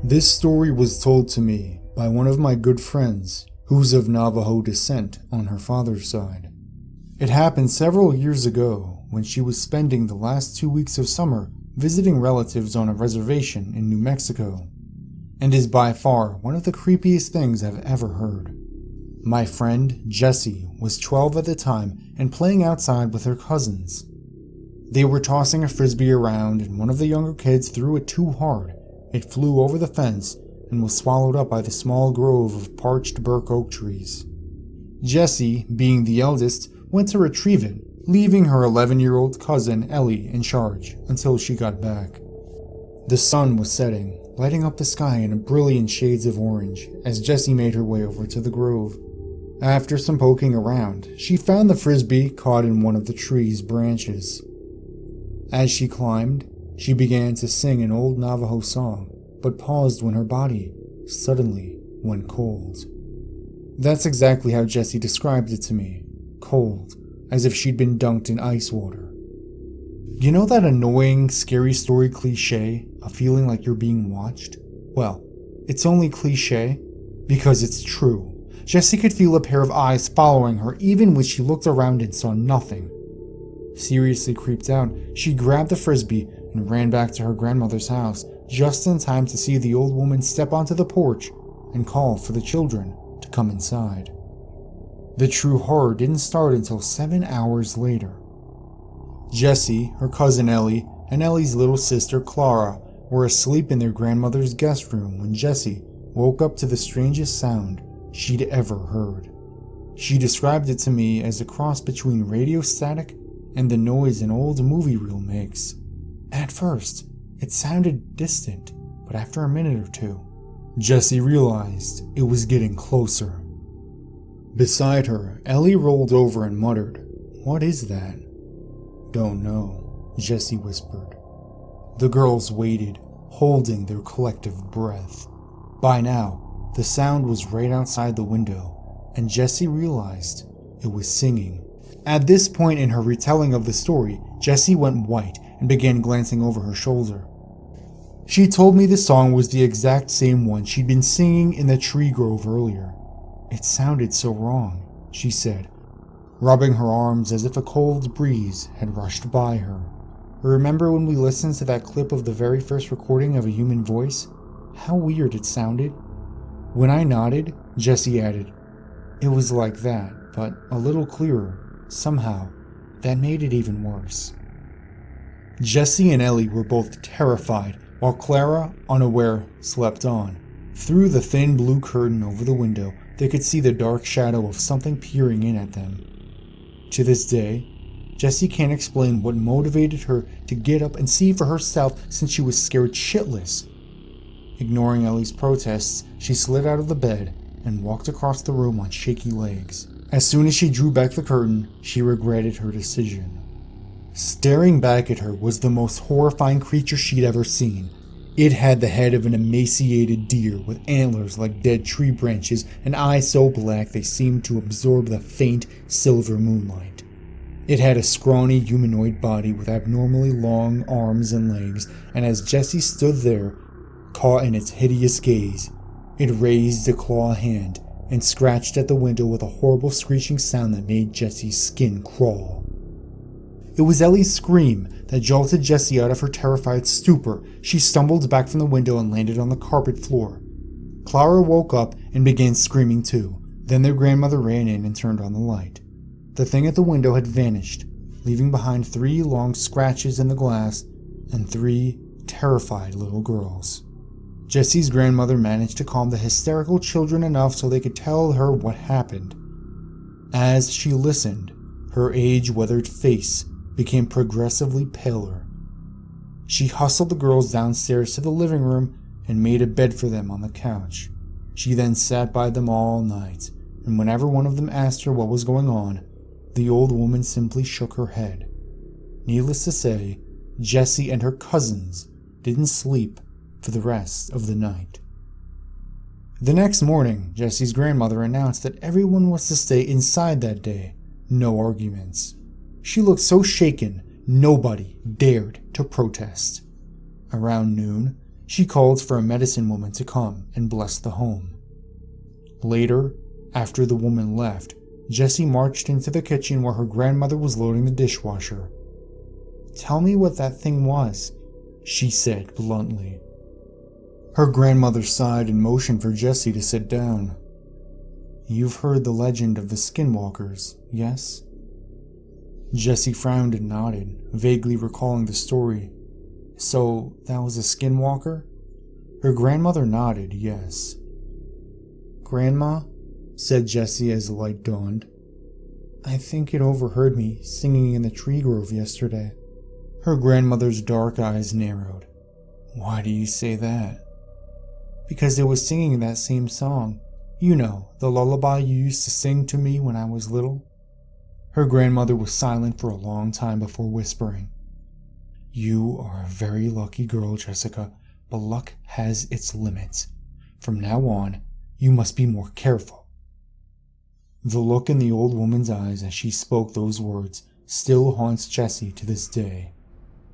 This story was told to me by one of my good friends, who's of Navajo descent on her father's side. It happened several years ago when she was spending the last 2 weeks of summer visiting relatives on a reservation in New Mexico, and is by far one of the creepiest things I've ever heard. My friend, Jessie, was 12 at the time and playing outside with her cousins. They were tossing a frisbee around and one of the younger kids threw it too hard. It flew over the fence and was swallowed up by the small grove of parched burk oak trees. Jessie, being the eldest, went to retrieve it, leaving her 11-year-old cousin Ellie in charge until she got back. The sun was setting, lighting up the sky in a brilliant shades of orange as Jessie made her way over to the grove. After some poking around, she found the frisbee caught in one of the tree's branches. As she climbed, she began to sing an old Navajo song, but paused when her body suddenly went cold. That's exactly how Jessie described it to me. Cold, as if she'd been dunked in ice water. You know that annoying, scary story cliche, a feeling like you're being watched? Well, it's only cliche because it's true. Jessie could feel a pair of eyes following her even when she looked around and saw nothing. Seriously creeped out, she grabbed the frisbee and ran back to her grandmother's house just in time to see the old woman step onto the porch and call for the children to come inside. The true horror didn't start until 7 hours later. Jessie, her cousin Ellie, and Ellie's little sister Clara were asleep in their grandmother's guest room when Jessie woke up to the strangest sound she'd ever heard. She described it to me as a cross between radio static and the noise an old movie reel makes. At first, it sounded distant, but after a minute or two, Jessie realized it was getting closer. Beside her, Ellie rolled over and muttered, "What is that?" "Don't know," Jessie whispered. The girls waited, holding their collective breath. By now, the sound was right outside the window, and Jessie realized it was singing. At this point in her retelling of the story, Jessie went white and began glancing over her shoulder. She told me the song was the exact same one she'd been singing in the tree grove earlier. "It sounded so wrong," she said, rubbing her arms as if a cold breeze had rushed by her. "Remember when we listened to that clip of the very first recording of a human voice? How weird it sounded." When I nodded, Jessie added, "It was like that, but a little clearer. Somehow, that made it even worse." Jessie and Ellie were both terrified, while Clara, unaware, slept on. Through the thin blue curtain over the window, they could see the dark shadow of something peering in at them. To this day, Jessie can't explain what motivated her to get up and see for herself since she was scared shitless. Ignoring Ellie's protests, she slid out of the bed and walked across the room on shaky legs. As soon as she drew back the curtain, she regretted her decision. Staring back at her was the most horrifying creature she'd ever seen. It had the head of an emaciated deer with antlers like dead tree branches and eyes so black they seemed to absorb the faint silver moonlight. It had a scrawny humanoid body with abnormally long arms and legs, and as Jessie stood there, caught in its hideous gaze, it raised a claw hand and scratched at the window with a horrible screeching sound that made Jessie's skin crawl. It was Ellie's scream that jolted Jessie out of her terrified stupor. She stumbled back from the window and landed on the carpet floor. Clara woke up and began screaming too. Then their grandmother ran in and turned on the light. The thing at the window had vanished, leaving behind 3 long scratches in the glass and 3 terrified little girls. Jessie's grandmother managed to calm the hysterical children enough so they could tell her what happened. As she listened, her age-weathered face became progressively paler. She hustled the girls downstairs to the living room and made a bed for them on the couch. She then sat by them all night, and whenever one of them asked her what was going on, the old woman simply shook her head. Needless to say, Jessie and her cousins didn't sleep for the rest of the night. The next morning, Jessie's grandmother announced that everyone was to stay inside that day. No arguments. She looked so shaken, nobody dared to protest. Around noon, she called for a medicine woman to come and bless the home. Later, after the woman left, Jessie marched into the kitchen where her grandmother was loading the dishwasher. "Tell me what that thing was," she said bluntly. Her grandmother sighed and motioned for Jessie to sit down. "You've heard the legend of the skinwalkers, yes?" Jessie frowned and nodded, vaguely recalling the story. "So, that was a skinwalker?" Her grandmother nodded, yes. "Grandma," said Jessie as the light dawned, "I think it overheard me singing in the tree grove yesterday." Her grandmother's dark eyes narrowed. "Why do you say that?" "Because it was singing that same song. You know, the lullaby you used to sing to me when I was little." Her grandmother was silent for a long time before whispering, "You are a very lucky girl, Jessica, but luck has its limits. From now on, you must be more careful." The look in the old woman's eyes as she spoke those words still haunts Jessie to this day.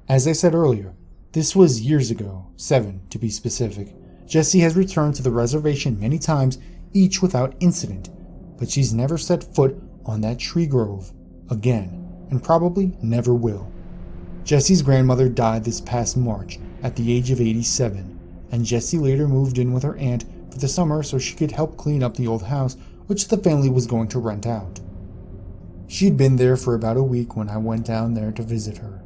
As I said earlier, this was years ago, 7 to be specific. Jessie has returned to the reservation many times, each without incident, but she's never set foot on that tree grove again, and probably never will. Jessie's grandmother died this past March at the age of 87, and Jessie later moved in with her aunt for the summer so she could help clean up the old house which the family was going to rent out. She'd been there for about a week when I went down there to visit her.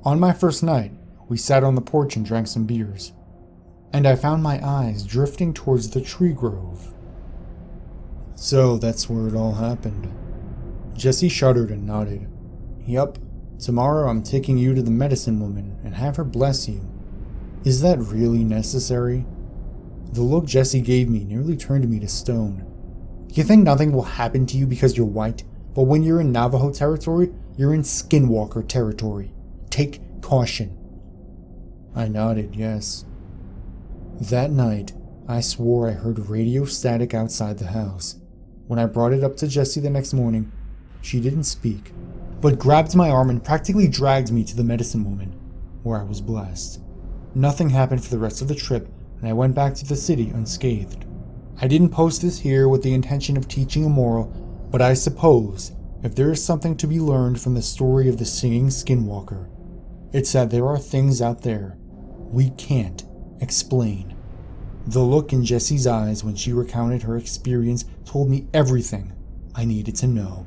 On my first night, we sat on the porch and drank some beers, and I found my eyes drifting towards the tree grove. So that's where it all happened. Jessie shuddered and nodded. Yup, tomorrow I'm taking you to the medicine woman and have her bless you. Is that really necessary? The look Jessie gave me nearly turned me to stone. You think nothing will happen to you because you're white, but when you're in Navajo territory, you're in skinwalker territory. Take caution. I nodded, yes. That night, I swore I heard radio static outside the house. When I brought it up to Jessie the next morning, she didn't speak, but grabbed my arm and practically dragged me to the medicine woman, where I was blessed. Nothing happened for the rest of the trip, and I went back to the city unscathed. I didn't post this here with the intention of teaching a moral, but I suppose if there is something to be learned from the story of the singing skinwalker, it's that there are things out there we can't explain. The look in Jessie's eyes when she recounted her experience told me everything I needed to know.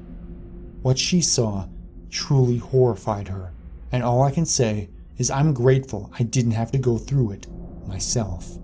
What she saw truly horrified her, and all I can say is I'm grateful I didn't have to go through it myself.